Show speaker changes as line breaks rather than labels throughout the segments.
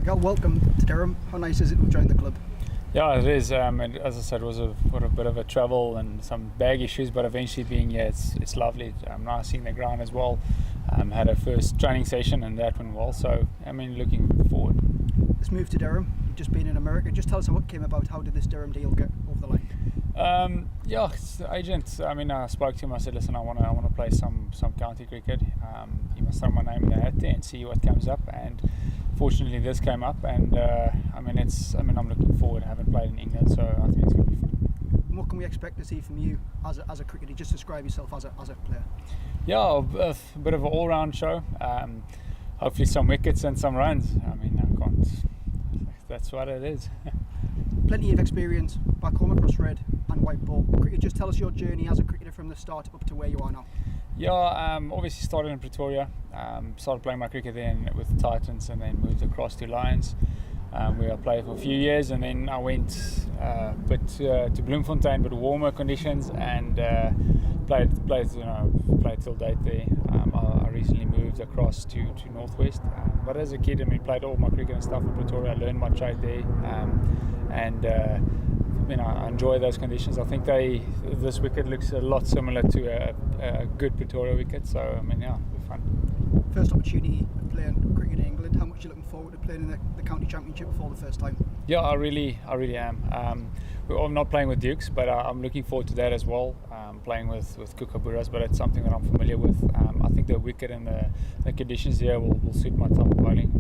Miguel, welcome to Durham. How nice is it to join the club?
Yeah, it is. As I said, it was a bit of a travel and some bag issues, but eventually being here, it's lovely. Now seeing the ground as well. Had a first training session and that went well. So looking forward.
This move to Durham. You've just been in America. Just tell us how it came about. How did this Durham deal get over the line?
It's the agent. I spoke to him. I said, listen, I want to play some county cricket. You must throw my name in the hat there and see what comes up. And fortunately, this came up, and I'm looking forward. I haven't played in England, so I think it's going to be fun.
And what can we expect to see from you as a cricketer? Just describe yourself as a player.
Yeah, a bit of an all-round show. Hopefully, some wickets and some runs. I can't. That's what it is.
Plenty of experience back home across red and white ball cricket. Just tell us your journey as a cricketer from the start up to where you are now.
Yeah, obviously started in Pretorius. Started playing my cricket then with Titans, and then moved across to Lions, where I played for a few years, and then I went to Bloemfontein, but warmer conditions, and played till date there. I recently moved across to Northwest, but as a kid, played all my cricket and stuff in Pretoria. I learned my trade there, I enjoy those conditions. I think this wicket looks a lot similar to a good Pretoria wicket, so it'll be fun.
First opportunity playing cricket in England. How much are you looking forward to playing in the county championship for the first time?
Yeah, I really am. I'm not playing with Dukes, but I'm looking forward to that as well. Playing with Kookaburras, but it's something that I'm familiar with. I think the wicket and the conditions here will suit my type of bowling.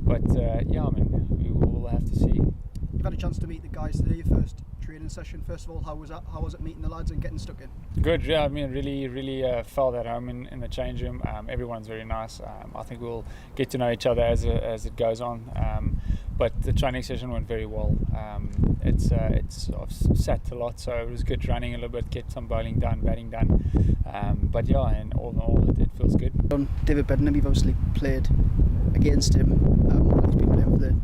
We will have to see.
You've had a chance to meet the guys today, your first training session. First of all, how was that? How was it meeting the lads and getting stuck in?
Good, yeah. Really felt at home in the change room. Everyone's very nice. I think we'll get to know each other as it goes on. But the training session went very well. I've sat a lot, so it was good running a little bit, get some bowling done, batting done. And all in all, it feels good.
David Bednam, you've obviously played against him. He's been playing for the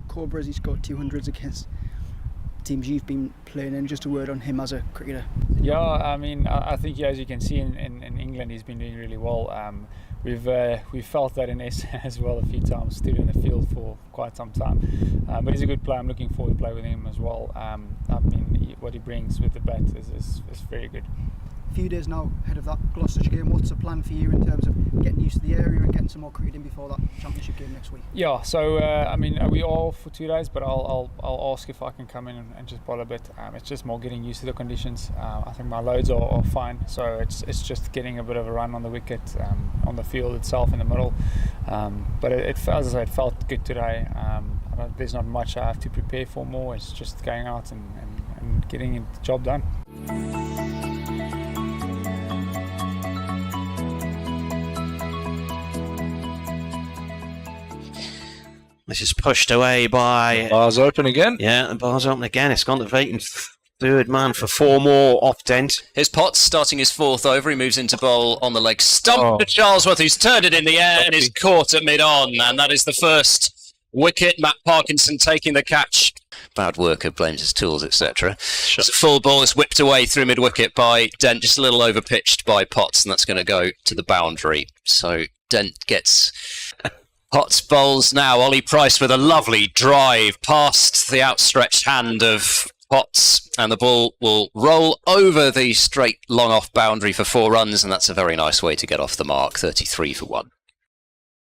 Cobras. He's got 200s against teams you've been playing in. Just a word on him as a cricketer.
Yeah, I think as you can see in England, he's been doing really well. We've felt that in S as well a few times. Stood in the field for quite some time, but he's a good player. I'm looking forward to play with him as well. What he brings with the bat is very good.
A few days now ahead of that Gloucestershire game. What's the plan for you in terms of getting used to the area and getting some more cricket in before that championship game next week?
Yeah, so we all for 2 days, but I'll ask if I can come in and just bowl a bit. It's just more getting used to the conditions. I think my loads are fine, so it's just getting a bit of a run on the wicket, on the field itself in the middle. But as I said, it felt good today. There's not much I have to prepare for more. It's just going out and getting the job done.
This is pushed away by...
The bar's open again.
Yeah, the bar's open again. It's gone to vacant third man for 4 more off Dent.
Here's Potts starting his 4th over. He moves into bowl on the leg stump to Charlesworth, who's turned it in the air and is caught at mid-on. And that is the first wicket. Matt Parkinson taking the catch. Bad worker, blames his tools, etc.
Sure.
It's a full ball is whipped away through mid-wicket by Dent, just a little over-pitched by Potts, and that's going to go to the boundary. So Dent gets... Potts bowls now. Ollie Price with a lovely drive past the outstretched hand of Potts, and the ball will roll over the straight long off boundary for 4 runs, and that's a very nice way to get off the mark. 33 for 1.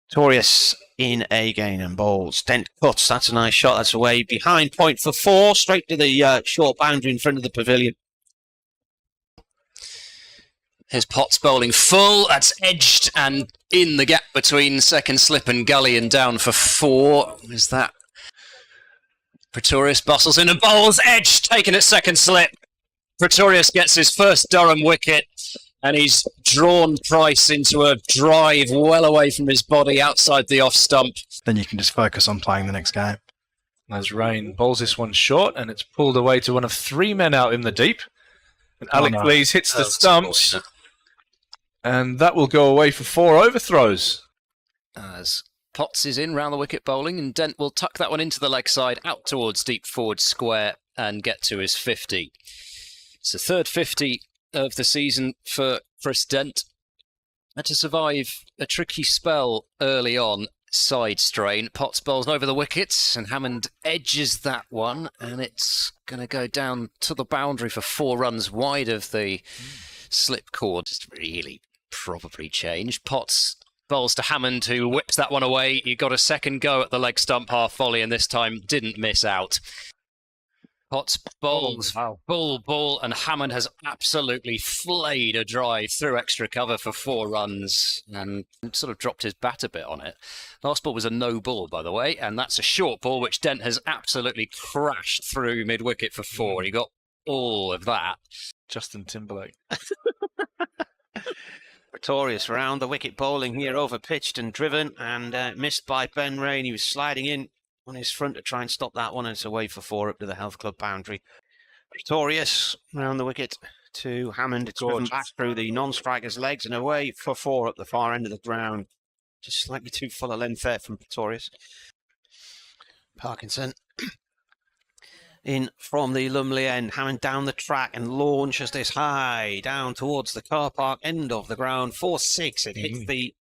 Pretorius in again and bowls. Dent cuts. That's a nice shot. That's away behind point for 4. Straight to the short boundary in front of the pavilion.
Here's Potts bowling full. That's edged and in the gap between second slip and gully and down for 4. Is that Pretorius bustles in and bowls edge, taken at second slip. Pretorius gets his first Durham wicket, and he's drawn Price into a drive well away from his body outside the off stump.
Then you can just focus on playing the next game.
As Rain bowls this one short, and it's pulled away to one of 3 men out in the deep. And Alec Lees hits the stumps. And that will go away for 4 overthrows.
As Potts is in round the wicket bowling, and Dent will tuck that one into the leg side out towards deep forward square and get to his 50. It's the 3rd 50 of the season for Chris Dent. Had to survive a tricky spell early on side strain. Potts bowls over the wickets, and Hammond edges that one, and it's going to go down to the boundary for 4 runs wide of the slip cord. Just really probably changed. Potts bowls to Hammond, who whips that one away. He got a second go at the leg stump half volley, and this time didn't miss out. Potts bowls, ball, and Hammond has absolutely flayed a drive through extra cover for 4 runs and sort of dropped his bat a bit on it. Last ball was a no ball, by the way, and that's a short ball, which Dent has absolutely crashed through mid-wicket for 4. He got all of that.
Justin Timberlake.
Pretorius round the wicket bowling here, over pitched and driven, and missed by Ben Rain. He was sliding in on his front to try and stop that one, and it's away for 4 up to the Health Club boundary. Pretorius round the wicket to Hammond. It's driven back through the non-striker's legs and away for 4 up the far end of the ground. Just slightly too full a length there from Pretorius. Parkinson in from the Lumley end. Hammond down the track and launches this high down towards the car park end of the ground. 4-6. It hits the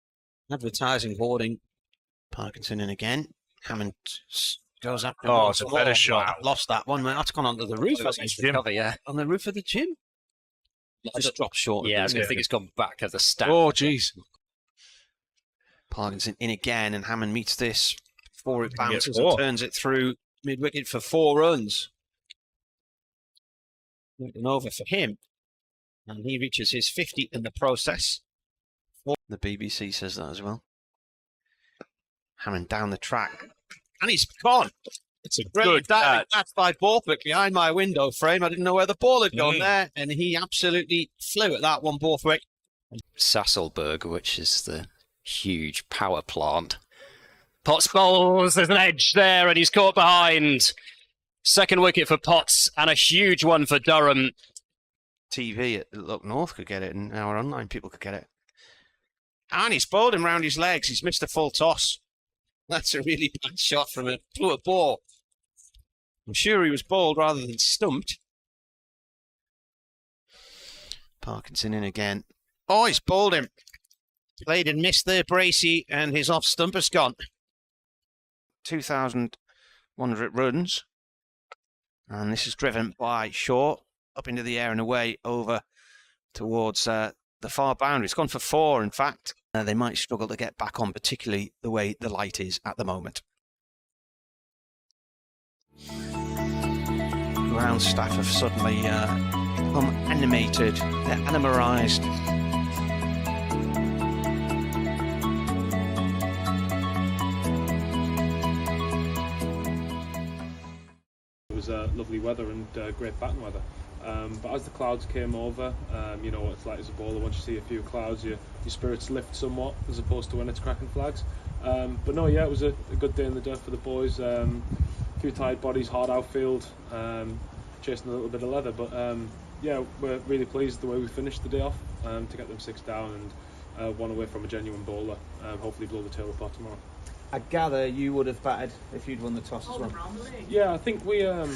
advertising hoarding. Parkinson in again. Hammond goes up.
Oh, it's a better shot.
Wow, lost that one. That's gone onto the roof.
Cover, yeah.
On the roof of the gym. Just dropped short.
Yeah, I think it's gone back at the stand.
Oh, jeez.
Parkinson in again, and Hammond meets this before it bounces and turns it through mid-wicket for 4 runs. Looking over for him, and he reaches his 50th in the process. The BBC says that as well. Hammond down the track, and he's gone. It's a great diving catch by Borthwick behind my window frame. I didn't know where the ball had gone there, and he absolutely flew at that one, Borthwick.
Sasselberg, which is the huge power plant. Potts bowls, there's an edge there, and he's caught behind. Second wicket for Potts, and a huge one for Durham.
TV at Look North could get it, and our online people could get it. And he's bowled him round his legs. He's missed a full toss. That's a really bad shot from a poor ball. I'm sure he was bowled rather than stumped. Parkinson in again. Oh, he's bowled him. Played and missed there, Bracey, and his off stumper's gone. 2,100 runs. And this is driven by Shaw up into the air and away over towards the far boundary. It's gone for 4, in fact. They might struggle to get back on, particularly the way the light is at the moment. Ground staff have suddenly become animated. They're animarized.
It was lovely weather and great batting weather. But as the clouds came over, you know what it's like as a bowler. Once you see a few clouds, your spirits lift somewhat, as opposed to when it's cracking flags. But no, yeah, it was a good day in the dirt for the boys. A few tired bodies, hard outfield, chasing a little bit of leather. But yeah, we're really pleased the way we finished the day off, to get them 6 down and 1 away from a genuine bowler. Hopefully blow the tail apart tomorrow.
I gather you would have batted if you'd won the toss as well.
Yeah, I think we were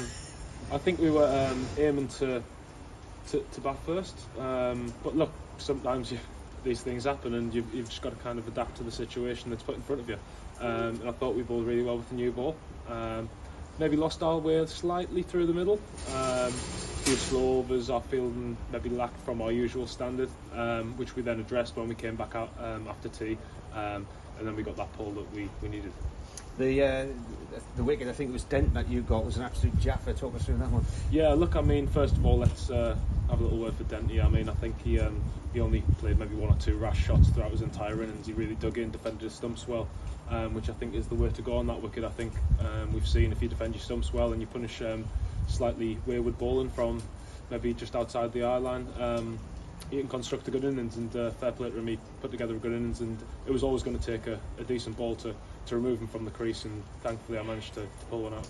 aiming to bat first. But look, sometimes these things happen, and you've just got to kind of adapt to the situation that's put in front of you. And I thought we bowled really well with the new ball. Maybe lost our way slightly through the middle. A few slow overs, our fielding maybe lacked from our usual standard, which we then addressed when we came back out after tea. And then we got that pull that we needed.
The wicket, I think it was Dent that you got, was an absolute jaffer. Talk us through that one.
Yeah, look, I mean, first of all, let's have a little word for Dent here. I mean, I think he only played maybe 1 or 2 rash shots throughout his entire innings. He really dug in, defended his stumps well, which I think is the way to go on that wicket. I think we've seen if you defend your stumps well and you punish slightly wayward bowling from maybe just outside the eye line, he can construct a good innings, and fair play to him, he put together a good innings, and it was always going to take a decent ball to remove him from the crease, and thankfully I managed to pull one out.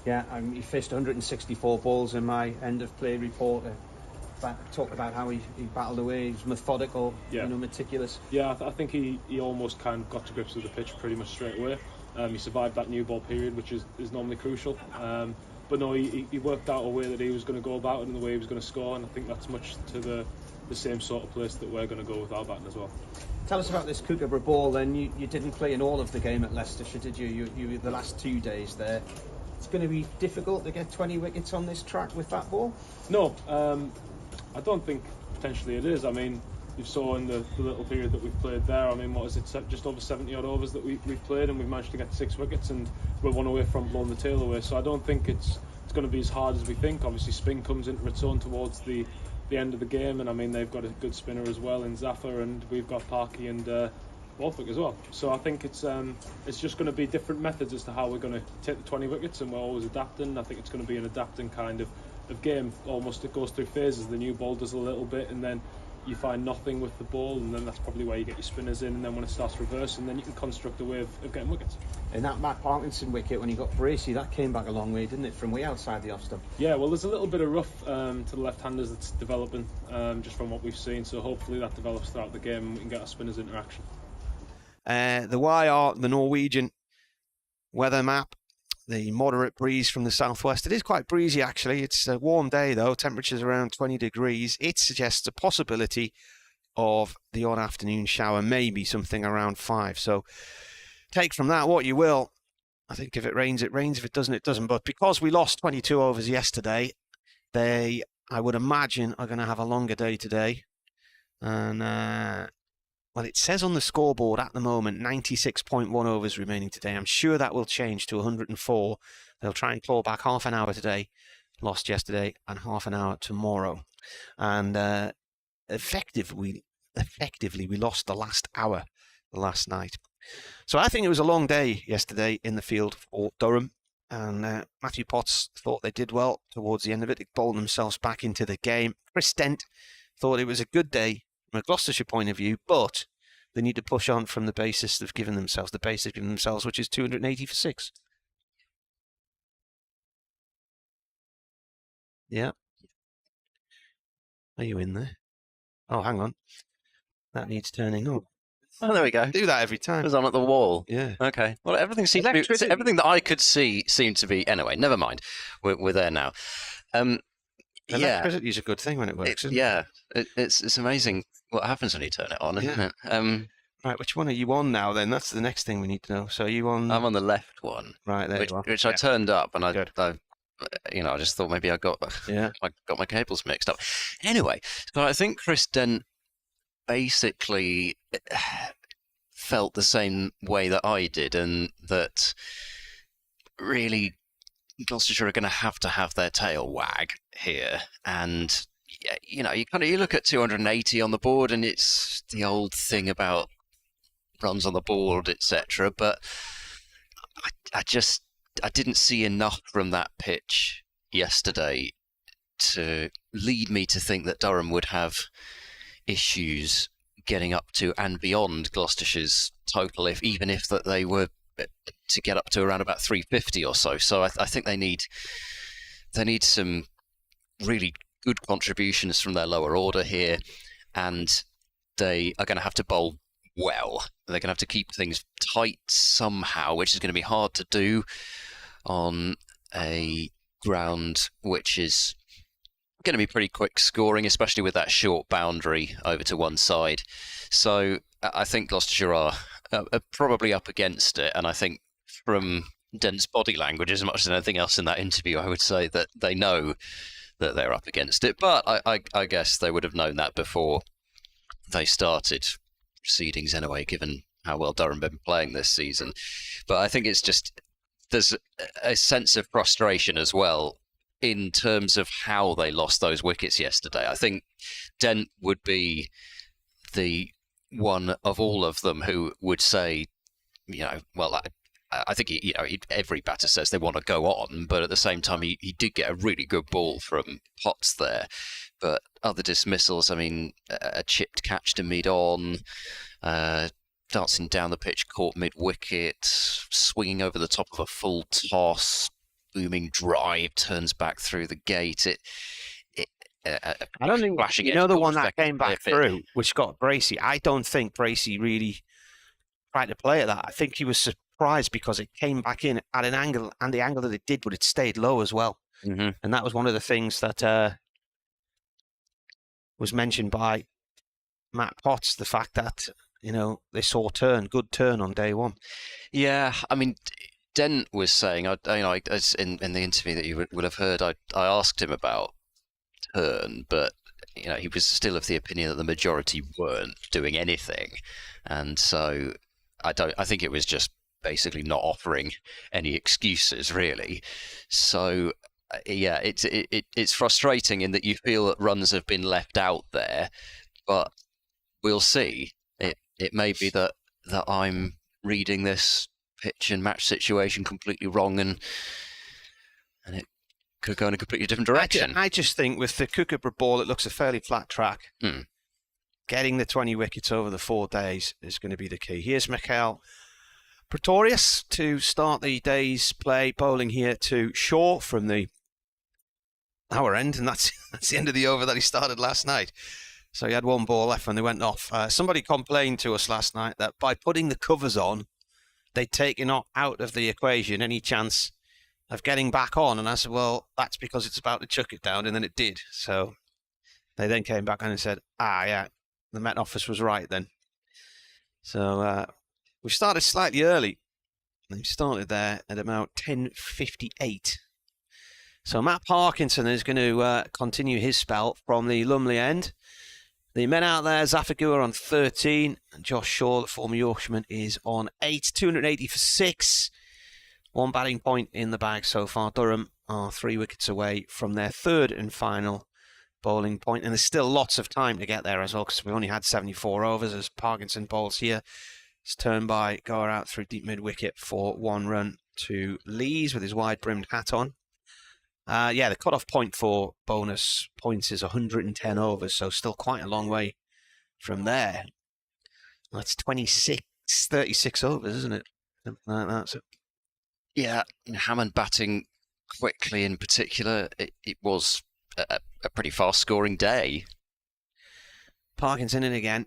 Yeah, he faced 164 balls in my end of play report. Talked about how he battled away. He was methodical, meticulous.
Yeah, I think he almost kind of got to grips with the pitch pretty much straight away. He survived that new ball period, which is normally crucial. But no, he worked out a way that he was going to go about it and the way he was going to score, and I think that's much to the same sort of place that we're going to go with our batting as well.
Tell us about this Kookaburra ball then. You didn't play in all of the game at Leicestershire, did you? You were the last 2 days there. It's going to be difficult to get 20 wickets on this track with that ball?
No, I don't think potentially it is. I mean, you saw in the little period that we've played there, I mean, what is it, just over 70 odd overs that we've played, and we've managed to get 6 wickets, and we're 1 away from blowing the tail away. So I don't think it's going to be as hard as we think. Obviously, spin comes into its own towards the end of the game, and I mean, they've got a good spinner as well in Zafar, and we've got Parky and Wolfwick as well. So I think it's just going to be different methods as to how we're going to take the 20 wickets, and we're always adapting. I think it's going to be an adapting kind of game. Almost, it goes through phases. The new ball does a little bit, and then you find nothing with the ball, and then that's probably where you get your spinners in, and then when it starts reversing, then you can construct a way of getting wickets.
And that Matt Parkinson wicket, when he got Bracey, that came back a long way, didn't it, from way outside the off stump?
Yeah, well, there's a little bit of rough to the left-handers that's developing, just from what we've seen, so hopefully that develops throughout the game and we can get our spinners into action.
The YR, the Norwegian weather map, the moderate breeze from the southwest. It is quite breezy, actually. It's a warm day, though. Temperatures around 20 degrees. It suggests a possibility of the odd afternoon shower, maybe something around 5. So take from that what you will. I think if it rains, it rains. If it doesn't, it doesn't. But because we lost 22 overs yesterday, they, I would imagine, are going to have a longer day today. And, well, it says on the scoreboard at the moment, 96.1 overs remaining today. I'm sure that will change to 104. They'll try and claw back half an hour today, lost yesterday, and half an hour tomorrow. And effectively, we lost the last hour last night. So I think it was a long day yesterday in the field for Durham. And Matthew Potts thought they did well towards the end of it. They bowled themselves back into the game. Chris Dent thought it was a good day from a Gloucestershire point of view, but they need to push on from the basis they've given themselves, which is 280 for 6. Yeah. Are you in there? Oh, hang on. That needs turning on.
Oh, there we go.
Do that every time.
It was on at the wall.
Yeah.
Okay. Well, everything seems to be, everything that I could see seemed to be. Anyway, never mind. We're there now. Yeah,
electricity is a good thing when it works.
It's amazing what happens when you turn it on, isn't it?
Right, which one are you on now? Then that's the next thing we need to know. So are you on?
I'm on the left one.
Right there,
which I turned up, and I just thought maybe I got my cables mixed up. Anyway, so I think Chris Dent basically felt the same way that I did, and that really Gloucestershire are going to have their tail wag here. And you look at 280 on the board, and it's the old thing about runs on the board, etc. But I didn't see enough from that pitch yesterday to lead me to think that Durham would have issues getting up to and beyond Gloucestershire's total, even if that they were to get up to around about 350 or so. So I think they need some really good contributions from their lower order here, and they are going to have to bowl well. They're going to have to keep things tight somehow, which is going to be hard to do on a ground which is going to be pretty quick scoring, especially with that short boundary over to one side. So I think Gloucestershire are probably up against it, and I think from Dent's body language, as much as anything else in that interview, I would say that they know that they're up against it. But I guess they would have known that before they started proceedings anyway, given how well Durham have been playing this season. But I think it's just, there's a sense of frustration as well in terms of how they lost those wickets yesterday. I think Dent would be the one of all of them who would say, I think every batter says they want to go on, but at the same time, he did get a really good ball from Potts there. But other dismissals, I mean, a chipped catch to mid-on, dancing down the pitch, caught mid-wicket, swinging over the top of a full toss, booming drive, turns back through the gate.
I don't think, the one that came back through, which got Bracey, I don't think Bracey really tried to play at that. I think he was surprised because it came back in at an angle, and the angle that it did, but it stayed low as well.
Mm-hmm.
And that was one of the things that was mentioned by Matt Potts, the fact that, they saw good turn on day one.
Yeah, I mean, Dent was saying, as in the interview that you would have heard, I asked him about turn, but he was still of the opinion that the majority weren't doing anything, and so I think it was just basically not offering any excuses really. So yeah, it's frustrating in that you feel that runs have been left out there, but we'll see. It may be that I'm reading this pitch and match situation completely wrong, and it could go in a completely different direction.
I just think with the Kookaburra ball, it looks a fairly flat track. Getting the 20 wickets over the 4 days is going to be the key. Here's Michael Pretorius to start the day's play, bowling here to Shaw from the hour end, and that's the end of the over that he started last night. So he had 1 ball left when they went off. Somebody complained to us last night that by putting the covers on, they'd taken out of the equation any chance of getting back on. And I said, well, that's because it's about to chuck it down, and then it did. So they then came back and said, yeah, the Met Office was right then. So we started slightly early. We started there at about 10:58. So Matt Parkinson is going to continue his spell from the Lumley end. The men out there, Zafagua on 13, and Josh Shaw, the former Yorkshireman, is on 8. 280 for 6. 1 batting point in the bag so far. Durham are 3 wickets away from their 3rd and final bowling point, and there's still lots of time to get there as well, because we only had 74 overs as Parkinson bowls here. It's turned by Goer out through deep mid-wicket for 1 run to Lees with his wide-brimmed hat on. The cut-off point for bonus points is 110 overs, so still quite a long way from there. That's 36 overs, isn't it? Something like that. So.
Yeah, Hammond batting quickly in particular. It was a pretty fast-scoring day.
Parkinson in again,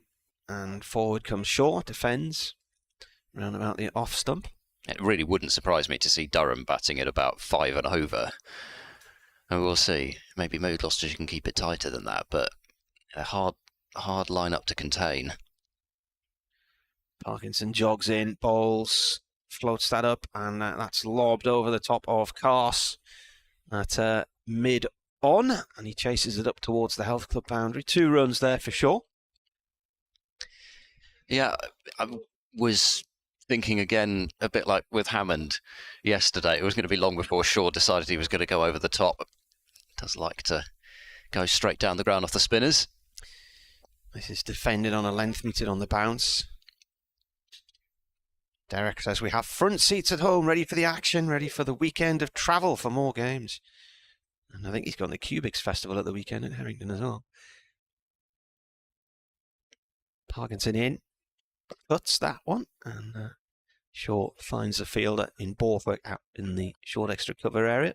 and forward comes Shaw, defends, round about the off stump.
It really wouldn't surprise me to see Durham batting at about 5 and over. And we'll see. Maybe Gloucestershire can keep it tighter than that, but a hard lineup to contain.
Parkinson jogs in, bowls, floats that up, and that's lobbed over the top of Cars at mid-on, and he chases it up towards the Health Club boundary. 2 runs there for sure.
Yeah, I was thinking again, a bit like with Hammond yesterday, it was going to be long before Shaw decided he was going to go over the top. Does like to go straight down the ground off the spinners.
This is defended on a length, meted on the bounce. Derek says we have front seats at home, ready for the action, ready for the weekend of travel for more games. And I think he's got the Cubics Festival at the weekend in Harrington as well. Parkinson in, cuts that one, and Shaw finds the fielder in Borthwick out in the short extra cover area.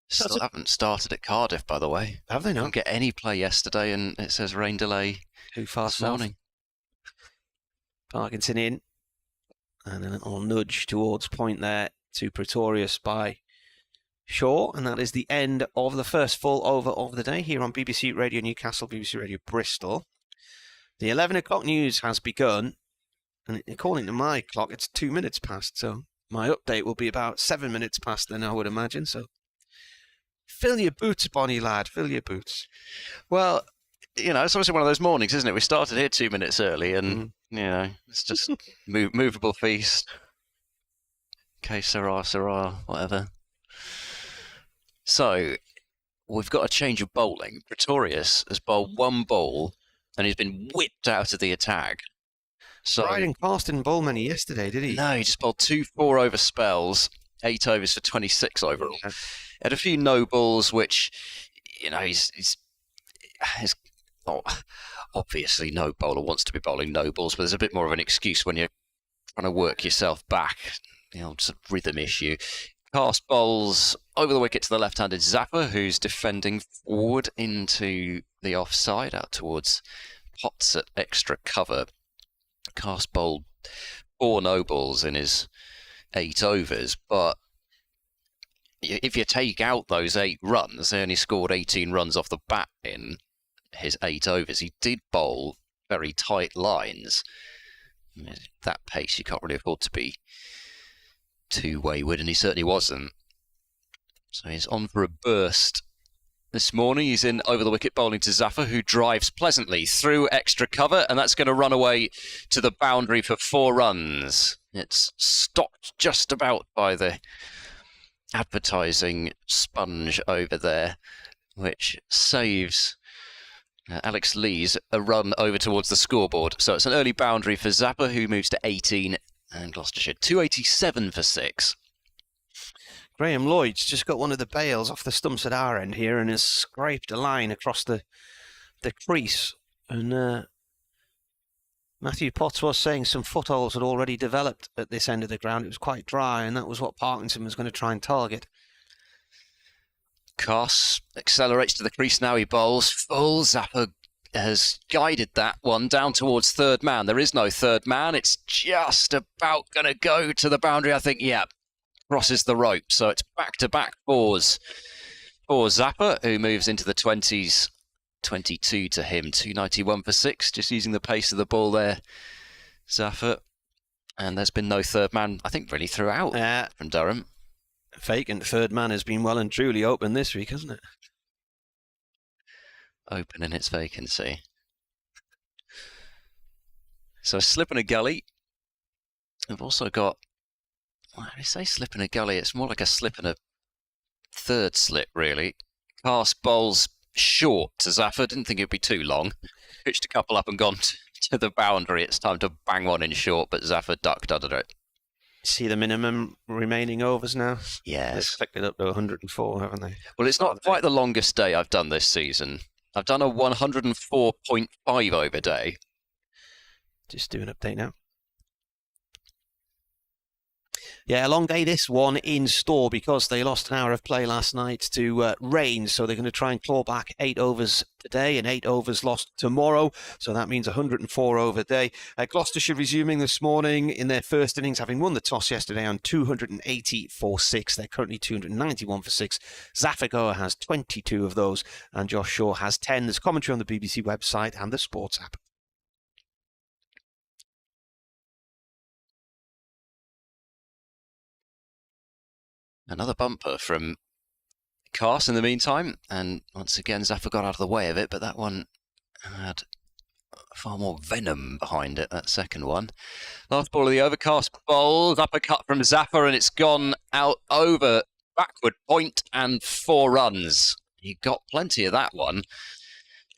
Still haven't started at Cardiff, by the way.
Have they not?
Didn't get any play yesterday, and it says rain delay
too fast
this morning.
Parkinson in, and a little nudge towards point there to Pretorius by Shaw, and that is the end of the first full over of the day here on BBC Radio Newcastle, BBC Radio Bristol. The 11 o'clock news has begun, and according to my clock, it's 2 minutes past, so my update will be about 7 minutes past then, I would imagine, so fill your boots, Bonnie lad, fill your boots.
Well, you know, it's obviously one of those mornings, isn't it? We started here 2 minutes early, and, you know, it's just movable feast. Que sera, whatever. So, we've got a change of bowling. Pretorius has bowled 1 ball, and he's been whipped out of the attack. So
Bryden Clark didn't bowl many yesterday, did he?
No, he just bowled 2 4-over spells, 8 overs for 26 overall. Yeah. Had a few no balls, which, you know, he's obviously no bowler wants to be bowling no balls, but there's a bit more of an excuse when you're trying to work yourself back, you know, sort of rhythm issue. Cast bowls over the wicket to the left-handed Zappa, who's defending forward into the offside, out towards Potts at extra cover. Cast bowled 4 no balls in his 8 overs, but if you take out those 8 runs, they only scored 18 runs off the bat in his 8 overs. He did bowl very tight lines. At that pace, you can't really afford to be too wayward, and he certainly wasn't. So he's on for a burst this morning. He's in over the wicket, bowling to Zafar, who drives pleasantly through extra cover, and that's going to run away to the boundary for 4 runs. It's stopped just about by the advertising sponge over there, which saves Alex Lees a run over towards the scoreboard. So it's an early boundary for Zappa, who moves to 18, and Gloucestershire 287 for 6.
Graham Lloyd's just got one of the bails off the stumps at our end here and has scraped a line across the crease. And Matthew Potts was saying some footholds had already developed at this end of the ground. It was quite dry, and that was what Parkinson was going to try and target.
Carse accelerates to the crease now. He bowls full. Zappa has guided that one down towards third man. There is no third man. It's just about going to go to the boundary, I think. Yeah, crosses the rope. So it's back-to-back 4s for Zappa, who moves into the 20s. 22 to him, 291 for 6, just using the pace of the ball there, Zappa. And there's been no third man, I think, really throughout from Durham.
Vacant third man has been well and truly open this week, hasn't it?
Open in its vacancy. So a slip and a gully. We've also got, when I say slip and a gully, it's more like a slip and a third slip, really. Carse bowls short to Zafar. Didn't think it'd be too long. Pitched a couple up and gone to the boundary. It's time to bang one in short, but Zafar ducked under it.
See the minimum remaining overs now?
Yes.
They've clicked it up to 104, haven't they?
Well, it's not quite the longest day I've done this season. I've done a 104.5 over day.
Just do an update now. Yeah, a long day this one in store because they lost an hour of play last night to rain, so they're going to try and claw back 8 overs today and 8 overs lost tomorrow, so that means 104 over day. Gloucestershire resuming this morning in their first innings, having won the toss yesterday on 280 for 6. They're currently 291 for 6. Zafar has 22 of those, and Josh Shaw has 10. There's commentary on the BBC website and the sports app.
Another bumper from Carse in the meantime, and once again Zafar got out of the way of it, but that one had far more venom behind it, that second one. Last ball of the over, Carse bowls, uppercut from Zafar, and it's gone out over backward point and 4 runs. He got plenty of that one.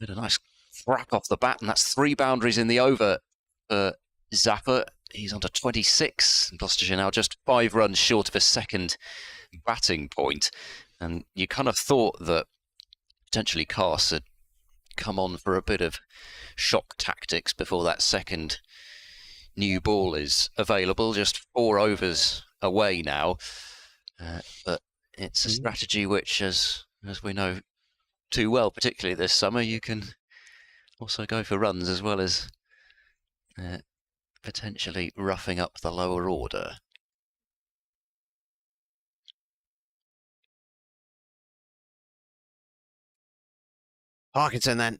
Did a nice crack off the bat, and that's 3 boundaries in the over for Zafar. He's on to 26. Gloucestershire now just 5 runs short of a second batting point. And you kind of thought that potentially Carse had come on for a bit of shock tactics before that second new ball is available. Just 4 overs away now. But it's a strategy which, as we know too well, particularly this summer, you can also go for runs as well as potentially roughing up the lower order.
Parkinson then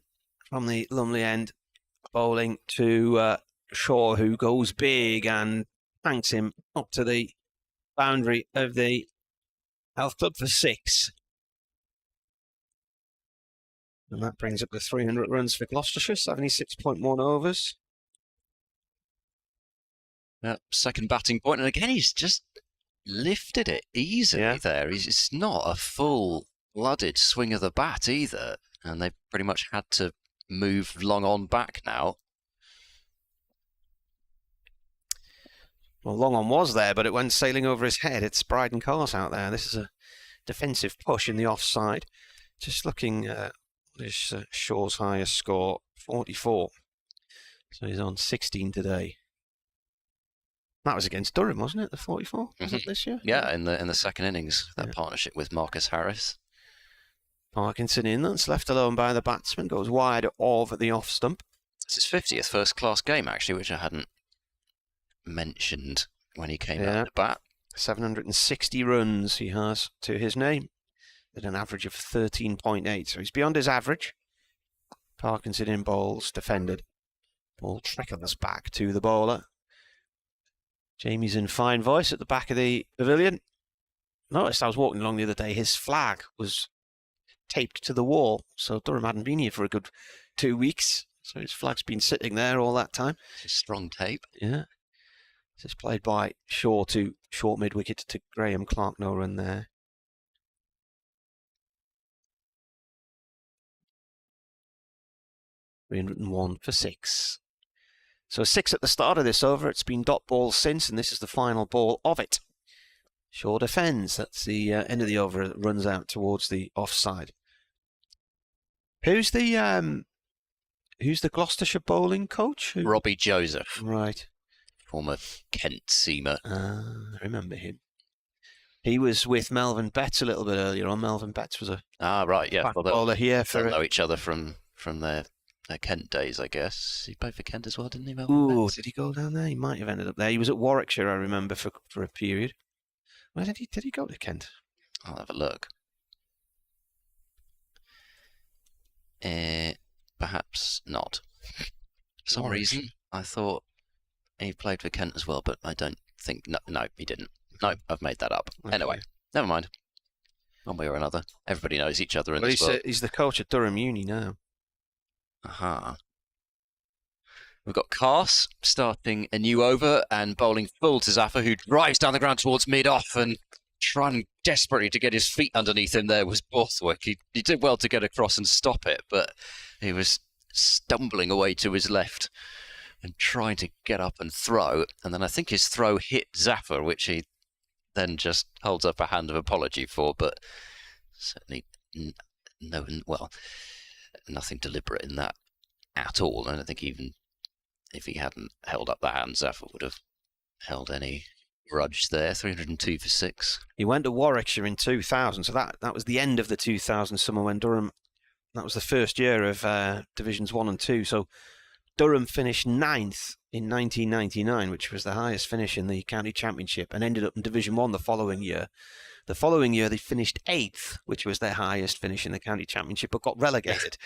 from the Lumley end, bowling to Shaw, who goes big and thanks him up to the boundary of the Health Club for 6. And that brings up the 300 runs for Gloucestershire, 76.1 overs.
Second batting point, and again he's just lifted it easily there. It's not a full-blooded swing of the bat either, and they've pretty much had to move long on back now.
Well, long on was there, but it went sailing over his head. It's Bryden Carse out there. This is a defensive push in the offside. Just looking at Shaw's highest score, 44. So he's on 16 today. That was against Durham, wasn't it? The 44 was it this year?
Yeah, in the second innings, that partnership with Marcus Harris.
Parkinson in, that's left alone by the batsman, goes wide of the off stump.
It's his 50th first-class game, actually, which I hadn't mentioned when he came out of the bat.
760 runs he has to his name at an average of 13.8. So he's beyond his average. Parkinson in bowls, defended. Ball trickles back to the bowler. Jamie's in fine voice at the back of the pavilion. Noticed I was walking along the other day, his flag was taped to the wall. So Durham hadn't been here for a good 2 weeks. So his flag's been sitting there all that time.
It's a strong tape.
Yeah. This is played by Shaw to short mid-wicket to Graham Clark, no run there. $301 for 6. So 6 at the start of this over. It's been dot ball since, and this is the final ball of it. Shaw defends. That's the end of the over. It runs out towards the offside. Who's the Gloucestershire bowling coach?
Robbie Joseph.
Right.
Former Kent seamer.
I remember him. He was with Melvin Betts a little bit earlier on. Melvin Betts was a
Right, yeah.
back bowler here
they know each other from their Kent days, I guess. He played for Kent as well, didn't he, Melvin
Ooh,
Betts?
did he go down there? He might have ended up there. He was at Warwickshire, I remember, for a period. Where did he go to Kent?
I'll have a look. Perhaps not. For some reason, I thought he played for Kent as well, but I don't think... No, he didn't. No, I've made that up.
Okay.
Anyway, never mind. One way or another. Everybody knows each other in this world.
He's the coach at Durham Uni now.
Aha. We've got Cars starting a new over and bowling full to Zafar, who drives down the ground towards mid-off and trying desperately to get his feet underneath him there was Borthwick. He did well to get across and stop it, but he was stumbling away to his left and trying to get up and throw. And then I think his throw hit Zafar, which he then just holds up a hand of apology for, but certainly nothing deliberate in that at all. And I think even if he hadn't held up the hand, Zafar would have held any grudge there. 302 for 6.
He went to Warwickshire in 2000, so that was the end of the 2000 summer when Durham... That was the first year of Divisions 1 and 2, so Durham finished 9th in 1999, which was the highest finish in the county championship, and ended up in Division 1 the following year. The following year they finished 8th, which was their highest finish in the county championship, but got relegated.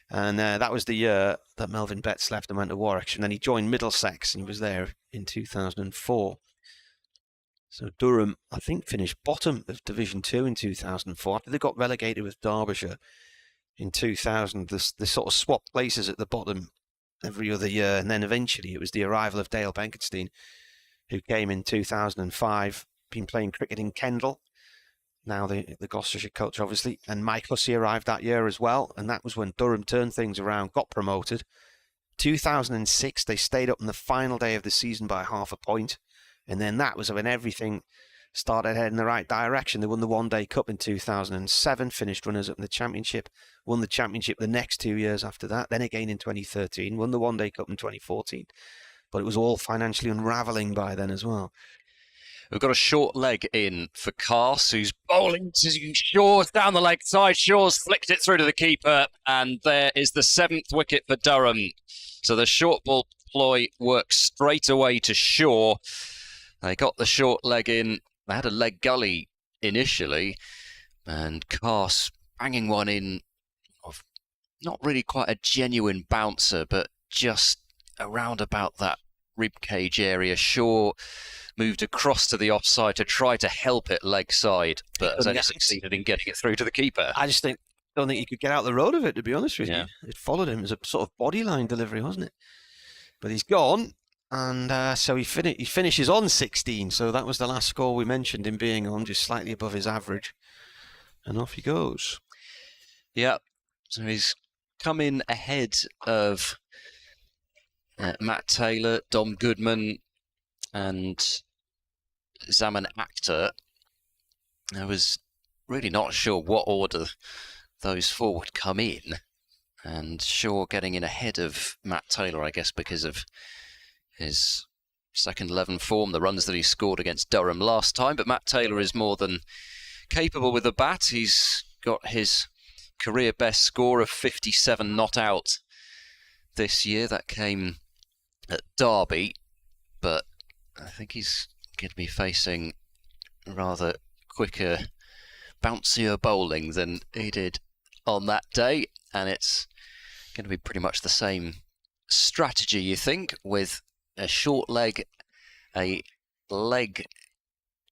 And that was the year that Melvin Betts left and went to Warwickshire. And then he joined Middlesex, and he was there in 2004. So Durham, I think, finished bottom of Division 2 in 2004. After they got relegated with Derbyshire in 2000, they sort of swapped places at the bottom every other year. And then eventually it was the arrival of Dale Benkenstein, who came in 2005, been playing cricket in Kendal. Now the Gloucestershire coach, obviously, and Mike Hussey arrived that year as well, and that was when Durham turned things around, got promoted. 2006, they stayed up in the final day of the season by half a point, and then that was when everything started heading in the right direction. They won the One Day Cup in 2007, finished runners-up in the Championship, won the Championship the next 2 years after that, then again in 2013, won the One Day Cup in 2014, but it was all financially unravelling by then as well.
We've got a short leg in for Cars, who's bowling to Shaw's down the leg side. Shaw's flicked it through to the keeper, and there is the 7th wicket for Durham. So the short ball ploy works straight away to Shaw. They got the short leg in. They had a leg gully initially, and Cars banging one in of not really quite a genuine bouncer, but just around about that ribcage area. Shaw moved across to the offside to try to help it leg side, but has only succeeded in getting it through to the keeper.
I just don't think he could get out the road of it, to be honest with
Yeah.
you. It followed him as a sort of bodyline delivery, wasn't it? But he's gone, and so he finishes on 16, so that was the last score we mentioned him being on, just slightly above his average, and off he goes.
Yeah, so he's come in ahead of Matt Taylor, Dom Goodman, and Zaman Akhtar. I was really not sure what order those four would come in, and Shaw getting in ahead of Matt Taylor, I guess, because of his second 11 form, the runs that he scored against Durham last time. But Matt Taylor is more than capable with the bat. He's got his career best score of 57 not out this year. That came at Derby, but I think he's going to be facing rather quicker, bouncier bowling than he did on that day, and it's going to be pretty much the same strategy, you think, with a short leg, a leg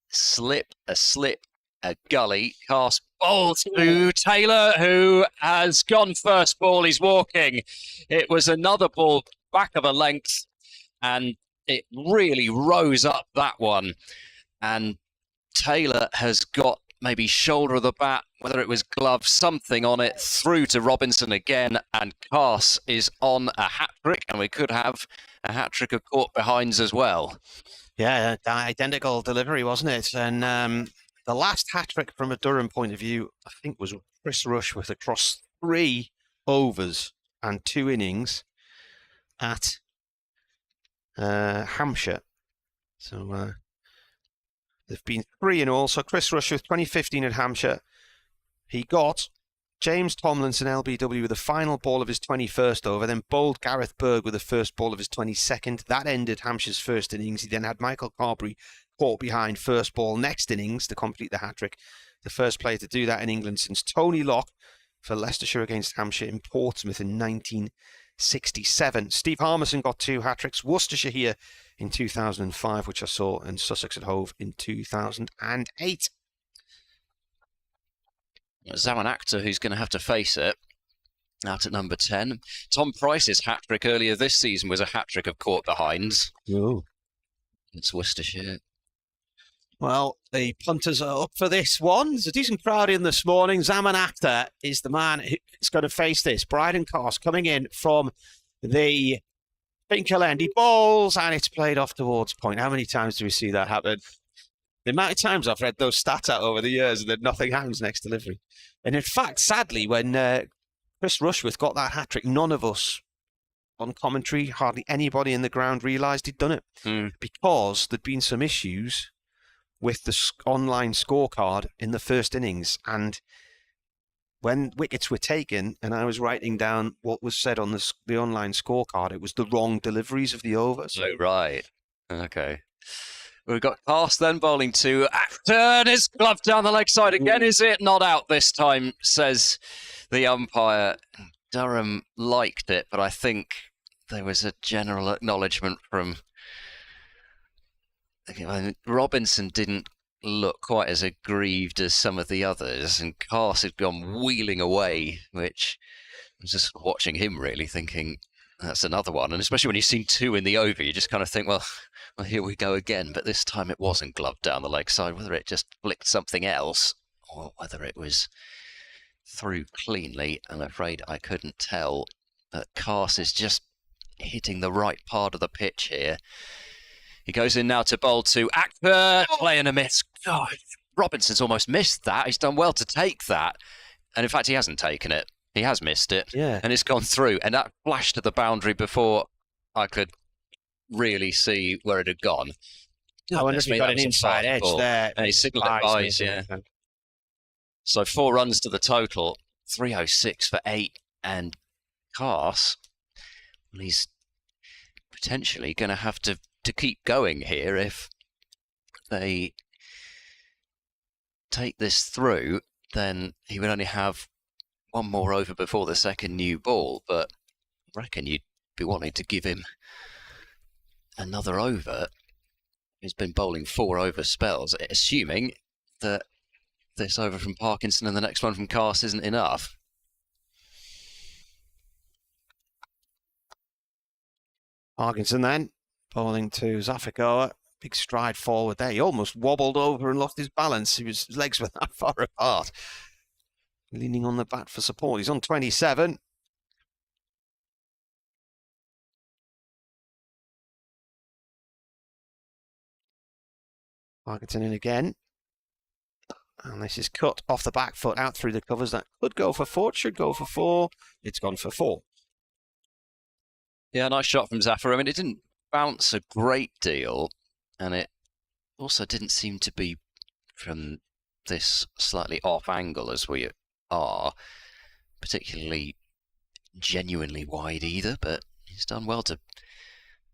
slip, a gully, cast ball to Taylor, who has gone first ball. He's walking. It was another ball back of a length, and it really rose up that one. And Taylor has got maybe shoulder of the bat, whether it was glove, something on it, through to Robinson again, and Cass is on a hat-trick, and we could have a hat-trick of caught behinds as well.
Yeah, identical delivery, wasn't it? And the last hat-trick from a Durham point of view, I think, was Chris Rushworth across 3 overs and 2 innings at Hampshire. So there've been 3 in all. So Chris Rushworth, 2015 at Hampshire, he got James Tomlinson, LBW, with the final ball of his 21st over, then bowled Gareth Berg with the first ball of his 22nd. That ended Hampshire's first innings. He then had Michael Carberry caught behind first ball next innings to complete the hat-trick. The first player to do that in England since Tony Locke for Leicestershire against Hampshire in Portsmouth in 1967. Steve Harmison got 2 hat-tricks. Worcestershire here in 2005, which I saw, and Sussex at Hove in 2008.
Zaman Akhtar, who's going to have to face it, out at number 10. Tom Price's hat-trick earlier this season was a hat-trick of caught behinds.
Oh.
It's Worcestershire.
Well, the punters are up for this one. There's a decent crowd in this morning. Zaman Akhtar is the man who's going to face this. Bryden Cass coming in from the Pinkill end. He bowls, and it's played off towards point. How many times do we see that happen? The amount of times I've read those stats out over the years and then nothing happens next delivery. And in fact, sadly, when Chris Rushworth got that hat-trick, none of us on commentary, hardly anybody in the ground realised he'd done it because there'd been some issues with the online scorecard in the first innings. And when wickets were taken and I was writing down what was said on the online scorecard, it was the wrong deliveries of the overs.
Oh, right. Okay. We've got Cass then bowling to Akhtar. His glove down the leg side again. Is it not out this time, says the umpire. Durham liked it, but I think there was a general acknowledgement from Robinson didn't look quite as aggrieved as some of the others, and Cass had gone wheeling away, which I was just watching him really thinking, that's another one. And especially when you've seen 2 in the over, you just kind of think, well, here we go again. But this time it wasn't gloved down the leg side, whether it just flicked something else or whether it was through cleanly. I'm afraid I couldn't tell. But Cass is just hitting the right part of the pitch here. He goes in now to bowl to Akhtar, playing a miss. God, Robinson's almost missed that. He's done well to take that. And in fact, he hasn't taken it. He has missed it.
Yeah.
And it's gone through. And that flashed to the boundary before I could really see where it had gone.
I wonder if he got an inside edge there.
And he signalled it buys, yeah. So 4 runs to the total, 306 for 8. And Cass, well, he's potentially going to have to keep going here if they take this through. Then he would only have 1 more over before the second new ball, but I reckon you'd be wanting to give him another over. He's been bowling 4 over spells, assuming that this over from Parkinson and the next one from Cass isn't enough.
Parkinson then, bowling to Zafigoa. Big stride forward there. He almost wobbled over and lost his balance. His legs were that far apart. Leaning on the bat for support. He's on 27. Parkinson in again. And this is cut off the back foot, out through the covers. That could go for 4, should go for 4. It's gone for 4.
Yeah, nice shot from Zafar. I mean, it didn't bounce a great deal, and it also didn't seem to be from this slightly off angle as we are, particularly genuinely wide either, but he's done well to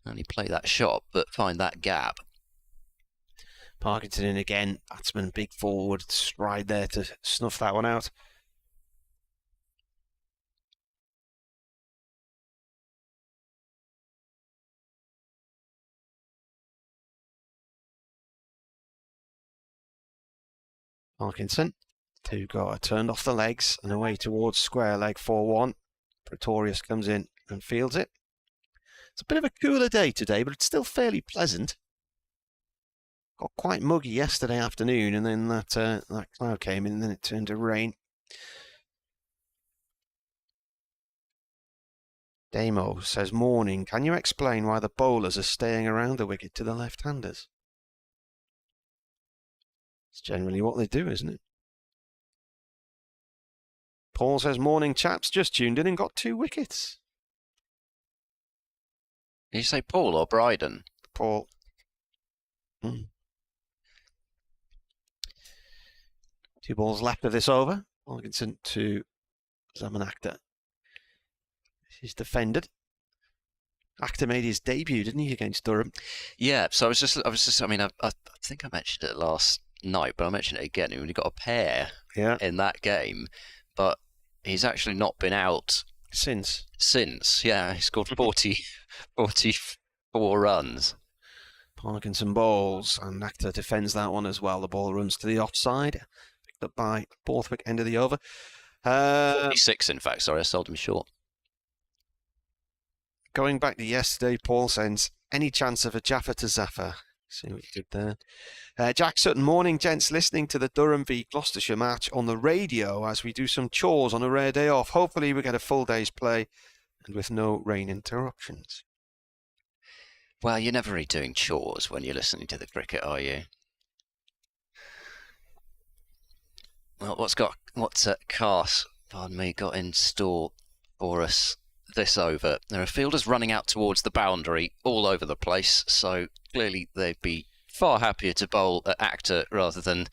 not only play that shot, but find that gap.
Parkinson in again. Batsman big forward stride there to snuff that one out. Parkinson, to go, turned off the legs and away towards square leg 4-1. Pretorius comes in and fields it. It's a bit of a cooler day today, but it's still fairly pleasant. Got quite muggy yesterday afternoon, and then that cloud came in, and then it turned to rain. Damo says, morning, can you explain why the bowlers are staying around the wicket to the left-handers? It's generally what they do, isn't it? Paul says, morning chaps, just tuned in and got 2 wickets.
Did you say Paul or Bryden?
Paul. 2 balls left of this over. Parkinson to Zaman Akhtar. He's defended. Akhtar made his debut, didn't he, against Durham?
Yeah, so I was just, I mean, I think I mentioned it last night, but I'll mention it again. He only got a pair in that game, but he's actually not been out
since.
Yeah, he scored 44 runs.
Parkinson bowls, and Akhtar defends that one as well. The ball runs to the offside, picked up by Borthwick, end of the over.
46, in fact. Sorry, I sold him short.
Going back to yesterday, Paul sends, any chance of a Jaffa to Zaffa? See what you did there. Jack Sutton, morning gents, listening to the Durham v Gloucestershire match on the radio as we do some chores on a rare day off. Hopefully we get a full day's play and with no rain interruptions.
Well, you're never really doing chores when you're listening to the cricket, are you? Well, what's Cars, pardon me, got in store for us this over? There are fielders running out towards the boundary all over the place, so clearly they'd be far happier to bowl at Akhtar rather than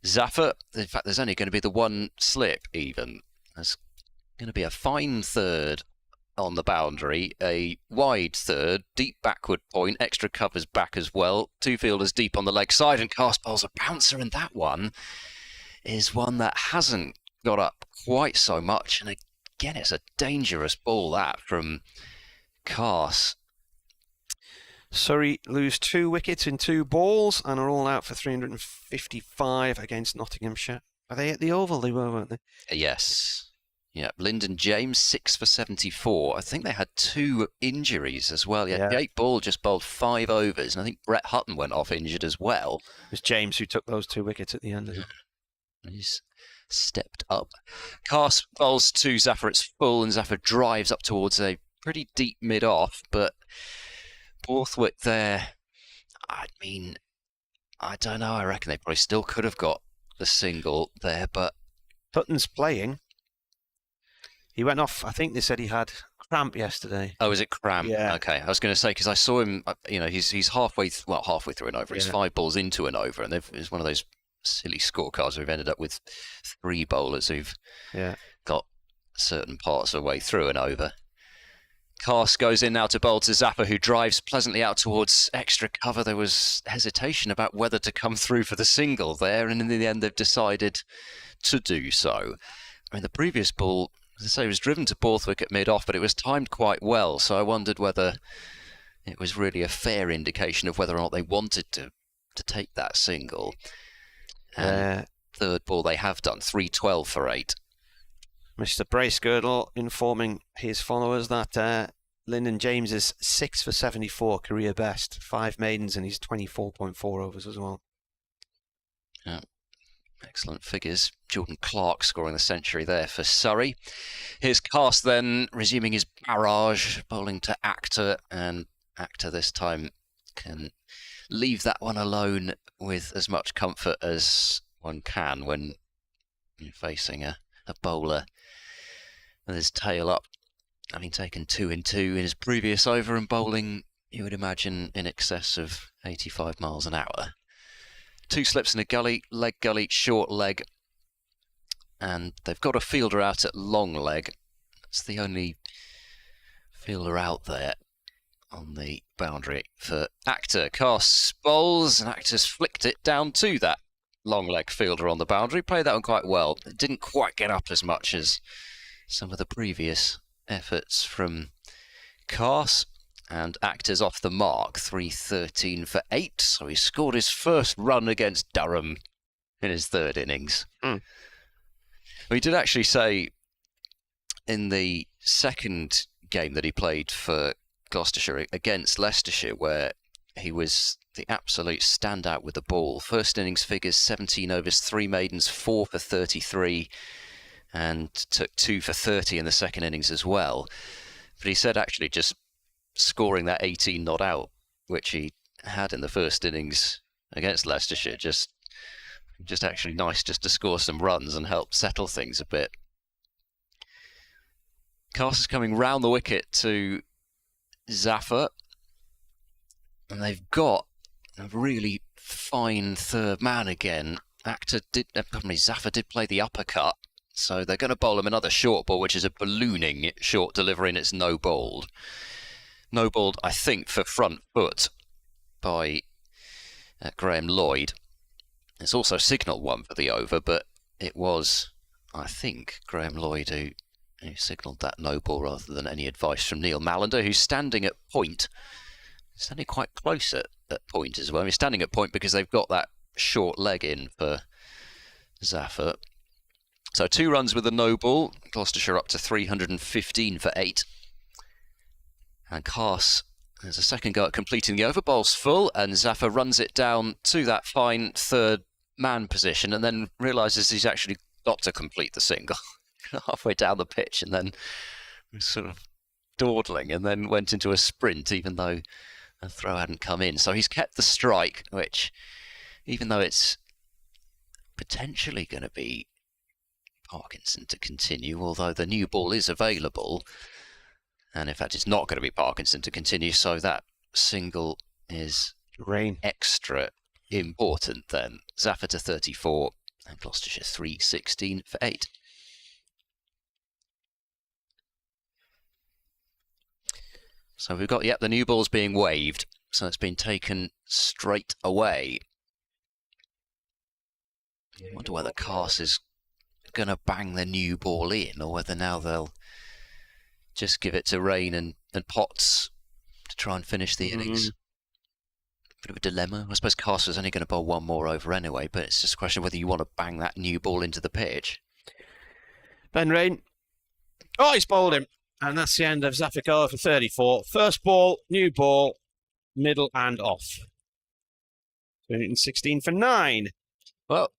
Zaffa. In fact, there's only going to be the one slip even. There's going to be a fine third on the boundary, a wide third, deep backward point, extra covers back as well, 2 fielders deep on the leg side, and Cast bowls a bouncer, and that one is one that hasn't got up quite so much, and again, it's a dangerous ball, that, from Cars.
Surrey lose 2 wickets in 2 balls and are all out for 355 against Nottinghamshire. Are they at the Oval? They were, weren't they?
Yes. Yeah, Lyndon James, 6 for 74. I think they had 2 injuries as well. Yeah, Jake Ball just bowled 5 overs, and I think Brett Hutton went off injured as well.
It was James who took those 2 wickets at the end.
He's stepped up. Cast bowls to Zaffa, it's full, and Zaffa drives up towards a pretty deep mid-off, but Borthwick there, I mean, I don't know, I reckon they probably still could have got the single there, but
Hutton's playing. He went off, I think they said he had cramp yesterday.
Oh, is it cramp?
Yeah.
Okay, I was going to say, because I saw him, you know, he's halfway through an over. He's 5 balls into an over, and it's one of those silly scorecards where we've ended up with 3 bowlers who've got certain parts of the way through an over. Cast goes in now to bowl to Zaffa, who drives pleasantly out towards extra cover. There was hesitation about whether to come through for the single there, and in the end they've decided to do so. I mean, the previous ball, as I say, was driven to Borthwick at mid-off, but it was timed quite well, so I wondered whether it was really a fair indication of whether or not they wanted to take that single. And third ball they have done, 312 for 8.
Mr. Bracegirdle informing his followers that Lyndon James is 6 for 74, career best, 5 maidens, and he's 24.4 overs as well.
Yeah. Excellent figures. Jordan Clark scoring the century there for Surrey. Here's Cast then resuming his barrage, bowling to Akhtar, and Akhtar this time can leave that one alone with as much comfort as one can when you're facing a bowler with his tail up, having taken 2 in 2 in his previous over, and bowling, you would imagine, in excess of 85 miles an hour. 2 slips in a gully, short leg, and they've got a fielder out at long leg. That's the only fielder out there. on the boundary for Actor. Casts bowls, and Actor's flicked it down to that long leg fielder on the boundary. Played that one quite well. It didn't quite get up as much as some of the previous efforts from Cast. And Actor's off the mark, 313 for 8. So he scored his first run against Durham in his third innings. We did actually say in the second game that he played for Gloucestershire against Leicestershire, where he was the absolute standout with the ball. First innings figures, 17 overs, 3 maidens, 4 for 33, and took 2 for 30 in the second innings as well. But he said actually just scoring that 18 not out, which he had in the first innings against Leicestershire, just actually nice just to score some runs and help settle things a bit. Cast is coming round the wicket to Zafar, and they've got a really fine third man again. Zafar did play the uppercut, so they're going to bowl him another short ball, which is a ballooning short delivery, and it's no bowled. No bowled, I think, for front foot by Graham Lloyd. It's also signalled one for the over, but it was, I think, Graham Lloyd who signalled that no ball rather than any advice from Neil Mallender, who's standing at point. Standing quite close at point as well. He's standing at point because they've got that short leg in for Zafar. So 2 runs with a no ball. Gloucestershire up to 315 for 8. And Cast has a second go at completing the over. Bowl's full, and Zafar runs it down to that fine third man position, and then realises he's actually got to complete the single halfway down the pitch, and then was sort of dawdling, and then went into a sprint, even though a throw hadn't come in. So he's kept the strike, which, even though it's potentially going to be Parkinson to continue, although the new ball is available, and in fact it's not going to be Parkinson to continue, so that single is extra important then. Zafar to 34 and Gloucestershire 316 for 8. So we've got, the new ball's being waved, so it's been taken straight away. I wonder whether Cast is going to bang the new ball in, or whether now they'll just give it to Rain and Potts to try and finish the innings. Bit of a dilemma. I suppose Cast was only going to bowl one more over anyway, but it's just a question of whether you want to bang that new ball into the pitch.
Ben Rain. Oh, he's bowled him. And that's the end of Zafar for 34. First ball, new ball, middle and off. 216 for 9.
Well,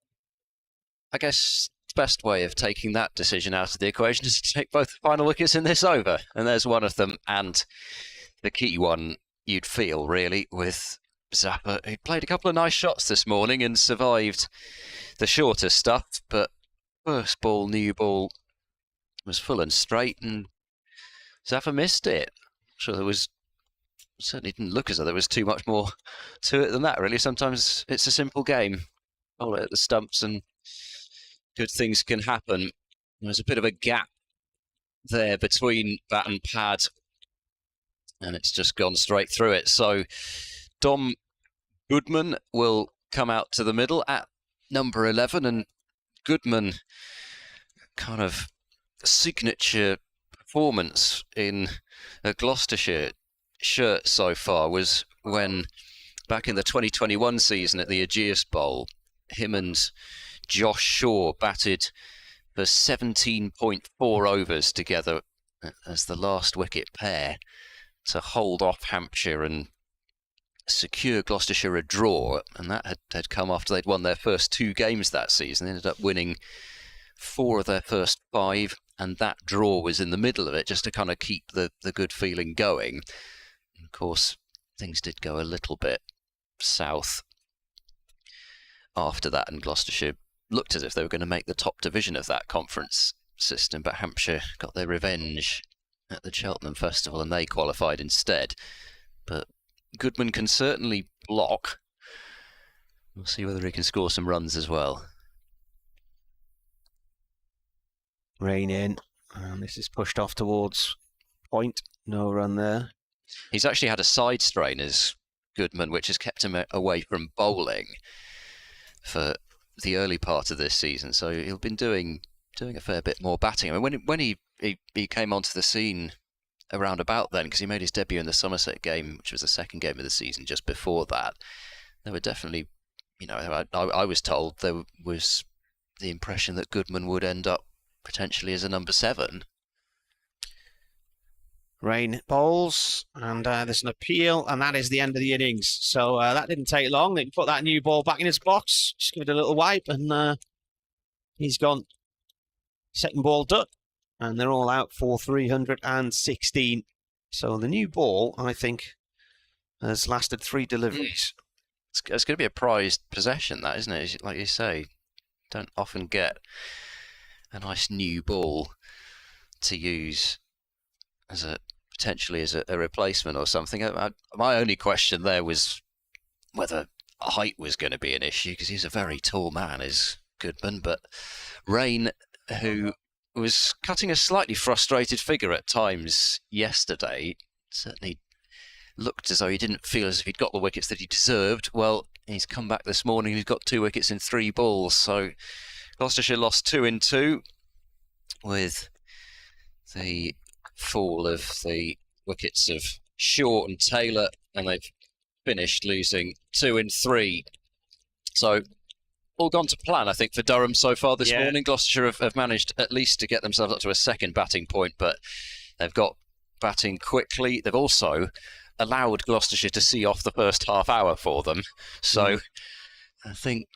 I guess the best way of taking that decision out of the equation is to take both the final wickets in this over. And there's one of them, and the key one you'd feel, really, with Zafar, who played a couple of nice shots this morning and survived the shorter stuff, but first ball, new ball was full and straight, and Zafar missed it. So there was, certainly didn't look as though there was too much more to it than that, really. Sometimes it's a simple game. Bowl it at the stumps and good things can happen. There's a bit of a gap there between bat and pad, and it's just gone straight through it. So Dom Goodman will come out to the middle at number 11, and Goodman, kind of signature performance in a Gloucestershire shirt so far was when, back in the 2021 season at the Ageas Bowl, him and Josh Shaw batted for 17.4 overs together as the last wicket pair to hold off Hampshire and secure Gloucestershire a draw, and that had come after they'd won their first 2 games that season. They ended up winning 4 of their first 5, and that draw was in the middle of it, just to kind of keep the good feeling going. And of course, things did go a little bit south after that, and Gloucestershire looked as if they were going to make the top division of that conference system, but Hampshire got their revenge at the Cheltenham Festival and they qualified instead. But Goodman can certainly block. We'll see whether he can score some runs as well.
Rain in, and this is pushed off towards point. No run there.
He's actually had a side strain as Goodman, which has kept him away from bowling for the early part of this season. So he'll been doing a fair bit more batting. I mean, when he came onto the scene around about then, because he made his debut in the Somerset game, which was the second game of the season just before that, there were definitely, I was told there was the impression that Goodman would end up potentially as a number 7.
Rain bowls, and there's an appeal, and that is the end of the innings. So that didn't take long. They can put that new ball back in its box, just give it a little wipe, and he's gone. Second ball done, and they're all out for 316. So the new ball, I think, has lasted 3 deliveries.
It's going to be a prized possession, that, isn't it? Like you say, don't often get a nice new ball to use as potentially as a replacement or something. My only question there was whether height was going to be an issue, because he's a very tall man, is Goodman. But Rain, who was cutting a slightly frustrated figure at times yesterday, certainly looked as though he didn't feel as if he'd got the wickets that he deserved. Well, he's come back this morning. He's got 2 wickets in 3 balls. So Gloucestershire lost 2 in 2 with the fall of the wickets of Shaw and Taylor, and they've finished losing 2 in 3. So all gone to plan, I think, for Durham so far this morning. Gloucestershire have managed at least to get themselves up to a second batting point, but they've got batting quickly. They've also allowed Gloucestershire to see off the first half hour for them. So I think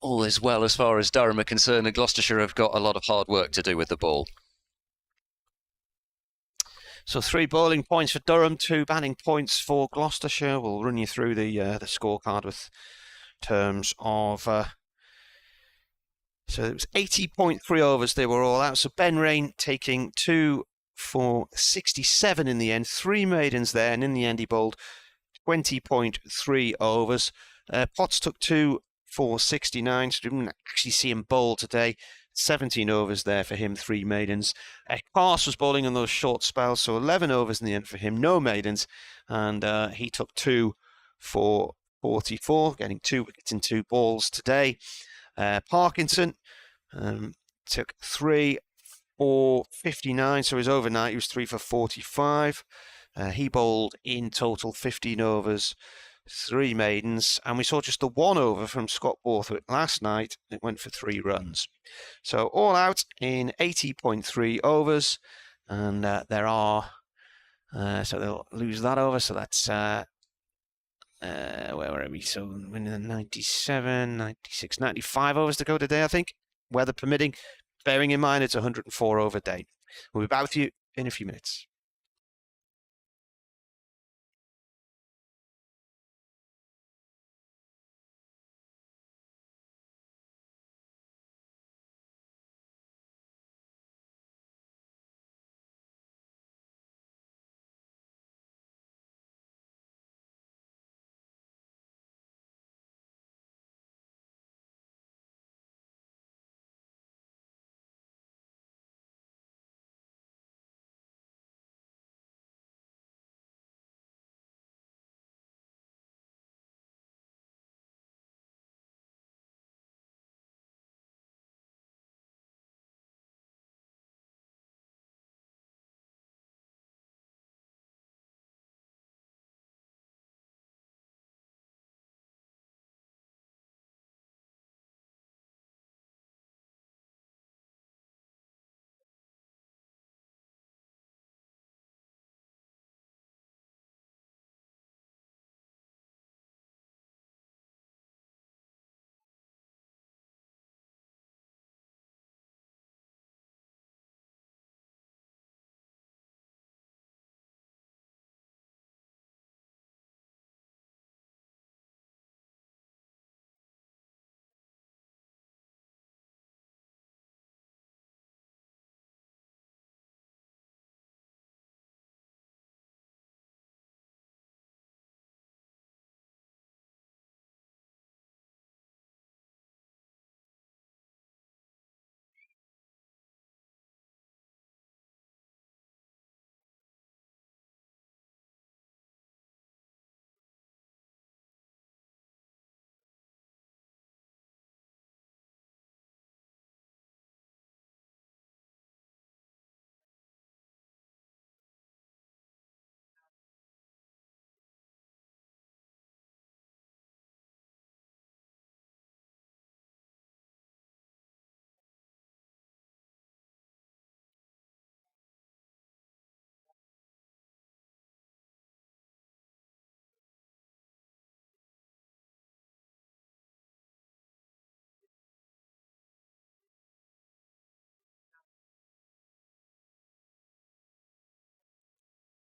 all is well as far as Durham are concerned, and Gloucestershire have got a lot of hard work to do with the ball.
So 3 bowling points for Durham, 2 batting points for Gloucestershire. We'll run you through the scorecard with terms of. So it was 80.3 overs. They were all out. So Ben Rain taking 2 for 67 in the end. 3 maidens there, and in the end he bowled 20.3 overs. Potts took 2 for 69. So didn't actually see him bowl today. 17 overs there for him, 3 maidens. Cars was bowling on those short spells, so 11 overs in the end for him, no maidens, and he took 2 for 44, getting 2 wickets in 2 balls today. Parkinson took 3 for 59, so his overnight he was 3 for 45. He bowled in total 15 overs, 3 maidens, and we saw just the 1 over from Scott Borthwick last night. It went for 3 runs. So all out in 80.3 overs, and there are, so they'll lose that over, so that's, where were we? So 97, 96, 95 overs to go today, I think, weather permitting, bearing in mind it's a 104 over day. We'll be back with you in a few minutes.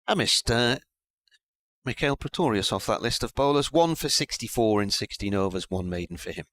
I missed Mikhail Pretorius off that list of bowlers. 1 for 64 in 16 overs, 1 maiden for him.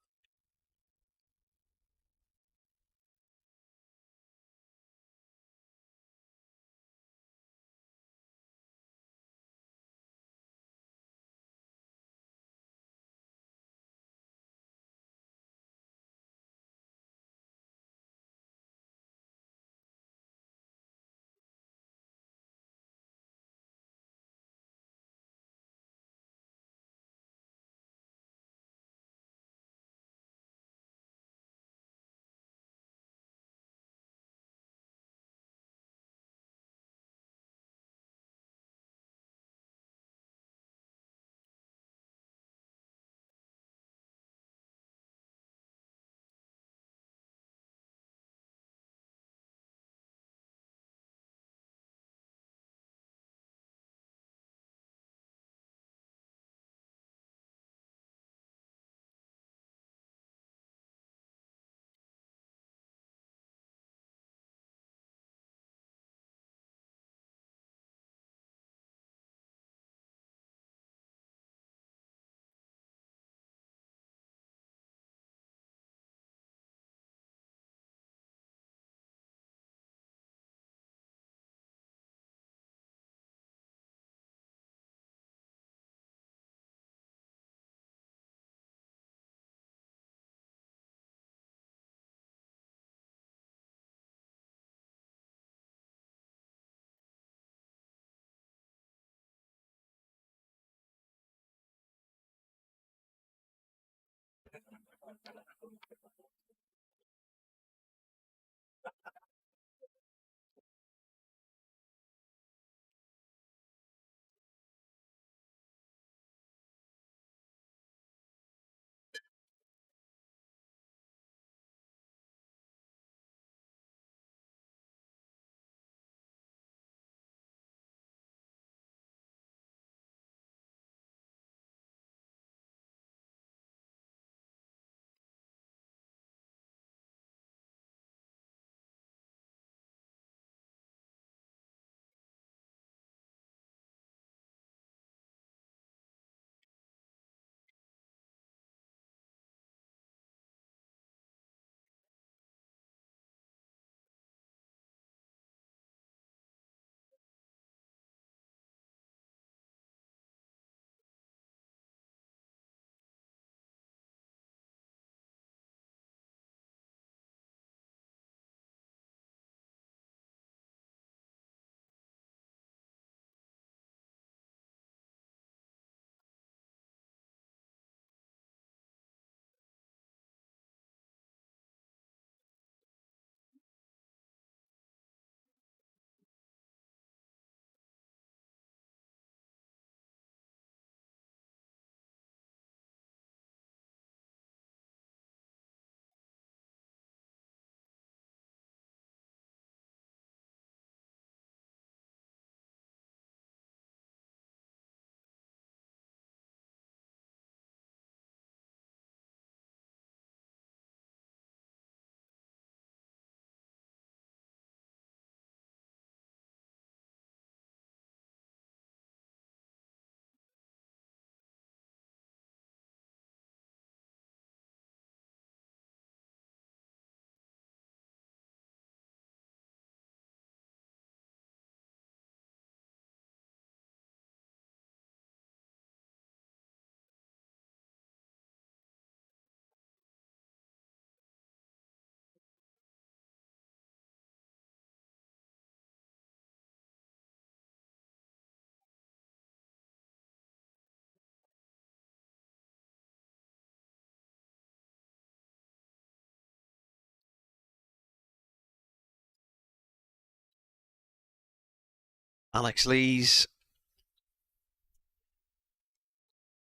Alex Lees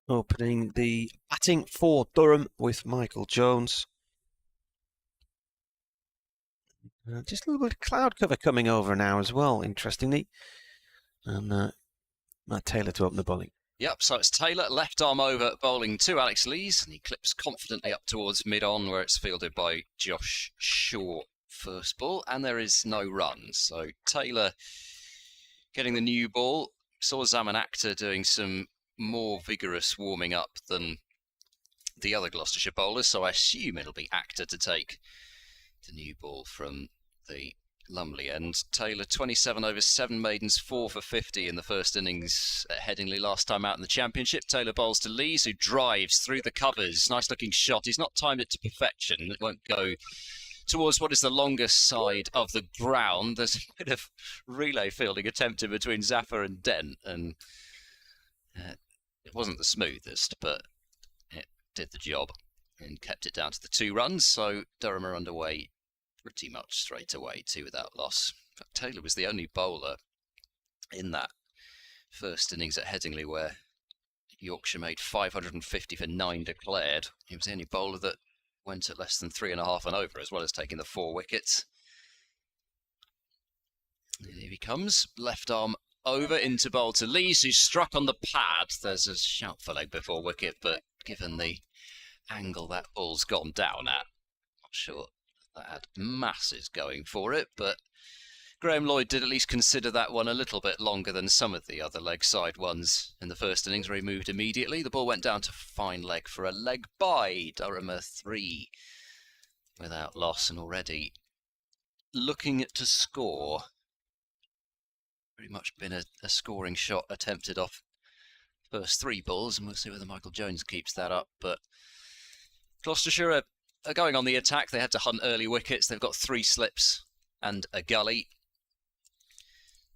opening the batting for Durham with Michael Jones. Just a little bit of cloud cover coming over now as well, interestingly. And Matt Taylor to open the bowling.
Yep, so it's Taylor, left arm over, bowling to Alex Lees, and he clips confidently up towards mid-on, where it's fielded by Josh Shaw first ball, and there is no run. So Taylor getting the new ball saw Zaman Akhtar doing some more vigorous warming up than the other Gloucestershire bowlers, so I assume it'll be Akhtar to take the new ball from the Lumley end. Taylor, 27 overs, 7 maidens, 4 for 50 in the first innings at Headingley last time out in the Championship. Taylor bowls to Lees, who drives through the covers. Nice looking shot. He's not timed it to perfection. It won't go towards what is the longest side of the ground. There's a bit of relay fielding attempted between Zafar and Dent, and it wasn't the smoothest, but it did the job and kept it down to the 2 runs. So Durham are underway pretty much straight away, 2 without loss. In fact, Taylor was the only bowler in that first innings at Headingley where Yorkshire made 550 for 9 declared. He was the only bowler that went at less than 3.5 and over, as well as taking the 4 wickets. And here he comes, left arm over into bowl to Lees, who's struck on the pad. There's a shout for leg before wicket, but given the angle that ball's gone down at, not sure that had masses going for it, but Graham Lloyd did at least consider that one a little bit longer than some of the other leg side ones in the first innings, where he moved immediately. The ball went down to fine leg for a leg by. Durham 3 without loss, and already looking to score. Pretty much been a scoring shot attempted off first 3 balls, and we'll see whether Michael Jones keeps that up. But Gloucestershire are going on the attack. They had to hunt early wickets. They've got 3 slips and a gully.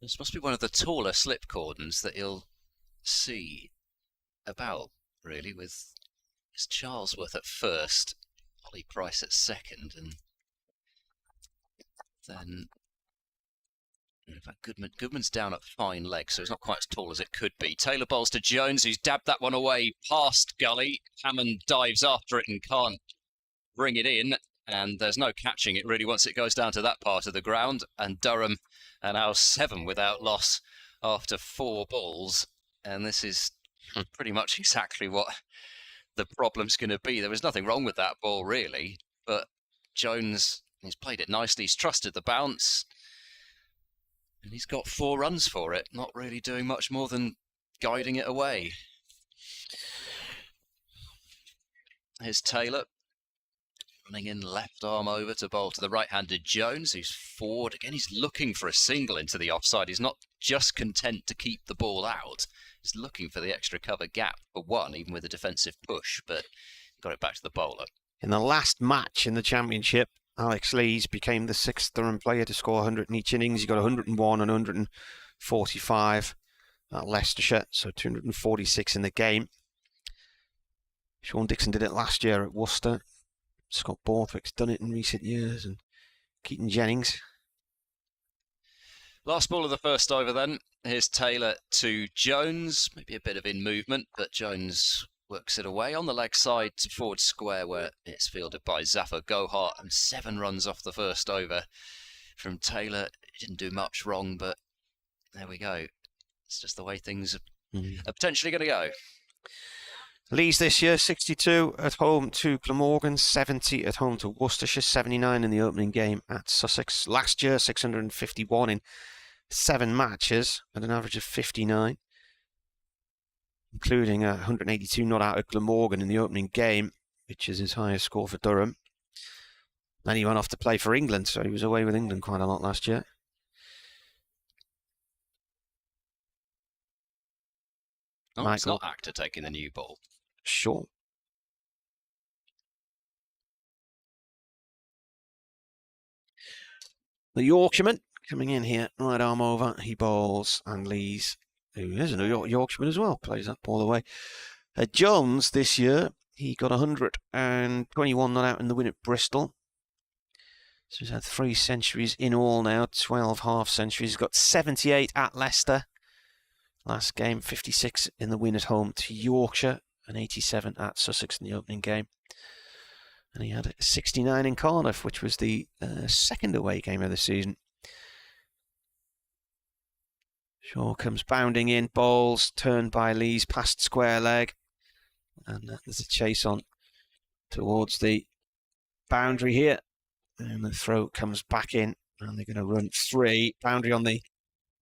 This must be one of the taller slip cordons that you'll see about, really, with it's Charlesworth at first, Ollie Price at second, and then in fact Goodman's down at fine leg, so it's not quite as tall as it could be. Taylor bowls to Jones, who's dabbed that one away past gully. Hammond dives after it and can't bring it in, and there's no catching it really once it goes down to that part of the ground. And Durham are now 7 without loss after 4 balls, and this is pretty much exactly what the problem's going to be. There was nothing wrong with that ball really, but Jones, he's played it nicely, he's trusted the bounce, and he's got 4 runs for it, not really doing much more than guiding it away. Here's Taylor running in, left arm over to bowl to the right-handed Jones, who's forward. Again, he's looking for a single into the offside. He's not just content to keep the ball out. He's looking for the extra cover gap for 1, even with a defensive push, but got it back to the bowler.
In the last match in the Championship, Alex Lees became the 6th Durham player to score 100 in each innings. He got 101 and 145 at Leicestershire, so 246 in the game. Sean Dixon did it last year at Worcester. Scott Borthwick's done it in recent years, and Keaton Jennings.
Last ball of the first over then. Here's Taylor to Jones. Maybe a bit of in movement, but Jones works it away on the leg side to forward square, where it's fielded by Zafar Gohart, and 7 runs off the first over from Taylor. He didn't do much wrong, but there we go. It's just the way things are potentially going to go.
Lees this year, 62 at home to Glamorgan, 70 at home to Worcestershire, 79 in the opening game at Sussex. Last year, 651 in 7 matches at an average of 59, including 182 not out at Glamorgan in the opening game, which is his highest score for Durham. Then he went off to play for England, so he was away with England quite a lot last year.
Oh, it's not Akhtar taking the new ball.
Sure. The Yorkshireman coming in here, right arm over, he bowls, and Lees, who is a New Yorkshireman as well, plays that ball away. Jones this year, he got 121 not out in the win at Bristol. So he's had 3 centuries in all now, 12 half centuries. He's got 78 at Leicester. Last game, 56 in the win at home to Yorkshire, and 87 at Sussex in the opening game. And he had 69 in Cardiff, which was the second away game of the season. Shaw comes bounding in, bowls, turned by Lees, past square leg. And there's a chase on towards the boundary here. And the throw comes back in, and they're going to run 3. Boundary on the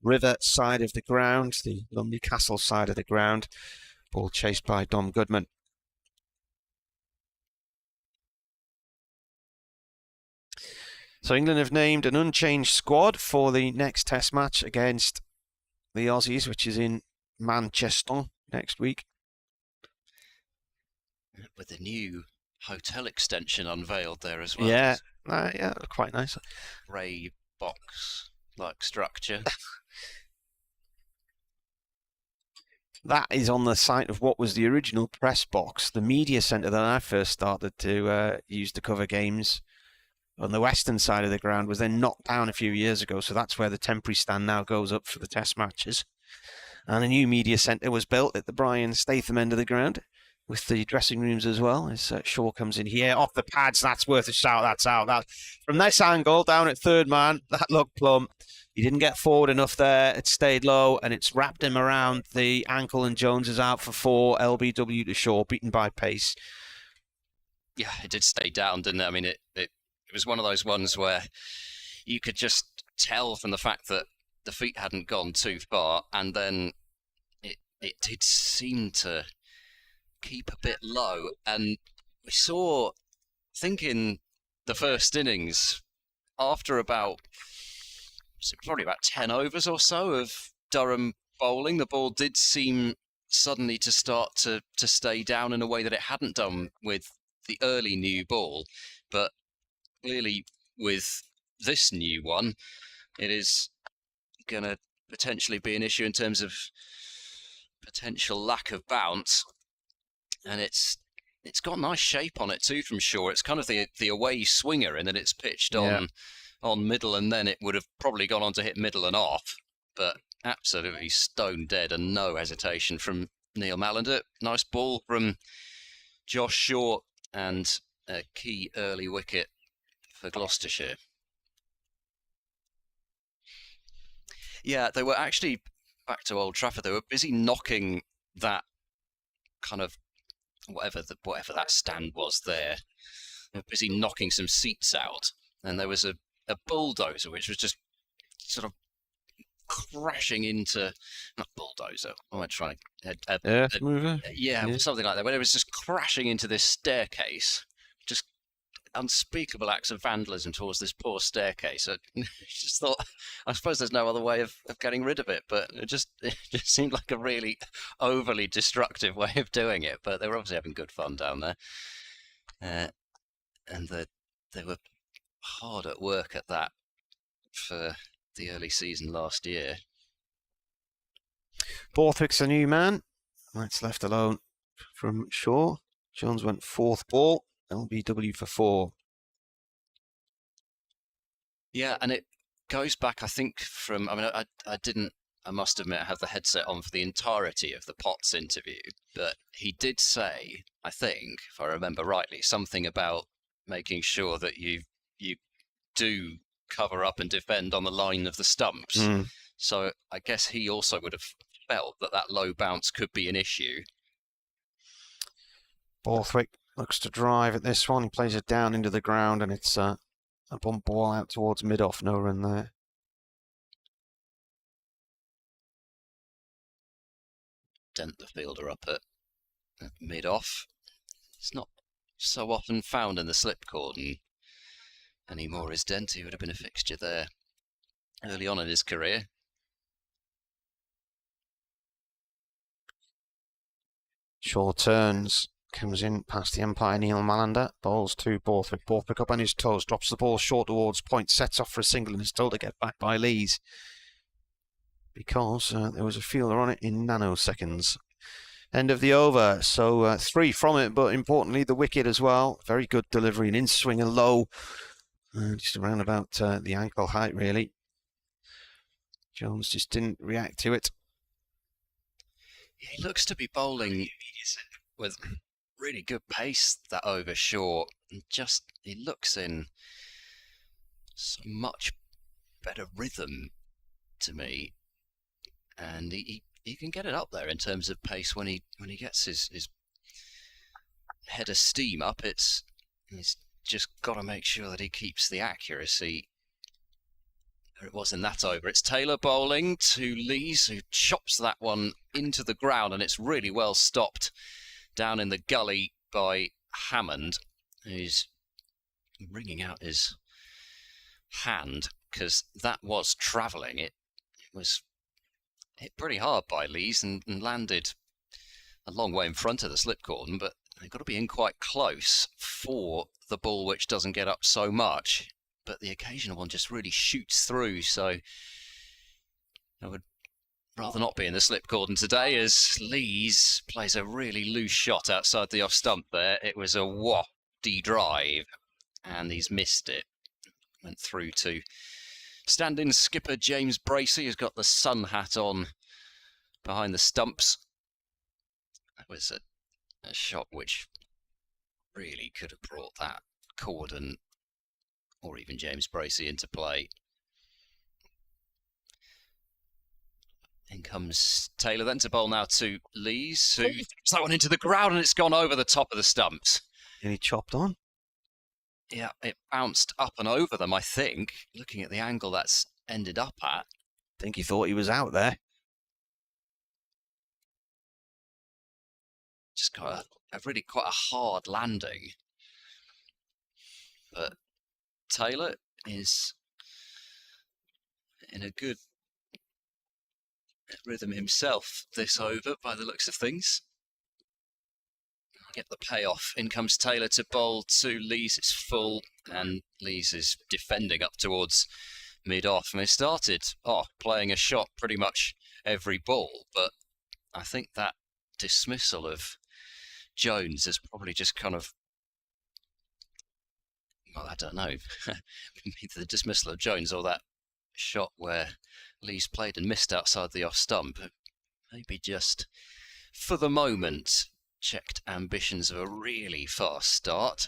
River side of the ground, the Lumley Castle side of the ground. Ball chased by Dom Goodman. So England have named an unchanged squad for the next Test match against the Aussies, which is in Manchester next week.
With the new hotel extension unveiled there as well.
Yeah, quite nice.
Grey box-like structure.
That is on the site of what was the original press box, the media centre that I first started to use to cover games. On the western side of the ground was then knocked down a few years ago, so that's where the temporary stand now goes up for the Test matches. And a new media centre was built at the Brian Statham end of the ground, with the dressing rooms as well, as Shaw comes in here. Off the pads, that's worth a shout, that's out. From this angle, down at third man, that looked plumb. He didn't get forward enough there, it stayed low, and it's wrapped him around the ankle, and Jones is out for 4, LBW to Shaw, beaten by pace.
Yeah, it did stay down, didn't it? I mean, it was one of those ones where you could just tell from the fact that the feet hadn't gone too far, and then it did seem to keep a bit low. And we saw, I think in the first innings, after probably about 10 overs or so of Durham bowling, the ball did seem suddenly to start to stay down in a way that it hadn't done with the early new ball. But clearly with this new one, it is going to potentially be an issue in terms of potential lack of bounce. And it's got nice shape on it too from Shaw. It's kind of the away swinger in that it's pitched on middle, and then it would have probably gone on to hit middle and off, but absolutely stone dead and no hesitation from Neil Mallender. Nice ball from Josh Shaw and a key early wicket for Gloucestershire. Yeah, they were actually, back to Old Trafford, they were busy knocking that kind of whatever that stand was there. They were busy knocking some seats out, and there was a bulldozer which was just sort of crashing into, not bulldozer, I might try
Earth mover?
Yeah, something like that, but it was just crashing into this staircase. Just unspeakable acts of vandalism towards this poor staircase. I just thought, I suppose there's no other way of getting rid of it, but it just seemed like a really overly destructive way of doing it. But they were obviously having good fun down there, and they were hard at work at that for the early season last year.
Borthwick's a new man. That's left alone from Shaw. Jones went 4th ball. LBW for 4.
Yeah, and it goes back, I think, from, I mean, I must admit, I have the headset on for the entirety of the Potts interview, but he did say, I think, if I remember rightly, something about making sure that you do cover up and defend on the line of the stumps. So I guess he also would have felt that low bounce could be an issue.
Borthwick looks to drive at this one. He plays it down into the ground, and it's a bump ball out towards mid-off. No run there.
Dent the fielder up at mid-off. It's not so often found in the slip cordon anymore, is Dent. He would have been a fixture there early on in his career.
Shaw turns, comes in past the umpire, Neil Mallender, bowls to Borthwick. Borthwick up on his toes, drops the ball short towards point, sets off for a single, and is told to get back by Lees because there was a fielder on it in nanoseconds. End of the over, so 3 from it, but importantly the wicket as well. Very good delivery, an in-swing and low, just around about the ankle height really. Jones just didn't react to it.
He looks to be bowling with really good pace, that over Shaw. Just, he looks in so much better rhythm to me, and he can get it up there in terms of pace when he gets his head of steam up. He's just got to make sure that he keeps the accuracy There it was in that over. It's Taylor bowling to Lees, who chops that one into the ground, and it's really well stopped down in the gully by Hammond, who's wringing out his hand because that was travelling. It was hit pretty hard by Lees and landed a long way in front of the slip cordon, but they've got to be in quite close for the ball, which doesn't get up so much. But the occasional one just really shoots through, so I would rather not be in the slip cordon today, as Lees plays a really loose shot outside the off stump there. It was a wafty drive, and he's missed it. Went through to stand-in skipper James Bracey, who's got the sun hat on behind the stumps. That was a shot which really could have brought that cordon or even James Bracey into play. In comes Taylor then to bowl now to Lees, who throws that one into the ground, and it's gone over the top of the stumps.
And he chopped on.
Yeah, it bounced up and over them, I think, looking at the angle that's ended up at.
I think he thought he was out there.
Just got a really quite a hard landing. But Taylor is in a good rhythm himself this over, by the looks of things. Get the payoff. In comes Taylor to bowl to Lees. It's full, and Lees is defending up towards mid-off. And they started playing a shot pretty much every ball, but I think that dismissal of Jones is probably just kind of, well, I don't know, either the dismissal of Jones or that shot where Lees played and missed outside the off stump. Maybe just for the moment checked ambitions of a really fast start.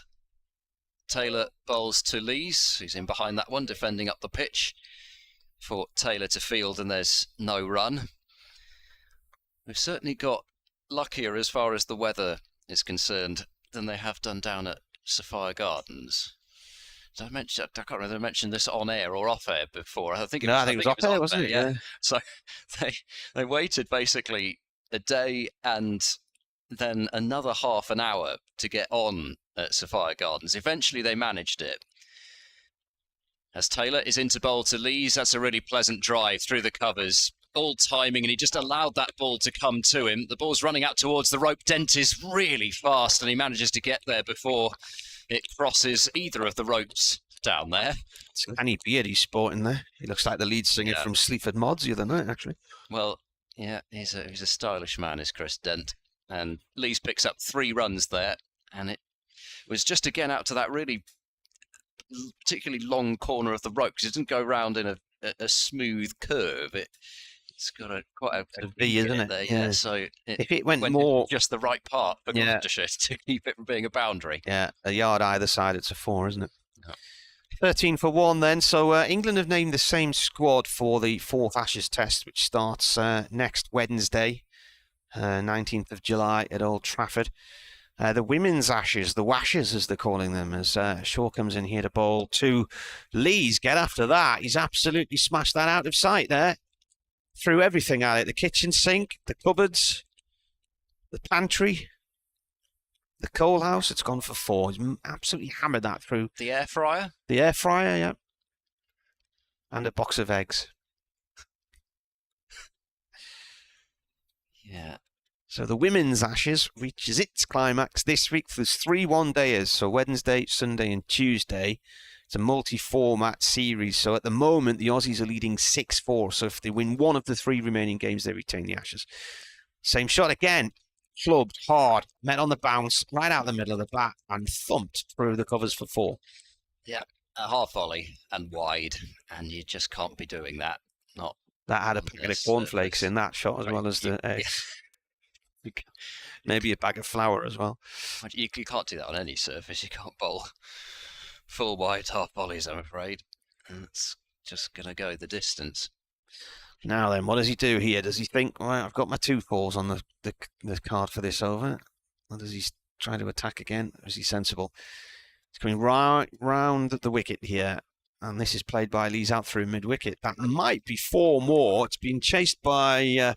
Taylor bowls to Lees, who's in behind that one, defending up the pitch for Taylor to field, and there's no run. We've certainly got luckier as far as the weather is concerned than they have done down at Sophia Gardens. I can't remember if I mentioned this on air or off air before. I think it was off air, wasn't it? Yeah. So they waited basically a day and then another half an hour to get on at Sophia Gardens. Eventually they managed it. As Taylor is into bowl to Lees, that's a really pleasant drive through the covers. All timing, and he just allowed that ball to come to him. The ball's running out towards the rope. Dent is really fast, and he manages to get there before it crosses either of the ropes down there.
It's a canny beard he's sporting there. He looks like the lead singer from Sleaford Mods the other night, actually.
Well, yeah, he's a stylish man, is Chris Dent. And Lees picks up 3 runs there, and it was just again out to that really particularly long corner of the rope, because it didn't go round in a smooth curve. It's got quite a
V, isn't it?
There, yeah. So
if it went more
just the right part for Gloucestershire to keep it from being a boundary.
Yeah, a yard either side, it's a 4, isn't it? Yeah. 13 for 1 then. So England have named the same squad for the 4th Ashes Test, which starts next Wednesday, 19th of July at Old Trafford. The women's Ashes, the Washes as they're calling them, as Shaw comes in here to bowl to Lees. Get after that. He's absolutely smashed that out of sight there. Threw everything at it. The kitchen sink, the cupboards, the pantry, the coal house. It's gone for 4. He's absolutely hammered that through.
The air fryer?
The air fryer, yeah. And a box of eggs.
Yeah.
So the women's Ashes reaches its climax this week. There's 3 one-dayers, so Wednesday, Sunday and Tuesday. It's a multi-format series. So at the moment, the Aussies are leading 6-4. So if they win one of the 3 remaining games, they retain the Ashes. Same shot again. Clubbed hard, met on the bounce, right out the middle of the bat, and thumped through the covers for 4.
Yeah, a half volley and wide, and you just can't be doing that. Not
that had a packet of cornflakes in that shot as well as the eggs. Yeah. Maybe a bag of flour as well.
You can't do that on any surface. You can't bowl full wide half volleys, I'm afraid. And it's just going to go the distance.
Now then, what does he do here? Does he think, well, I've got my 2 balls on the card for this over? Or does he try to attack again? Or is he sensible? He's coming right round the wicket here. And this is played by Lee's out through mid-wicket. That might be 4 more. It's been chased by... is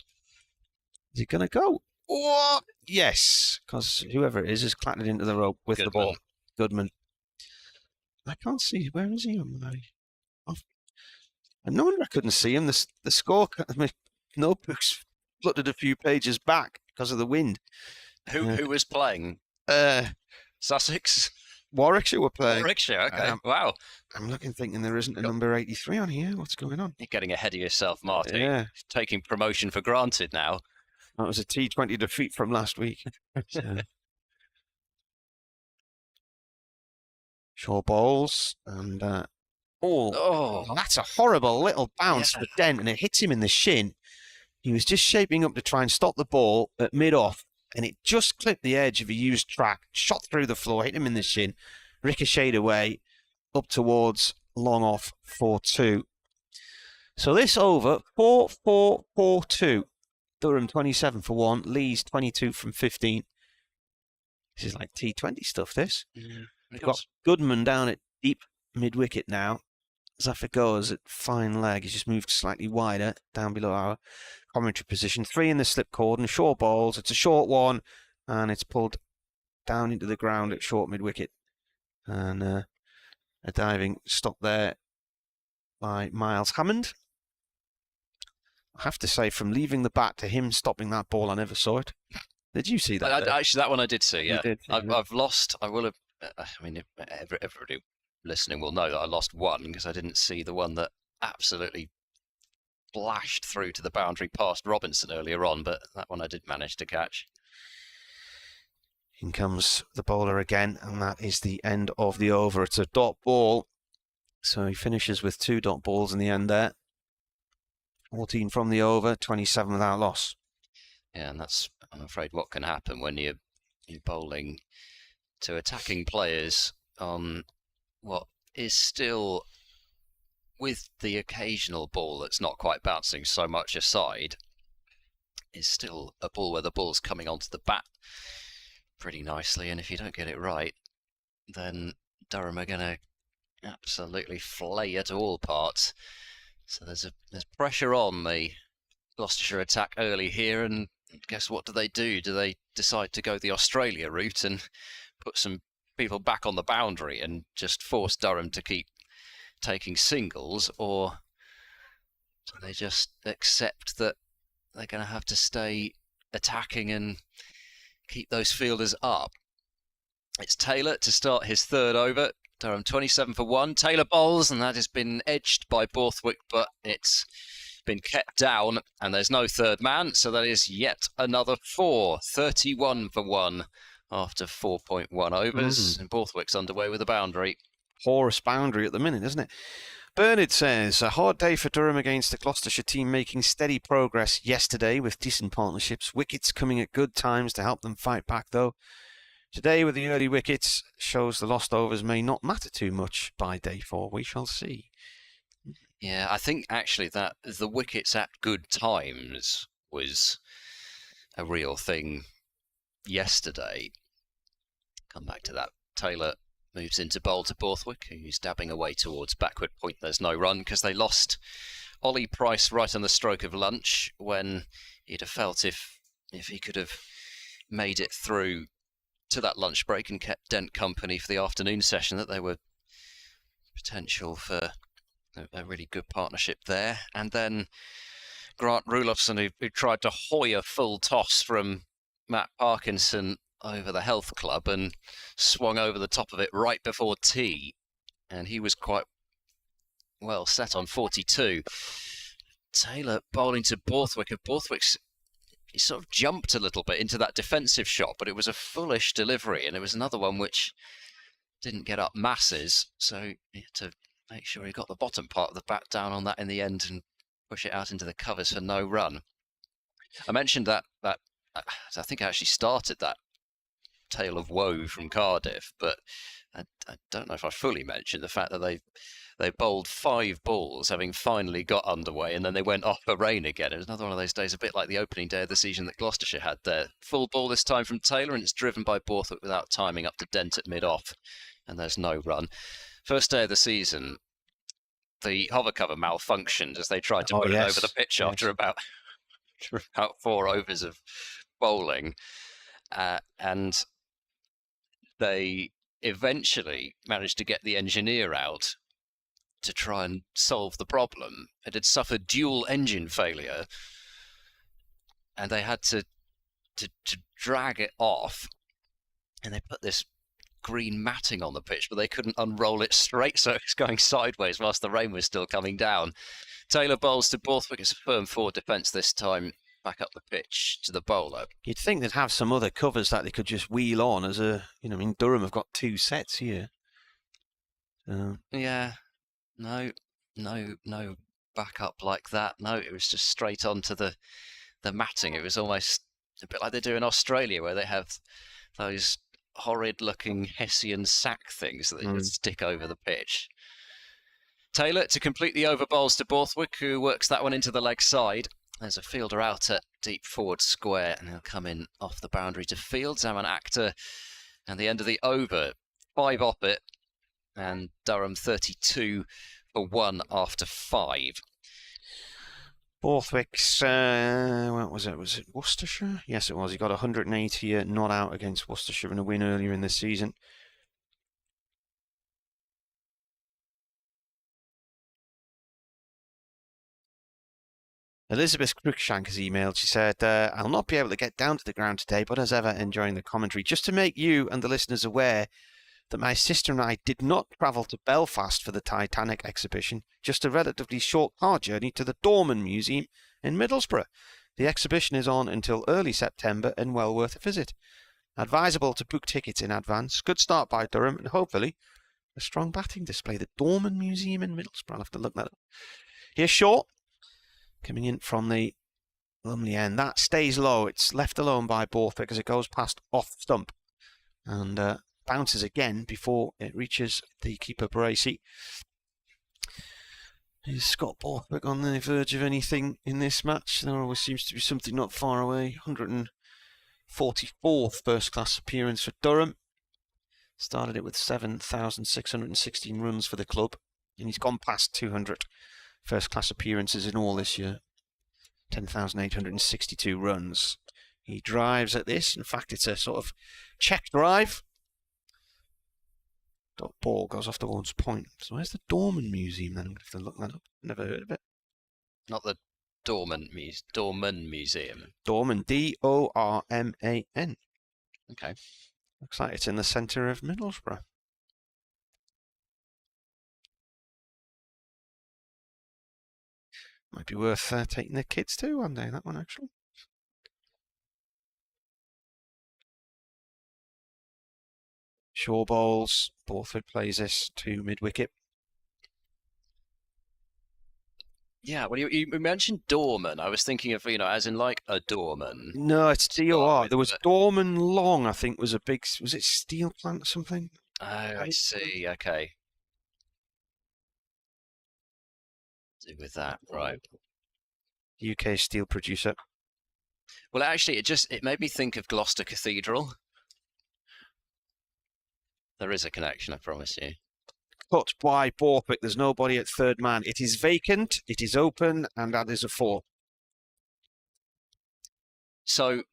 it going to go? What? Yes, because whoever it is has clattered into the rope with the ball. Goodman. I can't see. Where is he on my... No wonder I couldn't see him. The score... My notebook's fluttered a few pages back because of the wind.
Who was playing? Sussex?
Warwickshire were playing.
Warwickshire, okay. Wow.
I'm looking, thinking there isn't a number 83 on here. What's going on?
You're getting ahead of yourself, Marty.
Yeah.
Taking promotion for granted now.
That was a T20 defeat from last week. Shaw bowls and that's a horrible little bounce for Dent, and it hits him in the shin. He was just shaping up to try and stop the ball at mid-off, and it just clipped the edge of a used track, shot through the floor, hit him in the shin, ricocheted away up towards long off 4-2. So this over 4-4-4-2. Durham 27 for 1, Lee's 22 from 15. This is like T20 stuff, this. We've got Goodman down at deep mid-wicket now. Zafir goes at fine leg. He's just moved slightly wider down below our commentary position. 3 in the slip cordon, short balls. It's a short one, and it's pulled down into the ground at short mid-wicket. And a diving stop there by Miles Hammond. I have to say, from leaving the bat to him stopping that ball, I never saw it. Did you see that?
Actually, that one I did see, yeah.
You did,
I've lost, I will have, I mean, everybody listening will know that I lost one because I didn't see the one that absolutely flashed through to the boundary past Robinson earlier on, but that one I did manage to catch.
In comes the bowler again, and that is the end of the over. It's a dot ball, so he finishes with 2 dot balls in the end there. 14 from the over, 27 without loss.
Yeah, and that's, I'm afraid, what can happen when you're bowling to attacking players on what is still, with the occasional ball that's not quite bouncing so much aside, is still a ball where the ball's coming onto the bat pretty nicely, and if you don't get it right, then Durham are going to absolutely flay you to all parts. So there's pressure on the Gloucestershire attack early here, and guess what do they do? Do they decide to go the Australia route and put some people back on the boundary and just force Durham to keep taking singles, or do they just accept that they're going to have to stay attacking and keep those fielders up? It's Taylor to start his 3rd over. Durham 27 for 1. Taylor bowls, and that has been edged by Borthwick, but it's been kept down, and there's no 3rd man, so that is yet another 4. 31 for 1 after 4.1 overs, and Borthwick's underway with a boundary.
Porous boundary at the minute, isn't it? Bernard says, a hard day for Durham against the Gloucestershire team, making steady progress yesterday with decent partnerships. Wickets coming at good times to help them fight back, though. Today, with the early wickets, shows the lost overs may not matter too much by day 4. We shall see.
Yeah, I think actually that the wickets at good times was a real thing yesterday. Come back to that. Taylor moves into bowl to Borthwick, who's dabbing away towards backward point. There's no run because they lost Ollie Price right on the stroke of lunch, when he'd have felt if he could have made it through to that lunch break and kept Dent company for the afternoon session, that they were potential for a really good partnership there. And then Grant Rulofsson, who tried to hoy a full toss from Matt Parkinson over the Health Club and swung over the top of it right before tea, and he was quite well set on 42. Taylor bowling to Borthwick, and Borthwick's, he sort of jumped a little bit into that defensive shot, but it was a foolish delivery, and it was another one which didn't get up masses, so he had to make sure he got the bottom part of the bat down on that in the end and push it out into the covers for no run. I mentioned that I think I actually started that tale of woe from Cardiff, but I don't know if I fully mentioned the fact that they bowled 5 balls, having finally got underway, and then they went off a rain again. It was another one of those days, a bit like the opening day of the season that Gloucestershire had there. Full ball this time from Taylor, and it's driven by Borthwick without timing up to Dent at mid-off, and there's no run. First day of the season, the hover cover malfunctioned as they tried to put it over the pitch after about 4 overs of bowling. And they eventually managed to get the engineer out to try and solve the problem. It had suffered dual engine failure, and they had to drag it off, and they put this green matting on the pitch, but they couldn't unroll it straight, so it's going sideways whilst the rain was still coming down. Taylor bowls to Borthwick as a firm forward defence this time, back up the pitch to the bowler.
You'd think they'd have some other covers that they could just wheel on as a, I mean, Durham have got 2 sets here.
Yeah, no backup like that. No, it was just straight onto the matting. It was almost a bit like they do in Australia, where they have those horrid-looking Hessian sack things that they just stick over the pitch. Taylor to completely over bowls to Borthwick, who works that one into the leg side. There's a fielder out at deep forward square, and he'll come in off the boundary to field. Zaman Akhtar, and the end of the over, 5 off it, and Durham 32 for 1 after 5.
Borthwick's, what was it? Was it Worcestershire? Yes, it was. He got 180 not out against Worcestershire in a win earlier in the season. Elizabeth Cruikshank has emailed. She said, I'll not be able to get down to the ground today, but as ever, enjoying the commentary. Just to make you and the listeners aware that my sister and I did not travel to Belfast for the Titanic exhibition, just a relatively short car journey to the Dorman Museum in Middlesbrough. The exhibition is on until early September and well worth a visit. Advisable to book tickets in advance. Good start by Durham, and hopefully a strong batting display. The Dorman Museum in Middlesbrough. I'll have to look that up. Here's Shaw, coming in from the Lumley end. That stays low. It's left alone by Borthwick as it goes past off stump. And bounces again before it reaches the keeper Bracey. Is Scott Borthwick on the verge of anything in this match? There always seems to be something not far away. 144th first class appearance for Durham. Started it with 7,616 runs for the club, and he's gone past 200 first class appearances in all this year. 10,862 runs. He drives at this. In fact, it's a sort of check drive. Dot ball goes off towards point. So where's the Dorman Museum then? I'm going to have to look that up. Never heard of it.
Not the Dorman Museum.
Dorman, D-O-R-M-A-N.
Okay.
Looks like it's in the centre of Middlesbrough. Might be worth taking the kids to one day, that one actually. Shaw bowls. Borthwick plays this to mid-wicket.
Yeah, well, you mentioned Dorman. I was thinking of, as in like a doorman.
No, it's D-O-R. There was Dorman Long, I think, was a big... Was it steel plant or something?
Oh, I see. Okay. Do with that, right.
UK steel producer.
Well, actually, it made me think of Gloucester Cathedral. There is a connection, I promise you.
Cut by Borthwick. There's nobody at third man. It is vacant, it is open, and that is a 4.
So,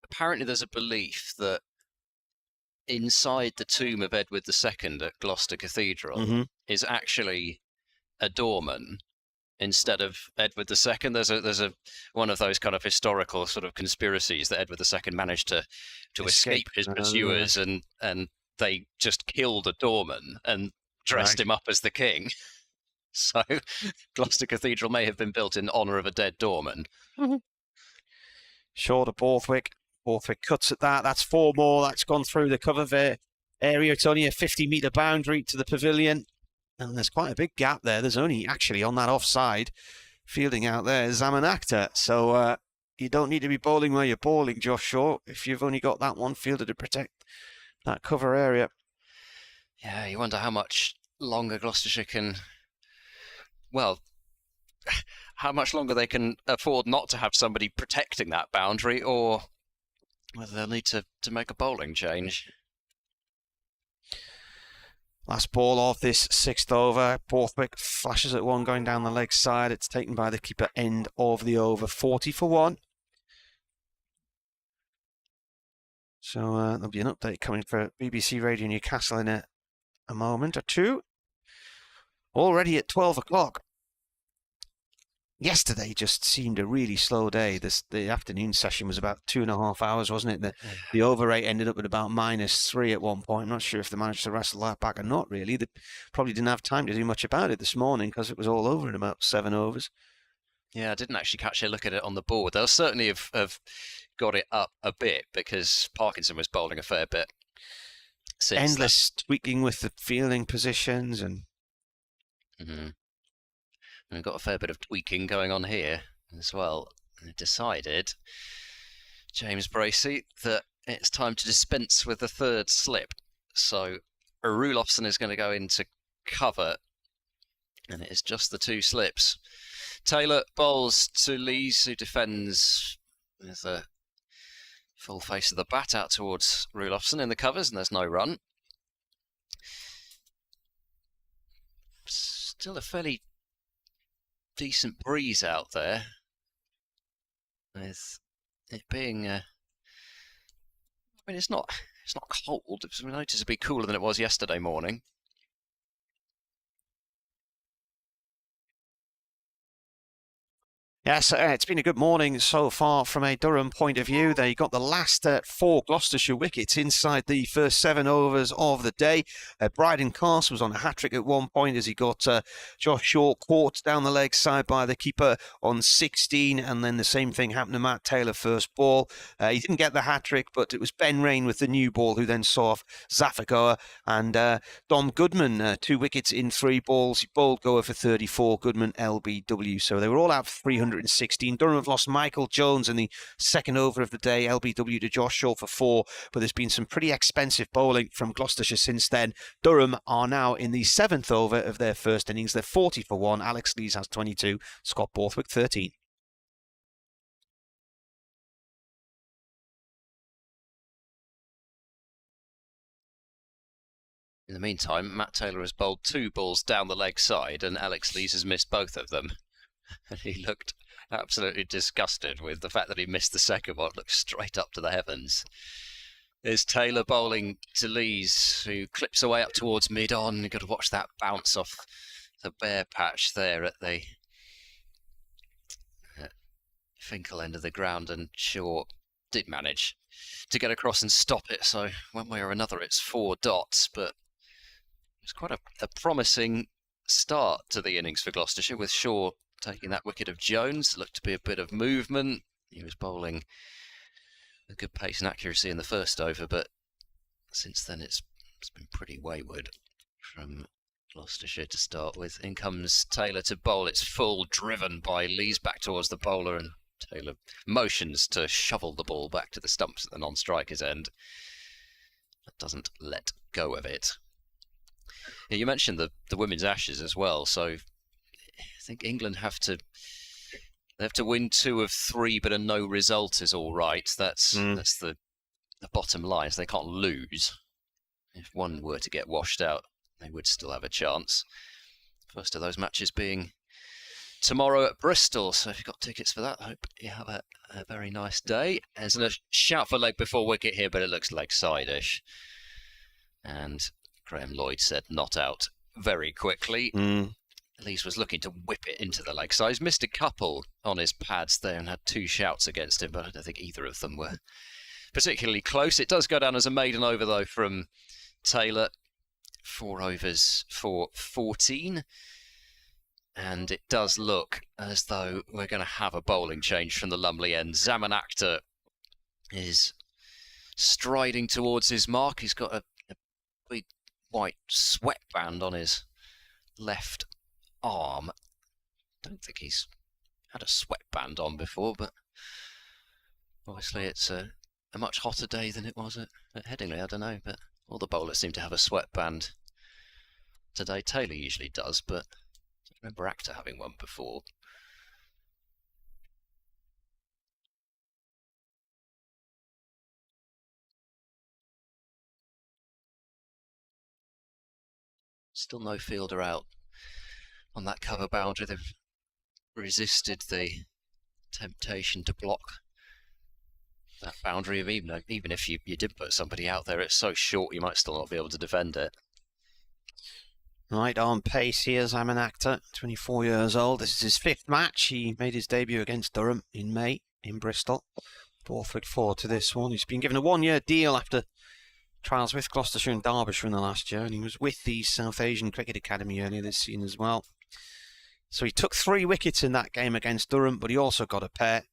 apparently there's a belief that inside the tomb of Edward II at Gloucester Cathedral is actually a doorman instead of Edward II. There's a one of those kind of historical sort of conspiracies that Edward II managed to escape his pursuers and they just killed a doorman and dressed him up as the king. So Gloucester Cathedral may have been built in honour of a dead doorman.
Short of Borthwick. Borthwick cuts at that. That's 4 more. That's gone through the cover area. It's only a 50-metre boundary to the pavilion. And there's quite a big gap there. There's only actually on that offside fielding out there Zaman Akhtar. So you don't need to be bowling where you're bowling, Josh Shaw, if you've only got that one fielder to protect that cover area.
Yeah, you wonder how much longer Gloucestershire can... Well, how much longer they can afford not to have somebody protecting that boundary, or whether they'll need to make a bowling change.
Last ball of this 6th over. Borthwick flashes at one going down the leg side. It's taken by the keeper, end of the over. 40 for 1. So there'll be an update coming for BBC Radio Newcastle in a moment or two. Already at 12 o'clock. Yesterday just seemed a really slow day. The afternoon session was about 2.5 hours, wasn't it? The over rate ended up at about -3 at one point. I'm not sure if they managed to wrestle that back or not, really. They probably didn't have time to do much about it this morning because it was all over in about 7 overs.
Yeah, I didn't actually catch a look at it on the board. They'll certainly have got it up a bit because Parkinson was bowling a fair bit.
Endless tweaking with the fielding positions and...
And we've got a fair bit of tweaking going on here as well. And decided, James Bracey, that it's time to dispense with the 3rd slip. So Rulofsson is going to go into cover, and it is just the 2 slips. Taylor bowls to Lees, who defends with a full face of the bat out towards Rulofsson in the covers, and there's no run. Still a fairly decent breeze out there, with it being I mean, it's not cold. It's noticeably cooler than it was yesterday morning.
Yes, it's been a good morning so far from a Durham point of view. They got the last 4 Gloucestershire wickets inside the first 7 overs of the day. Bryden Castle was on a hat-trick at one point as he got Josh Shaw caught down the leg side by the keeper on 16, and then the same thing happened to Matt Taylor first ball. He didn't get the hat-trick, but it was Ben Rain with the new ball who then saw off Zafar and Dom Goodman, 2 wickets in 3 balls. He bowled Goa for 34, Goodman LBW. So they were all out for 316. Durham have lost Michael Jones in the 2nd over of the day, LBW to Josh Shaw for 4, but there's been some pretty expensive bowling from Gloucestershire since then. Durham are now in the 7th over of their first innings. They're 40 for 1. Alex Lees has 22, Scott Borthwick 13.
In the meantime, Matt Taylor has bowled 2 balls down the leg side, and Alex Lees has missed both of them. And he looked absolutely disgusted with the fact that he missed the second one. Looked straight up to the heavens. There's Taylor bowling to Lees, who clips away up towards mid-on. You've got to watch that bounce off the bare patch there at the Finkel end of the ground, and Shaw did manage to get across and stop it. So one way or another, it's 4 dots, but it's quite a promising start to the innings for Gloucestershire, with Shaw taking that wicket of Jones. Looked to be a bit of movement. He was bowling a good pace and accuracy in the first over, but since then it's been pretty wayward from Gloucestershire to start with. In comes Taylor to bowl. It's full, driven by Lees back towards the bowler, and Taylor motions to shovel the ball back to the stumps at the non-striker's end. But doesn't let go of it. Yeah, you mentioned the women's Ashes as well, so I think England have to win 2 of 3, but a no result is all right. That's the bottom line. So they can't lose. If one were to get washed out, they would still have a chance. First of those matches being tomorrow at Bristol. So if you've got tickets for that, I hope you have a very nice day. There's a shout for leg before wicket here, but it looks leg side-ish. And Graham Lloyd said not out very quickly. Lees was looking to whip it into the leg side. He's missed a couple on his pads there and had 2 shouts against him, but I don't think either of them were particularly close. It does go down as a maiden over, though, from Taylor. 4 overs for 14. And it does look as though we're going to have a bowling change from the Lumley end. Zaman Akhtar is striding towards his mark. He's got a big white sweatband on his left arm. Don't think he's had a sweatband on before, but obviously it's a much hotter day than it was at Headingley. I don't know, but all the bowlers seem to have a sweatband today. Taylor usually does, but I remember Akhtar having one before. Still no fielder out on that cover boundary. They've resisted the temptation to block that boundary. Even if you did put somebody out there, it's so short you might still not be able to defend it.
Right on pace here, Zaman Akhtar, 24 years old. This is his 5th match. He made his debut against Durham in May in Bristol. Borthwick forward to this one. He's been given a 1-year deal after trials with Gloucestershire and Derbyshire in the last year, and he was with the South Asian Cricket Academy earlier this season as well. So he took 3 wickets in that game against Durham, but he also got a pair.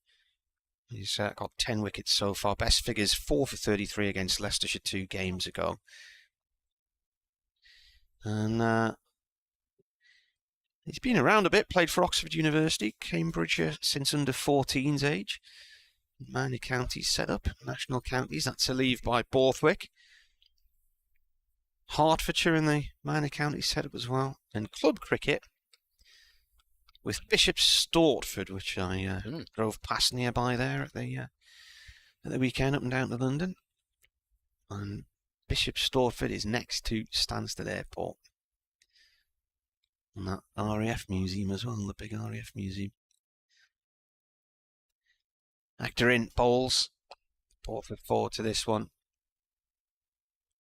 He's got 10 wickets so far. Best figures 4 for 33 against Leicestershire 2 games ago. And he's been around a bit, played for Oxford University, Cambridgeshire since under 14's age. Minor counties set up, national counties, that's a leave by Borthwick. Hertfordshire in the minor counties set up as well. And club cricket with Bishop Stortford, which I drove past nearby there at the weekend up and down to London. And Bishop Stortford is next to Stansted Airport. And that RAF museum as well, the big RAF museum. Akhtar in, bowls. Borthwick forward to this one.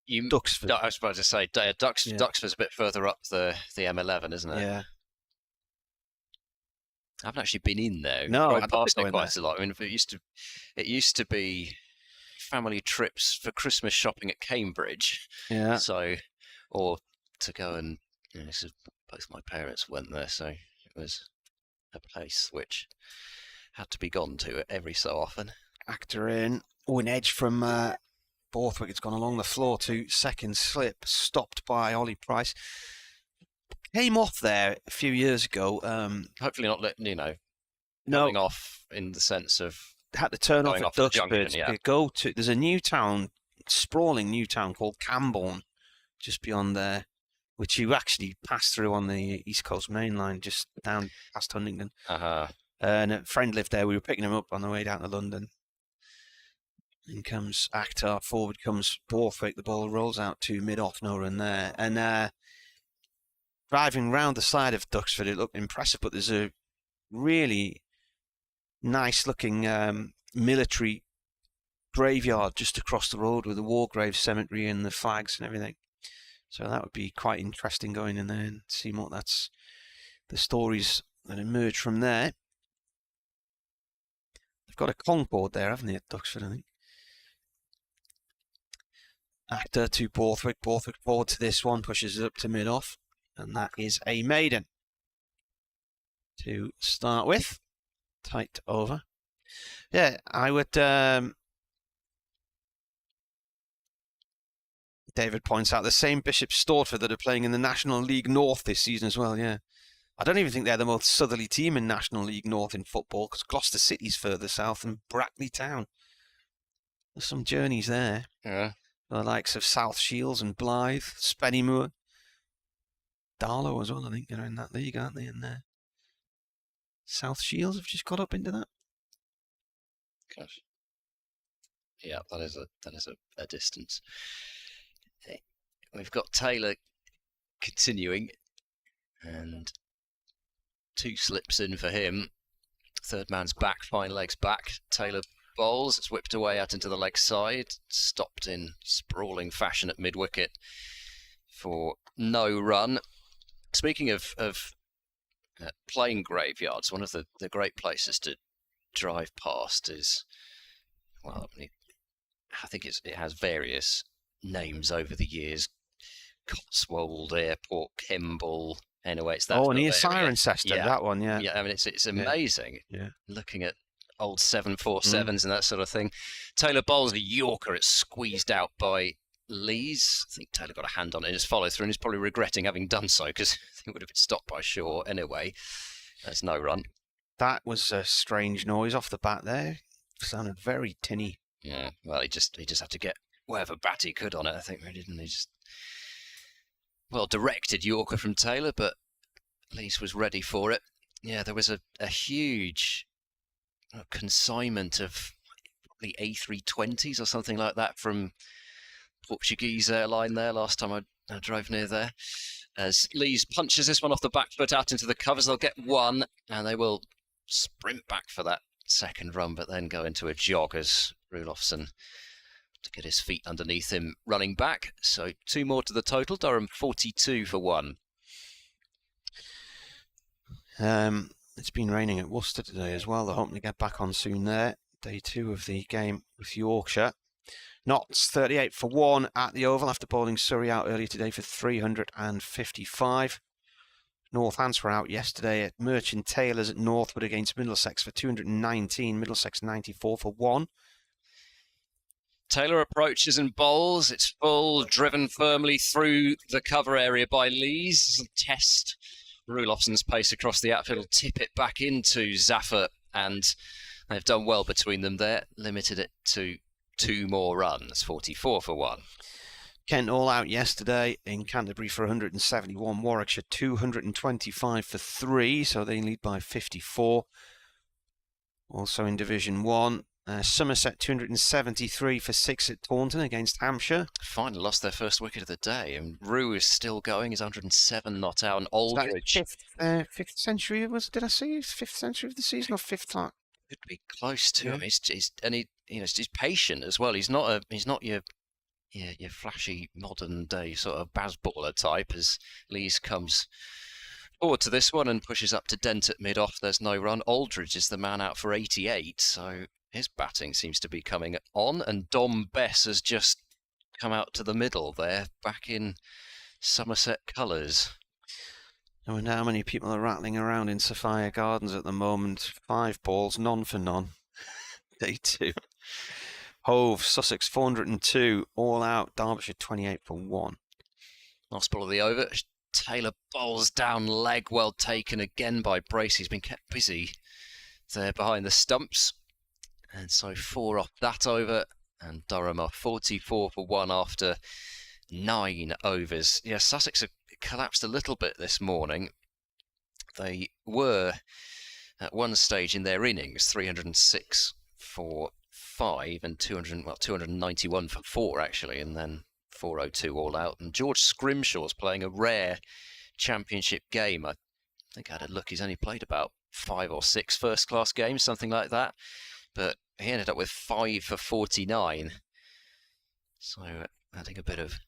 Duxford.
I was about to say, Duxford's a bit further up the M11, isn't it?
Yeah.
I haven't actually been in there.
No,
I've passed it quite a lot. I mean, it used to be family trips for Christmas shopping at Cambridge.
Yeah.
So, or to go and both my parents went there, so it was a place which had to be gone to every so often.
Akhtar in. Oh, an edge from Borthwick. It's gone along the floor to second slip, stopped by Ollie Price. Came off there a few years ago.
Hopefully not, coming off in the sense of
had to turn off at Duxford.
Yeah.
There's a new town, sprawling new town called Camborne, just beyond there, which you actually pass through on the East Coast Main Line, just down past Huntingdon. And a friend lived there. We were picking him up on the way down to London. In comes Akhtar, forward comes Borthwick. The ball rolls out to mid-off, no run there. And driving round the side of Duxford, it looked impressive, but there's a really nice-looking military graveyard just across the road with the War Graves Cemetery and the flags and everything. So that would be quite interesting going in there and seeing what that's the stories that emerge from there. They've got a Concorde there, haven't they, at Duxford, I think. Akhtar to Borthwick. Borthwick forward to this one, pushes it up to mid-off. And that is a maiden to start with. Tight over. Yeah, I would... David points out the same Bishop Stortford that are playing in the National League North this season as well, yeah. I don't even think they're the most southerly team in National League North in football, because Gloucester City's further south than Brackley Town. There's some journeys there.
Yeah.
The likes of South Shields and Blythe, Spennymoor, Darlow as well, I think they're in that league, aren't they? And South Shields have just got up into that.
Gosh. Yeah, that is a distance. We've got Taylor continuing, and 2 slips in for him. Third man's back, fine legs back. Taylor bowls. It's whipped away out into the leg side. Stopped in sprawling fashion at mid-wicket for no run. Speaking of playing graveyards, one of the great places to drive past is, well, I think it has various names over the years. Cotswold Airport, Kemble. Anyway, it's that.
Oh, near Cirencester, that one, yeah.
Yeah, I mean, it's amazing.
Yeah.
Looking at old 747s and that sort of thing. Taylor bowls a Yorker. It's squeezed out by Lees. I think Taylor got a hand on it and just followed through, and he's probably regretting having done so, because it would have been stopped by Shaw anyway. There's no run.
That was a strange noise off the bat there. It sounded very tinny.
Yeah, well, he just had to get whatever bat he could on it, I think, really, didn't he? Just well-directed Yorker from Taylor, but Lees was ready for it. Yeah, there was a huge consignment of probably A320s or something like that from Portuguese airline there last time I drove near there. as Lees punches this one off the back foot out into the covers. They'll get one, and they will sprint back for that second run, but then go into a jog as Rulofsson to get his feet underneath him running back. So 2 more to the total. Durham 42 for 1.
It's been raining at Worcester today as well. They're hoping to get back on soon there. Day 2 of the game with Yorkshire. Notts 38 for 1 at the Oval after bowling Surrey out earlier today for 355. Northants were out yesterday at Merchant Taylors at Northwood against Middlesex for 219. Middlesex 94 for 1.
Taylor approaches and bowls. It's full, driven firmly through the cover area by Lees. Test Rulofsson's pace across the outfield, will tip it back into Zaffer, and they've done well between them there. Limited it to 2 more runs, 44 for 1.
Kent all out yesterday in Canterbury for 171. Warwickshire 225 for 3, so they lead by 54. Also in Division 1, Somerset 273 for 6 at Taunton against Hampshire.
Finally lost their first wicket of the day, and Rue is still going. He's 107 not out, and Aldridge.
Fifth century, did I say 5th century of the season or 5th time?
Could be close to him. He's patient as well. He's not your flashy modern day sort of Bazballer type, as Lees comes forward to this one and pushes up to Dent at mid-off. There's no run. Aldridge is the man out for 88, so his batting seems to be coming on, and Dom Bess has just come out to the middle there, back in Somerset colours.
I wonder how many people are rattling around in Sophia Gardens at the moment. 5 balls, none for none. Day 2. Hove, Sussex 402, all out. Derbyshire 28 for 1.
Last ball of the over. Taylor bowls down leg, well taken again by Brace. He's been kept busy there behind the stumps. And so 4 off that over, and Durham are 44 for 1 after 9 overs. Yeah, Sussex have collapsed a little bit this morning. They were at one stage in their innings 306 for 5 and 291 for 4 actually, and then 402 all out. And George Scrimshaw's playing a rare championship game. I think I had a look, he's only played about 5 or 6 first class games, something like that. But he ended up with 5 for 49. So adding a bit of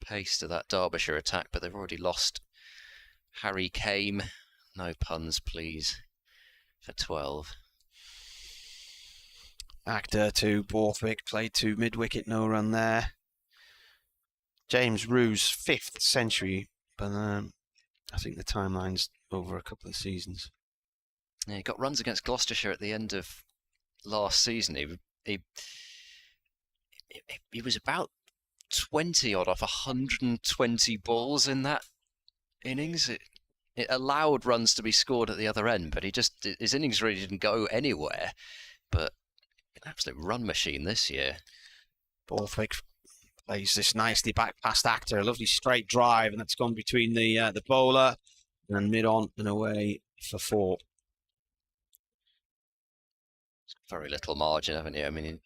pace to that Derbyshire attack, but they've already lost Harry Kame. No puns, please, for 12.
Actor to Borthwick, played to mid-wicket, no run there. James Rue's 5th century, but I think the timeline's over a couple of seasons.
Yeah, he got runs against Gloucestershire at the end of last season. He was about 20 odd off 120 balls in that innings. It allowed runs to be scored at the other end, but his innings really didn't go anywhere. But an absolute run machine this year.
Borthwick plays this nicely back past Actor, a lovely straight drive, and that's gone between the bowler and mid on and away for 4.
Very little margin, haven't you? I mean, it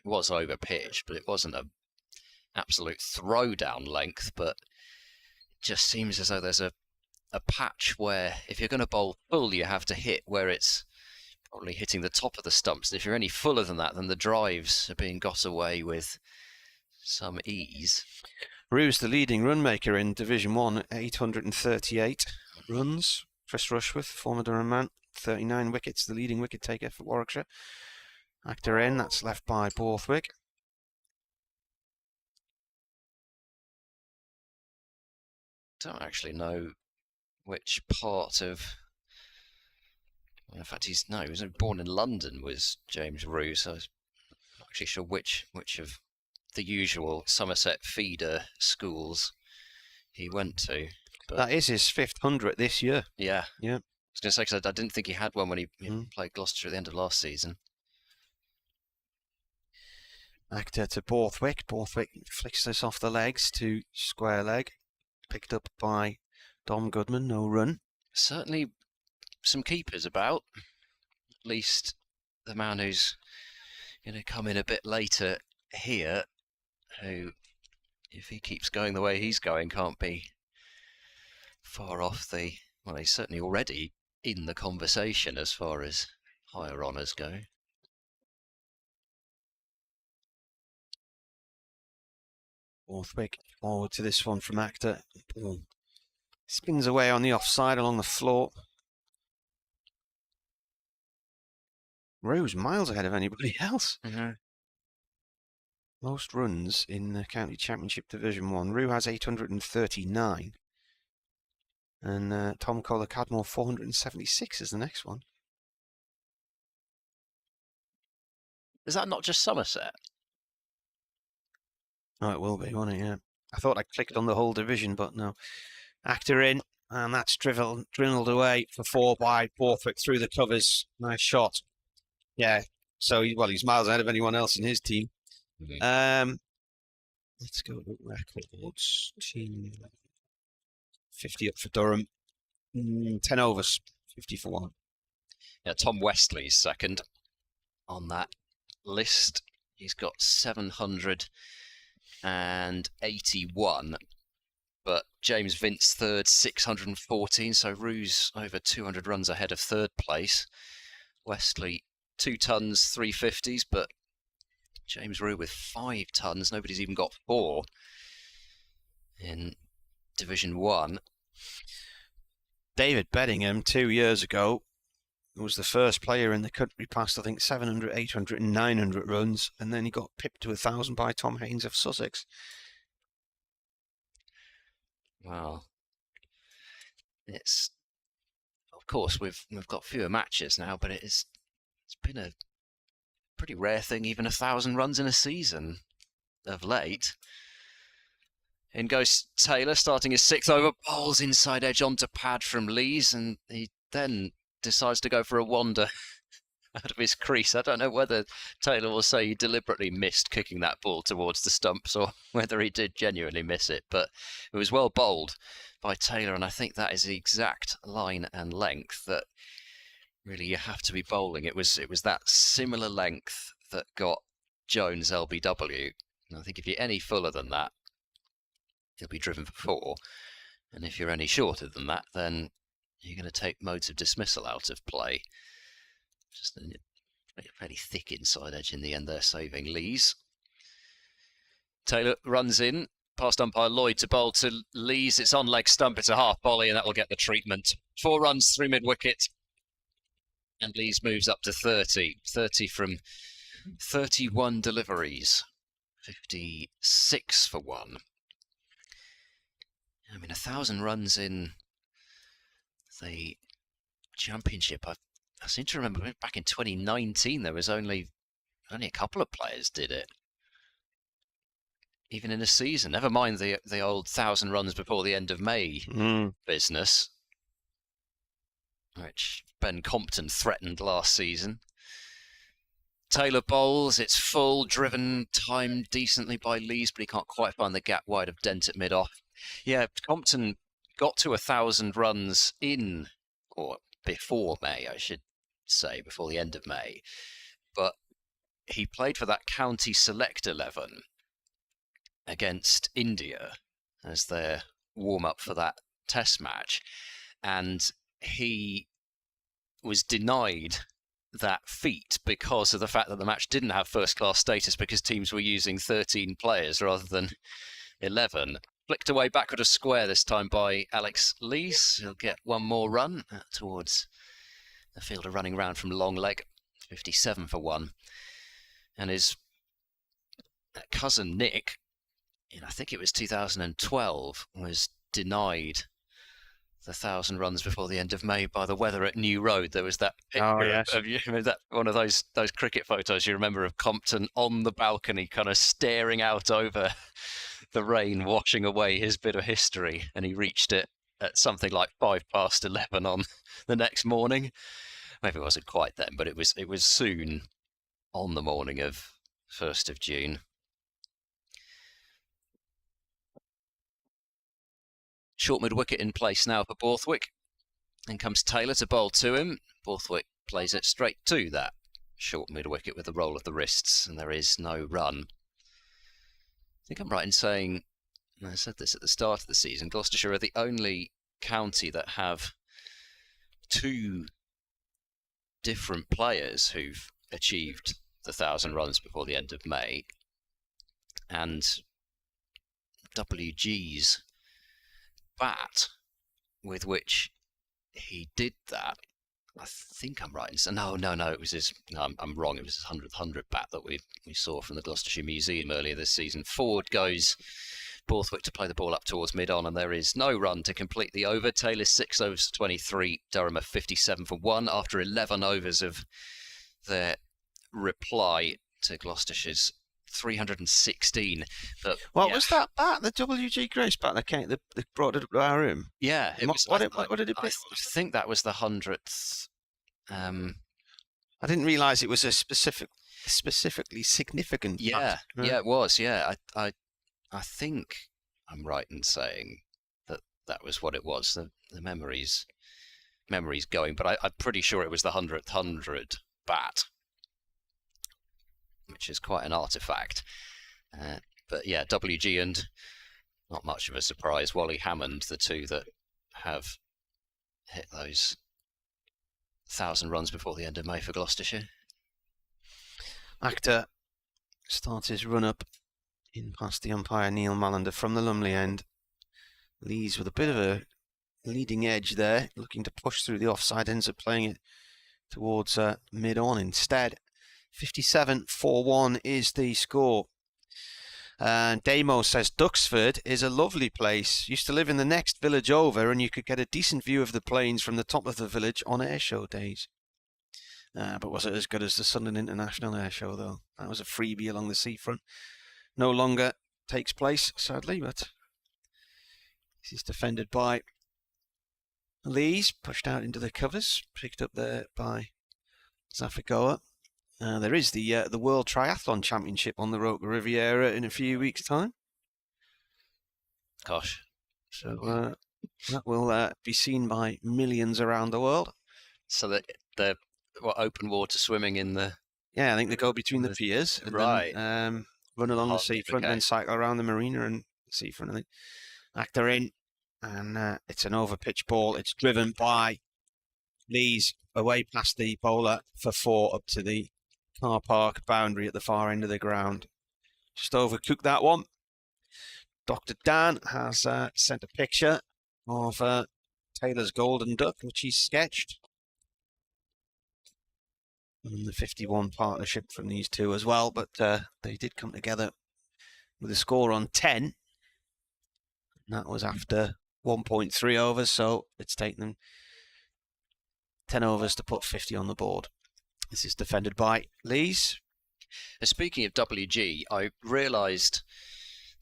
was over pitch, but it wasn't an absolute throwdown length. But it just seems as though there's a patch where if you're going to bowl full, you have to hit where it's probably hitting the top of the stumps. And if you're any fuller than that, then the drives are being got away with some ease.
Rue's the leading run maker in Division 1, 838 runs. Chris Rushworth, former Durham man, 39 wickets, the leading wicket taker for Warwickshire. Actor in, that's left by Borthwick.
Don't actually know which part of... In fact, he was born in London, was James Rue, so I'm not actually sure which of the usual Somerset feeder schools he went to. But
That is his 5th 100 this year.
yeah.
Yeah.
I was going to say, because I didn't think he had one when he played Gloucestershire at the end of last season.
Actor to Borthwick. Borthwick flicks this off the legs to square leg. Picked up by Dom Goodman, no run.
Certainly some keepers about. At least the man who's going to come in a bit later here, who, if he keeps going the way he's going, can't be far off the... Well, he's certainly already in the conversation as far as higher honours go.
Borthwick forward to this one from Actor. Spins away on the offside along the floor. Rose miles ahead of anybody else. Most runs in the County Championship Division 1. Rue has 839. And Tom Kohler Cadmore 476 is the next one.
Is that not just Somerset?
Oh, it will be, won't it? Yeah. I thought I clicked on the whole division, but no. Actor in, and that's drilled away for 4 by Borthwick through the covers. Nice shot. Yeah. So, he's miles ahead of anyone else in his team. Let's go to records. Team 50 up for Durham. 10 overs, 50 for 1.
Yeah, Tom Westley's second on that list. He's got 781, but James Vince third, 614. So Rue's over 200 runs ahead of third place. Westley 2 tons, 350s, but James Rue with 5 tons. Nobody's even got 4 in Division 1.
David Beddingham 2 years ago was the first player in the country past, I think, 700, 800 and 900 runs, and then he got pipped to 1,000 by Tom Haynes of Sussex.
Wow. It's, of course, we've got fewer matches now, but it's been a pretty rare thing, even 1,000 runs in a season of late. In goes Taylor, starting his 6th over, bowls inside edge onto pad from Lees, and he then decides to go for a wander out of his crease. I don't know whether Taylor will say he deliberately missed kicking that ball towards the stumps or whether he did genuinely miss it, but it was well bowled by Taylor, and I think that is the exact line and length that really you have to be bowling. It was that similar length that got Jones LBW. And I think if you're any fuller than that, he'll be driven for 4. And if you're any shorter than that, then you're going to take modes of dismissal out of play. Just a fairly thick inside edge in the end there, saving Lees. Taylor runs in, past umpire Lloyd to bowl to Lees. It's on leg stump, it's a half volley, and that will get the treatment. 4 runs through mid-wicket. And Lees moves up to 30. 30 from 31 deliveries. 56 for 1. I mean, 1,000 runs in the Championship. I seem to remember back in 2019 there was only a couple of players did it, even in a season. Never mind the old 1,000 runs before the end of May business, which Ben Compton threatened last season. Taylor bowls, it's full, driven, timed decently by Lees, but he can't quite find the gap wide of Dent at mid-off. Yeah, Compton got to 1,000 runs in, or before May, I should say, before the end of May. But he played for that county select 11 against India as their warm-up for that test match. And he was denied that feat because of the fact that the match didn't have first-class status because teams were using 13 players rather than 11. Flicked away backward of square this time by Alex Lees. He'll get one more run towards the fielder running round from long leg. 57 for 1. And his cousin Nick, I think it was 2012, was denied the 1,000 runs before the end of May by the weather at New Road. There was that picture of you know, that one of those cricket photos you remember of Compton on the balcony, kind of staring out over the rain, washing away his bit of history, and he reached it at something like 11:05 on the next morning. Maybe it wasn't quite then, but it was soon on the morning of 1st of June. Short mid-wicket in place now for Borthwick. In comes Taylor to bowl to him. Borthwick plays it straight to that short mid-wicket with the roll of the wrists, and there is no run. I think I'm right in saying, and I said this at the start of the season, Gloucestershire are the only county that have two different players who've achieved the 1,000 runs before the end of May, and WG's bat with which he did that, I think I'm right. No, it was his. No, I'm wrong. It was his 100th bat that we saw from the Gloucestershire Museum earlier this season. Forward goes Borthwick to play the ball up towards mid-on, and there is no run to complete the over. Taylor's 6 overs for 23. Durham are 57 for 1 after 11 overs of their reply to Gloucestershire's 316. But
What was that bat? The WG Grace bat that brought it up to our room?
Yeah, it was.
What did it be?
I think that was the 100th.
I didn't realise it was a specifically significant bat.
Yeah, it was. Yeah, I think I'm right in saying that was what it was. The memory's going, but I'm pretty sure it was the 100th 100 bat, which is quite an artefact. But yeah, WG and not much of a surprise, Wally Hammond, the two that have hit those 1,000 runs before the end of May for Gloucestershire.
Actor starts his run up in past the umpire Neil Mallander from the Lumley end. Lees with a bit of a leading edge there, looking to push through the offside, ends up playing it towards mid-on instead. 57-4-1 is the score. And Damo says Duxford is a lovely place. Used to live in the next village over, and you could get a decent view of the plains from the top of the village on airshow days. But was it as good as the Sunderland International airshow, though? That was a freebie along the seafront. No longer takes place, sadly, but this is defended by Lees, pushed out into the covers, picked up there by Zafigoa. There is the World Triathlon Championship on the Roca Riviera in a few weeks' time.
Gosh.
So that will be seen by millions around the world.
So that the open water swimming in the...
Yeah, I think they go between the piers. And
right.
Then, run along the seafront and then cycle around the marina and the seafront, I think. Actor in, and it's an over-pitch ball. It's driven by Lees away past the bowler for 4 up to the car park boundary at the far end of the ground. Just overcooked that one. Dr. Dan has sent a picture of Taylor's golden duck, which he's sketched. And the 51 partnership from these two as well, but they did come together with a score on 10. And that was after 1.3 overs, so it's taken them 10 overs to put 50 on the board. This is defended by Lees.
Speaking of WG, I realised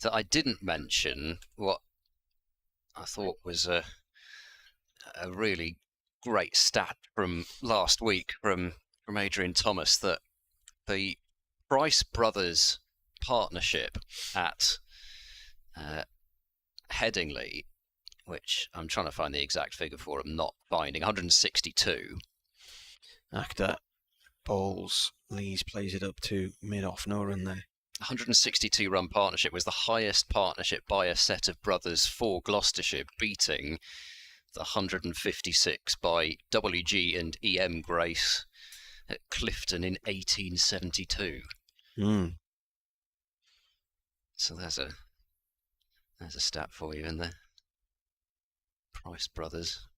that I didn't mention what I thought was a really great stat from last week from Adrian Thomas, that the Price Brothers partnership at Headingley, which I'm trying to find the exact figure for, I'm not finding, 162.
Actor bowls, Lees plays it up to mid-off, no run there.
162 run partnership was the highest partnership by a set of brothers for Gloucestershire, beating the 156 by WG and EM Grace at Clifton in 1872. So there's a stat for you in there. Price Brothers.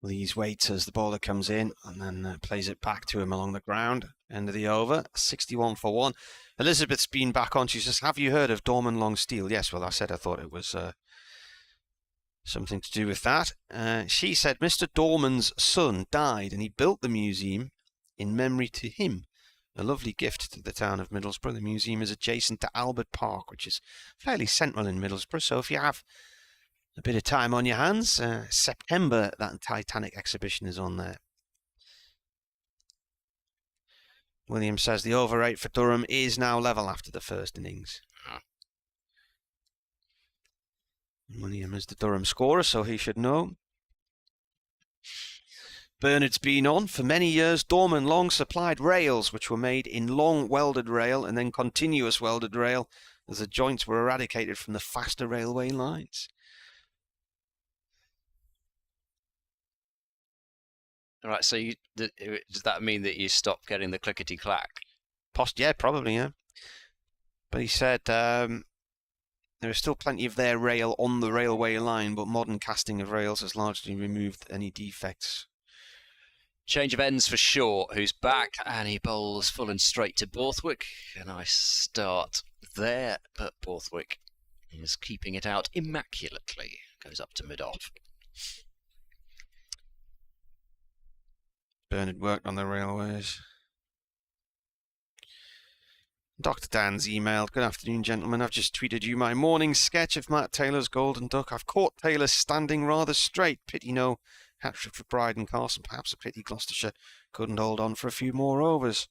Lees waits as the bowler comes in and then plays it back to him along the ground. End of the over, 61 for 1. Elizabeth's been back on. She says, have you heard of Dorman Long Steel? Yes, well, I said I thought it was something to do with that. She said Mr. Dorman's son died and he built the museum in memory to him. A lovely gift to the town of Middlesbrough. The museum is adjacent to Albert Park, which is fairly central in Middlesbrough. So if you have a bit of time on your hands, September, that Titanic exhibition is on there. William says the over 8 for Durham is now level after the first innings. William is the Durham scorer, so he should know. Bernard's been on. For many years, Dorman Long supplied rails, which were made in long welded rail and then continuous welded rail as the joints were eradicated from the faster railway lines.
All right, so does that mean that you stopped getting the clickety-clack?
Yeah, probably, yeah. But he said there is still plenty of their rail on the railway line, but modern casting of rails has largely removed any defects.
Change of ends for Shaw, who's back, and he bowls full and straight to Borthwick. A nice start there, but Borthwick is keeping it out immaculately. Goes up to mid-off.
Bernard worked on the railways. Dr. Dan's emailed, "Good afternoon, gentlemen. I've just tweeted you my morning sketch of Matt Taylor's Golden Duck. I've caught Taylor standing rather straight. Pity no hat-trick for Bride and Carson. Perhaps a pity Gloucestershire couldn't hold on for a few more overs."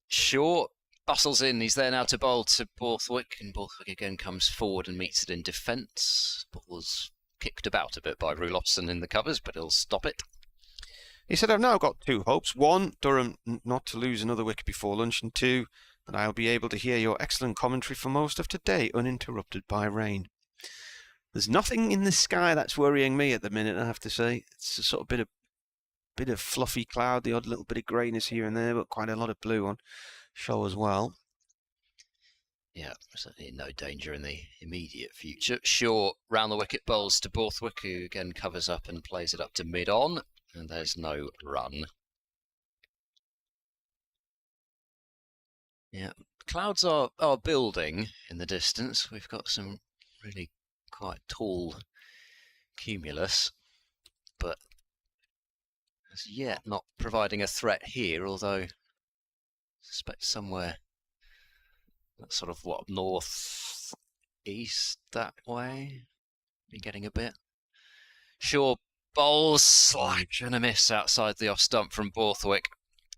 Shaw bustles in. He's there now to bowl to Borthwick, and Borthwick again comes forward and meets it in defence. Ball's kicked about a bit by Roelofsen in the covers, but he'll stop it.
He said, "I've now got two hopes. One, Durham not to lose another wicket before lunch, and two, that I'll be able to hear your excellent commentary for most of today, uninterrupted by rain." There's nothing in the sky that's worrying me at the minute, I have to say. It's a sort of bit of fluffy cloud, the odd little bit of greyness here and there, but quite a lot of blue on show as well.
Yeah, certainly no danger in the immediate future. Shaw round the wicket, bowls to Borthwick, who again covers up and plays it up to mid-on. And there's no run. Yeah, clouds are building in the distance. We've got some really quite tall cumulus, but as yet not providing a threat here, although I suspect somewhere that's sort of north east that way. Be getting a bit. Shaw bowls slash and a miss outside the off stump from Borthwick.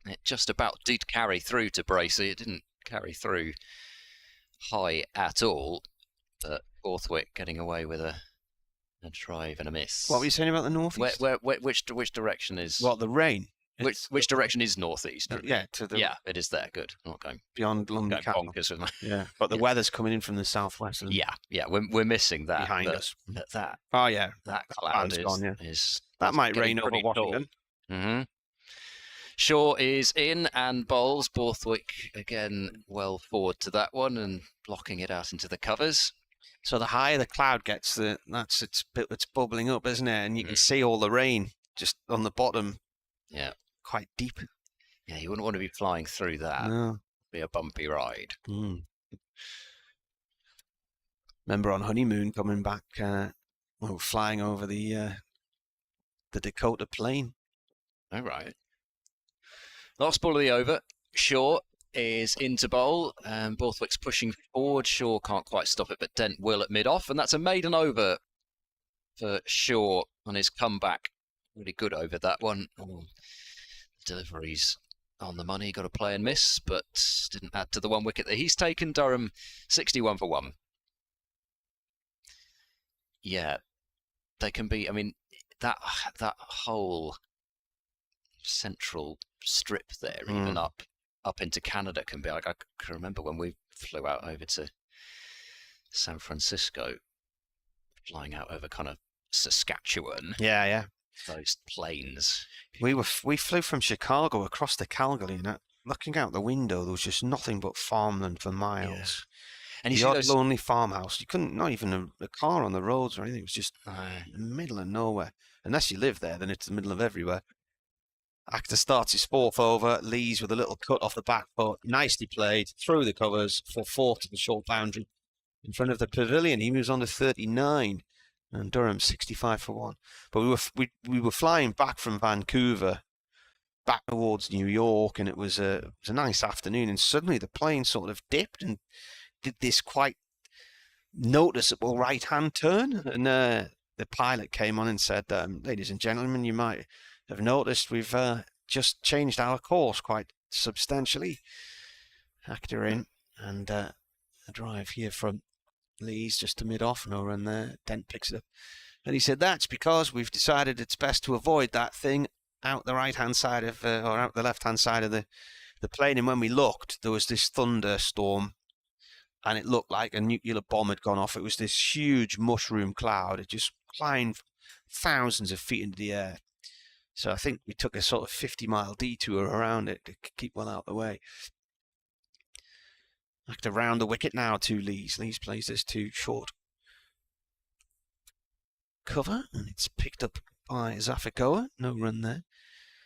It just about did carry through to Bracey. It didn't carry through high at all, but Borthwick getting away with a drive and a miss.
What were you saying about the northeast?
Which direction is?
Well, the rain.
Which direction is northeast?
Yeah, to the
it is there. Good. I'm not going
beyond London Capital.
bonkers with my.
Yeah, but the weather's coming in from the southwest.
Yeah, we're missing that
behind us.
That
Oh yeah,
that cloud
is that might rain over Washington.
Mm-hmm. Shaw is in and bowls. Borthwick again well forward to that one and blocking it out into the covers.
So the higher the cloud gets, it's bubbling up, isn't it? And you can see all the rain just on the bottom.
Yeah,
quite deep.
Yeah, you wouldn't want to be flying through that.
No.
It'd be a bumpy ride.
Remember on honeymoon coming back, flying over the Dakota Plain.
All right. Last ball of the over. Shaw is into bowl, and Borthwick's pushing forward. Shaw can't quite stop it, but Dent will at mid-off, and that's a maiden over for Shaw on his comeback. Really good over that one. Deliveries on the money, got a play and miss, but didn't add to the one wicket that he's taken. Durham 61 for 1. Yeah, they can be. I mean, that whole central strip there, even up into Canada, can be like, I can remember when we flew out over to San Francisco, flying out over kind of Saskatchewan.
Yeah.
Those plains.
We flew from Chicago across to Calgary, and looking out the window, there was just nothing but farmland for miles. Yeah. And you see those lonely farmhouse. You couldn't, not even a car on the roads or anything. It was just in the middle of nowhere. Unless you live there, then it's the middle of everywhere. Actor starts his fourth over. Lees with a little cut off the back foot. Nicely played through the covers for 4 to the short boundary in front of the pavilion. He moves on to 39. And Durham 65 for 1. But we were flying back from Vancouver back towards New York, and it was a nice afternoon. And suddenly the plane sort of dipped and did this quite noticeable right-hand turn. And the pilot came on and said, "Ladies and gentlemen, you might have noticed we've just changed our course quite substantially." Actor in, and a drive here from Lee's just to mid-off, no run there. Dent picks it up. And he said, "That's because we've decided it's best to avoid that thing out the right-hand side of, or out the left-hand side of the the plane, and when we looked, there was this thunderstorm, and it looked like a nuclear bomb had gone off. It was this huge mushroom cloud. It just climbed thousands of feet into the air. So I think we took a sort of 50-mile detour around it to keep well out of the way. I have to round the wicket now to Lees. Lees plays this too short cover, and it's picked up by Zafagoa. No run there.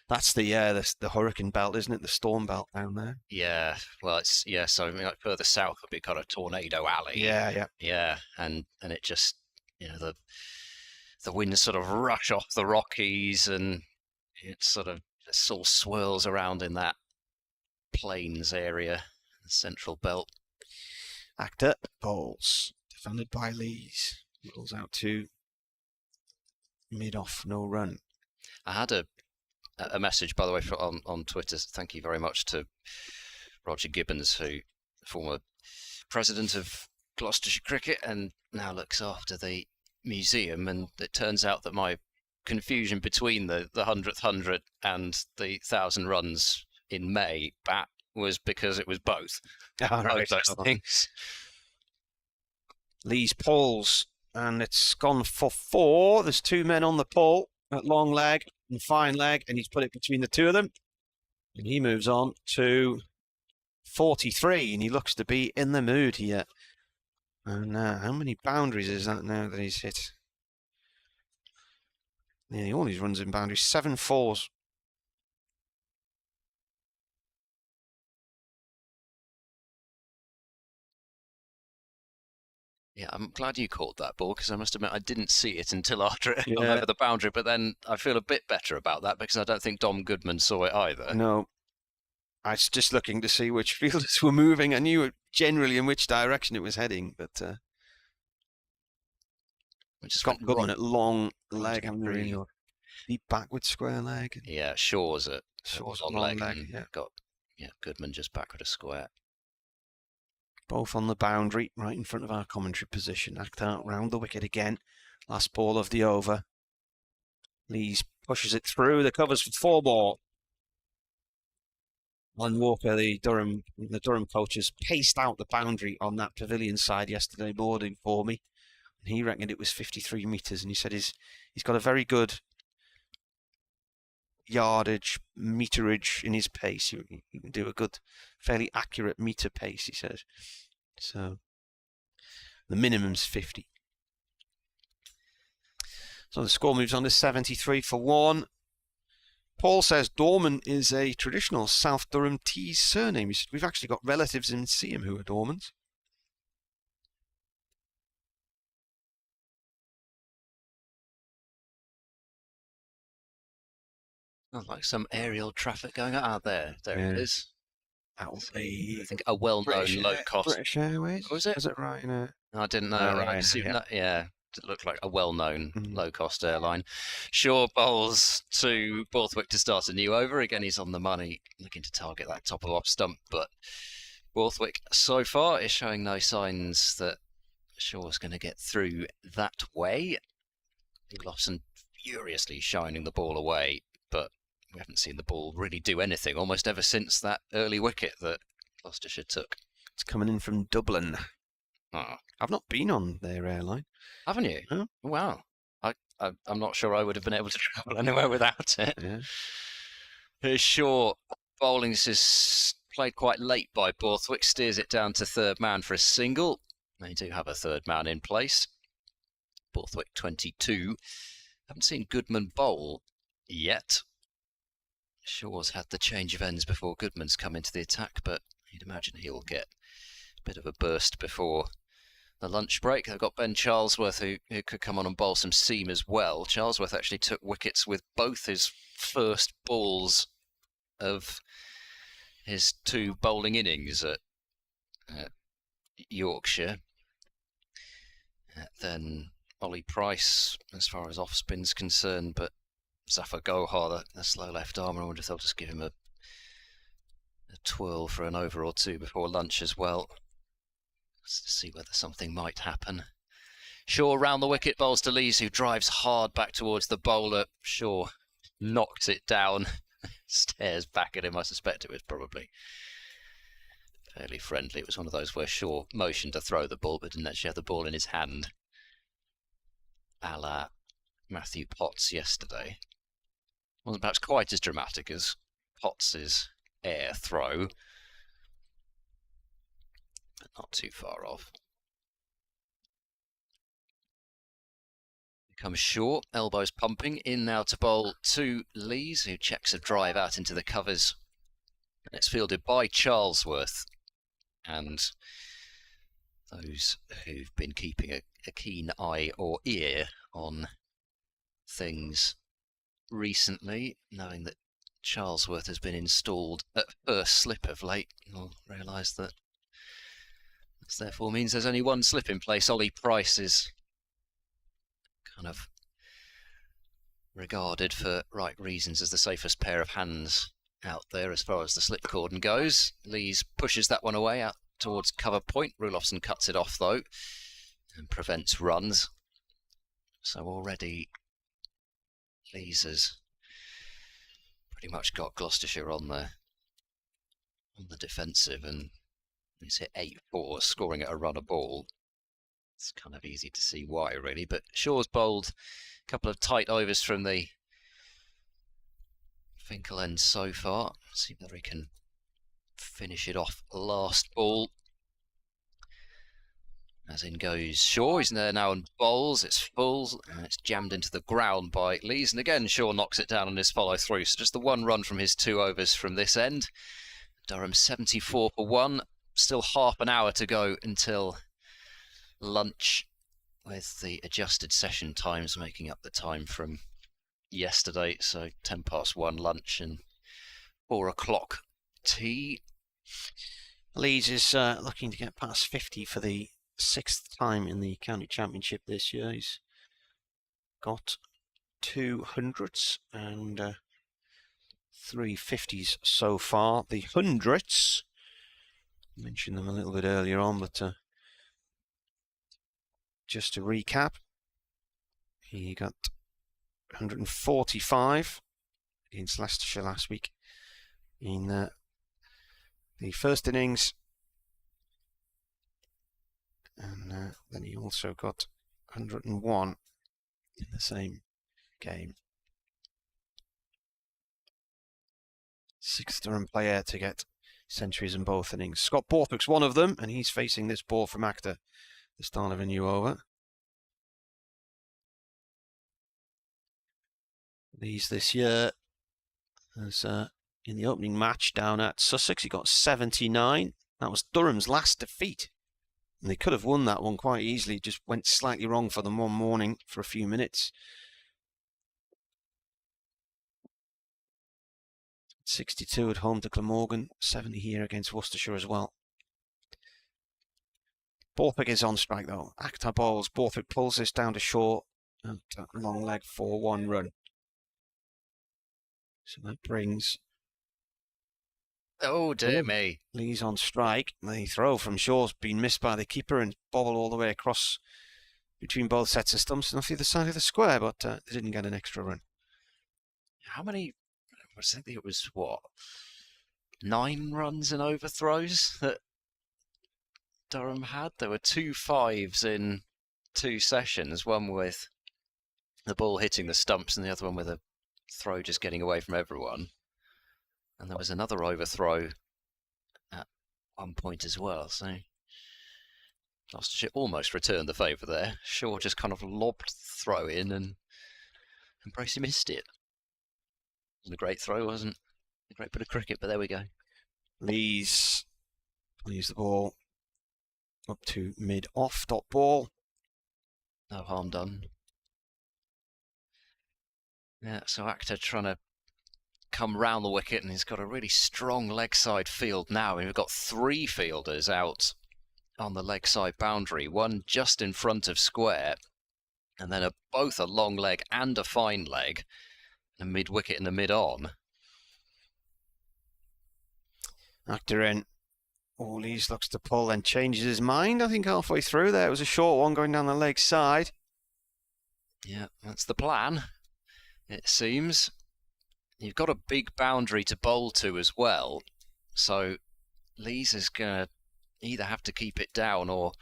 That's the hurricane belt, isn't it? The storm belt down there.
Yeah, well, it's so I mean, like further south would be kind of tornado alley.
Yeah,
and it just the winds sort of rush off the Rockies, and it sort of swirls around in that plains area, the central belt.
Actor bowls, defended by Lees. Rolls out to mid-off, no run.
I had a message, by the way, on Twitter. Thank you very much to Roger Gibbons, who former president of Gloucestershire Cricket and now looks after the museum. And it turns out that my confusion between the 100th 100 and the 1,000 runs in May bat was because it was both.
Right.
Both those things.
Lees pulls, and it's gone for 4. There's 2 men on the pull at long leg and fine leg, and he's put it between the 2 of them. And he moves on to 43, and he looks to be in the mood here. And how many boundaries is that now that he's hit? Nearly all his runs in boundaries. 7 fours.
Yeah, I'm glad you caught that ball, because I must admit I didn't see it until after it went over the boundary. But then I feel a bit better about that, because I don't think Dom Goodman saw it either.
No. I was just looking to see which fielders were moving. I knew generally in which direction it was heading, but Scott Goodman at long leg, deep backward square leg.
Yeah, Shaw's at
long leg.
And got Goodman just backward a square.
Both on the boundary, right in front of our commentary position. Act out round the wicket again. Last ball of the over. Lees pushes it through. The covers for 4 ball. Alan Walker, the Durham coaches, paced out the boundary on that pavilion side yesterday morning for me. And he reckoned it was 53 metres, and he said he's got a very good yardage, meterage in his pace. He can do a good, fairly accurate meter pace, he says. So the minimum's 50. So the score moves on to 73 for 1. Paul says Dorman is a traditional South Durham Tees surname. He said we've actually got relatives in Seaham who are Dormans.
Like some aerial traffic going out there. There it is.
That will be,
I think, a well-known low-cost.
British Airways.
Was it?
Is it right? No.
I didn't know.
Ryanair,
It looked like a well-known low-cost airline. Shaw bowls to Borthwick to start a new over. Again, he's on the money, looking to target that top of off stump. But Borthwick, so far, is showing no signs that Shaw's going to get through that way. Gloucester furiously shining the ball away, but we haven't seen the ball really do anything almost ever since that early wicket that Gloucestershire took.
It's coming in from Dublin.
Oh.
I've not been on their airline.
Haven't you?
No.
Wow. I'm not sure I would have been able to travel anywhere without it.
Yeah.
Here's Shaw. Bowling is played quite late by Borthwick. Steers it down to third man for a single. They do have a third man in place. Borthwick 22. Haven't seen Goodman bowl yet. Shaw's had the change of ends before Goodman's come into the attack, but you'd imagine he'll get a bit of a burst before the lunch break. They've got Ben Charlesworth who could come on and bowl some seam as well. Charlesworth actually took wickets with both his first balls of his 2 bowling innings at Yorkshire. Then Ollie Price, as far as off spin's concerned, but Zafar Gohar, the slow left arm, I wonder if they'll just give him a twirl for an over or 2 before lunch as well. Let's see whether something might happen. Shaw round the wicket, bowls to Lees, who drives hard back towards the bowler. Shaw knocks it down stares back at him. I suspect it was probably fairly friendly. It was one of those where Shaw motioned to throw the ball but didn't actually have the ball in his hand, a la Matthew Potts yesterday. Wasn't perhaps quite as dramatic as Potts's air throw, but not too far off. Here comes Shaw, elbows pumping, in now to bowl to Lees, who checks a drive out into the covers. And it's fielded by Charlesworth. And those who've been keeping a keen eye or ear on things recently, knowing that Charlesworth has been installed at first slip of late, will realise that this therefore means there's only one slip in place. Ollie Price is kind of regarded for right reasons as the safest pair of hands out there as far as the slip cordon goes. Lees pushes that one away out towards cover point. Rulofsson cuts it off though and prevents runs. So already Lees has pretty much got Gloucestershire on the defensive, and he's hit 8-4, scoring at a run a ball. It's kind of easy to see why, really. But Shaw's bowled a couple of tight overs from the Finkel end so far. See whether he can finish it off last ball. As in goes Shaw. He's there now and bowls. It's full and it's jammed into the ground by Lees. And again, Shaw knocks it down on his follow through. So just the one run from his 2 overs from this end. Durham 74 for 1. Still half an hour to go until lunch, with the adjusted session times making up the time from yesterday. So 1:10 lunch and 4 o'clock tea.
Leeds is looking to get past 50 for the 6th time in the county championship this year. He's got 2 hundreds and 3 50s so far. The hundreds, I mentioned them a little bit earlier on, but just to recap, he got 145 against Leicestershire last week in the first innings, and then he also got 101 in the same game. 6th Durham player to get centuries in both innings. Scott Borthwick's one of them, and he's facing this ball from Akhtar, the start of a new over. These this year, as in the opening match down at Sussex, he got 79. That was Durham's last defeat, and they could have won that one quite easily. Just went slightly wrong for them one morning for a few minutes. 62 at home to Glamorgan, 70 here against Worcestershire as well. Borthwick is on strike though. Akhtar bowls. Borthwick pulls this down to Shaw. And long leg for 1 run. So that brings...
Oh dear me.
Lee's on strike. The throw from Shaw's been missed by the keeper and bobbled all the way across between both sets of stumps and off the other side of the square, but they didn't get an extra run.
How many... I think it was, what, 9 runs and overthrows that Durham had? There were 2 5s in 2 sessions, one with the ball hitting the stumps and the other one with a throw just getting away from everyone. And there was another overthrow at one point as well, so Gloucestershire almost returned the favour there. Shaw just kind of lobbed the throw in and Bracey missed it. Wasn't a great throw, wasn't a great bit of cricket, but there we go.
Lees leaves the ball up to mid-off, dot ball.
No harm done. Yeah, so Akhtar trying to come round the wicket, and he's got a really strong leg side field now. We've got 3 fielders out on the leg side boundary, one just in front of square, and then both a long leg and a fine leg, and a mid-wicket and a mid-on.
Akhtar in. Oh, Lees looks to pull, then changes his mind. I think halfway through there, it was a short one going down the leg side.
Yeah, that's the plan, it seems. you've got a big boundary to bowl to as well. So Lees is going to either have to keep it down or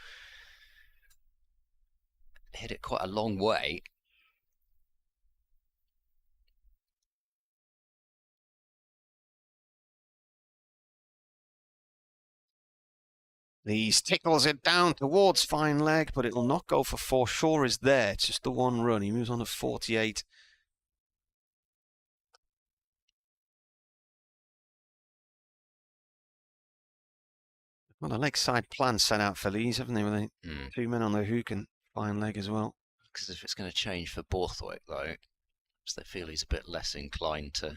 hit it quite a long way.
Lees tickles it down towards fine leg, but it'll not go for 4. Shaw is there. It's just the one run. He moves on to 48. Well, a leg side plan set out for Lees, haven't they? With 2 men on the hook and fine leg as well.
Because if it's going to change for Borthwick, though, because they feel he's a bit less inclined to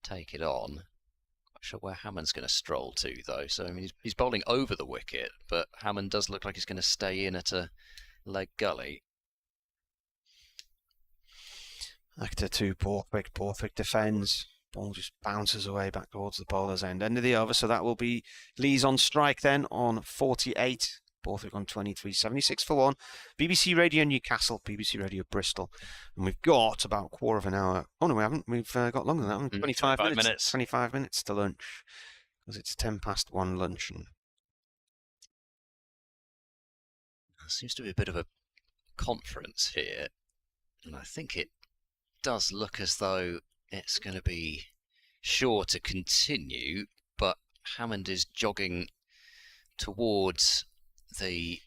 take it on. Not sure where Hammond's going to stroll to, though. So I mean, he's bowling over the wicket, but Hammond does look like he's going to stay in at a leg gully.
Actor to Borthwick. Borthwick defends. Ball just bounces away back towards the bowler's end. End of the over, so that will be Lees on strike then on 48. Borthwick on 23, 76 for 1. BBC Radio Newcastle, BBC Radio Bristol. And we've got about a quarter of an hour. Oh, no, we haven't. We've got longer than that. 25 minutes. 25 minutes to lunch. Because it's 1:10 lunch. And
there seems to be a bit of a conference here. And I think it does look as though it's going to be sure to continue. But Hammond is jogging towards the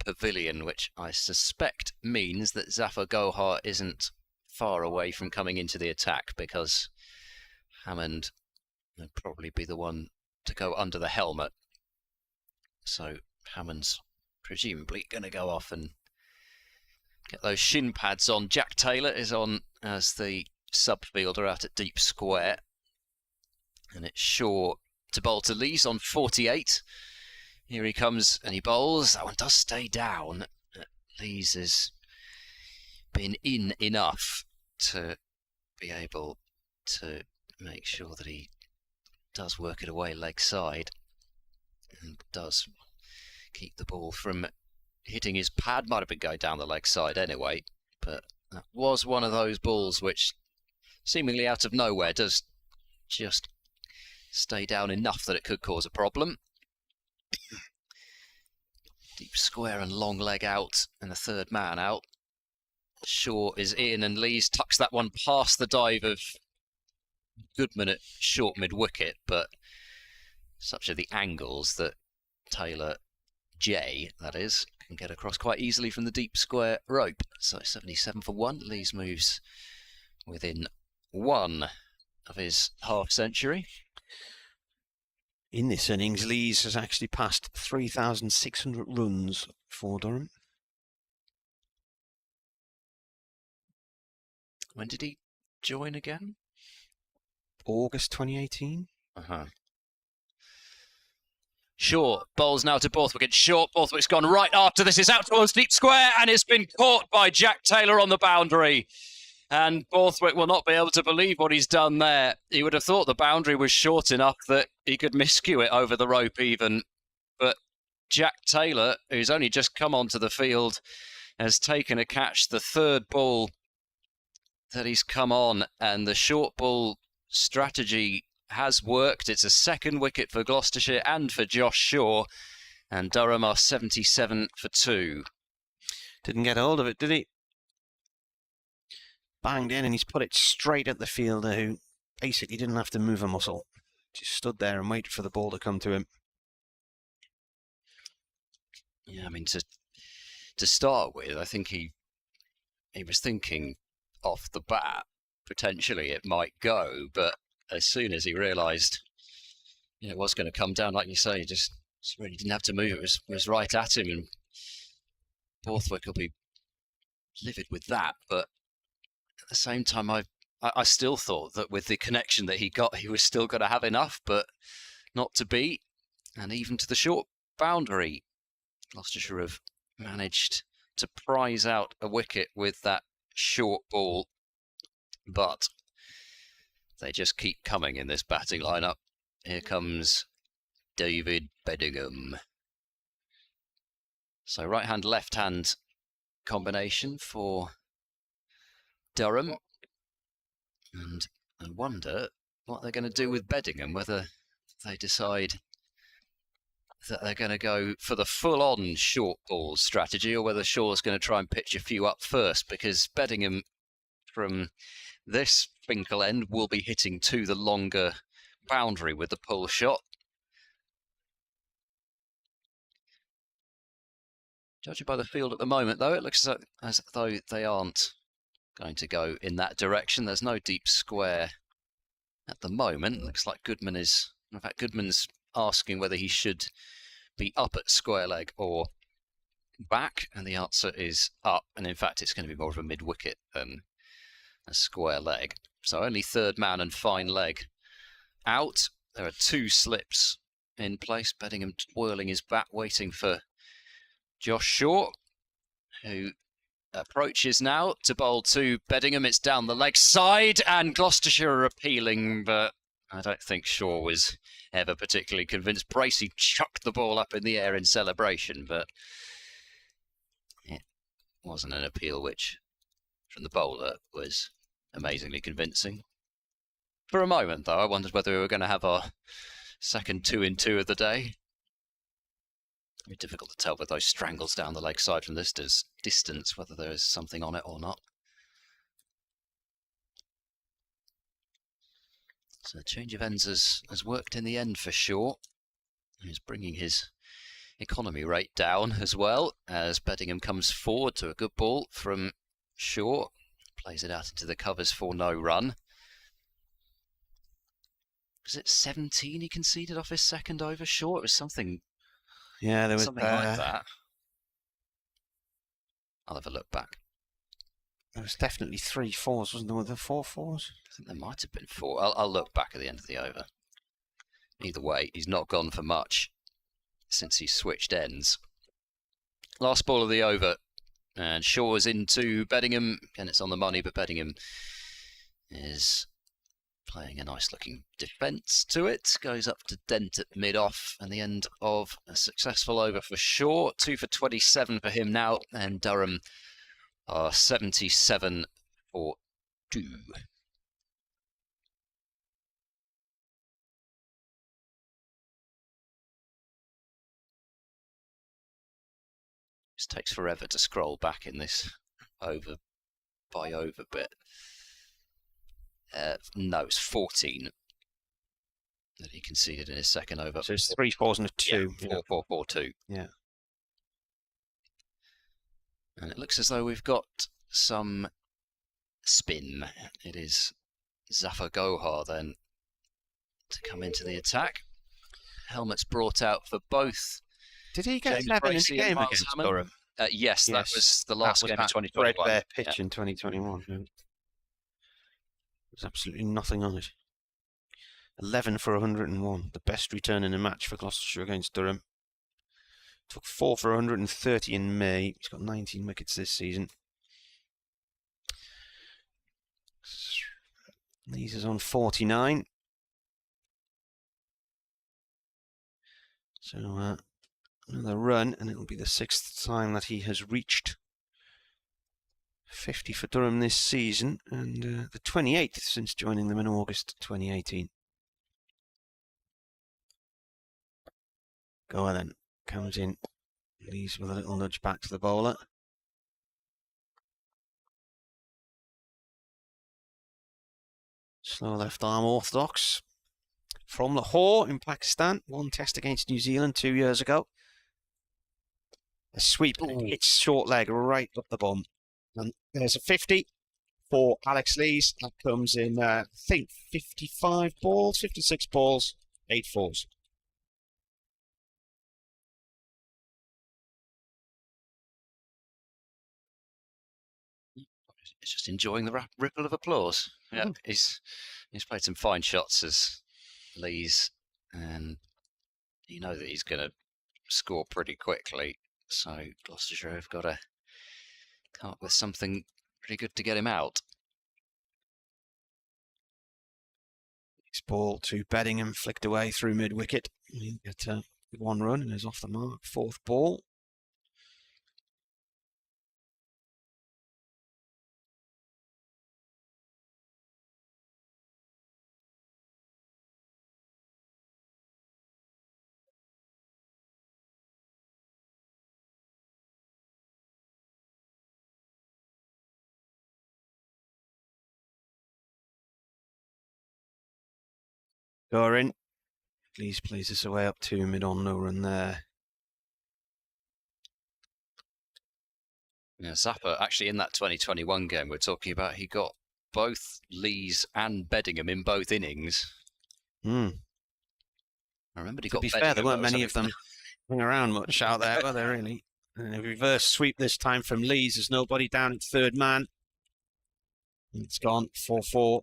pavilion, which I suspect means that Zafar Gohar isn't far away from coming into the attack, because Hammond would probably be the one to go under the helmet. So Hammond's presumably going to go off and get those shin pads on. Jack Taylor is on as the sub-fielder out at deep square, and it's Shaw to bowl to Lees on 48. Here he comes and he bowls. That one does stay down. Lees has been in enough to be able to make sure that he does work it away leg side and does keep the ball from hitting his pad. Might have been going down the leg side anyway, but that was one of those balls which seemingly out of nowhere does just stay down enough that it could cause a problem. Deep square and long leg out, and the third man out. Shaw is in, and Lees tucks that one past the dive of Goodman at short mid-wicket, but such are the angles that Taylor J, that is, can get across quite easily from the deep square rope. So 77 for 1. Lees moves within 1 of his half-century.
in this innings, Lees has actually passed 3,600 runs for Durham.
When did he join again?
August 2018.
Shaw bowls now to Borthwick. It's short. Borthwick's gone right after this. Is out towards deep square and it's been caught by Jack Taylor on the boundary. And Borthwick will not be able to believe what he's done there. He would have thought the boundary was short enough that he could miscue it over the rope even. But Jack Taylor, who's only just come onto the field, has taken a catch, the third ball that he's come on, and the short ball strategy has worked. It's a second wicket for Gloucestershire and for Josh Shaw, and Durham are 77 for 2.
Didn't get hold of it, did he? Banged in, and he's put it straight at the fielder, who basically didn't have to move a muscle. Just stood there and waited for the ball to come to him.
Yeah, I mean, to start with, I think he was thinking off the bat, potentially it might go, but as soon as he realised it was going to come down, like you say, he just really didn't have to move. It was right at him, and Borthwick will be livid with that. But at the same time, I still thought that with the connection that he got, he was still going to have enough, but not to be. And even to the short boundary, Gloucestershire have managed to prize out a wicket with that short ball, but they just keep coming in this batting lineup. Here comes David Bedingham. So right hand, left hand combination for Durham. And I wonder what they're going to do with Beddingham, whether they decide that they're going to go for the full-on short ball strategy or whether Shaw's going to try and pitch a few up first, because Beddingham from this Finkel end will be hitting to the longer boundary with the pull shot. Judging by the field at the moment, though, it looks as though they aren't going to go in that direction. There's no deep square at the moment. It looks like Goodman is... In fact, Goodman's asking whether he should be up at square leg or back, and the answer is up. And in fact, it's going to be more of a mid-wicket than a square leg. So only third man and fine leg out. There are 2 slips in place. Beddingham twirling his bat, waiting for Josh Shaw, who approaches now to bowl to Beddingham. It's down the leg side, and Gloucestershire are appealing, but I don't think Shaw was ever particularly convinced. Bracey chucked the ball up in the air in celebration, but it wasn't an appeal which, from the bowler, was amazingly convincing. For a moment, though, I wondered whether we were going to have our second 2-in-2 of the day. Very difficult to tell with those strangles down the leg side from this distance, whether there is something on it or not. So the change of ends has worked in the end for Shaw. He's bringing his economy rate down as well, as Beddingham comes forward to a good ball from Shaw. Plays it out into the covers for no run. Was it 17 he conceded off his second over, Shaw? It was something...
Yeah, there was
something like that. I'll have a look back.
There was definitely 3 fours, wasn't there? Were there 4 fours?
I think there might have been 4. I'll look back at the end of the over. Either way, he's not gone for much since he switched ends. Last ball of the over, and Shaw is into Beddingham, and it's on the money, but Beddingham is playing a nice looking defence to it. Goes up to Dent at mid-off, and the end of a successful over for Shaw. 2 for 27 for him now, and Durham are 77 for 2. It takes forever to scroll back in this over by over bit. No, it's 14 that he conceded in his second over.
So it's 3 fours and a 2.
Yeah, 4-4-4-2.
Yeah.
And it looks as though we've got some spin. It is Zafar Gohar then to come into the attack. Helmets brought out for both.
Did he get
James
11 in
Bracey
the game
and
against
Miles
Durham?
Yes, that was the last game in 2021.
Threadbare pitch in 2021. Yeah. There's absolutely nothing on it. 11 for 101, the best return in a match for Gloucestershire against Durham. Took 4 for 130 in May. He's got 19 wickets this season. These is on 49. So another run, and it'll be the 6th time that he has reached 50 for Durham this season, and the 28th since joining them in August 2018. Go on then. Comes in. Leaves with a little nudge back to the bowler. Slow left arm orthodox. From Lahore in Pakistan. 1 test against New Zealand 2 years ago. A sweep. It's short leg right up the bum. And there's a 50 for Alex Lees. That comes in, I think, 55 balls, 56 balls, 8 fours.
He's just enjoying the ripple of applause. Yeah, he's played some fine shots as Lees, and you know that he's going to score pretty quickly. So Gloucestershire have got to come up with something pretty good to get him out.
Next ball to Beddingham, flicked away through mid-wicket. He'll get 1 run and is off the mark. 4th ball. Gorin. Please plays this away up to mid-on, no run there.
Yeah, Zappa, actually in that 2021 game we're talking about, he got both Lees and Beddingham in both innings.
I
remember he
to
got
be fair,
Beddingham,
there weren't many of them hanging around much out there, were there really? And a reverse sweep this time from Lees. There's nobody down at third man. It's gone 4-4.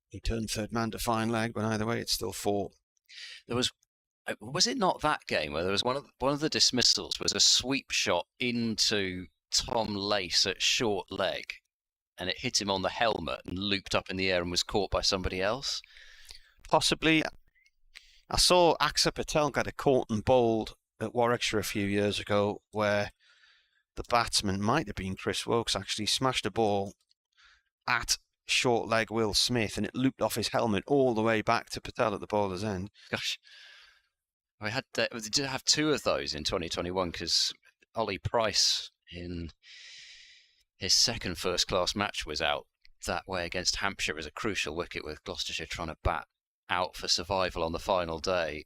He turned third man to fine leg, but either way, it's still 4.
There was it not that game where there was one of the dismissals was a sweep shot into Tom Lace at short leg, and it hit him on the helmet and looped up in the air and was caught by somebody else?
Possibly. I saw Aksa Patel get a caught and bowled at Warwickshire a few years ago, where the batsman, might have been Chris Wokes, actually smashed a ball at short leg Will Smith, and it looped off his helmet all the way back to Patel at the bowler's end.
Gosh, we did have 2 of those in 2021 because Ollie Price in his second first-class match was out that way against Hampshire as a crucial wicket, with Gloucestershire trying to bat out for survival on the final day.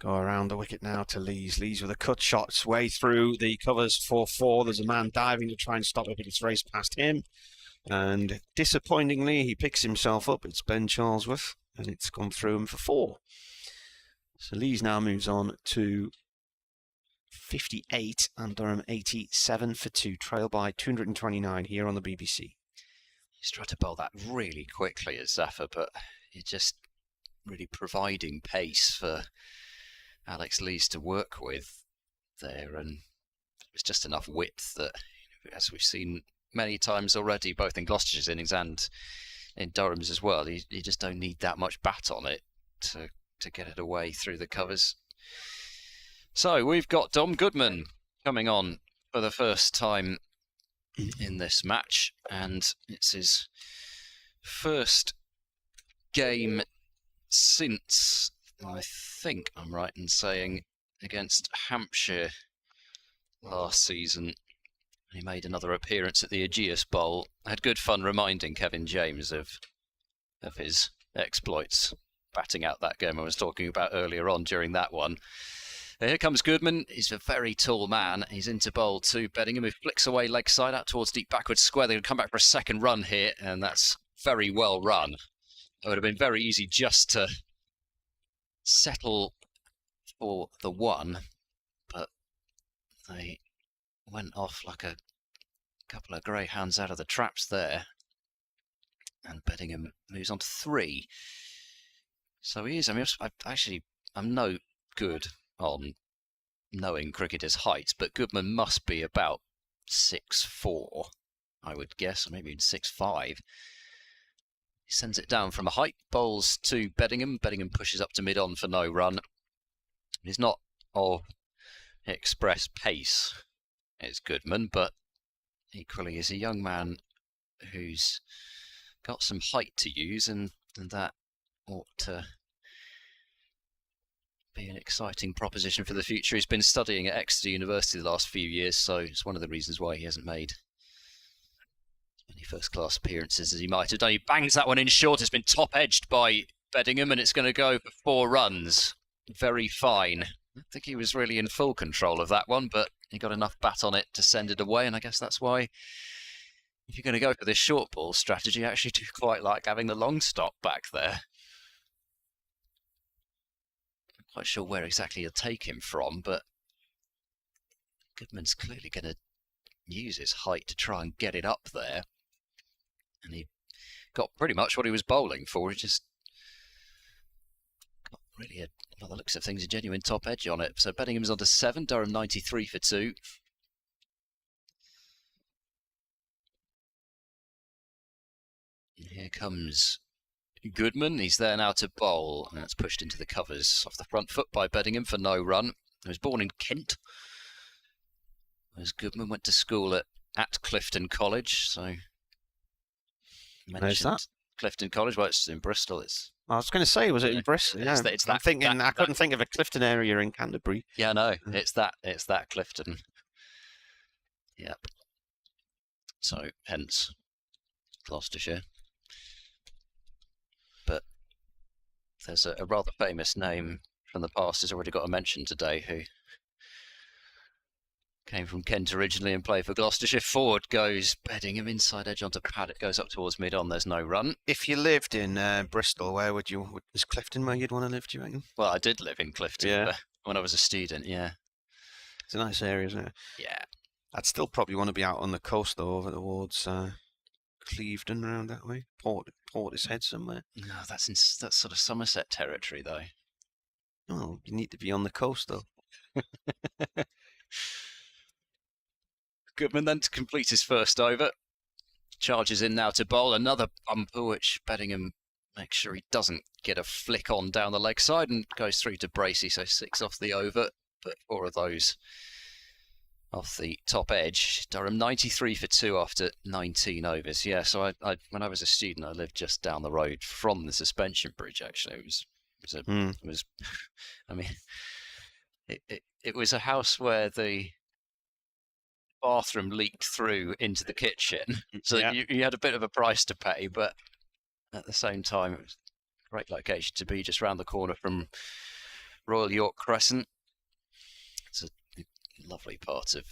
Go around the wicket now to Lees. Lees with a cut shot, its way through the covers 4-4. There's a man diving to try and stop it, but it's raced past him. And disappointingly, he picks himself up. It's Ben Charlesworth, and it's come through him for 4. So Lees now moves on to 58 and Durham 87 for 2, trail by 229 here on the BBC.
He's tried to bowl that really quickly as Zafar, but he's just really providing pace for Alex Lees to work with there, and it's just enough width that, as we've seen many times already, both in Gloucestershire's innings and in Durham's as well, you just don't need that much bat on it to get it away through the covers. So we've got Dom Goodman coming on for the first time in this match, and it's his first game since, I think I'm right in saying, against Hampshire last season. He made another appearance at the Aegeus Bowl. I had good fun reminding Kevin James of his exploits batting out that game I was talking about earlier on during that one. Here comes Goodman. He's a very tall man. He's into bowl to Beddingham, who flicks away leg side out towards deep backward square. They're going to come back for a second run here, and that's very well run. It would have been very easy just to settle for the 1, but they went off like a couple of greyhounds out of the traps there, and Beddingham moves on to 3. So he is. I mean, I'm no good on knowing cricketer's heights, but Goodman must be about 6'4", I would guess, or maybe even 6'5". He sends it down from a height, bowls to Beddingham. Beddingham pushes up to mid-on for no run. He's not of express pace, is Goodman, but equally is a young man who's got some height to use, and that ought to be an exciting proposition for the future. He's been studying at Exeter University the last few years, so it's one of the reasons why he hasn't made as many first-class appearances as he might have done. He bangs that one in short. It's been top-edged by Beddingham, and it's going to go for 4 runs. Very fine. I think he was really in full control of that one, but he got enough bat on it to send it away, and I guess that's why, if you're going to go for this short ball strategy, I actually do quite like having the long stop back there. Quite sure where exactly you'll take him from, but Goodman's clearly going to use his height to try and get it up there. And he got pretty much what he was bowling for. He just got really, by the looks of things, a genuine top edge on it. So Beddingham's on to 7, Durham 93 for 2. And here comes Goodman. He's there now to bowl, and that's pushed into the covers off the front foot by Beddingham for no run. He was born in Kent, whereas Goodman went to school at Clifton College. So
where's that?
Clifton College. Well, it's in Bristol.
I was going to say, was it in Bristol? Yeah, I couldn't think of a Clifton area in Canterbury.
Yeah, no, it's that Clifton. Yep. So hence Gloucestershire. There's a rather famous name from the past who's already got a mention today, who came from Kent originally and played for Gloucestershire. Forward goes Beddingham, inside edge onto Paddock, goes up towards mid-on, there's no run.
If you lived in Bristol, where would you? Is Clifton where you'd want to live, do you reckon?
Well, I did live in Clifton,
Yeah.
but when I was a student, yeah.
It's a nice area, isn't it?
Yeah.
I'd still probably want to be out on the coast, though, over towards Clevedon, around that way. Portishead somewhere.
No, that's sort of Somerset territory, though.
Oh, you need to be on the coast, though.
Goodman then to complete his first over. Charges in now to bowl. Another bumper, which Beddingham makes sure he doesn't get a flick on down the leg side and goes through to Bracey. So 6 off the over, but 4 of those off the top edge. Durham 93 for 2 after 19 overs. Yeah, so I when I was a student, I lived just down the road from the suspension bridge. Actually, it was I mean, it was a house where the bathroom leaked through into the kitchen, so
Yeah.
you had a bit of a price to pay, but at the same time, it was a great location to be, just round the corner from Royal York Crescent. It's a lovely part of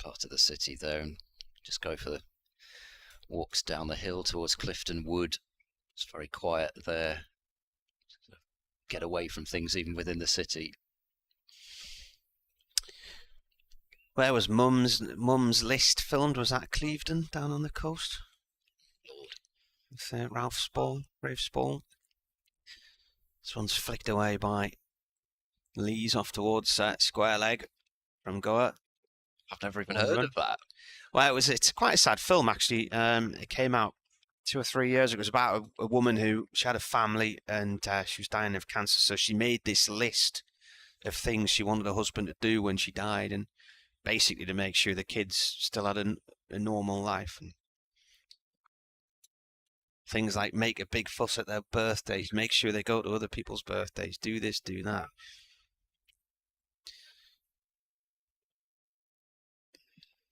the city there, and just go for the walks down the hill towards Clifton Wood. It's very quiet there. Get away from things even within the city.
Where was Mum's List filmed? Was that Clevedon, down on the coast?
Lord.
With Rafe Spall. This one's flicked away by Lees off towards square leg from Goa.
I've never even heard of that.
Well, it's quite a sad film, actually. It came out 2 or 3 years ago. It was about a woman who, she had a family and she was dying of cancer, so she made this list of things she wanted her husband to do when she died, and basically to make sure the kids still had a normal life. And things like make a big fuss at their birthdays, make sure they go to other people's birthdays, do this, do that.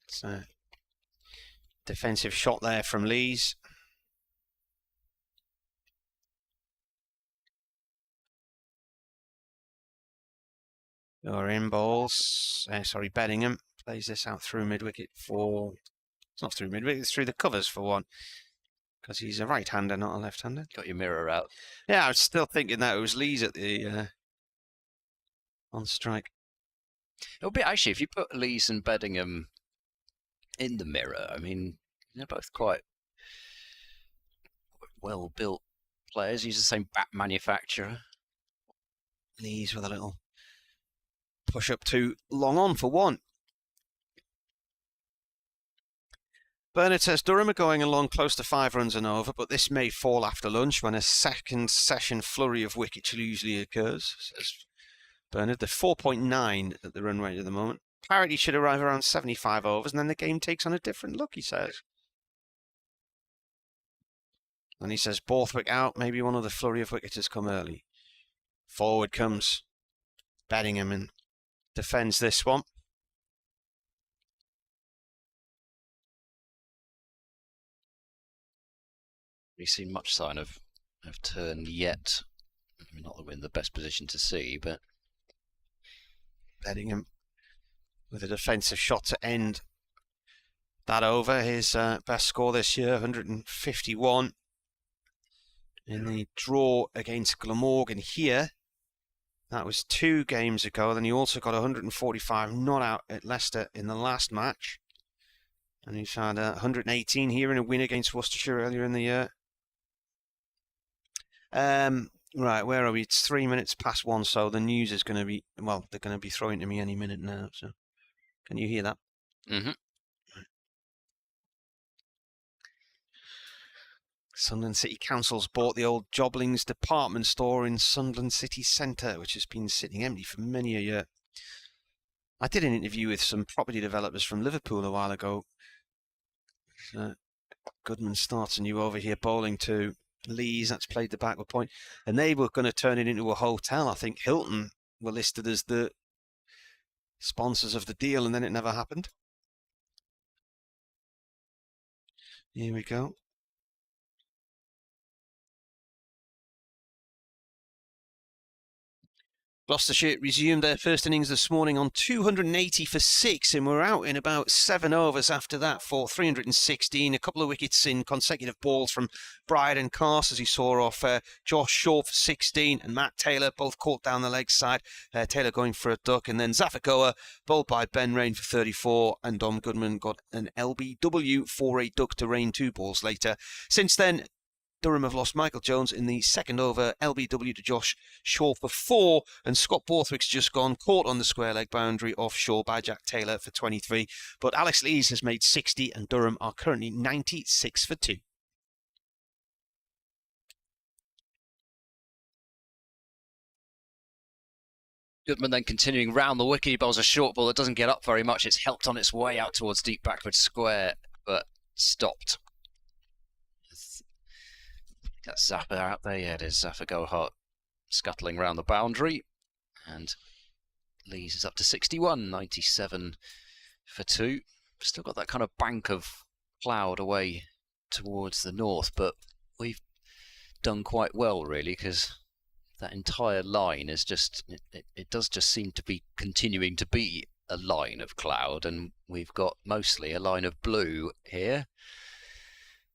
It's a defensive shot there from Lees. Or in balls. Beddingham plays this out through mid-wicket for... It's not through mid-wicket, it's through the covers for one. Because he's a right-hander, not a left-hander.
Got your mirror out.
Yeah, I was still thinking that it was Lees at the... on strike.
It'll be, actually, if you put Lees and Beddingham in the mirror, I mean, they're both quite well-built players. Use the same bat manufacturer.
Lees with a little push up too long on for one. Bernard says Durham are going along close to 5 runs and over, but this may fall after lunch when a second session flurry of wickets usually occurs, says Bernard. They're 4.9 at the run rate at the moment. Parity should arrive around 75 overs, and then the game takes on a different look, he says. And he says Borthwick out, maybe one of the flurry of wickets has come early. Forward comes Beddingham and defends this one.
We've seen much sign of turn yet. I mean, not that we're in the best position to see, but
Beddingham with a defensive shot to end that over. His best score this year, 151. In the draw against Glamorgan here, that was 2 games ago. Then he also got 145 not out at Leicester in the last match. And he's had 118 here in a win against Worcestershire earlier in the year. Right, where are we? It's 3 minutes past 1, so the news is going to be, well, they're going to be throwing to me any minute now. So, can you hear that?
Mm-hmm.
Sunderland City Council's bought the old Joblings department store in Sunderland City Centre, which has been sitting empty for many a year. I did an interview with some property developers from Liverpool a while ago. Goodman starts a new over here, bowling to Lees, that's played the backward point, and they were going to turn it into a hotel. I think Hilton were listed as the sponsors of the deal, and then it never happened. Here we go. Gloucestershire resumed their first innings this morning on 280 for 6 and were out in about 7 overs after that for 316. A couple of wickets in consecutive balls from Bryan and Cars, as you saw off Josh Shaw for 16 and Matt Taylor, both caught down the leg side. Taylor going for a duck, and then Zafagoa bowled by Ben Rain for 34, and Dom Goodman got an LBW for a duck to Rain 2 balls later. Since then, Durham have lost Michael Jones in the second over, LBW to Josh Shaw for 4, and Scott Borthwick's just gone, caught on the square leg boundary offshore by Jack Taylor for 23. But Alex Lees has made 60, and Durham are currently 96 for 2.
Goodman then continuing round the wicket. He bowls a short ball that doesn't get up very much. It's helped on its way out towards deep backward square, but stopped. Got Zappa out there. Yeah, it is Zappa Gohart scuttling round the boundary. And Lees is up to 61, 97 for 2. Still got that kind of bank of cloud away towards the north, but we've done quite well, really, because that entire line is just, it does just seem to be continuing to be a line of cloud, and we've got mostly a line of blue here.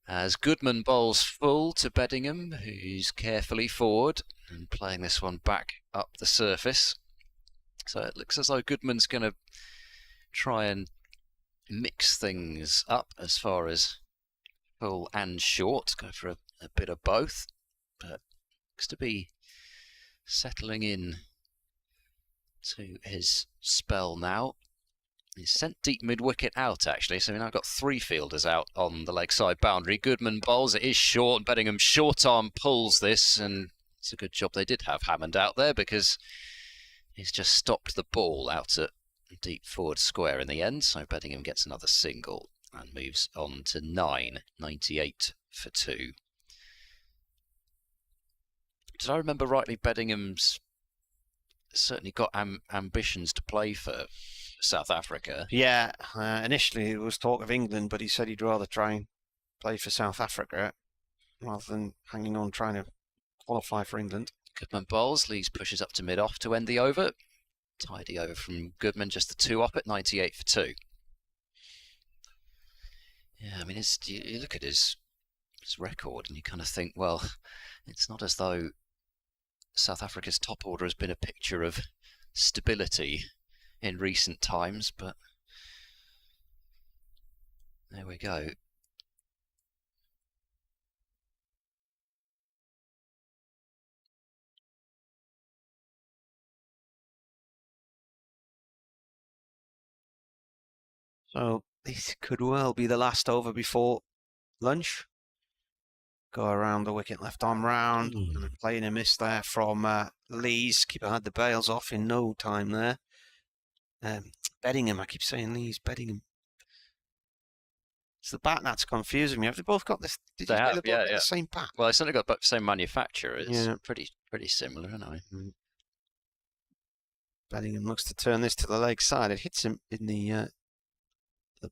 As Goodman bowls full to Beddingham, who's carefully forward and playing this one back up the surface. So it looks as though Goodman's going to try and mix things up as far as full and short, go for a bit of both, but looks to be settling in to his spell now. He's sent deep mid-wicket out, actually, so we've now got 3 fielders out on the leg side boundary. Goodman bowls, it is short, and Beddingham short arm pulls this, and it's a good job they did have Hammond out there, because he's just stopped the ball out at deep forward square in the end, so Beddingham gets another single and moves on to 9, 98 for 2. Did I remember rightly, Beddingham's certainly got ambitions to play for South Africa?
Yeah, initially it was talk of England, but he said he'd rather try and play for South Africa rather than hanging on trying to qualify for England.
Goodman bowls, Lees pushes up to mid-off to end the over. Tidy over from Goodman, just the 2 up at 98 for 2. Yeah, I mean, you look at his record and you kind of think, well, it's not as though South Africa's top order has been a picture of stability in recent times, but there we go.
So this could well be the last over before lunch. Go around the wicket, left arm round, and playing a miss there from Lees. Keeper had the bails off in no time there. Beddingham, I keep saying Lees, Beddingham. It's the bat that's confusing me. Have they both got this? Did
they have,
both got the same bat?
Well, they certainly got the same manufacturer. It's pretty similar, isn't it?
Beddingham looks to turn this to the leg side. It hits him in the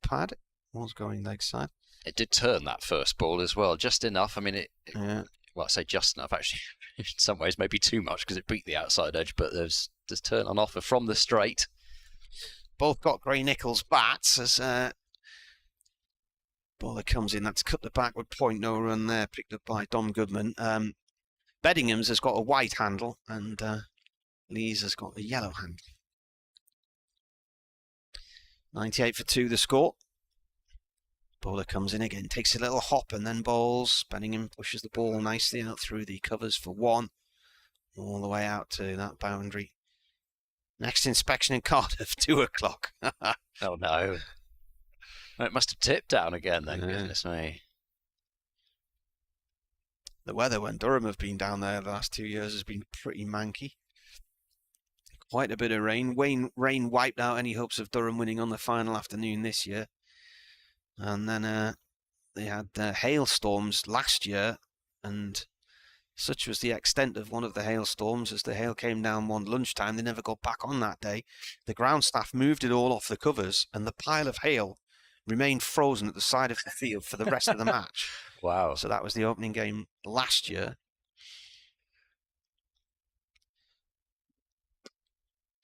pad. Was going leg side.
It did turn that first ball as well, just enough. I mean, well, I say just enough, actually. In some ways, maybe too much because it beat the outside edge, but there's turn on offer from the straight.
Both got Gray Nichols bats as bowler comes in. That's cut the backward point, no run there, picked up by Dom Goodman. Beddingham's has got a white handle, and Lees has got a yellow handle. 98 for 2 the score. Bowler comes in again, takes a little hop and then bowls. Beddingham pushes the ball nicely out through the covers for 1, all the way out to that boundary. Next inspection in Cardiff, 2 o'clock.
Oh no. It must have tipped down again then, goodness me.
The weather when Durham have been down there the last 2 years has been pretty manky. Quite a bit of rain. Rain wiped out any hopes of Durham winning on the final afternoon this year. And then they had hailstorms last year, and such was the extent of one of the hailstorms as the hail came down one lunchtime, they never got back on that day. The ground staff moved it all off the covers, and the pile of hail remained frozen at the side of the field for the rest of the match.
Wow.
So that was the opening game last year.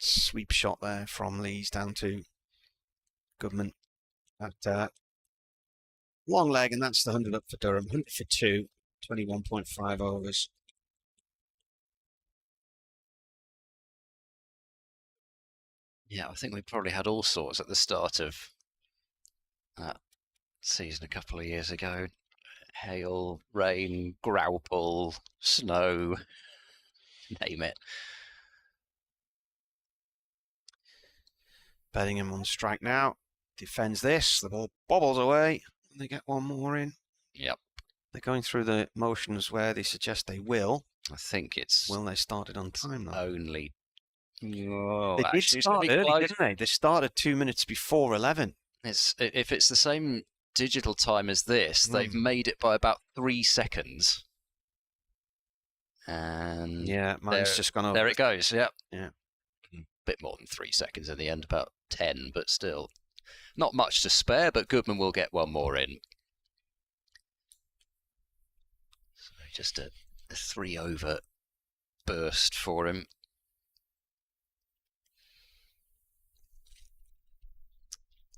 sweep shot there from Lees down to Goodman at long leg, and that's the 100 up for Durham. 100 for 2, 21.5 overs.
Yeah, I think we probably had all sorts at the start of that season a couple of years ago. Hail, rain, growple, snow, name it.
Bedingham on strike now. Defends this. The ball bobbles away. And they get one more in.
Yep.
They're going through the motions where they suggest they will.
I think it's
Will they started on time, though?
only... Oh,
They did
actually, it's gonna
start
be
early,
close.
didn't they? They started 2 minutes before 11.
If it's the same digital time as this, they've made it by about 3 seconds. And
Yeah, mine's just gone over.
there it goes, yep.
Yeah.
A bit more than 3 seconds in the end, about 10, but still. Not much to spare, but Goodman will get one more in. So just a 3 over burst for him.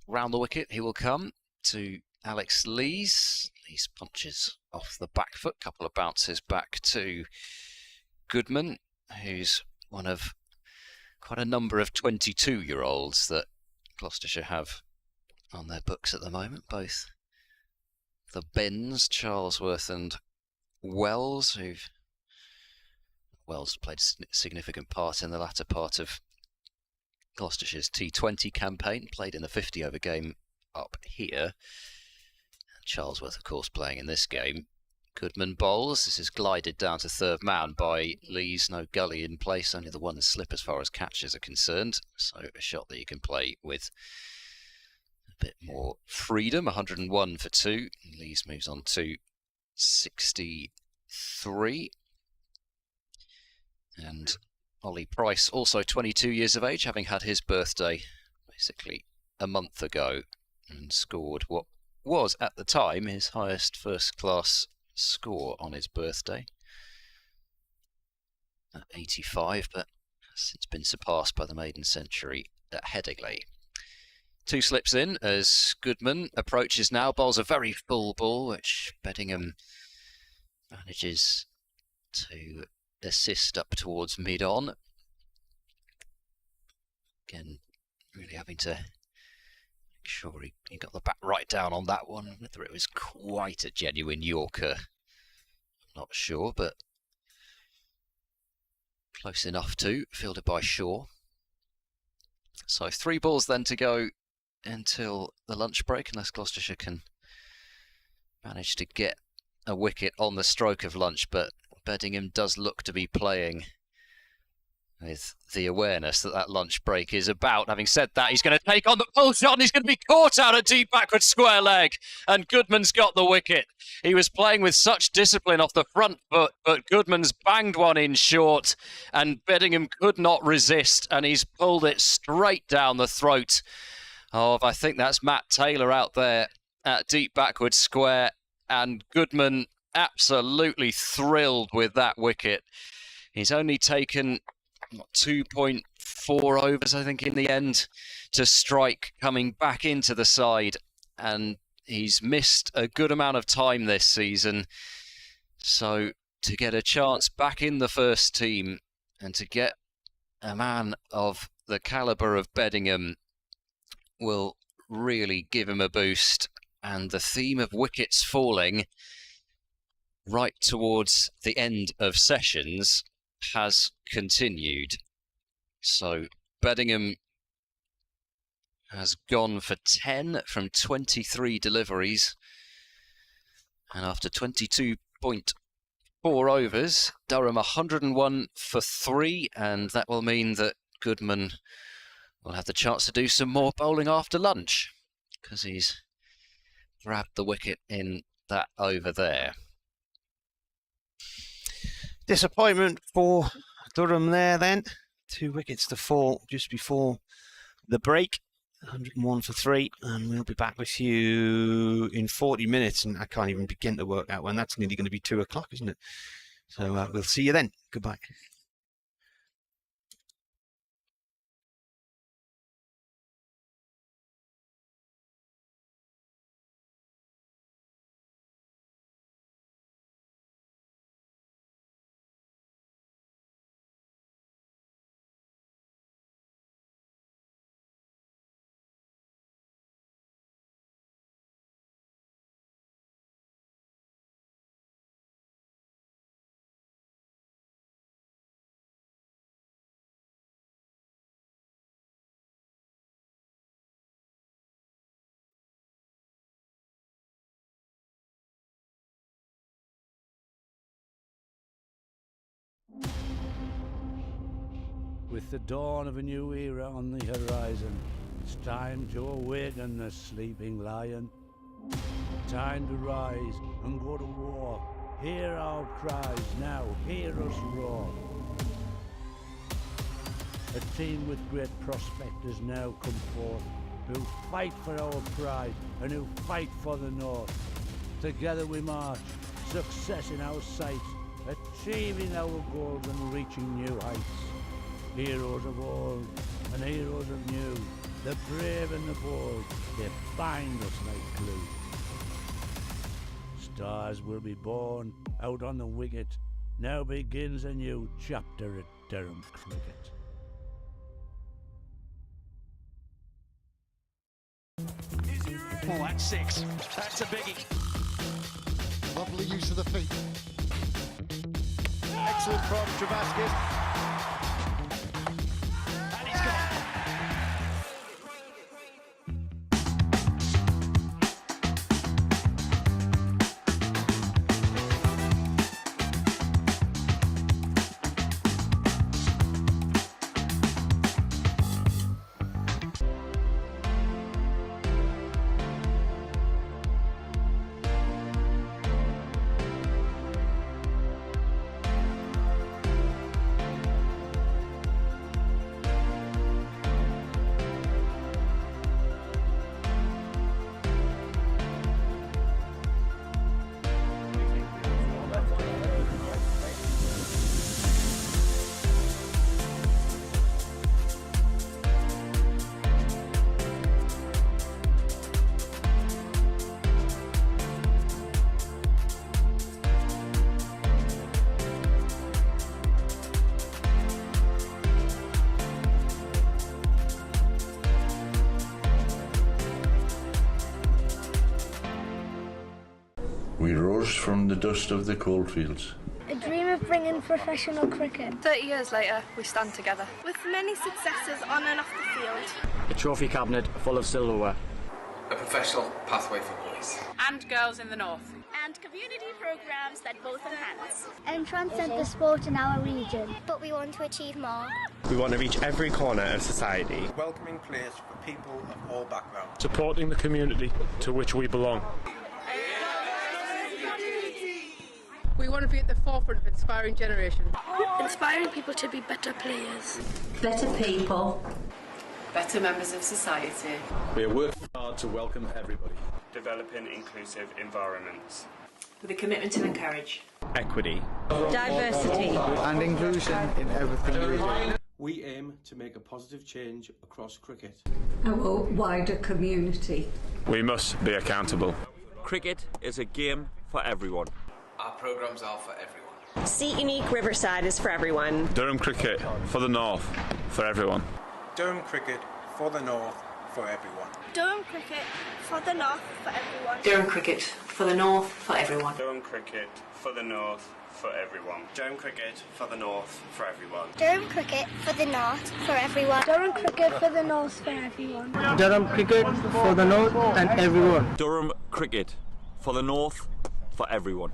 Round the wicket, he will come to Alex Lees. Lees punches off the back foot, couple of bounces back to Goodman, who's one of quite a number of 22-year-olds that Gloucestershire have on their books at the moment. Both the Bens, Charlesworth and Wells, Wells played a significant part in the latter part of Gloucestershire's T20 campaign, played in the 50-over game up here. And Charlesworth, of course, playing in this game. Goodman bowls. This is glided down to third man by Lees. No gully in place, only the one slip as far as catches are concerned. So a shot that you can play with a bit more freedom. 101 for 2. Lees moves on to 63. And Ollie Price, also 22 years of age, having had his birthday basically a month ago, and scored what was at the time his highest first-class score on his birthday at 85, but has since been surpassed by the maiden century at Headingley. 2 slips in as Goodman approaches now, bowls a very full ball, which Bedingham manages to assist up towards mid-on. Again, really having to make sure he got the bat right down on that one. Whether it was quite a genuine Yorker, I'm not sure, but close enough to, fielded by Shaw. So 3 balls then to go until the lunch break, unless Gloucestershire can manage to get a wicket on the stroke of lunch, but Bedingham does look to be playing with the awareness that that lunch break is about. Having said that, he's going to take on the pull shot and he's going to be caught out at deep backward square leg, and Goodman's got the wicket. He was playing with such discipline off the front foot, but Goodman's banged one in short and Bedingham could not resist, and he's pulled it straight down the throat of, I think that's Matt Taylor out there at deep backward square, and Goodman absolutely thrilled with that wicket. He's only taken 2.4 overs, I think, in the end to strike, coming back into the side, and he's missed a good amount of time this season. So to get a chance back in the first team and to get a man of the calibre of Bedingham will really give him a boost. And the theme of wickets falling right towards the end of sessions has continued. So Bedingham has gone for 10 from 23 deliveries, and after 22.4 overs, Durham 101 for 3, and that will mean that Goodman will have the chance to do some more bowling after lunch, because he's grabbed the wicket in that over there.
Disappointment for Durham there then. 2 wickets to fall just before the break. 101 for 3, and we'll be back with you in 40 minutes, and I can't even begin to work out when. That's nearly going to be 2 o'clock, isn't it? So we'll see you then. Goodbye.
With the dawn of a new era on the horizon, it's time to awaken the sleeping lion. Time to rise and go to war. Hear our cries now, hear us roar. A team with great prospect has now come forth, who fight for our pride and who fight for the North. Together we march, success in our sight, achieving our goals and reaching new heights. Heroes of old and heroes of new, the brave and the bold, they bind us like glue. Stars will be born out on the wicket. Now begins a new chapter at Durham Cricket.
Oh, that's 6. That's a biggie.
Lovely use of the feet.
Excellent from Travaskis. And he's gone.
We rose from the dust of the coalfields.
A dream of bringing professional cricket.
30 years later, we stand together.
With many successes on and off the field.
A trophy cabinet full of silverware.
A professional pathway for boys.
And girls in the north.
And community programmes that both enhance.
And transcend the sport in our region. But we want to achieve more.
We want to reach every corner of society.
Welcoming players for people of all backgrounds.
Supporting the community to which we belong.
We want to be at the forefront of inspiring generations.
Inspiring people to be better players.
Better people.
Better members of society.
We are working hard to welcome everybody.
Developing inclusive environments.
With a commitment to encourage
equity,
diversity,
and inclusion in everything we do.
We aim to make a positive change across cricket.
Our wider community.
We must be accountable.
Cricket is a game for everyone.
Our programmes are for everyone.
Seat Unique Riverside is for everyone.
Durham Cricket for the North, for everyone.
Durham Cricket for the North, for everyone.
Durham Cricket for the North, for everyone.
Durham Cricket for the North, for everyone.
Durham Cricket for the North, for everyone.
Durham Cricket for the North, for everyone.
Durham Cricket for the North, for everyone.
Durham Cricket for the North, for everyone.
Durham Cricket for the North and everyone.
Durham Cricket for the North, for everyone.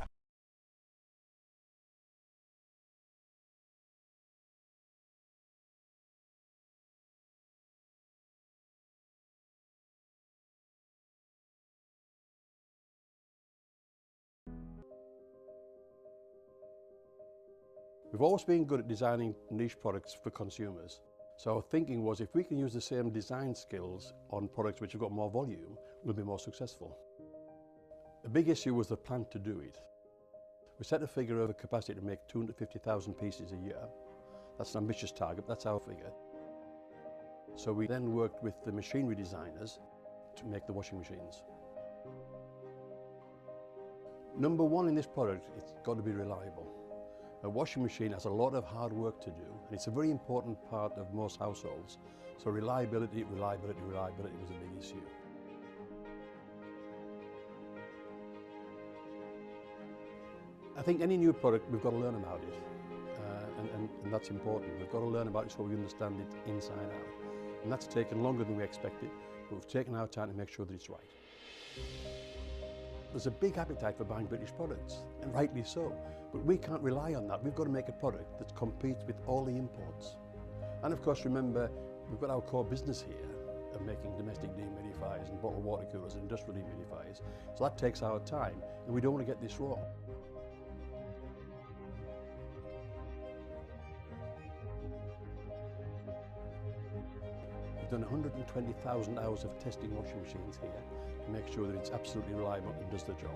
We've always been good at designing niche products for consumers. So our thinking was if we can use the same design skills on products which have got more volume, we'll be more successful. The big issue was the plan to do it. We set a figure of a capacity to make 250,000 pieces a year. That's an ambitious target, that's our figure. So we then worked with the machinery designers to make the washing machines. Number one in this product, it's got to be reliable. A washing machine has a lot of hard work to do, and it's a very important part of most households. So reliability was a big issue. I think any new product, we've got to learn about it, and that's important. We've got to learn about it so we understand it inside out. And that's taken longer than we expected, but we've taken our time to make sure that it's right. There's a big appetite for buying British products, and rightly so. But we can't rely on that. We've got to make a product that competes with all the imports. And of course, remember, we've got our core business here of making domestic dehumidifiers and bottled water coolers and industrial dehumidifiers. So that takes our time, and we don't want to get this wrong. We've done 120,000 hours of testing washing machines here to make sure that it's absolutely reliable and does the job.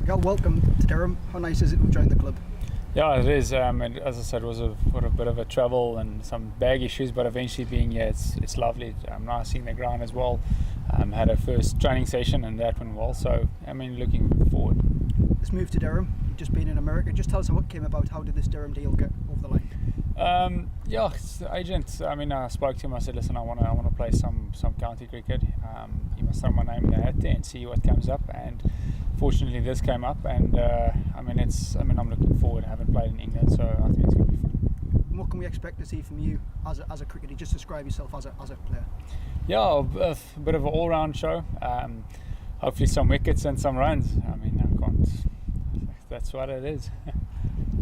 Miguel, welcome to Durham. How nice is it to join the club?
Yeah, it is. And as I said, it was a bit of a travel and some bag issues, but eventually being here, it's lovely. Now seeing the ground as well. Had a first training session and that went well. So I mean, looking forward.
This move to Durham. You've just been in America. Just tell us how it came about. How did this Durham deal get over the line?
Yeah, the agent. I mean, I spoke to him. I said, listen, I want to play some county cricket. You must throw my name in the hat there and see what comes up. And fortunately, this came up, and I'm looking forward. I haven't played in England, so I think it's going to be fun.
And what can we expect to see from you as a cricketer? Just describe yourself as a player.
Yeah, a bit of an all-round show. Hopefully, some wickets and some runs. I mean, I can't. That's what it is.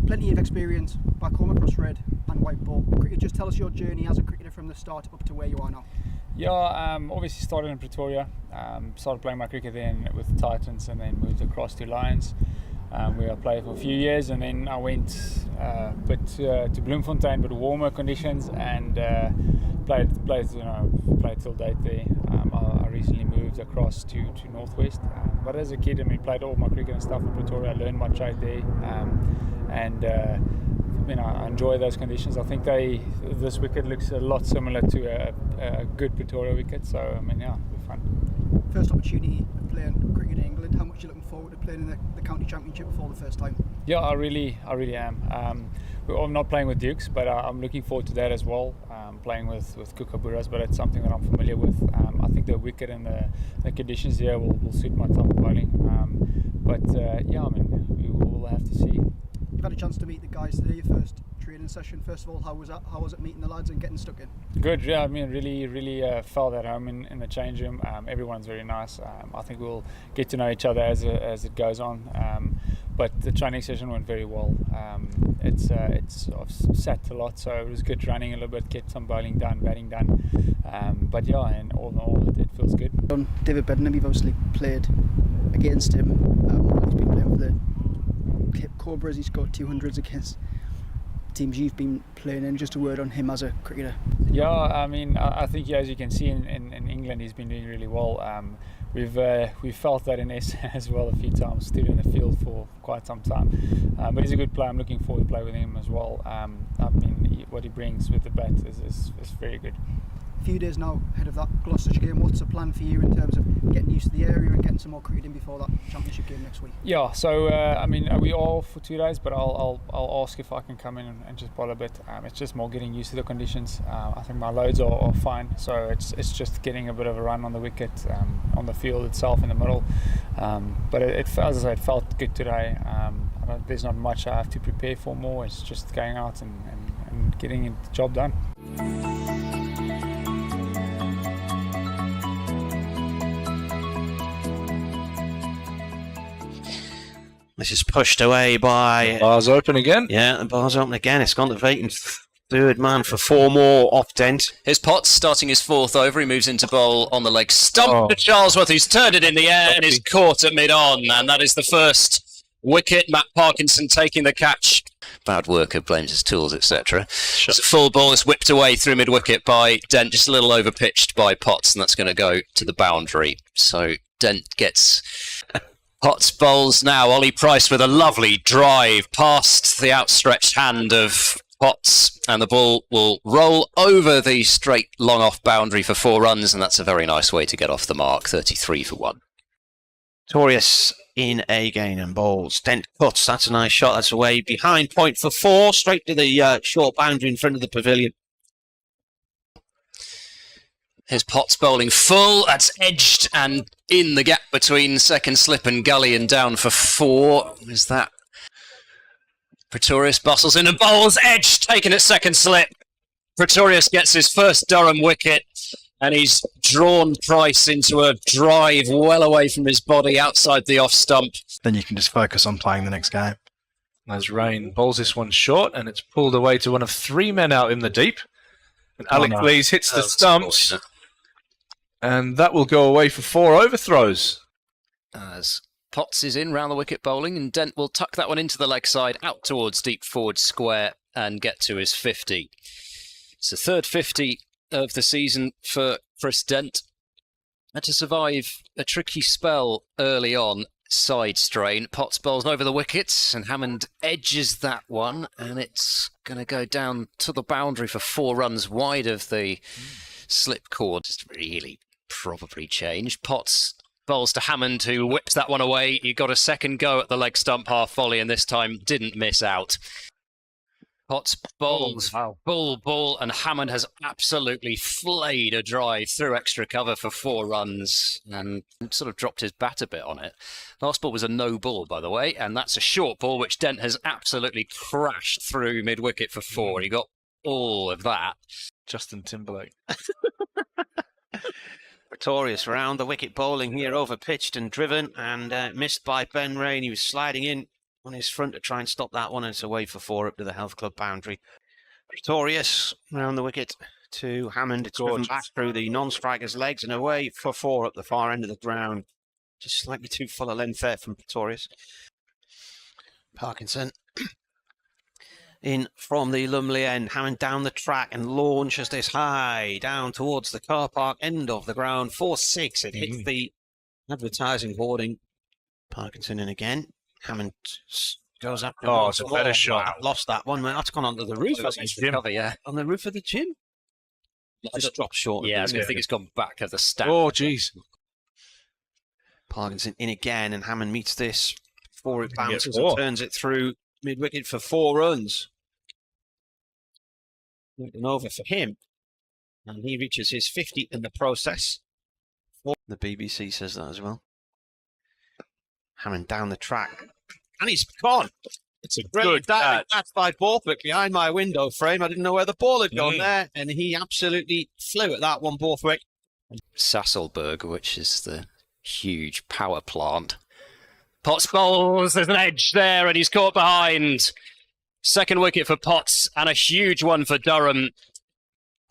Plenty of experience back home across red and white ball cricket. Just tell us your journey as a cricketer from the start up to where you are now.
Yeah, obviously started in Pretoria. Started playing my cricket then with Titans, and then moved across to Lions, where I played for a few years, and then I went to Bloemfontein, but warmer conditions, and played till date there. I recently moved across to Northwest, but as a kid, I mean, played all my cricket and stuff in Pretoria. I learned my trade there, I enjoy those conditions. I think this wicket looks a lot similar to a good Pretoria wicket, so I mean, yeah, it'll be fun.
First opportunity of playing cricket in England. How much are you looking forward to playing in the county championship for the first time?
Yeah, I really am. I'm not playing with Dukes, but I'm looking forward to that as well. Playing with Kookaburras, but it's something that I'm familiar with. I think the wicket and the conditions here will suit my type of bowling. Yeah, I mean, we will have to see.
You've had a chance to meet the guys today, your first training session. First of all, how was that? How was it meeting the lads and getting stuck in?
Good, yeah. I mean, really felt at home in the change room. Everyone's very nice. I think we'll get to know each other as it goes on. But the training session went very well. I've sat a lot, so it was good running a little bit, kept some bowling done, batting done. But yeah, and all in all, it feels good.
David Bednam, you've obviously played against him. He's been playing with the Cobras. He's got 200s against teams you've been playing in. Just a word on him as a cricketer.
Yeah, I mean, I think as you can see in England, he's been doing really well. We've felt that in SA as well a few times. Stood in the field for quite some time, but he's a good player. I'm looking forward to play with him as well. I mean, what he brings with the bat is very good.
A few days now ahead of that Gloucestershire game. What's the plan for you in terms of getting used to the area and getting some more cricket in before that championship game next week?
Yeah, so I mean, we all for 2 days, but I'll ask if I can come in and just bowl a bit. It's just more getting used to the conditions. I think my loads are fine, so it's just getting a bit of a run on the wicket, on the field itself in the middle. But as I said, it felt good today. There's not much I have to prepare for more. It's just going out and getting the job done.
This is pushed away by...
The bar's open again.
Yeah, the bar's open again. It's gone to vacant third man for 4 more off Dent.
Here's Potts starting his 4th over. He moves into bowl on the leg stump to Charlesworth, who's turned it in the air and is caught at mid-on. And that is the first wicket. Matt Parkinson taking the catch. Bad worker, blames his tools, etc. Sure. It's a full ball. It's whipped away through mid-wicket by Dent, just a little over-pitched by Potts, and that's going to go to the boundary. So Dent gets... Potts bowls now. Ollie Price with a lovely drive past the outstretched hand of Potts, and the ball will roll over the straight long off boundary for 4 runs, and that's a very nice way to get off the mark. 33 for 1.
Pretorius in again and bowls. Dent cuts. That's a nice shot. That's away behind point for 4. Straight to the short boundary in front of the pavilion.
Here's Potts bowling full. That's edged and in the gap between second slip and gully and down for 4. Is that Pretorius bustles in and bowls edge, taken at second slip. Pretorius gets his first Durham wicket, and he's drawn Price into a drive well away from his body outside the off stump.
Then you can just focus on playing the next game. As Rain bowls this one short, and it's pulled away to one of 3 men out in the deep. And Alec Lees hits the stumps. And that will go away for 4 overthrows.
As Potts is in round the wicket bowling, and Dent will tuck that one into the leg side, out towards deep forward square, and get to his 50. It's the 3rd 50 of the season for Chris Dent. Had to survive a tricky spell early on, side strain. Potts bowls over the wickets, and Hammond edges that one, and it's going to go down to the boundary for 4 runs wide of the slip cord. Just really probably changed. Potts bowls to Hammond, who whips that one away. He got a second go at the leg stump half volley, and this time didn't miss out. Potts bowls full ball, and Hammond has absolutely flayed a drive through extra cover for 4 runs and sort of dropped his bat a bit on it. Last ball was a no ball, by the way, and that's a short ball which Dent has absolutely crashed through mid-wicket for 4. He got all of that.
Justin Timberlake.
Pretorius round the wicket bowling here, over pitched and driven, and missed by Ben Rain. He was sliding in on his front to try and stop that one, and it's away for 4 up to the Health Club boundary. Pretorius round the wicket to Hammond. It's driven back through the non-striker's legs and away for 4 up the far end of the ground. Just slightly too full a length there from Pretorius. Parkinson in from the Lumley end. Hammond down the track and launches this high down towards the car park end of the ground. 4-6. It hits the advertising hoarding. Parkinson in again. Hammond goes up.
Oh, it's a better shot.
Lost that one. That's gone onto the roof.
Cover, yeah.
On the roof of the gym. Just dropped short.
Yeah, I think it's gone back of the stand.
Oh, jeez.
Parkinson in again, and Hammond meets this before it bounces and turns it through mid-wicket for 4 runs. An over for him, and he reaches his 50 in the process. The BBC says that as well. Hammering down the track, and he's gone. It's a brilliant catch by Borthwick behind my window frame. I didn't know where the ball had gone there, and he absolutely flew at that one, Borthwick.
Sasselberg, which is the huge power plant. Potts bowls, there's an edge there, and he's caught behind. Second wicket for Potts, and a huge one for Durham.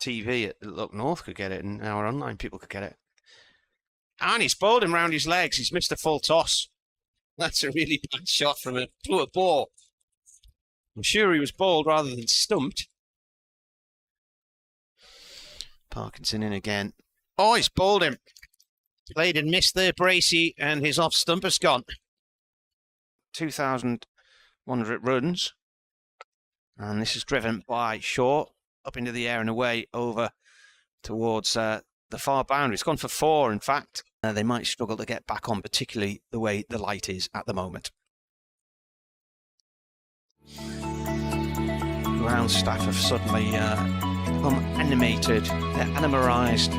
TV at Look North could get it, and our online people could get it. And he's bowled him round his legs. He's missed a full toss. That's a really bad shot from a poor ball. I'm sure he was bowled rather than stumped. Parkinson in again. Oh, he's bowled him. Played and missed there, Bracey, and his off stump has gone. 2,100 runs. And this is driven by Shaw up into the air and away over towards the far boundary. It's gone for 4, in fact. They might struggle to get back on, particularly the way the light is at the moment. Ground staff have suddenly become animated. They're animarised.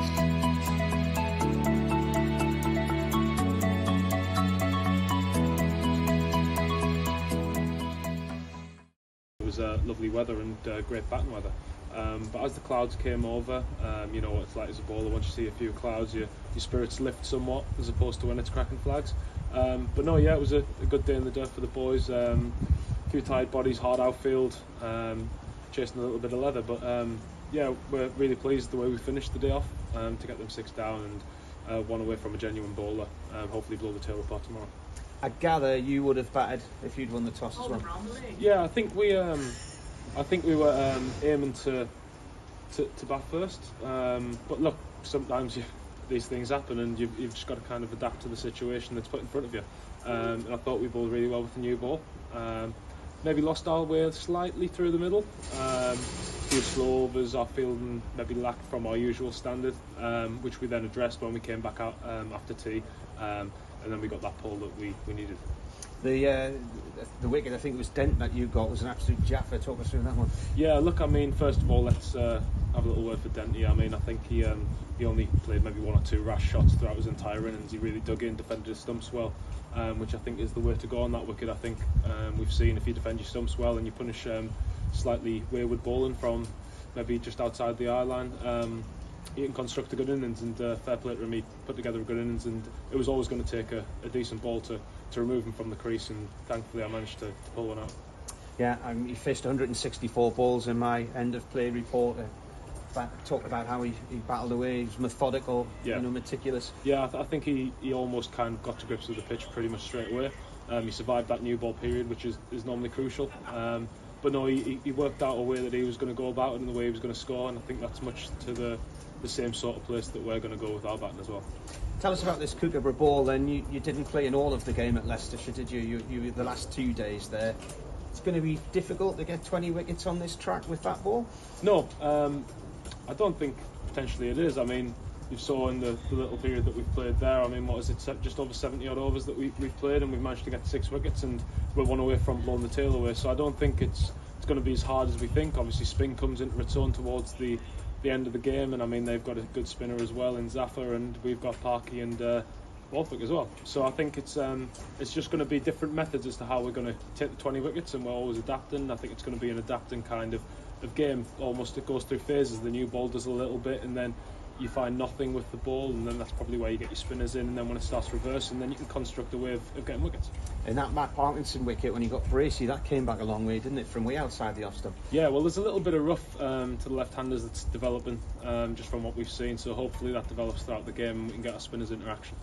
It was lovely weather and great batting weather. But as the clouds came over, you know what it's like as a bowler. Once you see a few clouds, your spirits lift somewhat, as opposed to when it's cracking flags. But no, yeah, it was a good day in the dirt for the boys. A few tired bodies, hard outfield, chasing a little bit of leather. But yeah, we're really pleased the way we finished the day off, to get them 6 down and 1 away from a genuine bowler. Hopefully blow the tail apart tomorrow.
I gather you would have batted if you'd won the toss as well.
Yeah, I think we were aiming to bat first. But look, sometimes these things happen, and you've just got to kind of adapt to the situation that's put in front of you. And I thought we bowled really well with the new ball. Maybe lost our way slightly through the middle. A few slow overs, our fielding maybe lacked from our usual standard, which we then addressed when we came back out after tea. And then we got that pull that we needed.
The wicket, I think it was Dent that you got, was an absolute jaffer. Talk us through that one.
Yeah, look, I mean, first of all, let's have a little word for Dent here. I mean, I think he only played maybe 1 or 2 rash shots throughout his entire innings. He really dug in, defended his stumps well, which I think is the way to go on that wicket. I think we've seen if you defend your stumps well and you punish slightly wayward bowling from maybe just outside the eye line, he can construct a good innings, and fair play to him, he put together a good innings, and it was always going to take a decent ball to remove him from the crease, and thankfully I managed to pull one out.
Yeah, he faced 164 balls in my end of play report. Talked about how he battled away. He was methodical, meticulous.
Yeah, I think he almost kind of got to grips with the pitch pretty much straight away. He survived that new ball period, which is normally crucial. But no, he worked out a way that he was going to go about it and the way he was going to score, and I think that's much to the same sort of place that we're going to go with our batting as well.
Tell us about this Kookaburra ball then. You didn't play in all of the game at Leicestershire, did you? You the last 2 days there. It's going to be difficult to get 20 wickets on this track with that ball?
No, I don't think potentially it is. I mean, you saw in the little period that we've played there, I mean, what is it, just over 70 odd overs that we've played, and we've managed to get 6 wickets, and we're 1 away from blowing the tail away. So I don't think it's going to be as hard as we think. Obviously spin comes into its own towards the end of the game, and I mean, they've got a good spinner as well in Zafar, and we've got Parky and Borthwick as well. So I think it's just going to be different methods as to how we're going to take the 20 wickets, and we're always adapting. I think it's going to be an adapting kind of game. Almost it goes through phases. The new ball does a little bit, and then you find nothing with the ball, and then that's probably where you get your spinners in, and then when it starts reversing, then you can construct a way of getting wickets.
And that Matt Parkinson wicket, when he got Bracey, that came back a long way, didn't it, from way outside the off stump?
Yeah, well, there's a little bit of rough to the left-handers that's developing, just from what we've seen, so hopefully that develops throughout the game and we can get our spinners into action.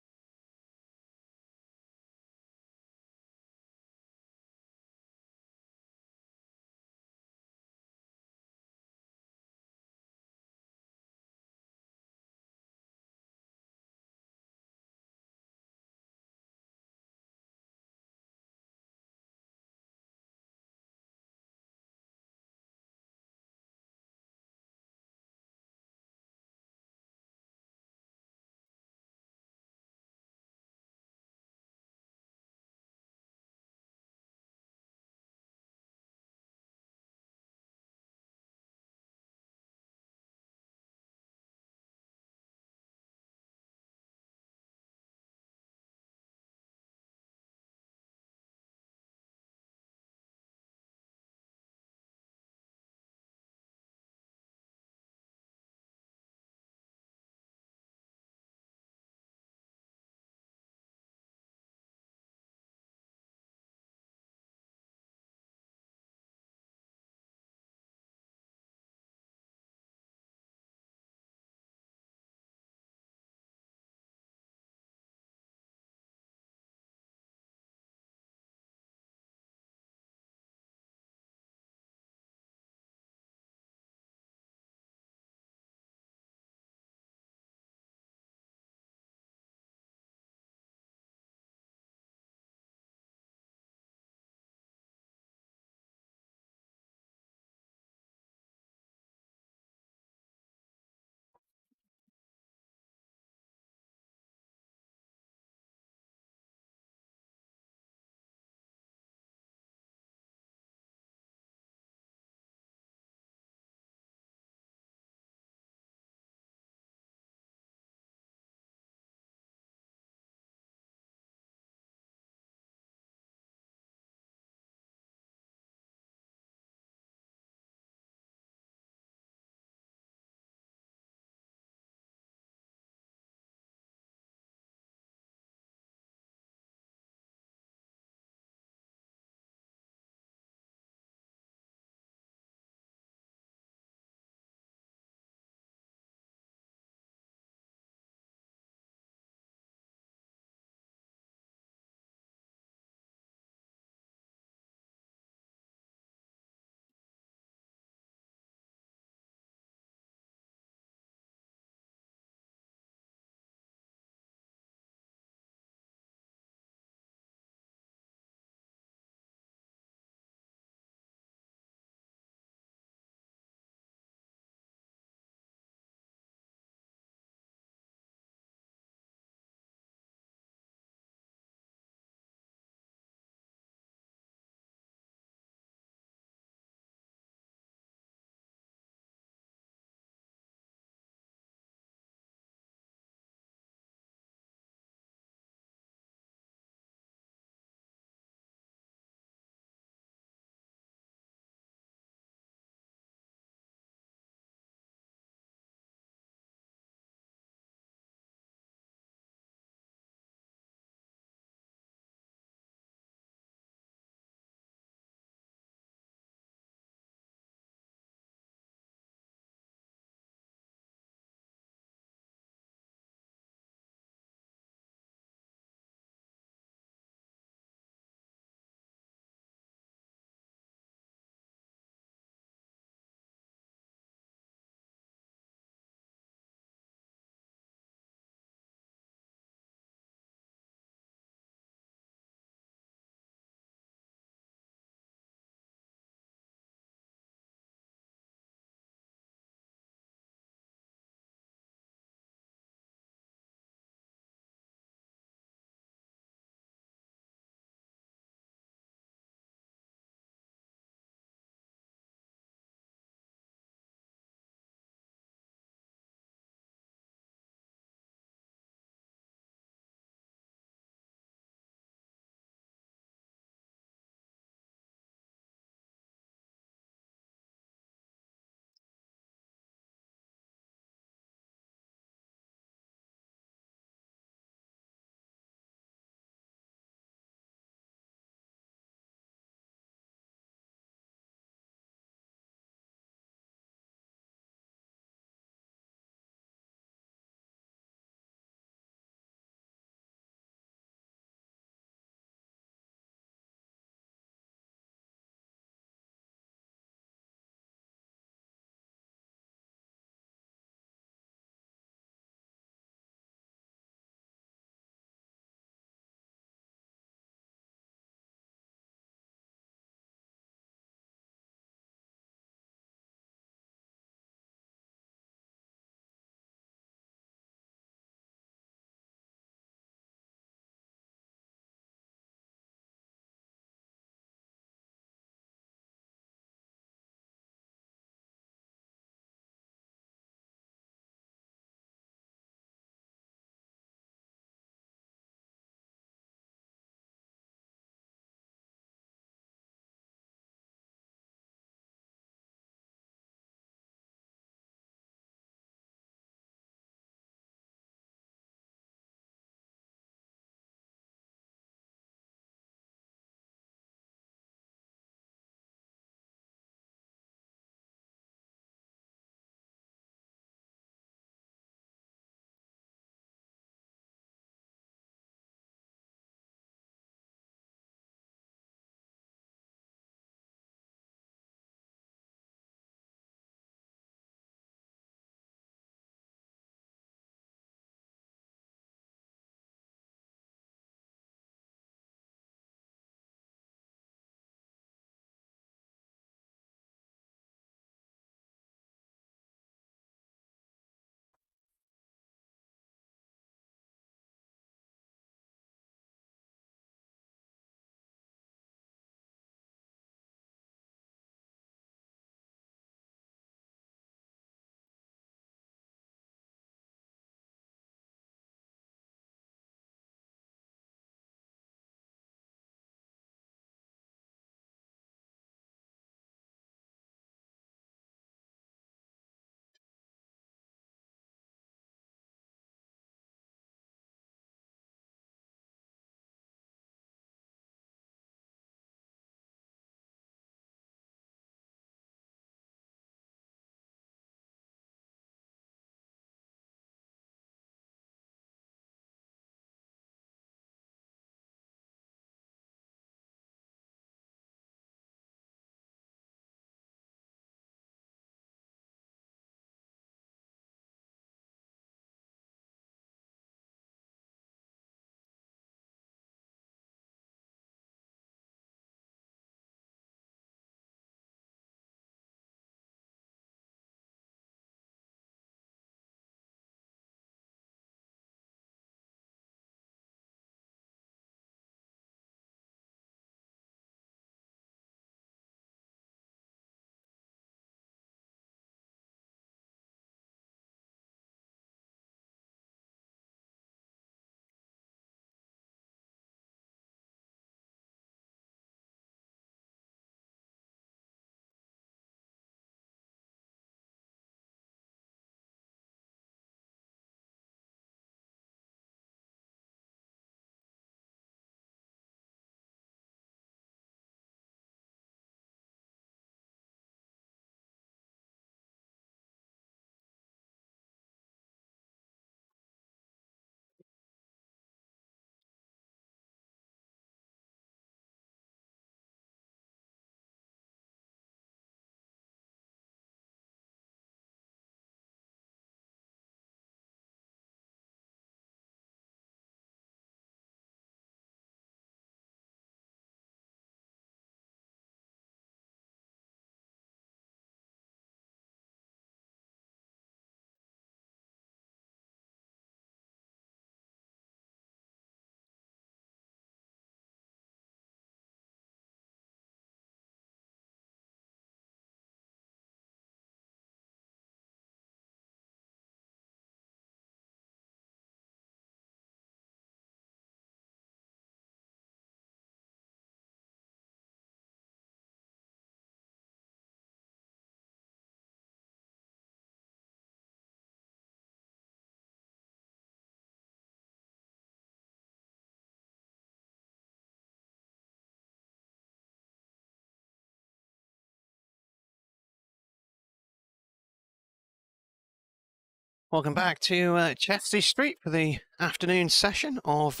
Welcome back to Chelsea Street for the afternoon session of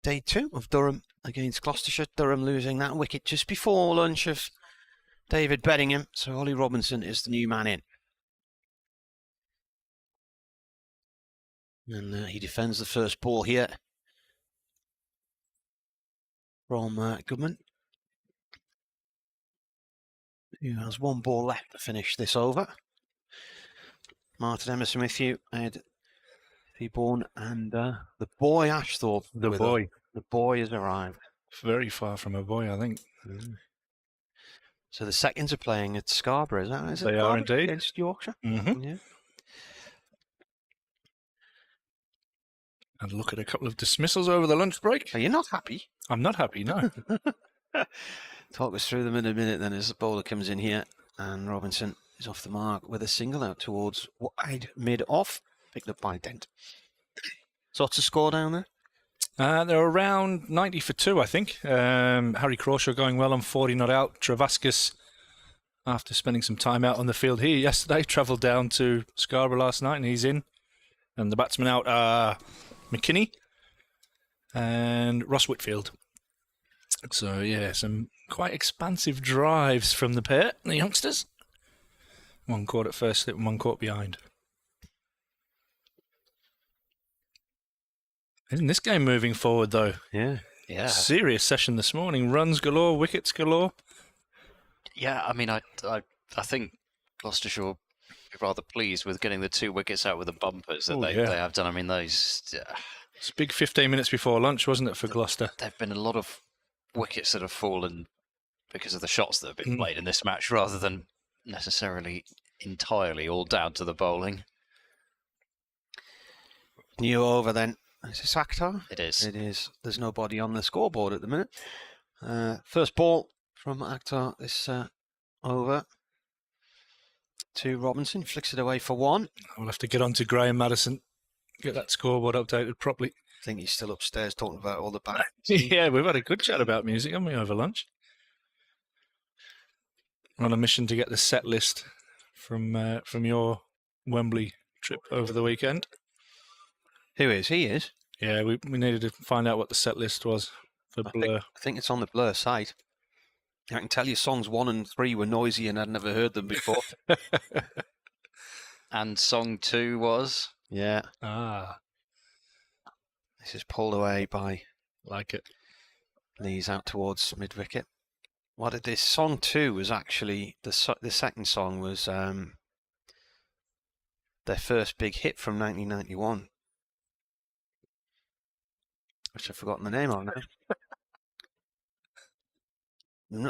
day 2 of Durham against Gloucestershire. Durham losing that wicket just before lunch of David Bedingham, so Ollie Robinson is the new man in. And he defends the first ball here from Goodman, who has 1 ball left to finish this over. Martin Emerson with you, Ed Theborn, and the boy Ashthorpe.
The boy.
The boy has arrived.
Very far from a boy, I think.
So the seconds are playing at Scarborough, is it?
They are indeed.
Against Yorkshire.
Mm-hmm.
Yeah.
And look at a couple of dismissals over the lunch break.
Are you not happy?
I'm not happy, no.
Talk us through them in a minute then as the bowler comes in here, and Robinson is off the mark with a single out towards wide mid-off, picked up by Dent. So what's the score down there?
They're around 90 for 2, I think. Harry Crawshaw going well on 40 not out. Travaskis, after spending some time out on the field here yesterday, travelled down to Scarborough last night and he's in. And the batsmen out are McKinney and Ross Whitfield. So, yeah, some quite expansive drives from the pair, the youngsters. 1 caught at first slip and 1 caught behind. Isn't this game moving forward, though?
Yeah.
Serious session this morning. Runs galore, wickets galore.
Yeah, I mean, I think Gloucestershire will be rather pleased with getting the 2 wickets out with the bumpers that they have done. I mean, those...
It's a big 15 minutes before lunch, wasn't it, for Gloucester?
There have been a lot of wickets that have fallen because of the shots that have been played in this match, rather than necessarily entirely all down to the bowling.
New over then. Is this Akhtar?
It is.
It is. There's nobody on the scoreboard at the minute. First ball from Akhtar this over to Robinson. Flicks it away for 1.
We'll have to get on to Graham Madison, get that scoreboard updated properly.
I think he's still upstairs talking about all the bad.
Yeah, we've had a good chat about music, haven't we, over lunch? We're on a mission to get the set list from your Wembley trip over the weekend.
Who is? He is?
Yeah, we needed to find out what the set list was for Blur.
I think it's on the Blur site. I can tell you songs 1 and 3 were noisy and I'd never heard them before.
And song 2 was?
Yeah. This is pulled away by...
Like it.
Lee's out towards mid-wicket. What did this? Song 2 was actually... The second song was their first big hit from 1991. Which I've forgotten the name of now.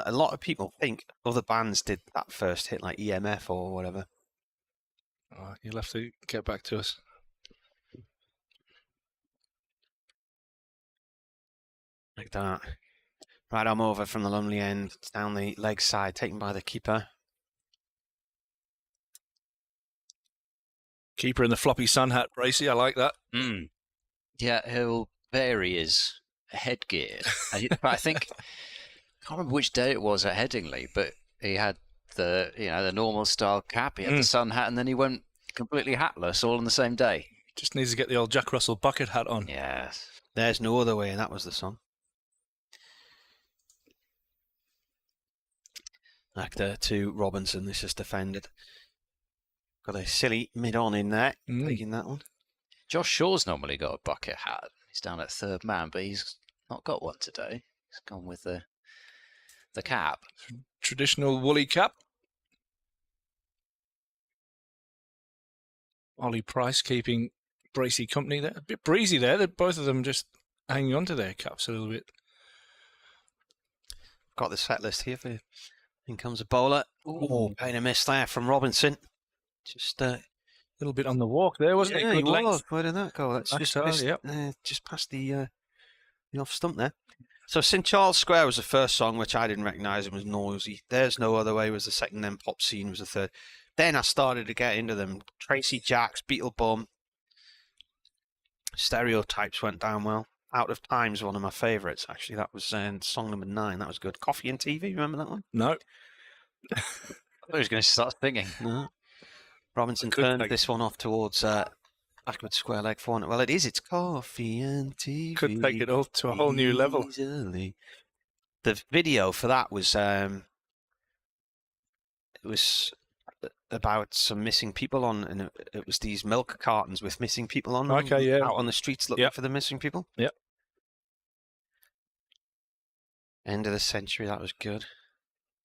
A lot of people think other bands did that first hit, like EMF or whatever.
Oh, you'll have to get back to us.
Like that. Right arm over from the lonely end. It's down the leg side, taken by the keeper.
Keeper in the floppy sun hat, Bracey. I like that.
Yeah, he'll vary his headgear. But I think... I can't remember which day it was at Headingley, but he had the normal style cap, he had the sun hat, and then he went completely hatless all on the same day.
Just needs to get the old Jack Russell bucket hat on.
Yes.
There's No Other Way, and that was the song. Actor to Robinson, this is defended. Got a silly mid-on in there, taking that one.
Josh Shaw's normally got a bucket hat. He's down at 3rd man, but he's not got one today. He's gone with the cap.
Traditional woolly cap. Ollie Price keeping Bracey company there. A bit breezy there. They're both of them just hanging on to their caps a little bit.
Got the set list here. In comes a bowler. Oh, pain a miss there from Robinson. Just a
little bit on the walk there, wasn't it? Good length.
Where did that go? That's just past the off stump there. So St Charles Square was the first song, which I didn't recognise and was noisy. There's No Other Way was the second, then Pop Scene was the third. Then I started to get into them. Tracy Jacks, Beetlebum, Stereotypes went down well. Out of Time's one of my favourites, actually. That was song number 9. That was good. Coffee and TV, remember that one?
No.
I thought he was going to start singing.
No. Robinson
Could
turned
take-
this one off towards backward square leg for one. Well, it is. It's coffee and TV.
Could take it all to a whole new level.
Easily. The video for that was it was about some missing people on, and it was these milk cartons with missing people on them.
Okay, yeah.
Out on the streets looking
Yep.
for the missing people.
Yep.
End of the century. That was good.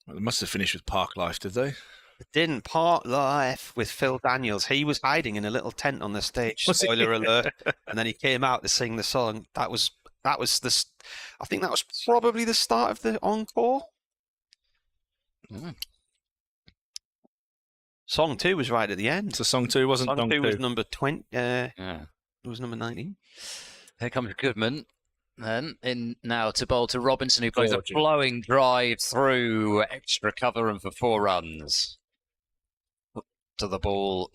Well, they must have finished with Park Life, did they?
It didn't. Part Life with Phil Daniels. He was hiding in a little tent on the stage.
Was he?
Spoiler alert! And then he came out to sing the song. That was the. I think that was probably the start of the encore. Song 2 was right at the end.
So song 2 wasn't
Song
song
2 was
2.
number 20.
Yeah.
It was number 19.
Here comes Goodman. Then in now to bowl to Robinson, who plays
Gorgeous.
a flowing drive through extra cover and for 4 runs. Up to the ball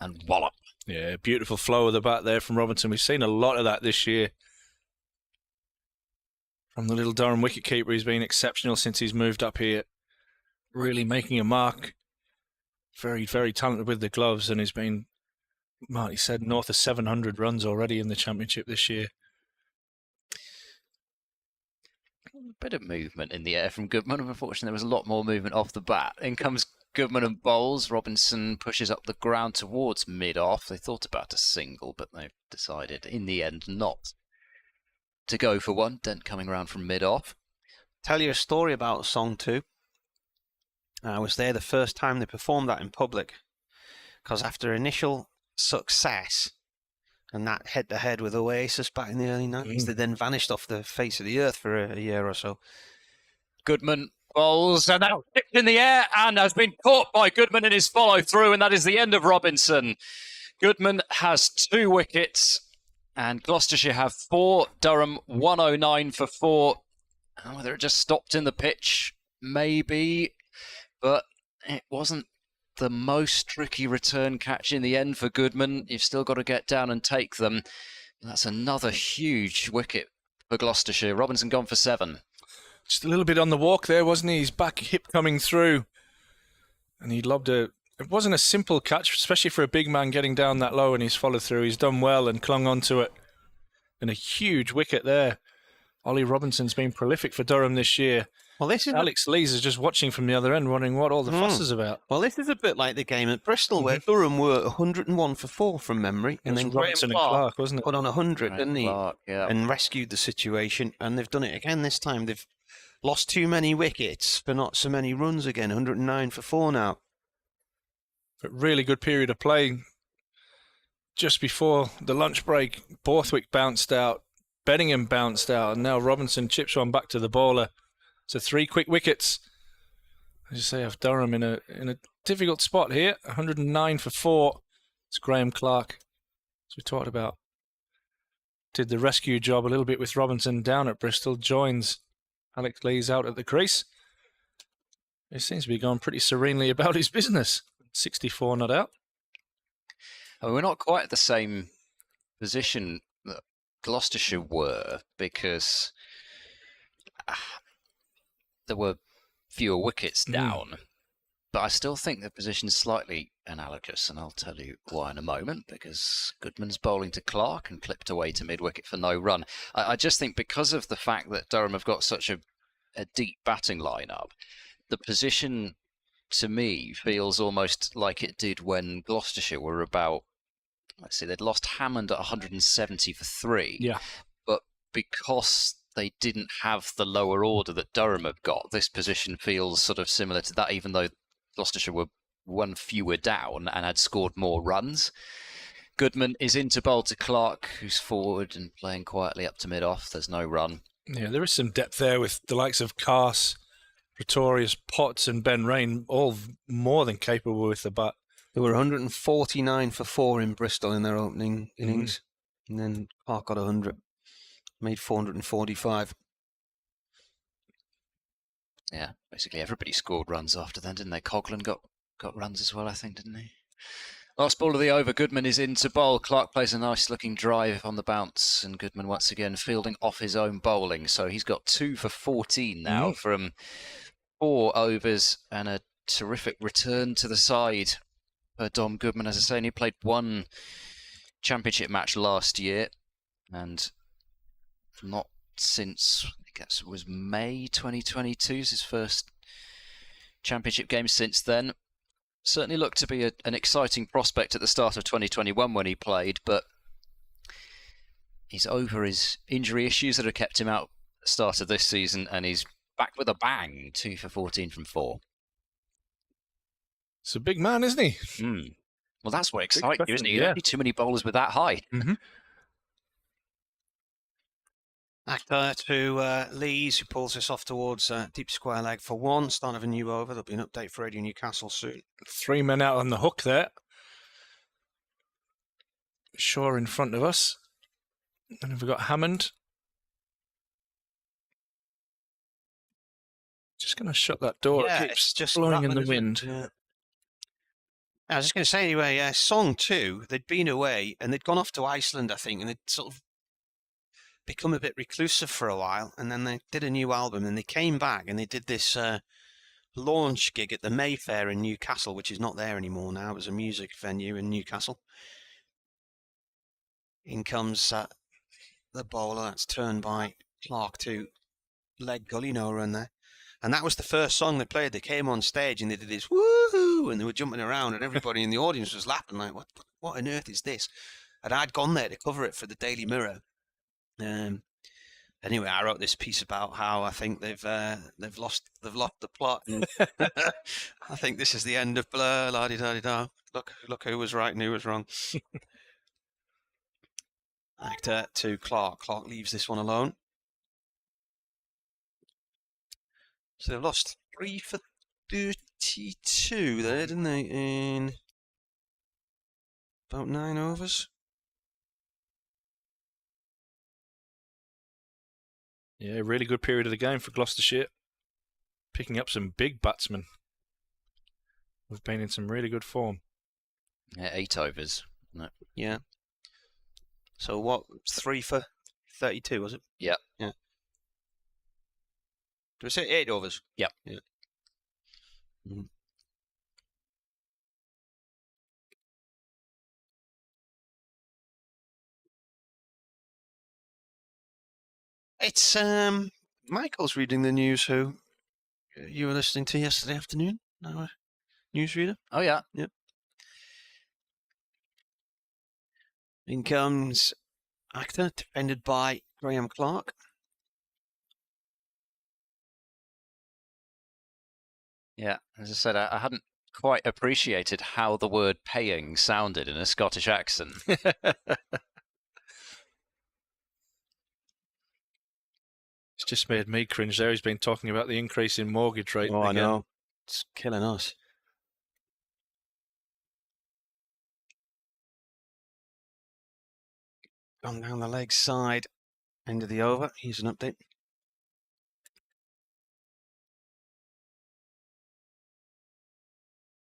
and wallop.
Yeah, beautiful flow of the bat there from Robinson. We've seen a lot of that this year. From the little Durham wicketkeeper, he's been exceptional since he's moved up here. Really making a mark. Very, very talented with the gloves, and he's been, well, he said, north of 700 runs already in the championship this year.
A bit of movement in the air from Goodman. Unfortunately, there was a lot more movement off the bat. In comes Goodman and bowls. Robinson pushes up the ground towards mid-off. They thought about a single, but they've decided in the end not to go for one. Dent coming around from mid-off.
Tell you a story about Song 2. I was there the first time they performed that in public, because after initial success and that head-to-head with Oasis back in the early 90s, they then vanished off the face of the earth for a year or so.
Goodman bowls and now kicked in the air and has been caught by Goodman in his follow-through, and that is the end of Robinson. Goodman has 2 wickets and Gloucestershire have 4. Durham 109 for 4. Whether it just stopped in the pitch, maybe, but it wasn't the most tricky return catch in the end for Goodman. You've still got to get down and take them. That's another huge wicket for Gloucestershire. Robinson gone for 7.
Just a little bit on the walk there, wasn't he? His back hip coming through. And he lobbed a... It wasn't a simple catch, especially for a big man getting down that low, and he's followed through. He's done well and clung onto it. And a huge wicket there. Ollie Robinson's been prolific for Durham this year.
Well, this is
Alex Lees is just watching from the other end, wondering what all the fuss is about.
Well, this is a bit like the game at Bristol, where Durham were 101 for 4 from memory, and then
Robinson and Clark, wasn't it?
Put on 100,
Graham
didn't he?
Clark, yeah.
And rescued the situation, and they've done it again this time. They've lost too many wickets for not so many runs again. 109 for 4 now.
But really good period of play. Just before the lunch break, Borthwick bounced out, Bedingham bounced out, and now Robinson chips one back to the bowler. So 3 quick wickets. As you say, of Durham in a difficult spot here. 109 for 4. It's Graham Clark, as we talked about. Did the rescue job a little bit with Robinson down at Bristol. Joins Alex Lees out at the crease. He seems to be going pretty serenely about his business. 64 not out.
I mean, we're not quite at the same position that Gloucestershire were, because there were fewer wickets down, but I still think the position is slightly analogous, and I'll tell you why in a moment, because Goodman's bowling to Clark and clipped away to mid-wicket for no run. I just think because of the fact that Durham have got such a deep batting lineup, the position to me feels almost like it did when Gloucestershire were about, let's see, they'd lost Hammond at 170 for 3.
Yeah.
But because they didn't have the lower order that Durham have got, this position feels sort of similar to that, even though Gloucestershire were 1 fewer down and had scored more runs. Goodman is into bowl to Clark, who's forward and playing quietly up to mid-off. There's no run.
Yeah, there is some depth there with the likes of Carse, Pretorius, Potts and Ben Rain, all more than capable with the bat.
They were 149 for 4 in Bristol in their opening innings, and then Clark got 100, made 445.
Yeah, basically everybody scored runs after then, didn't they? Coghlan got runs as well, I think, didn't he? Last ball of the over, Goodman is into bowl. Clark plays a nice looking drive on the bounce, and Goodman once again fielding off his own bowling. So he's got 2 for 14 now from 4 overs and a terrific return to the side for Dom Goodman, as I say, and he played one championship match last year, and not since, I guess it was May 2022 is his first championship game since then. Certainly looked to be an exciting prospect at the start of 2021 when he played, but he's over his injury issues that have kept him out at the start of this season, and he's back with a bang, 2 for 14 from 4.
It's a big man, isn't he?
Well, that's what excites you, isn't it? You
Yeah.
don't need too many bowlers with that height.
Back to Lees, who pulls this off towards deep square leg for 1. Start of a new over. There'll be an update for Radio Newcastle soon.
3 men out on the hook there. Shaw in front of us. And we've got Hammond. Just going to shut that door.
Yeah,
It keeps
it's just
blowing in
rattling,
the
isn't it?
wind.
Yeah. I was just going to say anyway, Song 2, they'd been away and they'd gone off to Iceland, I think, and they'd sort of become a bit reclusive for a while, and then they did a new album, and they came back and they did this launch gig at the Mayfair in Newcastle, which is not there anymore now. It was a music venue in Newcastle. In comes the bowler, that's turned by Clark to leg gully, no run there. And that was the first song they played. They came on stage and they did this woohoo, and they were jumping around, and everybody in the audience was laughing like, what on earth is this? And I'd gone there to cover it for the Daily Mirror. Anyway, I wrote this piece about how I think they've lost the plot. I think this is the end of Blur. La di da di da. Look who was right and who was wrong. Actor to Clark. Clark leaves this one alone. So they've lost 3 for 32 there, didn't they? In about 9 overs.
Yeah, really good period of the game for Gloucestershire. Picking up some big batsmen. We've been in some really good form.
Yeah, 8 overs. No.
Yeah. So what? 3 for 32, was it?
Yeah.
Yeah. Did we say 8 overs?
Yep.
Yeah. Mm. It's Michael's reading the news, who you were listening to yesterday afternoon. Our newsreader.
Oh yeah.
Yep. In comes Actor, defended by Graham Clark.
Yeah, as I said, I hadn't quite appreciated how the word paying sounded in a Scottish accent.
It's just made me cringe there. He's been talking about the increase in mortgage rate.
Oh, I
again.
know. It's killing us. Gone down the leg side. End of the over. Here's an update.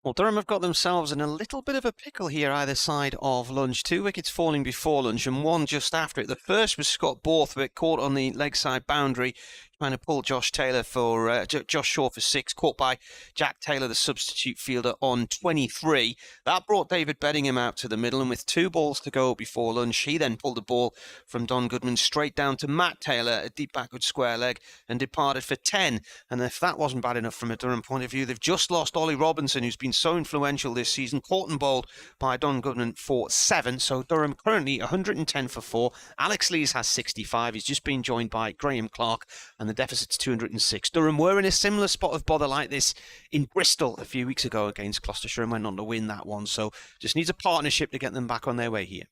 Well, Durham have got themselves in a little bit of a pickle here either side of lunch. 2 wickets falling before lunch and 1 just after it. The first was Scott Borthwick, caught on the leg side boundary, trying to pull Josh Shaw for 6, caught by Jack Taylor, the substitute fielder, on 23. That brought David Bedingham out to the middle, and with 2 balls to go before lunch, he then pulled the ball from Don Goodman straight down to Matt Taylor, a deep backward square leg, and departed for 10. And if that wasn't bad enough from a Durham point of view, they've just lost Ollie Robinson, who's been so influential this season, caught and bowled by Don Goodman for 7. So Durham currently 110 for 4. Alex Lees has 65. He's just been joined by Graham Clark, and the deficit's 206. Durham were in a similar spot of bother like this in Bristol a few weeks ago against Gloucestershire and went on to win that one. So just needs a partnership to get them back on their way here.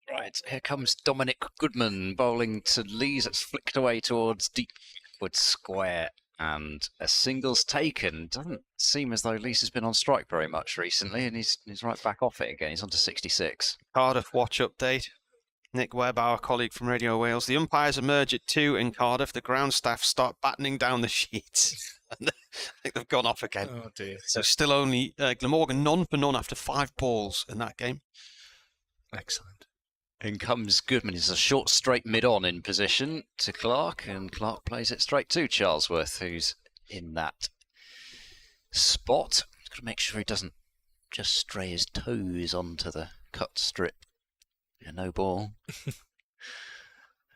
Right, here comes Dominic Goodman bowling to Lees. It's flicked away towards deep backward square, and a single's taken. Doesn't seem as though Lees has been on strike very much recently, and he's right back off it again. He's on to 66.
Cardiff watch update. Nick Webb, our colleague from Radio Wales. The umpires emerge at 2 in Cardiff. The ground staff start battening down the sheets. I think they've gone off again.
Oh dear.
So still only Glamorgan none for none after 5 balls in that game.
Excellent.
In comes Goodman. It's a short straight mid-on in position to Clark, and Clark plays it straight to Charlesworth, who's in that spot. He's got to make sure he doesn't just stray his toes onto the cut strip. Yeah, no ball. I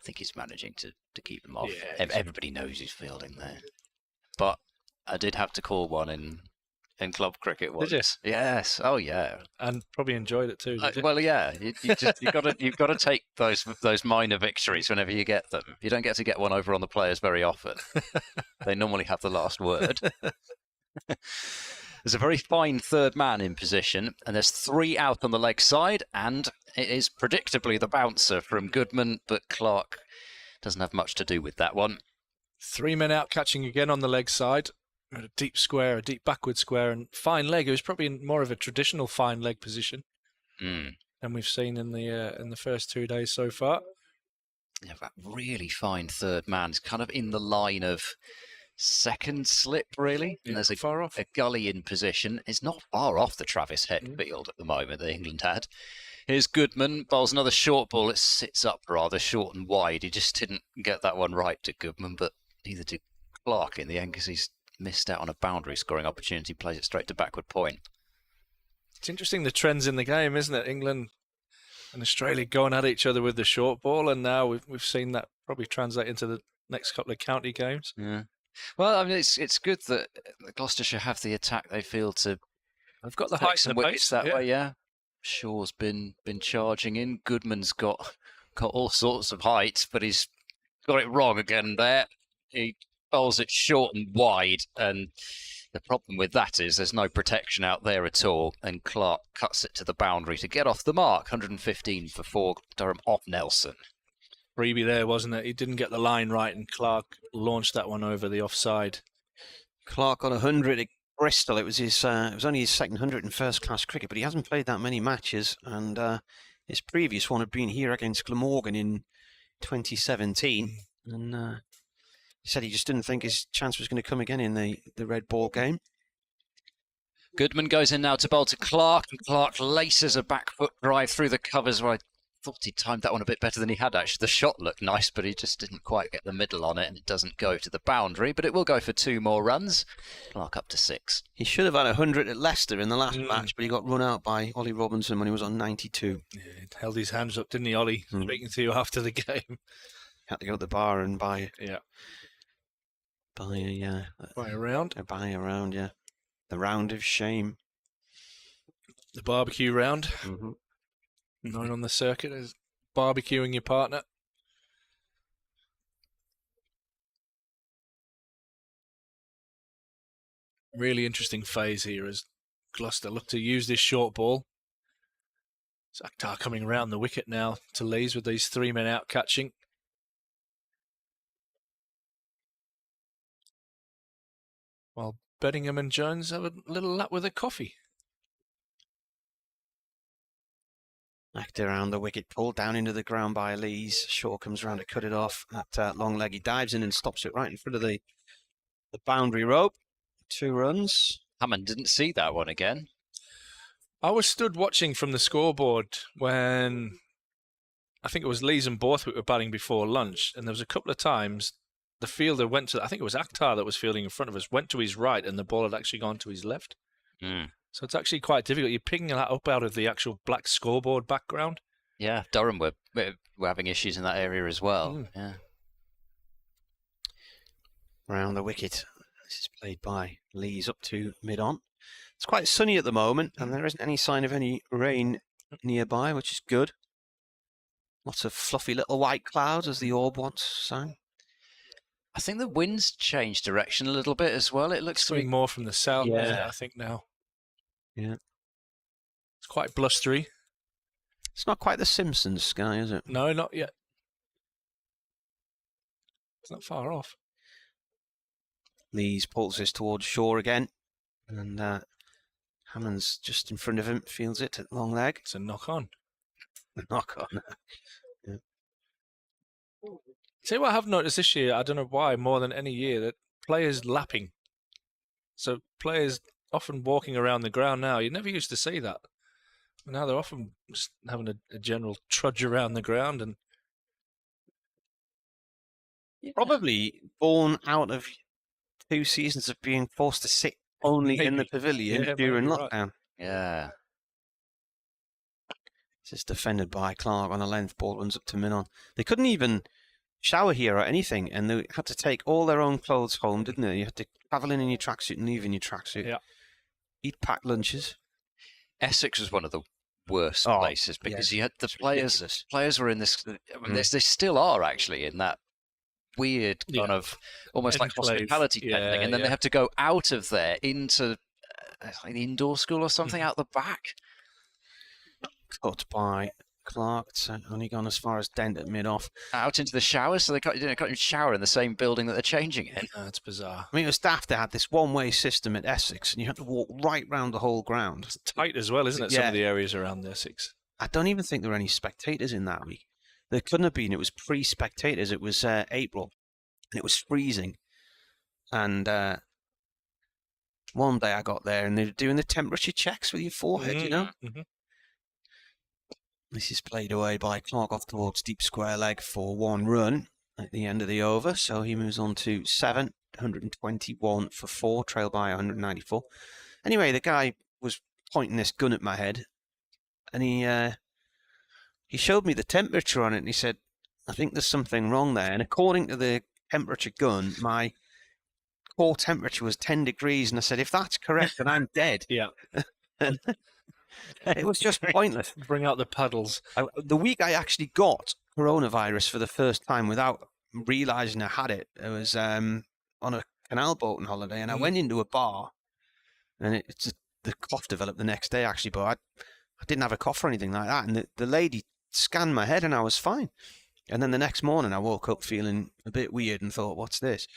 think he's managing to keep them off.
Yeah,
Everybody knows he's fielding there. But I did have to call one in club cricket once.
Did you?
Yes. Oh, yeah.
And probably enjoyed it too. Did you?
Well, yeah. You've got to take those minor victories whenever you get them. You don't get to get one over on the players very often. They normally have the last word. There's a very fine third man in position, and there's 3 out on the leg side, and it is predictably the bouncer from Goodman, but Clark doesn't have much to do with that one.
3 men out catching again on the leg side. A deep square, a deep backward square, and fine leg. It was probably in more of a traditional fine leg position than we've seen in the first 2 days so far.
Yeah, that really fine third man's kind of in the line of second slip, really.
Yeah,
and there's
far off.
A gully in position. It's not far off the Travis Head field at the moment that England had. Here's Goodman, bowls another short ball. It sits up rather short and wide. He just didn't get that one right to Goodman, but neither did Clark in the end because he's missed out on a boundary scoring opportunity, plays it straight to backward point.
It's interesting the trends in the game, isn't it? England and Australia going at each other with the short ball, and now we've seen that probably translate into the next couple of county games.
Yeah. Well, I mean, it's good that Gloucestershire have the attack they feel to.
They've got the
take
height
some
and the
wickets
pace
that way. Yeah. Shaw's been charging in. Goodman's got all sorts of height, but he's got it wrong again there. He bowls it short and wide, and the problem with that is there's no protection out there at all, and Clark cuts it to the boundary to get off the mark. 115 for 4, Durham off Nelson.
Freebie there, wasn't it? He didn't get the line right, and Clark launched that one over the offside.
Clark got 100 at Bristol. It was only his second 100 in first class cricket, but he hasn't played that many matches, and his previous one had been here against Glamorgan in 2017, and he said he just didn't think his chance was going to come again in the red ball game.
Goodman goes in now to bowl to Clark, and Clark laces a back foot drive through the covers where I thought he timed that one a bit better than he had actually. The shot looked nice, but he just didn't quite get the middle on it, and it doesn't go to the boundary, but it will go for 2 more runs. Clark up to 6.
He should have had 100 at Leicester in the last match, but he got run out by Ollie Robinson when he was on 92.
Yeah, he held his hands up, didn't he, Ollie? Speaking to you after the game.
Had to go to the bar and buy
a round.
Buy a round, yeah. The round of shame.
The barbecue round. Known on the circuit as barbecuing your partner. Really interesting phase here as Gloucester look to use this short ball. It's Akhtar coming around the wicket now to Lees with these 3 men out catching. While Bedingham and Jones have a little lap with a coffee.
Akhtar around the wicket, pulled down into the ground by Lees. Shaw comes round to cut it off. That long leg, he dives in and stops it right in front of the boundary rope. 2 runs.
Hammond didn't see that one again.
I was stood watching from the scoreboard when I think it was Lees and Borthwick were batting before lunch, and there was a couple of times the fielder went to, I think it was Akhtar that was fielding in front of us, went to his right and the ball had actually gone to his left. So it's actually quite difficult. You're picking that up out of the actual black scoreboard background.
Yeah, Durham were having issues in that area as well. Yeah.
Round the wicket. This is played by Lees up to mid-on. It's quite sunny at the moment, and there isn't any sign of any rain nearby, which is good. Lots of fluffy little white clouds, as the orb once sang.
I think the wind's changed direction a little bit as well. It looks
coming more from the south, doesn't it, I think, now.
Yeah.
It's quite blustery.
It's not quite the Simpsons sky, is it?
No, not yet. It's not far off.
Lees pulls this towards Shaw again. And Hammond's just in front of him, fields it at long leg.
It's a knock-on.
Knock-on. Yeah.
See what I have noticed this year, I don't know why, more than any year, that players lapping. So players often walking around the ground now. You never used to see that. Now they're often just having a general trudge around the ground and
Probably born out of 2 seasons of being forced to sit only in the pavilion during lockdown.
Yeah.
This is defended by Clark on a length. Ball runs up to Minon. They couldn't even shower here or anything, and they had to take all their own clothes home, didn't they? You had to travel in your tracksuit and leave in your tracksuit.
Yeah.
Eat packed lunches.
Essex was one of the worst places because you had the players. Players were in this. I mean, they still are actually in that weird kind of almost like hospitality thing, and then they have to go out of there into like the indoor school or something out the back.
Cut by Clark. It's only gone as far as Dent at mid-off.
Out into the shower, so they can't even shower in the same building that they're changing in.
That's bizarre.
I mean, it was daft. They had this one-way system at Essex, and you had to walk right round the whole ground.
It's tight as well, isn't it? Some of the areas around Essex.
I don't even think there were any spectators in that week. There couldn't have been. It was pre-spectators. It was April, and it was freezing. And one day I got there, and they were doing the temperature checks with your forehead, you know?
Mm-hmm.
This is played away by Clark off towards deep square leg for 1 run at the end of the over. So he moves on to 7, 121 for 4, trailed by 194. Anyway, the guy was pointing this gun at my head, and he showed me the temperature on it, and he said, I think there's something wrong there. And according to the temperature gun, my core temperature was 10 degrees. And I said, if that's correct, then I'm dead.
Yeah.
And it was just pointless.
Bring out the paddles.
The week I actually got coronavirus for the first time without realising I had it, it was on a canal boating holiday, and I went into a bar, and the cough developed the next day, actually, but I didn't have a cough or anything like that. And the lady scanned my head, and I was fine. And then the next morning, I woke up feeling a bit weird and thought, what's this?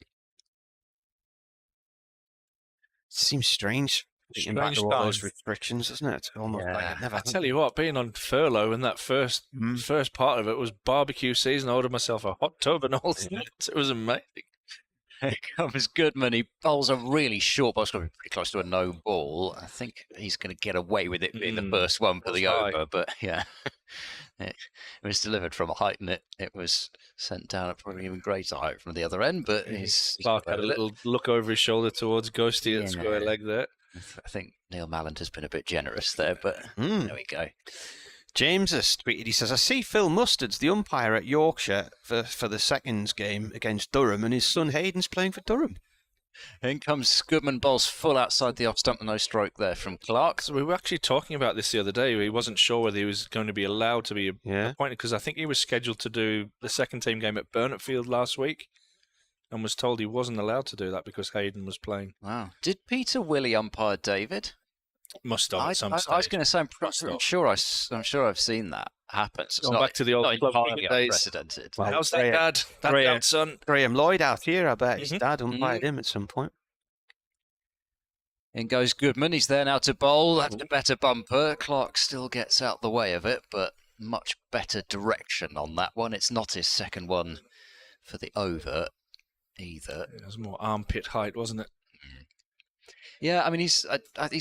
It seems strange. Thinking back to all those restrictions, doesn't it? It's almost like it never happened.
I tell you what, being on furlough and that first part of it was barbecue season. I ordered myself a hot tub and all that. It was amazing.
Here comes Goodman. He bowls a really short ball. It's going to be pretty close to a no ball. I think he's going to get away with it being the first one for the over, but yeah. It was delivered from a height, and it was sent down at probably even greater height from the other end, but
Clark had a little look over his shoulder towards Ghosty at square leg there.
I think Neil Malland has been a bit generous there, but there we go.
James has tweeted, he says, I see Phil Mustard's the umpire at Yorkshire for the seconds game against Durham, and his son Hayden's playing for Durham.
In comes Goodman, bowls full outside the off stump, no stroke there from Clark.
So we were actually talking about this the other day. He wasn't sure whether he was going to be allowed to be appointed, because I think he was scheduled to do the second team game at Burnett Field last week, and was told he wasn't allowed to do that because Hayden was playing.
Wow. Did Peter Willey umpire David?
Must have at some stage.
I was going to say, I'm sure I've seen that happen. So
it's back to the old club days.
Unprecedented.
Well,
how's that dad? That son?
Graham Lloyd out here, I bet his dad umpired him at some point.
In goes Goodman. He's there now to bowl. That's a better bumper. Clark still gets out the way of it, but much better direction on that one. It's not his second one for the over either.
It was more armpit height, wasn't it?
Yeah, I mean, he's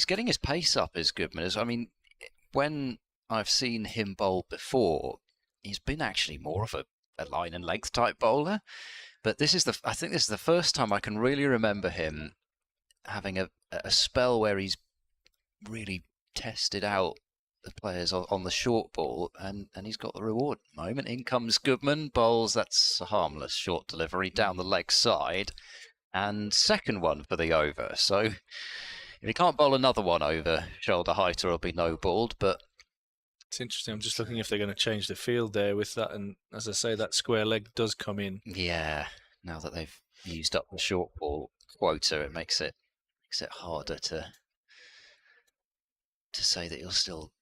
getting his pace up as Goodman. I mean, when I've seen him bowl before, he's been actually more of a line and length type bowler. But I think this is the first time I can really remember him having a spell where he's really tested out the players on the short ball, and he's got the reward at the moment. In comes Goodman, bowls, that's a harmless short delivery down the leg side. And second one for the over. So if he can't bowl another one over shoulder height, or it'll be no balled. But
it's interesting. I'm just looking if they're going to change the field there with that. And as I say, that square leg does come in.
Yeah. Now that they've used up the short ball quota, it makes it harder to say that he'll still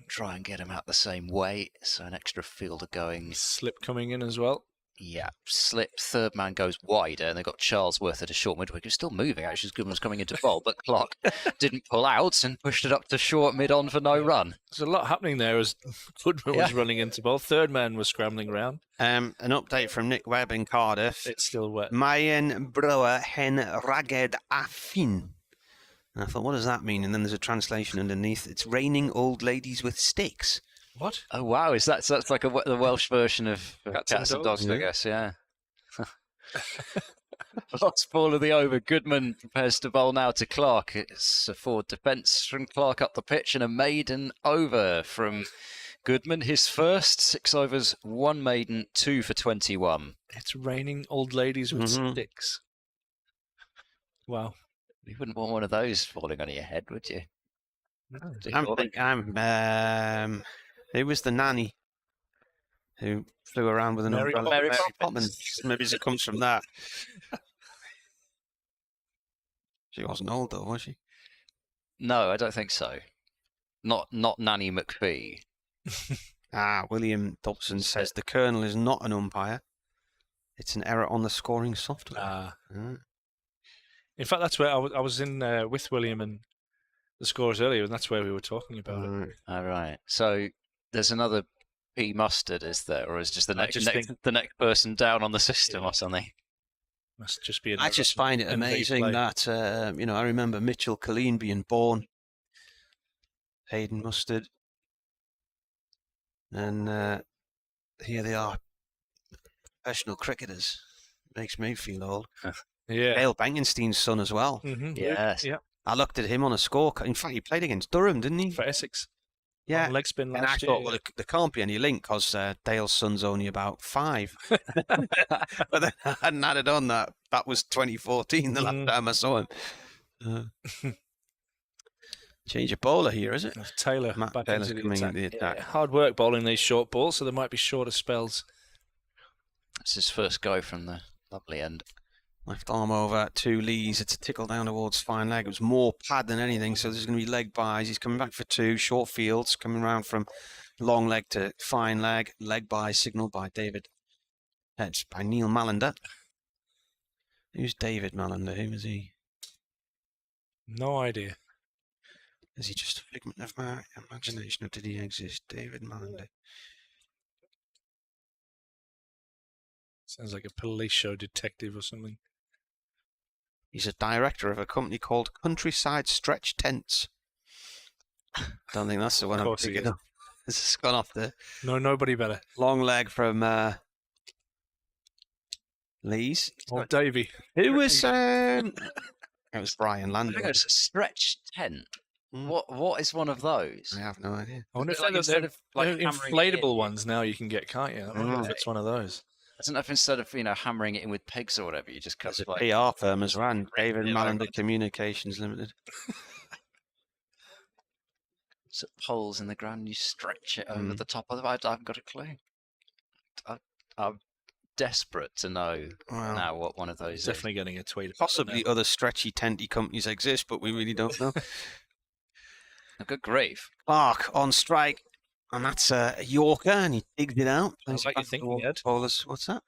try and get him out the same way. So an extra fielder going.
Slip coming in as well.
Yeah, slip, third man goes wider, and they've got Charlesworth at a short mid-wicket. Still moving, actually, as Goodman was coming into bowl, but Clark didn't pull out and pushed it up to short mid-on for no run.
There's a lot happening there as Goodman was running into bowl. Third man was scrambling round.
An update from Nick Webb in Cardiff.
It's still wet.
Mayen Brewer hen ragged affin. And I thought, what does that mean? And then there's a translation underneath. It's raining old ladies with sticks.
What?
Oh wow, is that so? That's like the Welsh version of Cats and Dogs, I guess. Yeah. Lost ball of the over. Goodman prepares to bowl now to Clark. It's a forward defence from Clark up the pitch and a maiden over from Goodman. His first 6 overs, 1 maiden, 2 for 21.
It's raining old ladies with sticks. Wow.
You wouldn't want one of those falling on your head, would you?
It was the nanny who flew around with an umbrella.
Mary
Poppins. Maybe it comes from that. She wasn't old though, was she?
No, I don't think so. Not Nanny McPhee.
William Dobson says the Colonel is not an umpire. It's an error on the scoring software.
In fact, that's where I was in with William and the scores earlier, and that's where we were talking about it.
All right. So there's another P Mustard, is there, or is just the next person down on the system or something?
Must just be.
I just find it amazing that I remember Mitchell Colleen being born, Hayden Mustard, and here they are, professional cricketers. Makes me feel old.
Yeah.
Dale Bankenstein's son as well.
Yes.
Yeah.
I looked at him on a score. In fact, he played against Durham, didn't he?
For Essex.
Yeah.
Leg spin last
and I thought,
year.
well, there can't be any link because Dale's son's only about 5. But then I hadn't added on that. That was 2014, the last time I saw him. Change of bowler here, is it?
Taylor.
Matt
back
Taylor's
into the
coming
attack.
into the attack.
Yeah, hard work bowling these short balls, so there might be shorter spells.
That's his first go from the lovely end.
Left arm over to Lees. It's a tickle down towards fine leg. It was more pad than anything, so there's going to be leg buys. He's coming back for 2. Short fields coming round from long leg to fine leg. Leg by signalled by David. It's by Neil Mallender. Who's David Mallender? Who was he?
No idea.
Is he just a figment of my imagination, or did he exist? David Mallender.
Sounds like a police show detective or something.
He's a director of a company called Countryside Stretch Tents. Don't think that's the one I'm thinking of. This has gone off there.
No, nobody better.
Long leg from Lees.
Or Davey.
Who was... it was Brian
I
Lander.
think it's a stretch tent. What is one of those?
I have no idea.
I wonder if
Like
they're
instead of, like,
inflatable ones now you can get, can't you? I don't know if it's one of those.
I don't know if instead of hammering it in with pegs or whatever, you just cut
There's
it
a PR firm as ran, David Mallender Communications Limited.
So poles in the ground, you stretch it over the top of them. I haven't got a clue. I'm desperate to know now what one of those is.
Definitely getting a tweet.
Possibly other stretchy tenty companies exist, but we really don't know.
Good grief.
Clark on strike, and that's a Yorker, and he digs it out.
I like you thinking, Ed.
What's that?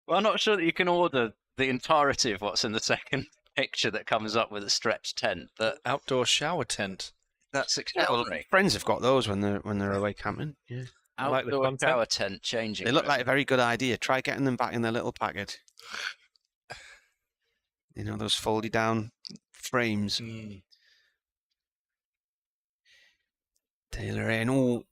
Well, I'm not sure that you can order the entirety of what's in the second picture that comes up with a stretch tent, but
outdoor shower tent.
That's
Yeah,
extraordinary.
friends have got those when they're away camping. Yeah.
Outdoor shower tent changing.
They look like a very good idea. Try getting them back in their little packet. You know, those folded down frames. Taylor in. Oh,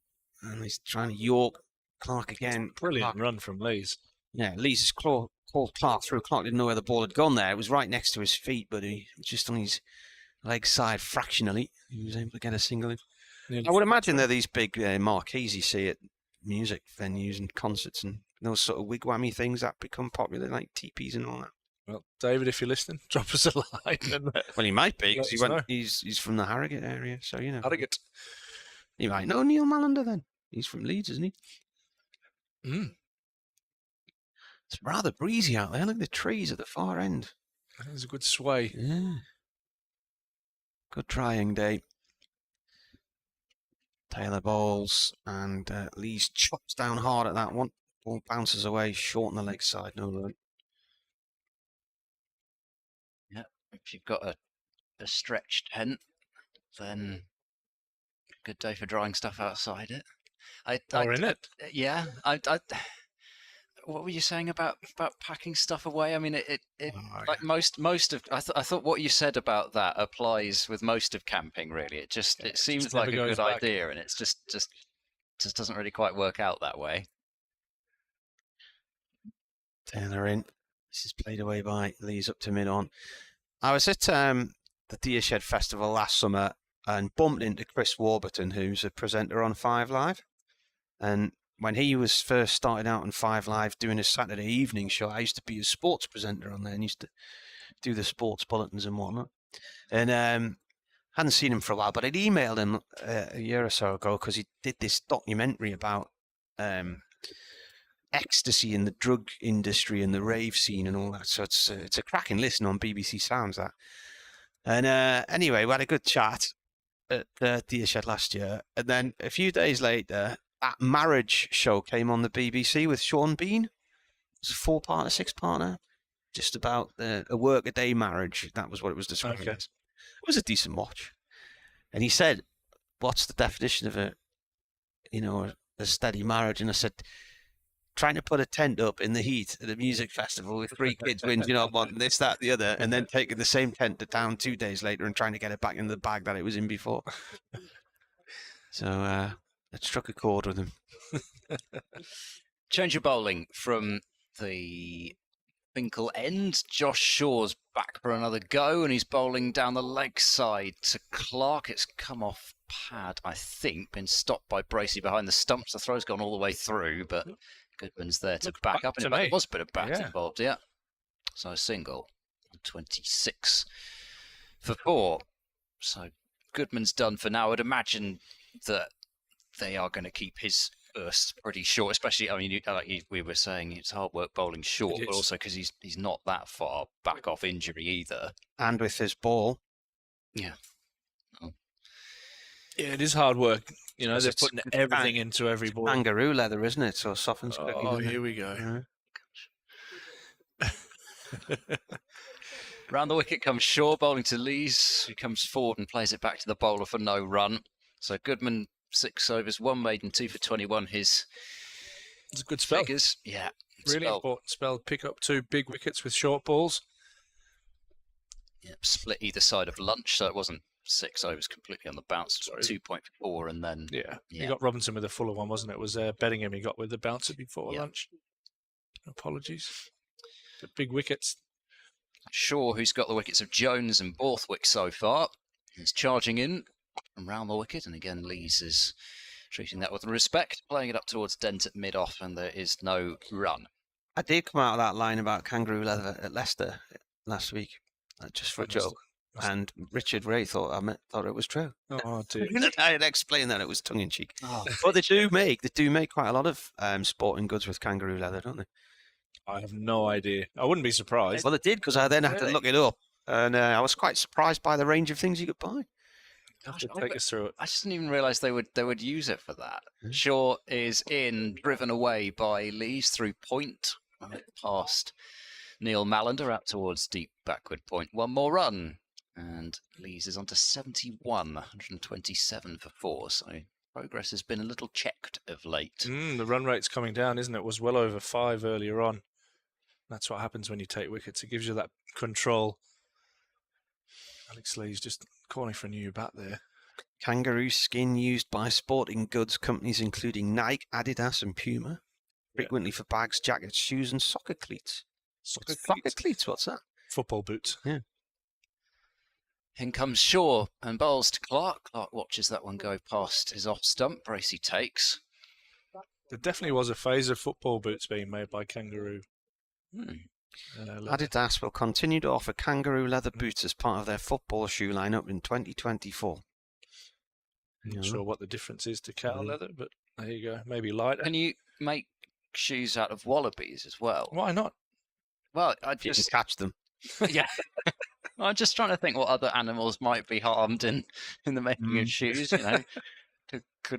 and he's trying to York Clark again.
Brilliant
Clark.
run from Lees.
Yeah, Lees has called Clark through. Clark didn't know where the ball had gone there. It was right next to his feet, but he was just on his leg side fractionally. He was able to get a single in. I would imagine they're these big marquees you see at music venues and concerts and those sort of wigwammy things that become popular, like teepees and all that.
Well, David, if you're listening, drop us a line.
Well, he might be because
Let us know.
he's from the Harrogate area, so you know.
Harrogate.
You might know Neil Mallender then. He's from Leeds, isn't he? It's rather breezy out there. Look at the trees at the far end.
There's a good sway.
Yeah. Good trying day. Taylor bowls and Lees chops down hard at that one. Ball bounces away, short on the leg side, no run.
Yeah, if you've got a stretched tent, then good day for drying stuff outside it.
Or in it.
Yeah, what were you saying about packing stuff away? I mean, like most of I thought what you said about that applies with most of camping. Really, it seems like a good idea, and it's just doesn't really quite work out that way.
Taylor in. This is played away by Lees up to mid-on. I was at the Deershed Festival last summer and bumped into Chris Warburton, who's a presenter on 5 Live. And when he was first starting out on 5 Live doing his Saturday evening show, I used to be a sports presenter on there and used to do the sports bulletins and whatnot. And hadn't seen him for a while, but I'd emailed him a year or so ago because he did this documentary about ecstasy in the drug industry and the rave scene and all that. So it's a cracking listen on BBC Sounds, that. And anyway, we had a good chat at the Deershed last year. And then a few days later, that marriage show came on the BBC with Sean Bean. It was a 4-parter, 6-parter, just about a work-a-day marriage. That was what it was described as. It was a decent watch. And he said, what's the definition of a steady marriage? And I said, trying to put a tent up in the heat at a music festival with 3 kids whinging on wanting this, that, the other, and then taking the same tent down 2 days later and trying to get it back in the bag that it was in before. So it struck a chord with him.
Change of bowling from the Finkel end. Josh Shaw's back for another go, and he's bowling down the leg side to Clark. It's come off pad, I think, been stopped by Bracey behind the stumps. The throw's gone all the way through, but Goodman's there to back up. And it was a bit of bat involved, yeah. So a single, 26 for 4. So Goodman's done for now. I'd imagine that they are going to keep his bursts pretty short, especially, I mean, we were saying it's hard work bowling short, but also because he's not that far back off injury either.
And with his ball.
Yeah. Oh.
Yeah, it is hard work. You know, they're putting everything into every ball.
Kangaroo leather, isn't it? So it softens quickly.
Oh, here we go.
Round the wicket comes Shaw, bowling to Lees, who comes forward and plays it back to the bowler for no run. So Goodman, 6 overs, 1 maiden, 2 for 21. It's
a good spell.
Figures. Yeah.
Really important spell. Pick up 2 big wickets with short balls.
Yep, split either side of lunch, so it wasn't 6 overs completely on the bounce. 2.4 and then...
Yeah, you got Robinson with a fuller one, wasn't it? It was Bedingham he got with the bouncer before lunch. Apologies. The big wickets.
Shaw, who's got the wickets of Jones and Borthwick so far, is charging in from round the wicket, and again Lees is treating that with respect, playing it up towards Dent at mid-off, and there is no run.
I did come out of that line about kangaroo leather at Leicester last week, just for a joke. And Richard Ray thought it was true.
Oh dear!
I had explained that it was tongue in cheek. But they do make quite a lot of sporting goods with kangaroo leather, don't they?
I have no idea. I wouldn't be surprised.
Well, they did, because I then had to look it up, and I was quite surprised by the range of things you could buy.
Take us through it.
I just didn't even realise they would use it for that. Shaw is driven away by Lees through point, past Neil Mallender out towards deep backward point. 1 more run. And Lees is on to 71, 127 for 4. So progress has been a little checked of late.
The run rate's coming down, isn't it? It was well over 5 earlier on. That's what happens when you take wickets. It gives you that control. Alex Lees just calling for a new bat there.
Kangaroo skin used by sporting goods companies including Nike, Adidas and Puma. Frequently for bags, jackets, shoes and soccer cleats. Soccer cleats, what's that?
Football boots.
Yeah.
In comes Shaw and bowls to Clark. Clark watches that one go past his off stump. Bracey takes.
There definitely was a phase of football boots being made by Kangaroo.
Adidas will continue to offer kangaroo leather boots as part of their football shoe lineup in 2024.
I'm not sure what the difference is to cow leather, but there you go. Maybe lighter.
Can you make shoes out of wallabies as well?
Why not?
Well,
You can catch them.
Yeah. I'm just trying to think what other animals might be harmed in the making of shoes, you know.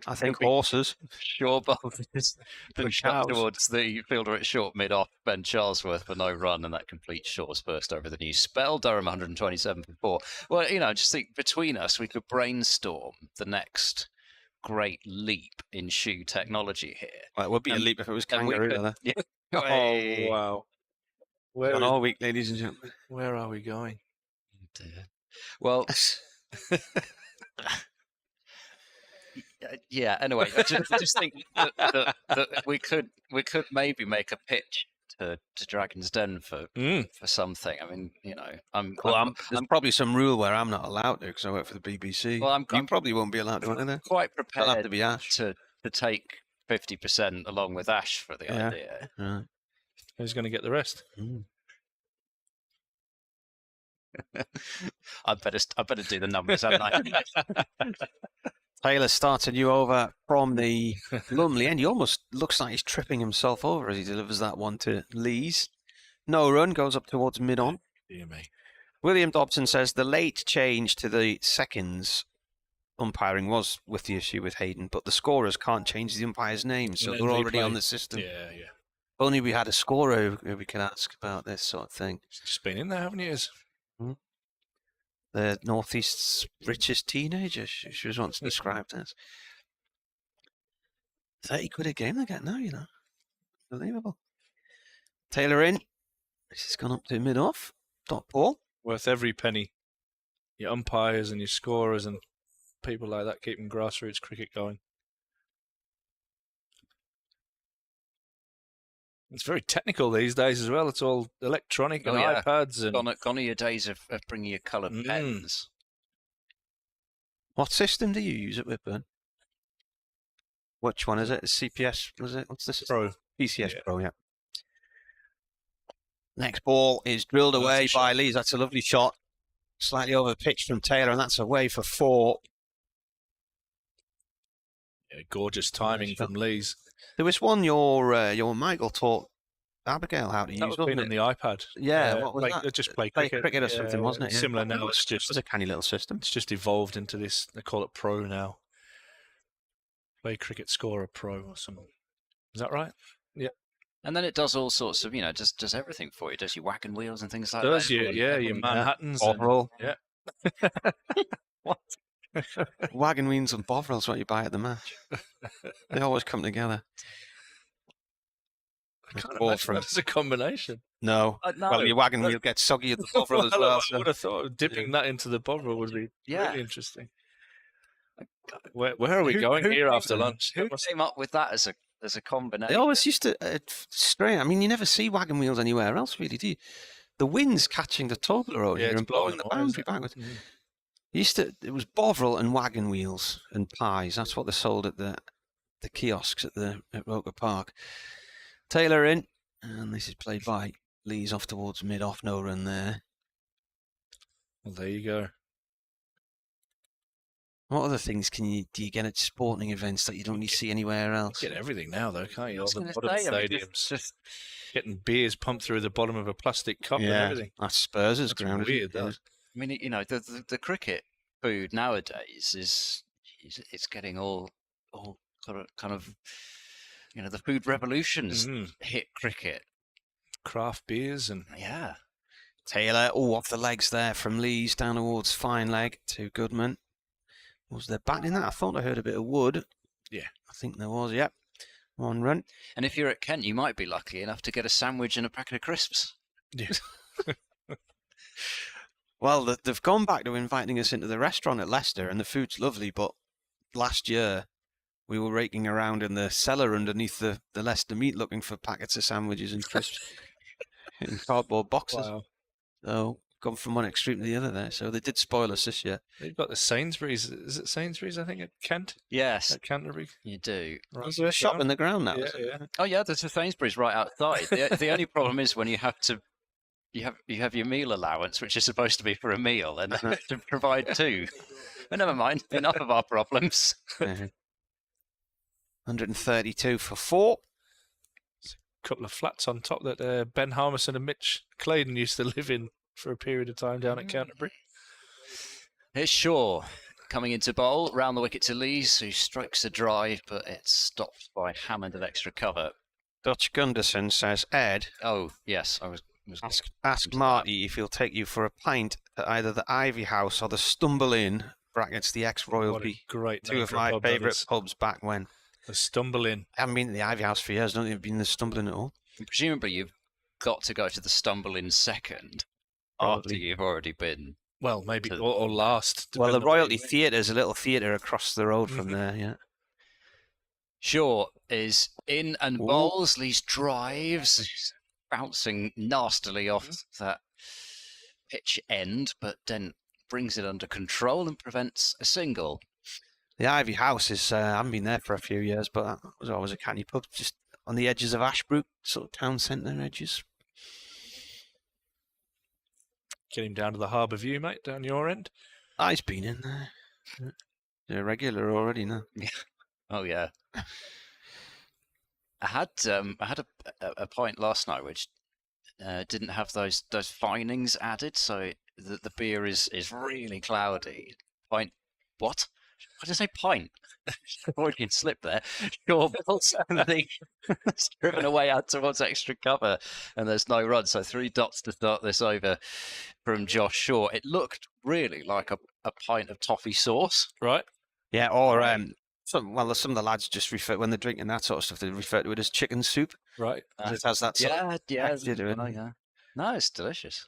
I think horses.
Shaw bowlers push up towards the fielder at short mid-off, Ben Charlesworth for no run, and that completes Shaw's first over the new spell. Durham 127 for 4. Well, you know, just think between us, we could brainstorm the next great leap in shoe technology here.
Well, it would be a leap if it was kangaroo leather.
Yeah.
Oh, wow.
On all week, ladies and gentlemen.
Where are we going?
Well, yeah. Anyway, I just think that we could maybe make a pitch to Dragon's Den for something. I mean, you know,
there's probably some rule where I'm not allowed to because I work for the BBC.
Well,
you probably won't be allowed to, either.
Quite prepared
That'll have to be Ash.
to take 50% along with Ash for the idea.
Right.
Who's going to get the rest?
I better do the numbers, haven't I?
Taylor starting you over from the Lumley end. He almost looks like he's tripping himself over as he delivers that one to Lees. No run, goes up towards mid-on.
Dear me.
William Dobson says the late change to the seconds umpiring was with the issue with Hayden, but the scorers can't change the umpire's name, so they're already on the system.
Yeah.
If only we had a scorer who we could ask about this sort of thing.
Just been in there, haven't you?
The Northeast's richest teenager, she was once described as. 30 quid a game they get now, you know. Unbelievable. Taylor in. This has gone up to mid-off. Dot ball.
Worth every penny. Your umpires and your scorers and people like that keeping grassroots cricket going. It's very technical these days as well. It's all electronic and iPads. And
Gone are your days of bringing your coloured pens.
What system do you use at Whitburn? Which one is it? CPS, was it? What's this?
Pro.
PCS Pro, yeah. Next ball is drilled away by Lees. That's a lovely shot. Slightly over pitch from Taylor, and that's away for 4.
Yeah, gorgeous timing from Lees.
There was one your Michael taught Abigail how to use.
That was been on the iPad.
Yeah, what was that?
Just play cricket
or something, wasn't it? Yeah.
Similar now. It's just
a canny little system.
It's just evolved into this. They call it Pro now. Play Cricket Scorer Pro or something. Is that right? Yeah.
And then it does all sorts of, just does everything for you. It does your wagon wheels and things like
that. Your Manhattans.
Bovril.
Yeah.
What? Wagon wheels and Bovrils, what you buy at the match. They always come together.
I can't imagine that's a combination.
No.
No.
Well, your wagon wheel gets soggy at the Bovril as well.
I would have thought dipping that into the Bovril would be really interesting. Where are we going here after lunch?
Who came up with that as a combination?
They always used to stray. I mean, you never see wagon wheels anywhere else, really, do you? The wind's catching the Toblerone here and blowing the boundary backwards. It was Bovril and wagon wheels and pies. That's what they sold at the kiosks at Roker Park. Taylor in, and this is played by Lees off towards mid-off, no run there.
Well, there you go.
What other things do you get at sporting events that you don't really see anywhere else?
You get everything now, though, can't you? All the modern stadiums.
Just
getting beers pumped through the bottom of a plastic cup and everything.
That's Spurs' ground.
Weird, that.
I mean, the cricket food nowadays it's getting all kind of the food revolutions hit cricket.
Craft beers and
Taylor, off the legs there from Lees down towards fine leg to Goodman. Was there batting that? I thought I heard a bit of wood.
Yeah.
I think there was, yep. 1 run.
And if you're at Kent, you might be lucky enough to get a sandwich and a packet of crisps.
Yeah.
Well, they've gone back to inviting us into the restaurant at Leicester, and the food's lovely, but last year we were raking around in the cellar underneath the Leicester meat looking for packets of sandwiches and crisps in cardboard boxes.
Wow.
So, gone from one extreme to the other there. So they did spoil us this year.
They've got the Sainsbury's. Is it Sainsbury's, I think, at Kent?
Yes.
At Canterbury?
You do.
Is there a shop in the ground now?
Yeah.
Oh, yeah, there's a Sainsbury's right outside. The only problem is when you have to... You have your meal allowance, which is supposed to be for a meal, and then to provide 2. But never mind, enough of our problems.
132 for 4.
A couple of flats on top that Ben Harmison and Mitch Claydon used to live in for a period of time down at Canterbury.
Here's Shaw coming into bowl, round the wicket to Lees, who strikes a drive, but it's stopped by Hammond at extra cover.
Dutch Gunderson says, Ed.
Oh, yes, I was
Ask Marty if he'll take you for a pint at either the Ivy House or the Stumble Inn, brackets, the ex-Royalty.
Great.
Two of my favourite pubs back when.
The Stumbling.
I haven't been to the Ivy House for years. I don't think I've been to the Stumbling at all.
Presumably you've got to go to the Stumbling second after you've already been.
Well, maybe, or last.
Well, the Royalty Theatre is a little theatre across the road from there, yeah.
Shaw is in and bowls. Lee's drives, bouncing nastily off that pitch end, but then brings it under control and prevents a single.
The Ivy House is, I haven't been there for a few years, but that was always a canny pub, just on the edges of Ashbrook, sort of town centre edges.
Get him down to the Harbour View, mate, down your end.
He's been in there. You're a regular already now.
Yeah. Oh, yeah. I had a pint last night which didn't have those finings added, so the beer is really cloudy. Pint, what? What did I say? Pint. Freudian slip there. Shaw bowls and it's driven away out towards extra cover, and there's no run. So 3 dots to start this over from Josh Shaw. It really like a pint of toffee sauce,
right?
Yeah, or some of the lads just refer, when they're drinking that sort of stuff, they refer to it as chicken soup.
Right.
It has that sort of
yeah. No, it's delicious.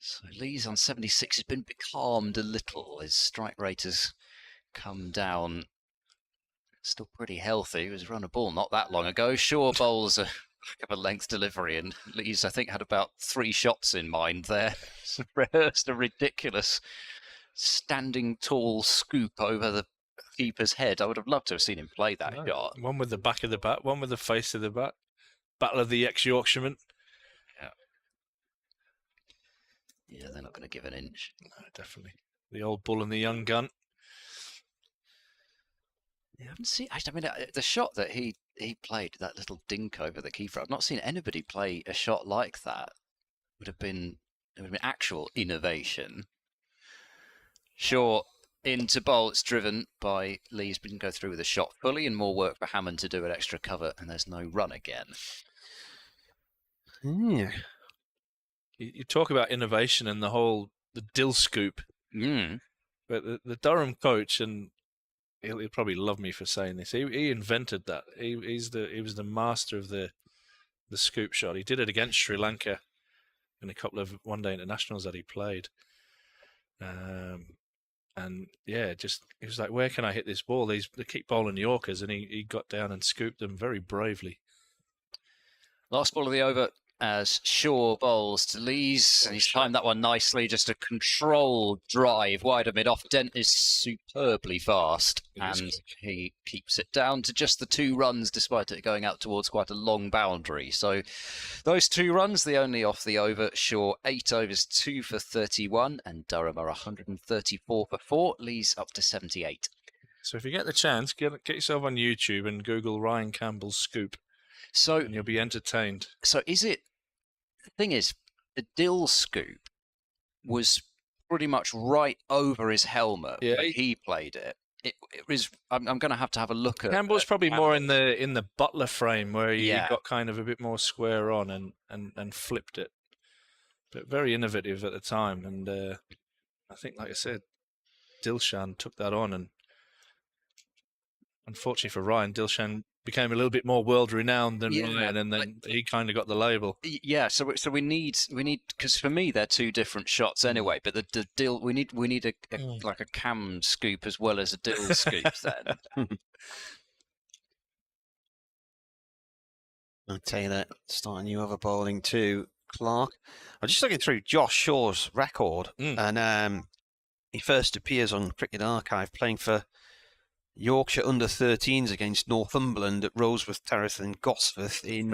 So Lee's on 76 has been becalmed a little. His strike rate has come down. Still pretty healthy. He was run a ball not that long ago. Shaw bowls a length delivery, and Lee's, I think, had about 3 shots in mind there. Rehearsed a ridiculous standing tall scoop over the keeper's head. I would have loved to have seen him play that shot.
One with the back of the bat, one with the face of the bat. Battle of the ex-Yorkshiremen.
Yeah, they're not going to give an inch.
No, definitely. The old bull and the young gun.
Yeah, I haven't seen. I mean, the shot that he played, that little dink over the keeper. I've not seen anybody play a shot like that. It would have been actual innovation. Shaw into bowl. It's driven by Lee's. Didn't go through with a shot fully, and more work for Hammond to do at extra cover. And there's no run again.
Yeah.
You talk about innovation and the dill scoop. But the Durham coach, and he'll probably love me for saying this, he invented that. He was the master of the scoop shot. He did it against Sri Lanka in a couple of one-day internationals that he played. And yeah, he was like, where can I hit this ball? They keep bowling Yorkers, and he got down and scooped them very bravely.
Last ball of the over as Shaw bowls to Lees, and he's timed that one nicely. Just a controlled drive wide of mid-off. Dent is superbly fast, and he keeps it down to just the 2 runs, despite it going out towards quite a long boundary. So those 2 runs, the only off the over. Shaw 8 overs, 2 for 31, and Durham are 134 for 4. Lees up to 78.
So if you get the chance, get yourself on YouTube and Google Ryan Campbell's scoop. And you'll be entertained.
So is it? The thing is, the dill scoop was pretty much right over his helmet when he played it. It was. I'm going to have a look at.
Campbell's probably more in the Butler frame where he got kind of a bit more square on and flipped it. But very innovative at the time, and I think, like I said, Dilshan took that on, and unfortunately for Ryan, Dilshan became a little bit more world renowned than Ryan, and then he kind of got the label.
Yeah, so we need because for me they're 2 different shots anyway. But the dill we need a like a cam scoop as well as a dill scoop then.
I'll tell you that, starting you over bowling too, Clark. I'm just looking through Josh Shaw's record, and he first appears on Cricket Archive playing for Yorkshire under-13s against Northumberland at Roseworth Terrace and Gosforth in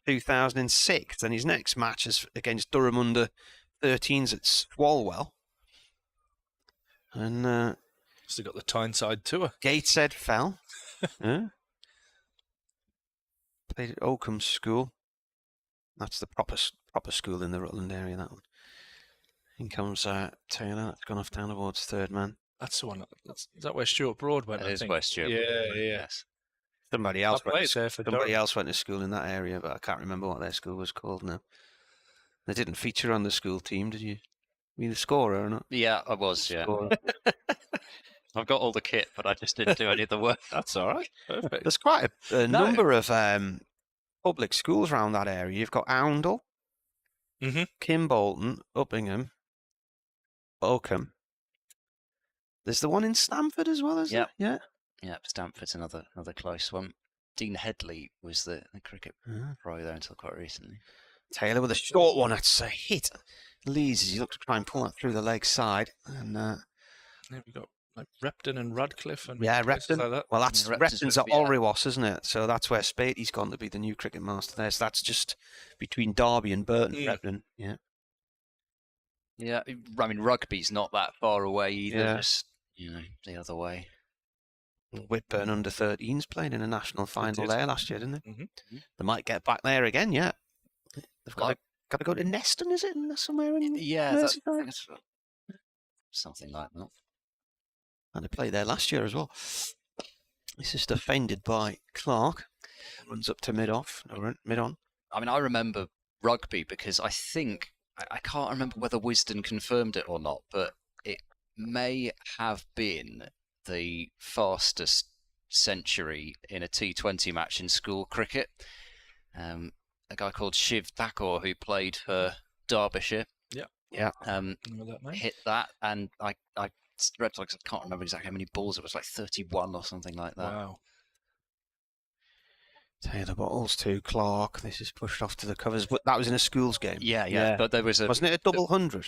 2006. And his next match is against Durham under-13s at Swalwell. And
still got the Tyneside tour.
Gateshead fell. Played at Oakham School. That's the proper school in the Rutland area, that one. In comes Taylor. That's gone off down towards third man.
That's the one. Is that where Stuart Broad went?
That is where Stuart Broad went, yes.
Somebody else went to school in that area, but I can't remember what their school was called now. They didn't feature on the school team, did you? Were you the scorer or not?
Yeah, I was, yeah. I've got all the kit, but I just didn't do any of the work.
That's all right. Perfect.
There's quite a number of public schools around that area. You've got Oundle, Kimbolton, Uppingham, Oakham. There's the one in Stamford as well, isn't there?
Yeah, Stamford's another close one. Dean Headley was the cricket pro there until quite recently.
Taylor with a short one. That's a hit. Lees as he looked to try and pull that through the leg side. And
yeah, we've got like Repton and Radcliffe and
Repton.
like that.
Well, that's Repton's at
yeah.
Olrywas, isn't it? So that's where Spaty's gone to be the new cricket master there. So that's just between Derby and Burton, Repton. Yeah.
Yeah, I mean, rugby's not that far away either.
Yeah.
Just, the other way.
Whitburn under 13s played in a national final there last year, didn't they?
Mm-hmm.
They might get back there again, yeah. They've got to go to Neston, is it? Somewhere in Merseyside?
Something like that.
And they played there last year as well. This is defended by Clark. Runs up to mid-off, mid-on.
I mean, I remember rugby because I think, I can't remember whether Wisden confirmed it or not, but it may have been the fastest century in a T20 match in school cricket. A guy called Shiv Thakur, who played for Derbyshire, hit that, and I read, I can't remember exactly how many balls it was, like 31 or something like that.
Wow.
Taylor bottles to Clark. This is pushed off to the covers, but that was in a schools game.
Yeah. But there was
wasn't it a double 100?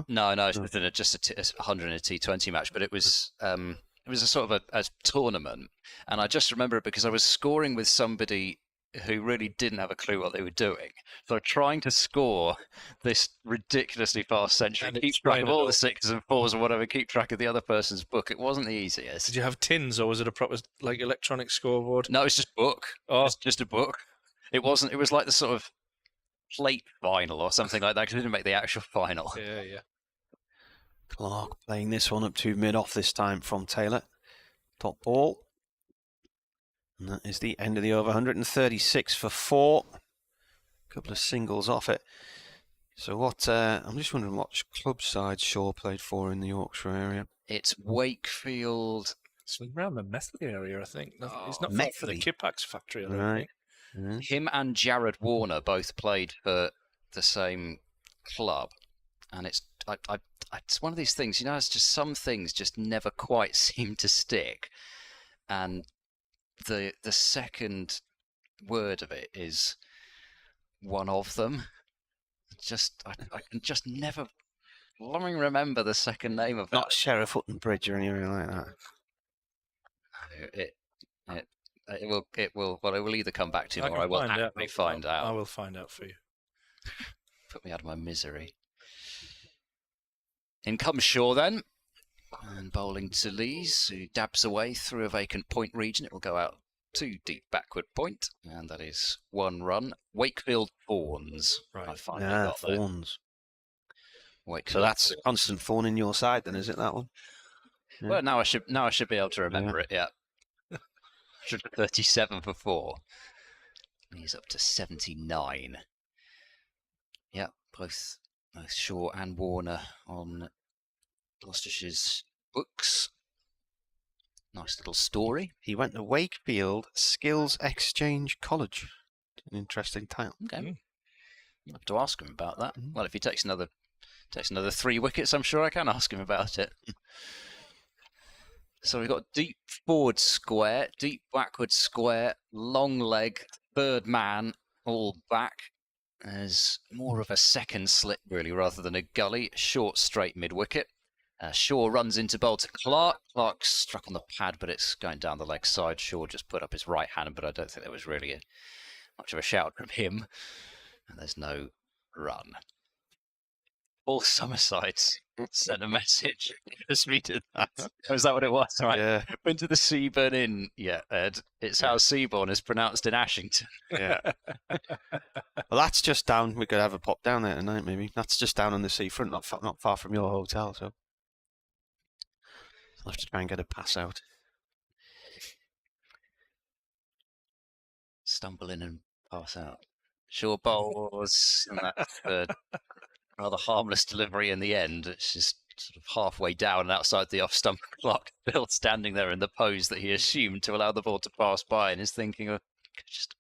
No,
it's just a 100 in a T20 match, but it was a sort of a tournament, and I just remember it because I was scoring with somebody who really didn't have a clue what they were doing. So trying to score this ridiculously fast century, and keep track of all the sixes and fours or whatever, keep track of the other person's book, it wasn't the easiest.
Did you have tins, or was it a proper like electronic scoreboard?
No, it's just book.
Oh,
it's just a book. It wasn't. It was like the sort of plate final or something like that, because it didn't make the actual final.
Yeah.
Clark playing this one up to mid-off this time from Taylor. Top ball. And that is the end of the over. 136 for 4. A couple of singles off it. So what? I'm just wondering what club side Shaw played for in the Yorkshire area.
It's Wakefield.
It's around the Methley area, I think. No, he's not
Methley.
for the Kipax factory, I don't
Right.
think.
Him and Jared Warner both played for the same club, and it's one of these things, it's just some things just never quite seem to stick, and the second word of it is one of them. I can just never remember the second name of it.
Not Sheriff Hutton Bridge or anything like that.
It will either come back to me or I will actually find out.
I will find out for you.
Put me out of my misery. In comes Shaw then, and bowling to Lees, who dabs away through a vacant point region. It will go out to deep backward point, and that is 1 run. Wakefield Fawns.
Right.
I finally got there.
Fawns.
Wakefield.
So that's a constant fawn in your side then, is it, that one? Yeah.
Well, now I should be able to remember it. Yeah. 137 for 4. He's up to 79. Yeah, both Shaw and Warner on Gloucestershire's books. Nice little story.
He went to Wakefield Skills Exchange College. An interesting title.
Okay. I'll have to ask him about that. Well, if he takes another 3 wickets, I'm sure I can ask him about it. So we've got deep forward square, deep backward square, long leg, third man, all back. There's more of a second slip, really, rather than a gully. Short, straight mid-wicket. Shaw runs into bowl to Clark. Clark struck on the pad, but it's going down the leg side. Shaw just put up his right hand, but I don't think there was really much of a shout from him. And there's no run. All Summersides sent a message. Just reading that. Was that what it was? All right.
Yeah.
Went to the Seaburn Inn. Yeah, Ed. It's how Seaborn is pronounced in Ashington.
Yeah. Well, that's just down. We could have a pop down there tonight, maybe. That's just down on the seafront, not far from your hotel. So I'll have to try and get a pass out.
Stumble in and pass out. Shaw bowls in that third rather harmless delivery in the end. It's just sort of halfway down and outside the off-stump clock. Bill standing there in the pose that he assumed to allow the ball to pass by and is thinking, oh, just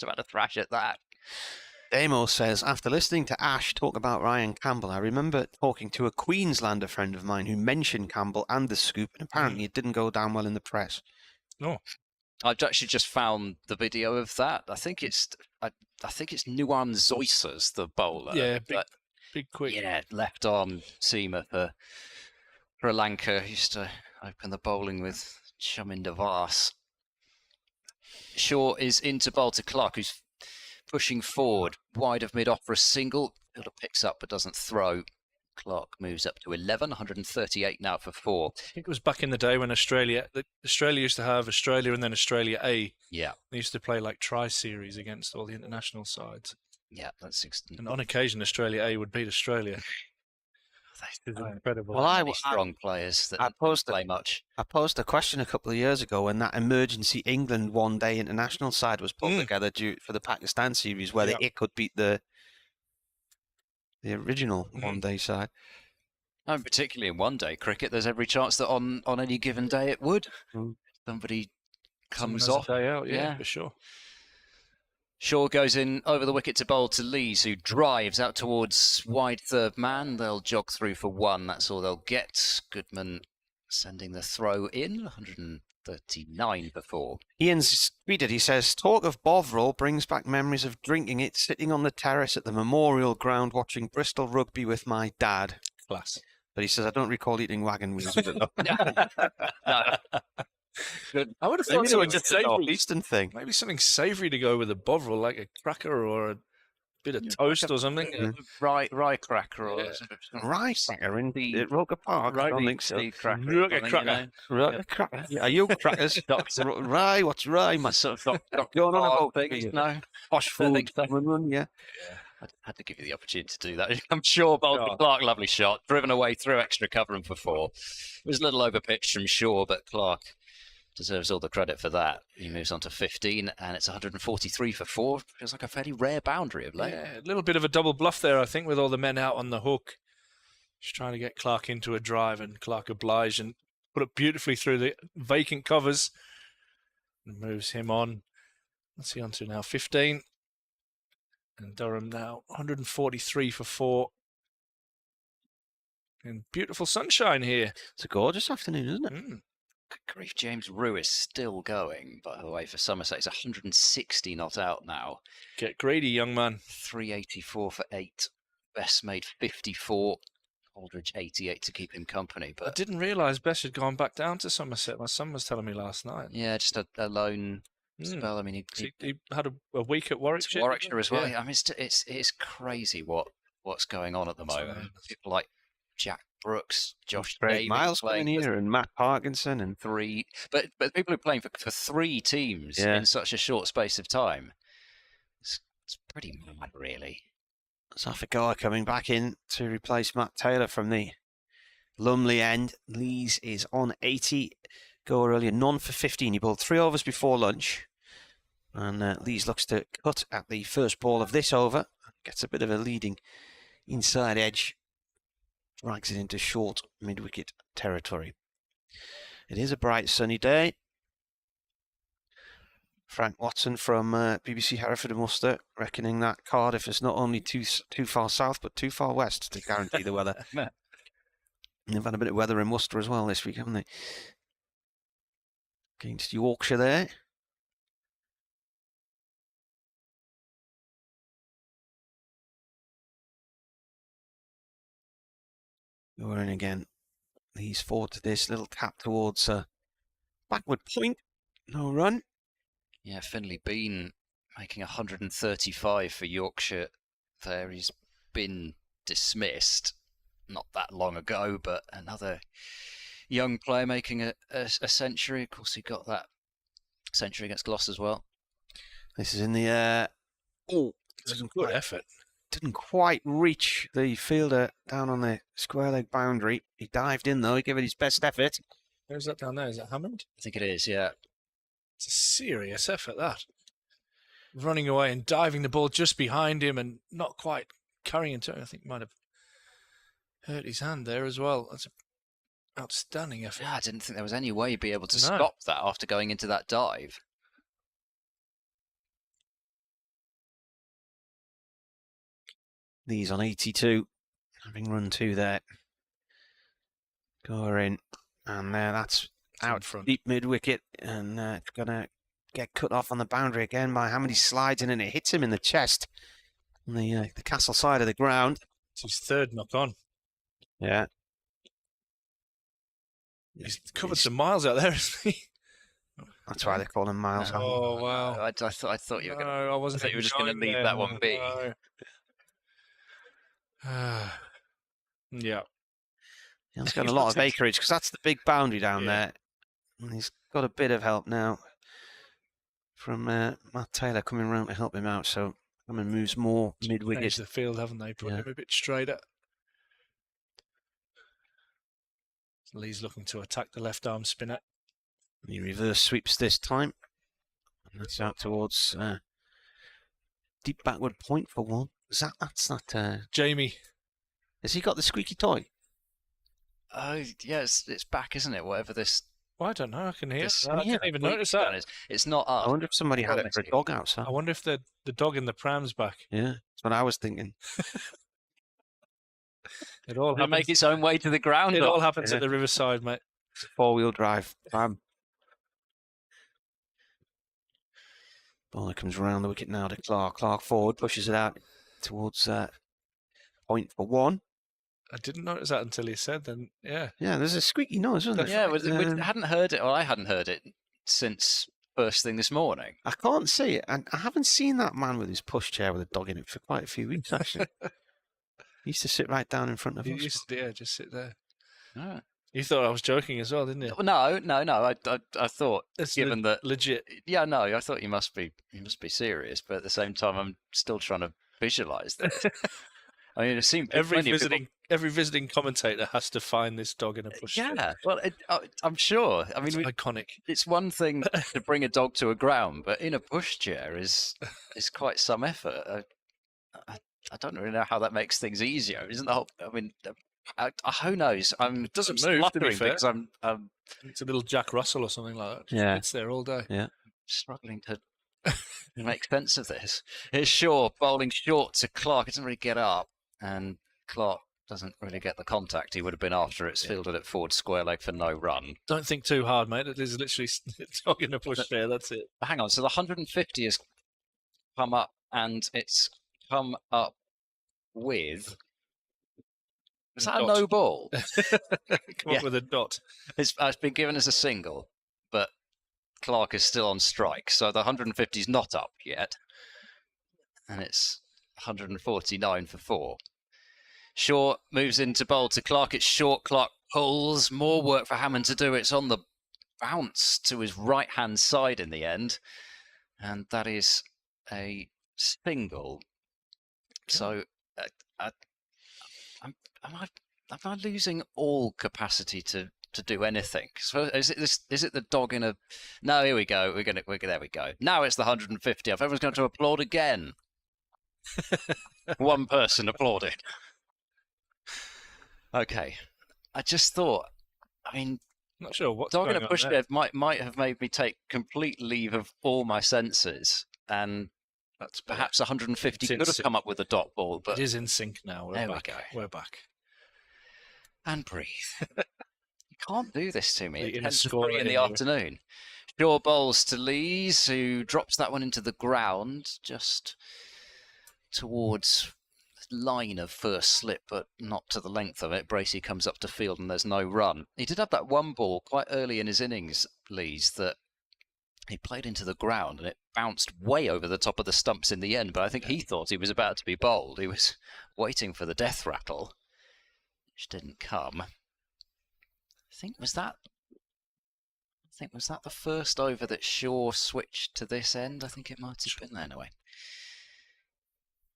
about to thrash at that.
Damo says, after listening to Ash talk about Ryan Campbell, I remember talking to a Queenslander friend of mine who mentioned Campbell and the scoop, and apparently it didn't go down well in the press.
No.
I've actually just found the video of that. I think it's Nuan Zoisas, the bowler.
Yeah, big quick.
Yeah, left arm seamer for Sri Lanka. Used to open the bowling with Chaminda Vas. Shaw is into bowl to Clark, who's pushing forward, wide of mid-off for a single. Fielder picks up but doesn't throw. Clark moves up to 11, 138 now for 4.
I think it was back in the day when Australia used to have Australia and then Australia A.
Yeah.
They used to play like tri-series against all the international sides.
Yeah, that's
and on occasion Australia A would beat Australia.
That's incredible.
Well,
strong players that play much.
I posed a question a couple of years ago when that emergency England one-day international side was put together for the Pakistan series, whether it could beat the original one-day side.
And particularly in one-day cricket, there's every chance that on any given day it would. Somebody comes off.
A day out, yeah, for sure.
Shaw goes in over the wicket to bowl to Lees, who drives out towards wide third man. They'll jog through for 1. That's all they'll get. Goodman sending the throw in, 139 for 4.
Ian's tweeted, he says, talk of Bovril brings back memories of drinking it, sitting on the terrace at the Memorial Ground watching Bristol rugby with my dad.
Class.
But he says, I don't recall eating wagon wheels with it though.
No.
Good. I would have
Maybe
thought
it was just a Northeastern thing.
Maybe something savoury to go with a Bovril, like a cracker or a bit of toast or something.
Rye cracker or
rye cracker in the Roker Park.
Rye
cracker. Are you crackers? Rye, what's rye? My sort of going on about
things. No.
Posh food. Yeah.
I had to give you the opportunity to do that. I'm sure Bolton Clark, lovely shot, driven away through extra cover and for 4. It was a little overpitched from Shaw, but Clark deserves all the credit for that. He moves on to 15, and it's 143 for 4. Feels like a fairly rare boundary of late.
Yeah, a little bit of a double bluff there, I think, with all the men out on the hook. Just trying to get Clark into a drive, and Clark obliged and put it beautifully through the vacant covers and moves him on. What's he on to now? 15. And Durham now 143 for 4. And beautiful sunshine here.
It's a gorgeous afternoon, isn't it?
Good grief, James Rue is still going, by the way, for Somerset. It's 160 not out now.
Get greedy, young man.
384 for 8. Best made 54. Aldridge 88 to keep him company. But
I didn't realise Bess had gone back down to Somerset. My son was telling me last night.
Yeah, just a lone spell. I mean,
he had a week at Warwickshire.
Warwickshire as well. Yeah. I mean, it's crazy what's going on at the moment. People like Jack Brooks, Josh Davis
Miles playing here, and Matt Parkinson, and
3. But people who are playing for 3 teams in such a short space of time. It's pretty mad, really.
Safagoa coming back in to replace Matt Taylor from the Lumley end. Lees is on 80. Go earlier, none for 15. He bowled 3 overs before lunch. And Lees looks to cut at the first ball of this over. Gets a bit of a leading inside edge. Drags it into short mid-wicket territory. It is a bright sunny day. Frank Watson from BBC Hereford and Worcester reckoning that Cardiff is not only too far south but too far west to guarantee the weather. They've had a bit of weather in Worcester as well this week, haven't they? Against Yorkshire there. Going in again. He's forward to this little tap towards backward point. No run.
Yeah, Finley Bean making 135 for Yorkshire there. He's been dismissed not that long ago, but another young player making a century. Of course, he got that century against Gloucester as well.
This is in the...
it's a good effort.
Didn't quite reach the fielder down on the square leg boundary. He dived in, though. He gave it his best effort.
Where's that down there? Is that Hammond?
I think it is, yeah.
It's a serious effort, that. Running away and diving the ball just behind him and not quite carrying it. I think might have Hurt his hand there as well. That's an outstanding effort.
Yeah, I didn't think there was any way he'd be able to
No.
stop that after going into that dive.
Lee's on 82, having run 2 there. Go in, and that's out
front.
Deep mid wicket, and gonna get cut off on the boundary again by Hamid. He slides in and it hits him in the chest on the castle side of the ground.
It's his third knock on.
Yeah.
He's covered some miles out there, isn't he?
That's why they call him Miles.
Oh wow!
I thought you were going.
No, I wasn't.
I thought you were just going to leave that one be.
No. Yeah.
He's got a lot of acreage because that's the big boundary down there. And he's got a bit of help now from Matt Taylor coming round to help him out. So Hammond moves more mid-wicket.
Changed the field, haven't they? Put him a bit straighter. Lee's looking to attack the left arm spinner.
And he reverse sweeps this time. And that's out towards deep backward point for 1. That's not
Jamie.
Has he got the squeaky toy?
Oh, yeah, it's back, isn't it? Whatever this.
Well, I don't know. I can hear.
I
didn't even notice that.
It's not up.
I wonder if somebody had a dog outside.
I wonder if the dog in the pram's back.
Yeah, that's what I was thinking.
It all
It'll make its own way to the ground.
It all happens at the riverside, mate.
It's a 4-wheel drive pram. Ball comes around the wicket now to Clark. Clark forward, pushes it out towards point for 1.
I didn't notice that until he said. Then, yeah.
Yeah, there's a squeaky noise, wasn't there?
Yeah, we hadn't heard it, or I hadn't heard it since first thing this morning.
I can't see it, and I haven't seen that man with his pushchair with a dog in it for quite a few weeks, actually. He used to sit right down in front of us.
He used to, yeah, just sit there.
Oh.
You thought I was joking as well, didn't you?
No. I thought,
It's
given that
legit.
Yeah, no, I thought you must be serious, but at the same time, I'm still trying to visualize this. I mean, it seemed
every visiting commentator has to find this dog in a push.
Yeah, well, I'm sure. I mean,
it's iconic.
It's one thing to bring a dog to a ground, but in a pushchair is quite some effort. I don't really know how that makes things easier. Isn't the whole? I mean, who knows?
It doesn't move. To be fair,
because I'm.
It's a little Jack Russell or something like that.
Yeah,
it's there all day.
Yeah,
struggling to make sense of this. Here's Shaw bowling short to Clark. It doesn't really get up, and Clark doesn't really get the contact he would have been after. It's fielded at forward square leg for no run.
Don't think too hard, mate. It is literally dog in a pushchair. That's it.
Hang on. So the 150 has come up, and it's come up with. Is that a no ball?
Come up with a dot.
It's been given as a single, but Clark is still on strike, so the 150 is not up yet, and it's 149 for 4. Shaw moves into bowl to Clark. It's short. Clark pulls. More work for Hammond to do. It's on the bounce to his right-hand side in the end, and that is a single. So, am I losing all capacity to do anything? So is it the dog in a? No, here we go. There we go. Now it's the 150. Everyone's going to applaud again. One person applauded. Okay, I just thought. I mean,
not sure what
dog in a pushchair might have made me take complete leave of all my senses, and that's perhaps 150 could have come up with a dot ball. But
it is in sync now.
There we go.
We're back.
And breathe. You can't do this to me.
In
It's 10:03 in the afternoon. Shaw bowls to Lees, who drops that one into the ground, just towards the line of first slip, but not to the length of it. Bracey comes up to field and there's no run. He did have that one ball quite early in his innings, Lees, that he played into the ground and it bounced way over the top of the stumps in the end, but I think he thought he was about to be bowled. He was waiting for the death rattle, which didn't come. I think was that the first over that Shaw switched to this end? I think it might have been there anyway.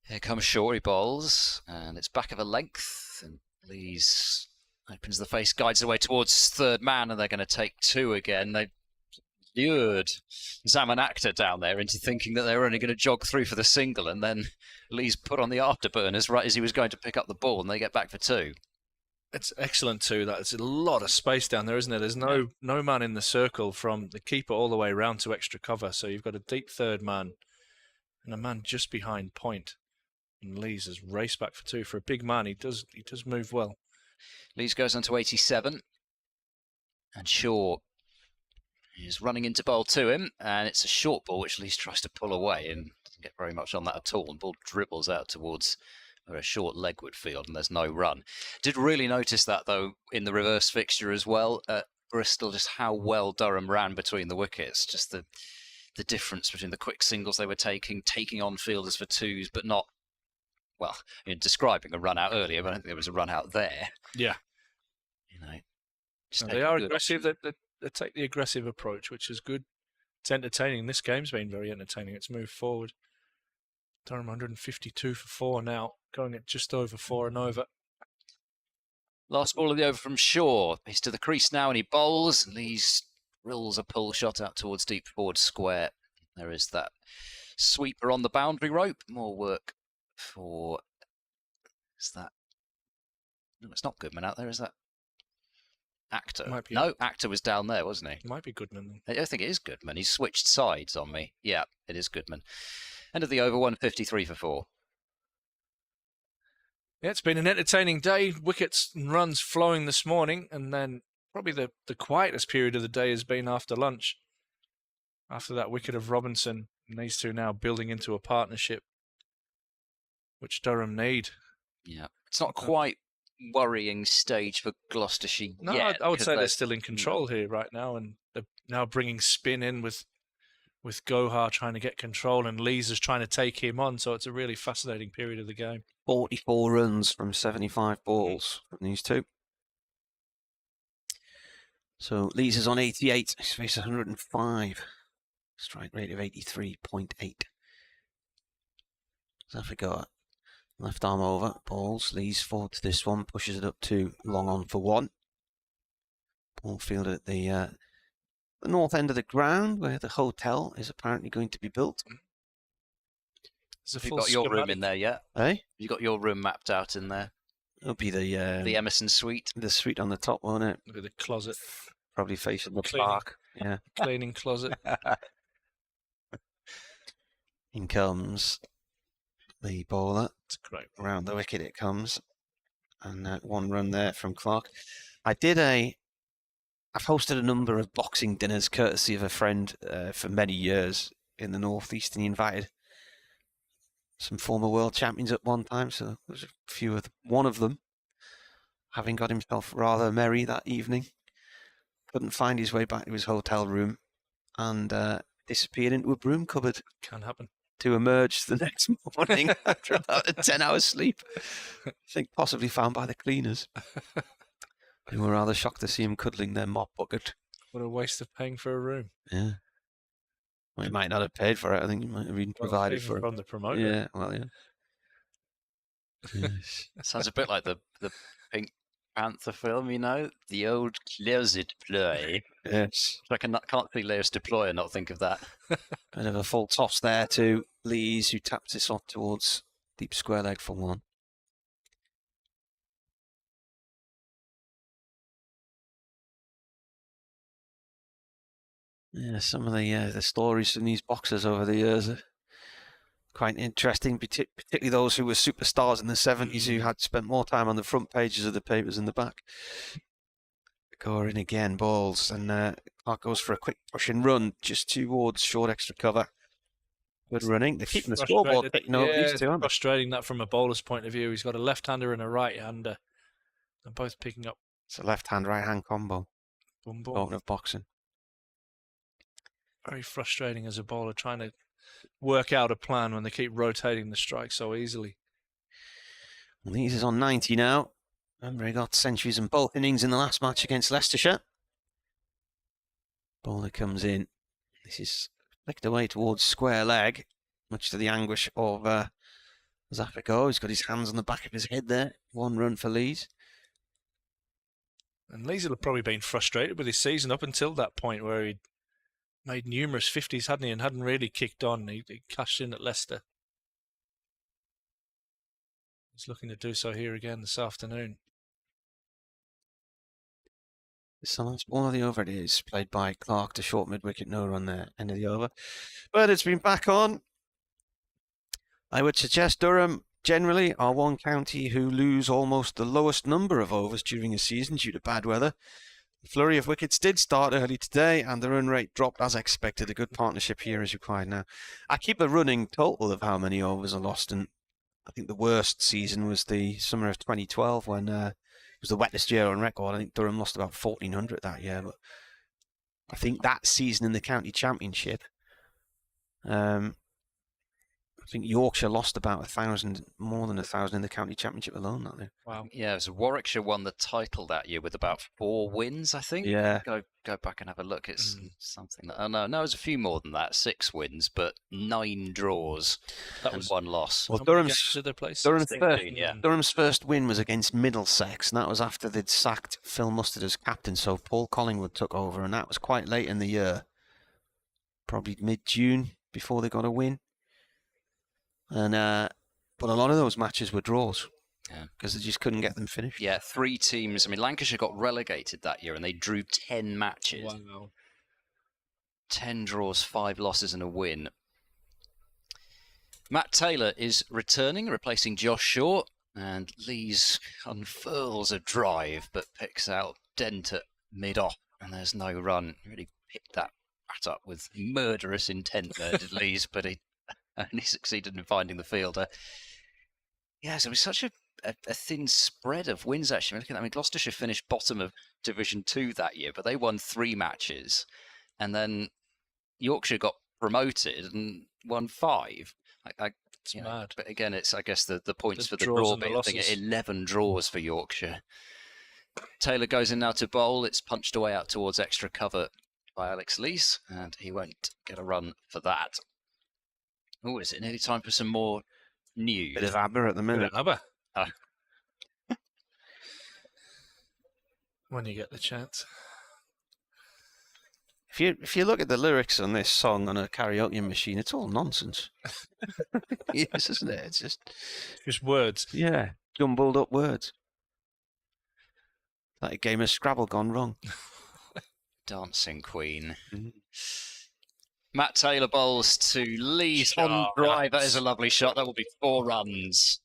Here comes Shaw, he bowls, and it's back of a length, and Lees opens the face, guides away towards third man, and they're going to take 2 again. They lured Zaman Akhtar down there into thinking that they were only going to jog through for the single, and then Lees put on the afterburners right as he was going to pick up the ball, and they get back for 2.
It's excellent too. That there's a lot of space down there, isn't there? There's no man in the circle from the keeper all the way around to extra cover. So you've got a deep third man and a man just behind point. And Lees has raced back for 2 for a big man. He does move well.
Lees goes on to 87, and Shaw is running into bowl to him, and it's a short ball which Lees tries to pull away and doesn't get very much on that at all. And ball dribbles out towards where a short leg would field, and there's no run. Did really notice that, though, in the reverse fixture as well at Bristol, just how well Durham ran between the wickets. Just the difference between the quick singles they were taking on fielders for 2s, but not, well, describing a run out earlier, but I don't think there was a run out there.
Yeah.
Just
they are aggressive. They take the aggressive approach, which is good. It's entertaining. This game's been very entertaining. It's moved forward. Durham 152 for 4 now, going at just over 4 and over.
Last ball of the over from Shaw. He's to the crease now and he bowls. Lees drills a pull shot out towards deep forward square. There is that sweeper on the boundary rope. More work for... Is that... No, it's not Goodman out there, is that? Actor. No, Actor was down there, wasn't he?
Might be Goodman.
I think it is Goodman. He's switched sides on me. Yeah, it is Goodman. End of the over, 153 for 4.
Yeah, it's been an entertaining day. Wickets and runs flowing this morning, and then probably the quietest period of the day has been after lunch. After that wicket of Robinson, and these two now building into a partnership, which Durham need.
Yeah, it's not quite worrying stage for Gloucestershire yet.
I would say they're still in control here right now, and they're now bringing spin in with Gohar trying to get control, and Lees is trying to take him on. So it's a really fascinating period of the game.
44 runs from 75 balls from these two. So Lees is on 88. He's faced 105. Strike rate of 83.8. Zaffigar left arm over, balls. Lees forward to this one, pushes it up to long on for 1. Ball fielded at the north end of the ground where the hotel is apparently going to be built.
Have you got your room in there yet?
Eh?
You got your room mapped out in there?
It'll be the
Emerson suite.
The suite on the top, won't it?
It'll be the closet.
Probably facing the park. Yeah.
Cleaning closet.
In comes the bowler.
It's great.
Around the wicket it comes. And 1 run there from Clark. I've hosted a number of boxing dinners courtesy of a friend for many years in the Northeast, and he invited some former world champions at one time, so there was a few of one of them having got himself rather merry that evening. Couldn't find his way back to his hotel room and disappeared into a broom cupboard.
Can happen.
To emerge the next morning after about a 10-hour sleep. I think possibly found by the cleaners. They were rather shocked to see him cuddling their mop bucket.
What a waste of paying for a room.
Yeah. Well, he might not have paid for it. I think he might have been provided for it.
From the promoter.
Yeah, well, yeah.
Yes. Sounds a bit like the Pink Panther film, you know? The old closet ploy.
Yes.
I can't see Laius deploy and not think of that.
Bit of a full toss there to Lees, who taps this off towards deep square leg for 1. Yeah, some of the stories from these boxers over the years are quite interesting, particularly those who were superstars in the 70s who had spent more time on the front pages of the papers than the back. Going again, balls, and Clark goes for a quick push and run just towards short extra cover. Good running. They're keeping the scoreboard picking up.
These two, frustrating that from a bowler's point of view. He's got a left-hander and a right-hander. They're both picking up.
It's a left-hand, right-hand combo.
Boom, boom.
Talking of boxing.
Very frustrating as a bowler trying to work out a plan when they keep rotating the strike so easily.
Well, Lees is on 90 now. Remember, he got centuries in both innings in the last match against Leicestershire. Bowler comes in. This is flicked away towards square leg, much to the anguish of Zaffigar. He's got his hands on the back of his head there. 1 run for Lees.
And Lees will have probably been frustrated with his season up until that point where he'd made numerous 50s, hadn't he, and hadn't really kicked on. He cashed in at Leicester. He's looking to do so here again this afternoon.
It's the last ball of the over. It is played by Clark to short mid-wicket, no run there, end of the over. But it's been back on. I would suggest Durham generally are one county who lose almost the lowest number of overs during a season due to bad weather. The flurry of wickets did start early today and the run rate dropped as expected. A good partnership here is required now. I keep a running total of how many overs are lost, and I think the worst season was the summer of 2012 when it was the wettest year on record. I think Durham lost about 1,400 that year, but I think that season in the county championship, I think Yorkshire lost about 1,000, more than 1,000 in the county championship alone that year.
Wow. Yeah, so Warwickshire won the title that year with about 4 wins, I think.
Yeah.
Go back and have a look. It's something that... Oh, no, it was a few more than that. 6 wins, but 9 draws and 1 loss.
Well, Durham's first win was against Middlesex, and that was after they'd sacked Phil Mustard as captain, so Paul Collingwood took over, and that was quite late in the year. Probably mid-June before they got a win. And but a lot of those matches were draws because they just couldn't get them finished.
Yeah, 3 teams. I mean, Lancashire got relegated that year and they drew 10 matches.
Wow.
10 draws, 5 losses and a win. Matt Taylor is returning, replacing Josh Shaw, and Lees unfurls a drive but picks out Dent at mid-off, and there's no run. Really picked that bat up with murderous intent there, did Lees, but he only succeeded in finding the fielder. Yeah, so it was such a thin spread of wins, actually. Look at that. I mean, Gloucestershire finished bottom of Division 2 that year, but they won 3 matches. And then Yorkshire got promoted and won 5.
It's mad.
But again, it's, I guess, the points for the
draws
draw
and the
bit. I think
losses.
11 draws for Yorkshire. Taylor goes in now to bowl. It's punched away out towards extra cover by Alex Lees, and he won't get a run for that. Oh, is it nearly time for some more news?
Bit of ABBA at the minute.
ABBA. When you get the chance.
If you look at the lyrics on this song on a karaoke machine, it's all nonsense. Yes, isn't it? It's
just words.
Yeah, jumbled up words. Like a game of Scrabble gone wrong.
Dancing Queen. Matt Taylor bowls to Lees on drive. That is a lovely shot. That will be 4 runs.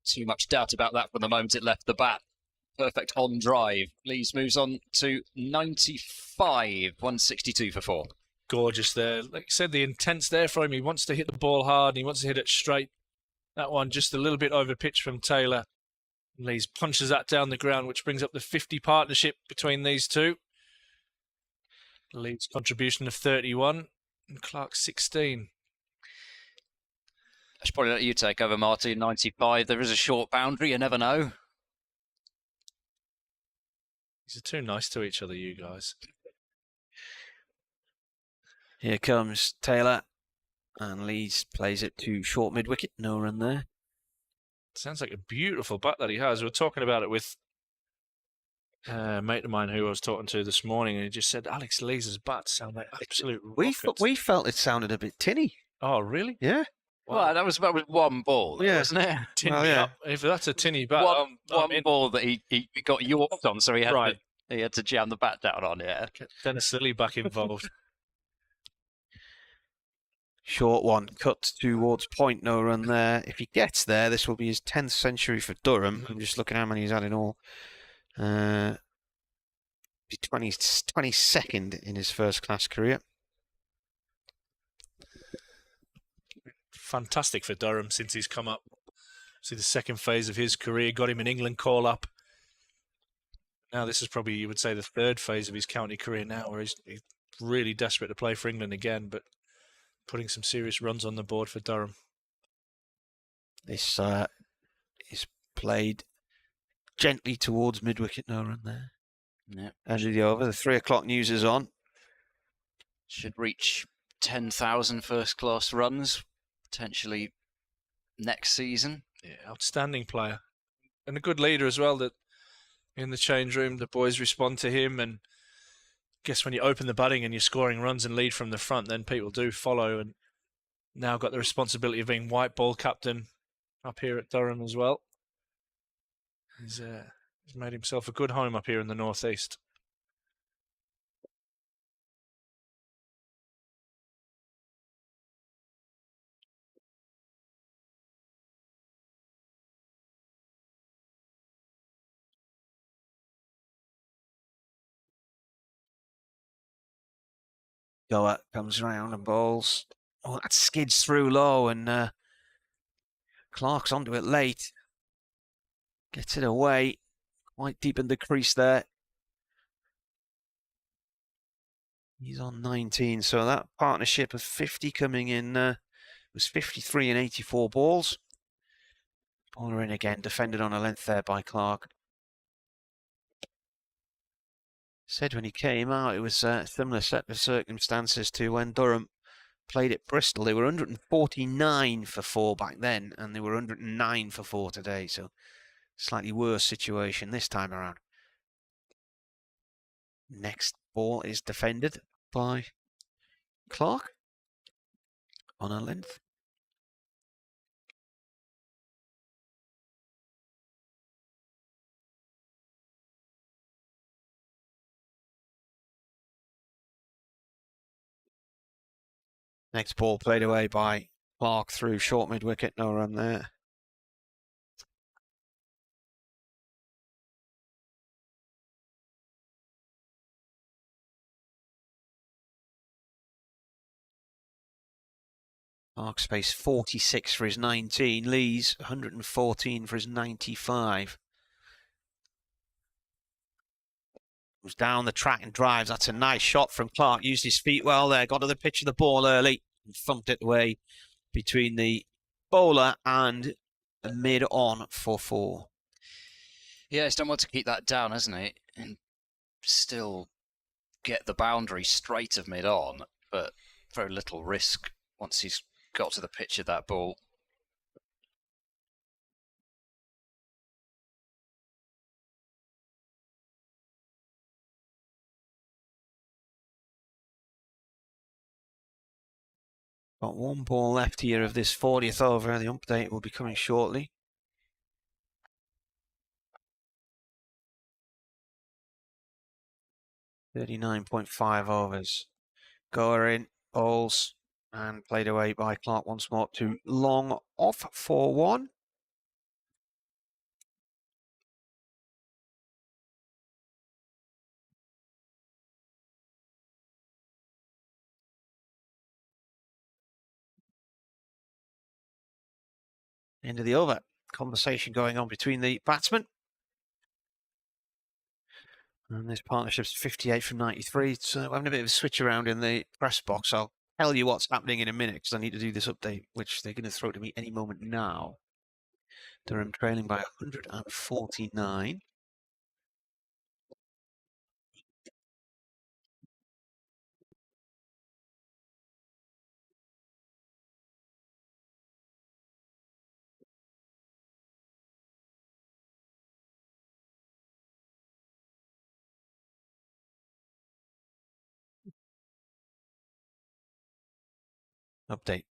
Too much doubt about that from the moment it left the bat. Perfect on drive. Lees moves on to 95. 162 for 4.
Gorgeous there. Like you said, the intent's there for him. He wants to hit the ball hard and he wants to hit it straight. That one just a little bit over pitch from Taylor. Lees punches that down the ground, which brings up the 50 partnership between these two. Leeds contribution of 31. And Clark 16.
I should probably let you take over, Marty. 95. There is a short boundary. You never know.
These are too nice to each other, you guys.
Here comes Taylor. And Lees plays it to short mid-wicket. No run there.
Sounds like a beautiful bat that he has. We were talking about it with a mate of mine who I was talking to this morning, and he just said Alex Lees's bats sound like absolute rockets.
We felt it sounded a bit tinny.
Oh, really?
Yeah.
Wow. Well, that was about 1 ball, wasn't it?
Tinny up. If that's a tinny bat,
one ball that he got yorked on, so he had to jam the bat down on. Yeah.
Get Dennis Lilly back involved.
Short one, cut towards point, no run there. If he gets there, this will be his 10th century for Durham. I'm just looking how many he's had in all. Be 22nd in his first-class career.
Fantastic for Durham since he's come up. See, the second phase of his career got him an England call-up. Now this is probably, you would say, the 3rd phase of his county career now, where he's really desperate to play for England again, but putting some serious runs on the board for Durham.
This is played gently towards mid-wicket, no run there.
Yep.
End of the over. The 3 o'clock news is on.
Should reach 10,000 first-class runs, potentially next season.
Yeah, outstanding player. And a good leader as well, that in the change room, the boys respond to him, and guess when you open the batting and you're scoring runs and lead from the front, then people do follow, and now got the responsibility of being white ball captain up here at Durham as well. He's made himself a good home up here in the northeast.
Goa comes round and bowls. Oh, that skids through low, and Clark's onto it late. Gets it away. Quite deep in the crease there. He's on 19, so that partnership of 50 coming in was 53 and 84 balls. Bowler in again, defended on a length there by Clark. Said when he came out, it was a similar set of circumstances to when Durham played at Bristol. They were 149 for 4 back then, and they were 109 for 4 today, so slightly worse situation this time around. Next ball is defended by Clark on a length. Next ball played away by Clark through short mid-wicket, no run there. Clark space 46 for his 19. Lee's 114 for his 95. Goes down the track and drives. That's a nice shot from Clark. Used his feet well there. Got to the pitch of the ball early and thumped it away between the bowler and the mid-on for 4.
Yeah, he's done well to keep that down, hasn't he? And still get the boundary straight of mid-on, but very little risk once he's got to the pitch of that ball.
Got 1 ball left here of this 40th over. The update will be coming shortly. .5 overs. Goer in, bowls, and played away by Clark once more to long off for 1. End of the over. Conversation going on between the batsmen. And this partnership's 58 from 93. So we're having a bit of a switch around in the press box. I'll tell you what's happening in a minute because I need to do this update, which they're going to throw to me any moment now. Durham trailing by 149. Update.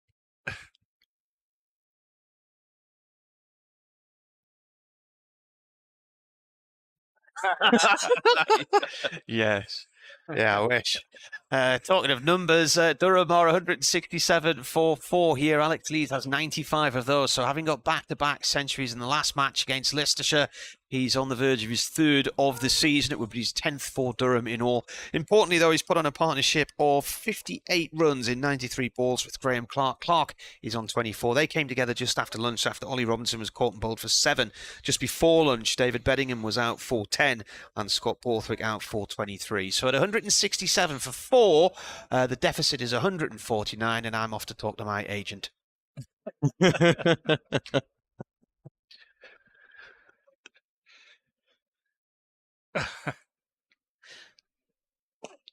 Yes. Yeah, I wish. Talking of numbers, Durham are 167 for 4 here. Alex Lees has 95 of those. So having got back-to-back centuries in the last match against Leicestershire, he's on the verge of his 3rd of the season. It would be his 10th for Durham in all. Importantly, though, he's put on a partnership of 58 runs in 93 balls with Graham Clark. Clark is on 24. They came together just after lunch after Ollie Robinson was caught and bowled for 7. Just before lunch, David Beddingham was out for 10 and Scott Borthwick out for 23. So at 167 for 4, the deficit is 149, and I'm off to talk to my agent.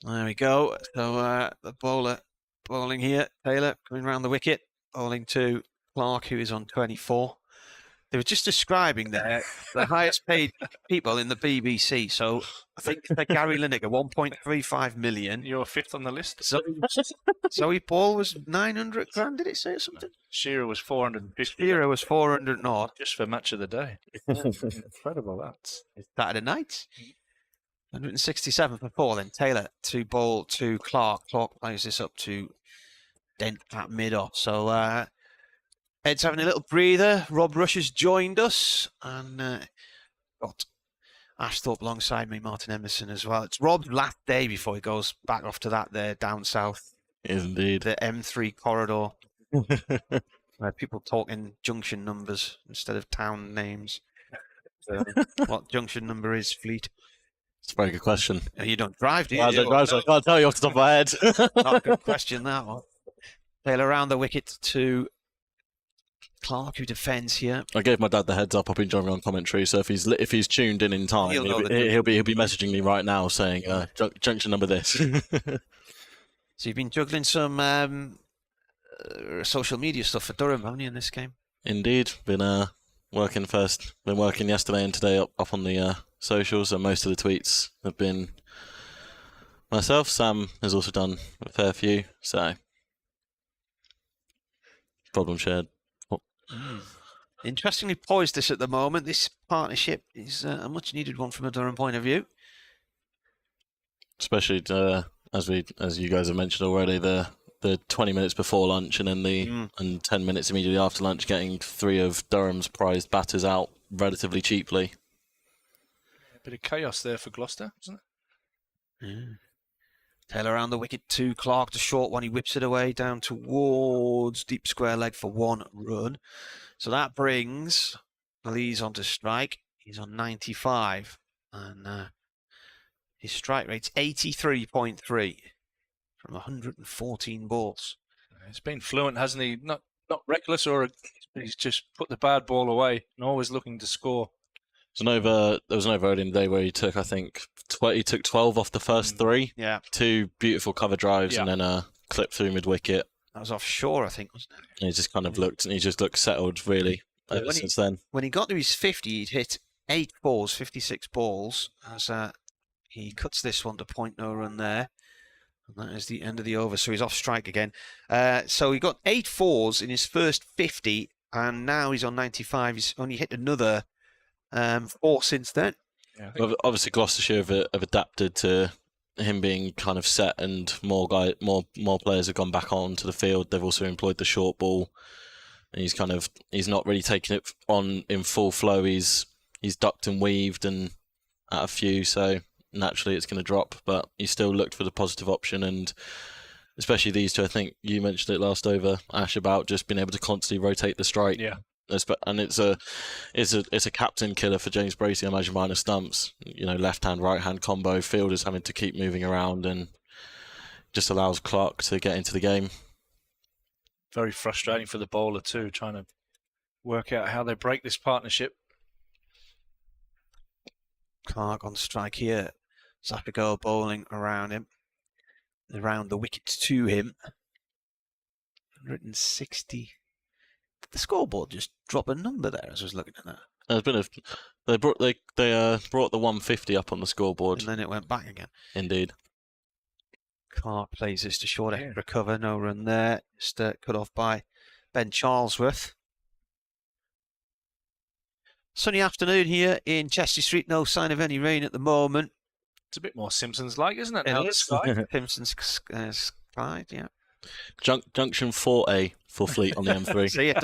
There we go. So the bowler bowling here, Taylor coming round the wicket, bowling to Clark, who is on 24. They were just describing there the highest paid people in the BBC. So I think Gary Lineker, 1.35 million.
You're 5th on the list.
Zoe Paul was 900 grand. Did it say something?
Shearer was 450.
Shearer was 400 odd.
Just for match of the day. Incredible, that's
Saturday night. 167 for 4 then. Taylor to bowl to Clark. Clark plays this up to Dent at mid-off. So Ed's having a little breather. Rob Rush has joined us and got Ashthorpe alongside me, Martin Emerson as well. It's Rob's last day before he goes back off to that there down south
Indeed.
The M3 corridor. Where people talk in junction numbers instead of town names. What junction number is Fleet?
It's a very good question.
You don't drive, do you?
I don't drive, so I can't tell you off the top of my head.
Not a good question, that one. Tail around the wicket to Clark, who defends here.
I gave my dad the heads up. I've been joining on commentary, so if he's tuned in time, he'll be messaging me right now saying junction number this.
So you've been juggling some social media stuff for Durham, haven't you, in this game?
Indeed, been working yesterday and today up on the socials, and most of the tweets have been myself. Sam has also done a fair few, so problem shared.
Interestingly poised this at the moment. This partnership is a much needed one from a Durham point of view.
Especially as you guys have mentioned already, the 20 minutes before lunch and then and 10 minutes immediately after lunch, getting 3 of Durham's prized batters out relatively cheaply.
A bit of chaos there for Gloucester, isn't it?
Yeah. Tail around the wicket to Clark, the short one. He whips it away down towards deep square leg for 1 run. So that brings Lees onto strike. He's on 95. And his strike rate's 83.3 from 114 balls.
He's been fluent, hasn't he? Not reckless, or he's just put the bad ball away and always looking to score.
There was an over early in the day where he took, I think, he took 12 off the first 3.
Yeah.
2 beautiful cover drives and then a clip through mid-wicket.
That was offshore, I think, wasn't it?
And he just kind of looked settled, really, since then.
When he got to his 50, he'd hit 8 balls, 56 balls, as he cuts this one to point no run there. And that is the end of the over, so he's off strike again. So he got 8 fours in his first 50, and now he's on 95. He's only hit another 4 since then.
Yeah, obviously, Gloucestershire have adapted to him being kind of set, and more players have gone back onto the field. They've also employed the short ball, and he's not really taking it on in full flow. He's ducked and weaved and at a few, so naturally it's going to drop. But he still looked for the positive option, and especially these 2. I think you mentioned it last over, Ash, about just being able to constantly rotate the strike.
Yeah.
And it's a captain killer for James Bracey, I imagine, minus Stumps. Left hand, right hand combo, fielders having to keep moving around, and just allows Clark to get into the game.
Very frustrating for the bowler too, trying to work out how they break this partnership.
Clark on strike here. Zapigo bowling around him. Around the wickets to him. 160. Did the scoreboard just drop a number there as I was looking at that?
They brought the 150 up on the scoreboard.
And then it went back again.
Indeed.
Clark plays this to short extra cover. No run there. Just cut off by Ben Charlesworth. Sunny afternoon here in Chester Street. No sign of any rain at the moment.
It's a bit more Simpsons-like, isn't it?
It is. Simpsons sky, yeah.
Junction 4A for Fleet on the M3.
See, it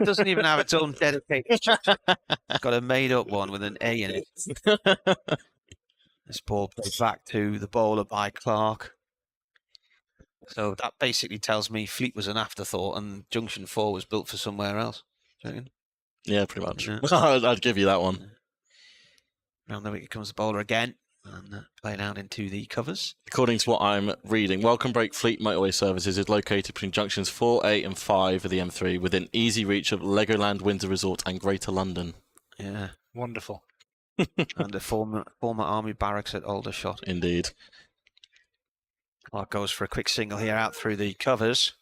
doesn't even have its own dedicated. It's got a made-up one with an A in it. This ball played back to the bowler by Clark. So that basically tells me Fleet was an afterthought and Junction 4 was built for somewhere else.
Yeah, pretty much.
Yeah.
I'd give you that one.
Round the wicket comes the bowler again. And playing out into the covers.
According to what I'm reading, Welcome Break Fleet Motorway Services is located between junctions 4, 8 and 5 of the M3 within easy reach of Legoland Windsor Resort and Greater London.
Yeah.
Wonderful.
And the former army barracks at Aldershot.
Indeed.
Clark goes for a quick single here out through the covers.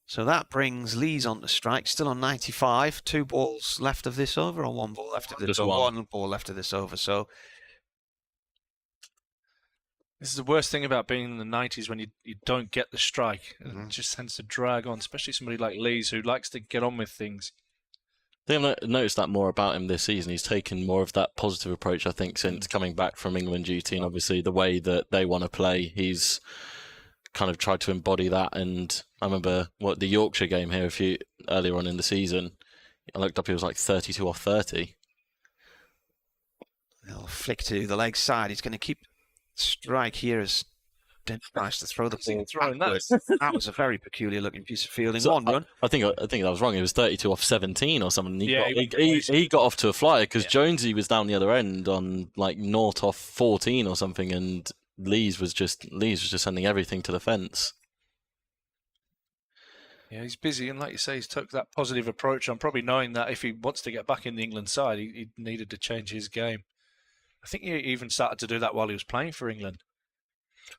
So that brings Lees on to strike, still on 95. 2 balls left of this over, or 1 ball left of this over? 1 ball left of this over. So
this is the worst thing about being in the 90s, when you don't get the strike. It just tends to drag on, especially somebody like Lees, who likes to get on with things.
I think I've noticed that more about him this season. He's taken more of that positive approach, I think, since coming back from England duty, and obviously the way that they want to play, he's kind of tried to embody that. And I remember the Yorkshire game here earlier on in the season, I looked up, he was like 32 off 30.
They'll flick to the leg side. He's going to keep strike here as Dent tries to throw the ball
throwing
backwards. That was a very peculiar looking piece of fielding.
So
One run.
I think that was wrong. It was 32 off 17 or something.
He
He got off to a flyer because Jonesy was down the other end on like 0 off 14 or something, and Lees was just sending everything to the fence.
Yeah, he's busy, and like you say, he's took that positive approach on probably knowing that if he wants to get back in the England side, he needed to change his game. I think he even started to do that while he was playing for England.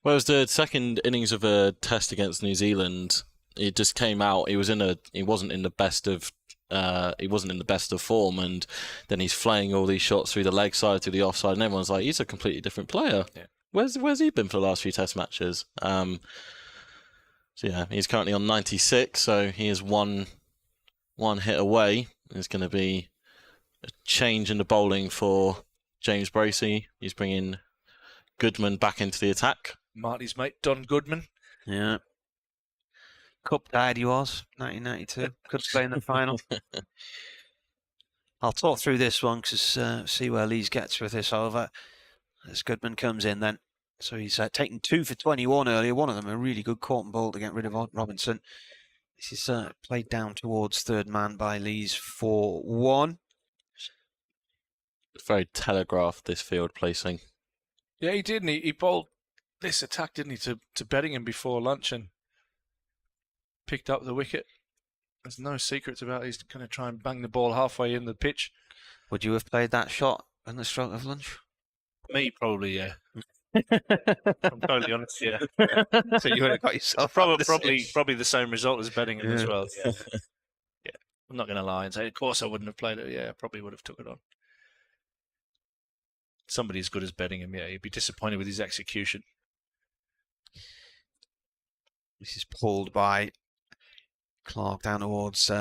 Well, it was the second innings of a test against New Zealand. He just came out. He wasn't in the best of form, and then he's flaying all these shots through the leg side, through the offside, and everyone's like, he's a completely different player.
Yeah.
Where's he been for the last few test matches? So yeah, he's currently on 96, so he is one hit away. There's going to be a change in the bowling for James Bracey. He's bringing Goodman back into the attack.
Marty's mate, Don Goodman.
Yeah. Cup died he was, 1992. Could play in the final. I'll talk through this one because see where Lees gets with this over. As Goodman comes in then. So he's taken 2 for 21 earlier. One of them a really good caught and ball to get rid of Robinson. This is played down towards third man by Lees for 1.
Very telegraphed, this field placing.
Yeah, he did. And he bowled this attack, didn't he, to Beddingham before lunch and picked up the wicket. There's no secrets about it. He's going to try and bang the ball halfway in the pitch.
Would you have played that shot in the stroke of lunch?
Me, probably, yeah. I'm totally honest, yeah.
So you would have got yourself
probably the same result as Beddingham as well. Yeah. Yeah, I'm not going to lie and say, of course I wouldn't have played it. Yeah, I probably would have took it on. Somebody as good as Beddingham, yeah, he'd be disappointed with his execution.
This is pulled by Clark down towards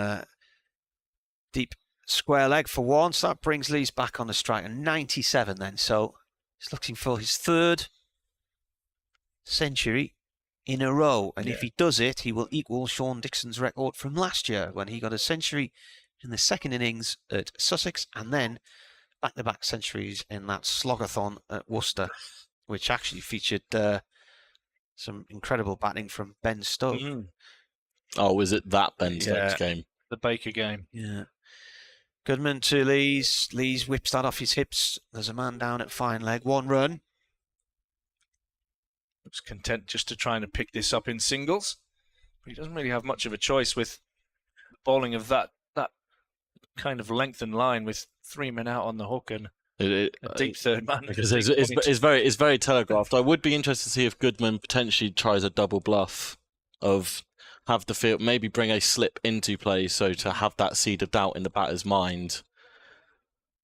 deep square leg for 1. So that brings Lees back on the strike. And 97 then. So he's looking for his 3rd century in a row. And if he does it, he will equal Sean Dixon's record from last year when he got a century in the second innings at Sussex and then back-to-back centuries in that slogathon at Worcester, which actually featured some incredible batting from Ben Stokes.
Oh, was it that Ben Stokes game?
The Baker game.
Yeah. Goodman to Lees. Lees whips that off his hips. There's a man down at fine leg. 1 run.
Looks content just to try and pick this up in singles. But he doesn't really have much of a choice with the bowling of that kind of lengthened line with 3 men out on the hook and a deep third man.
Because it's very telegraphed. I would be interested to see if Goodman potentially tries a double bluff of have the field, maybe bring a slip into play, so to have that seed of doubt in the batter's mind.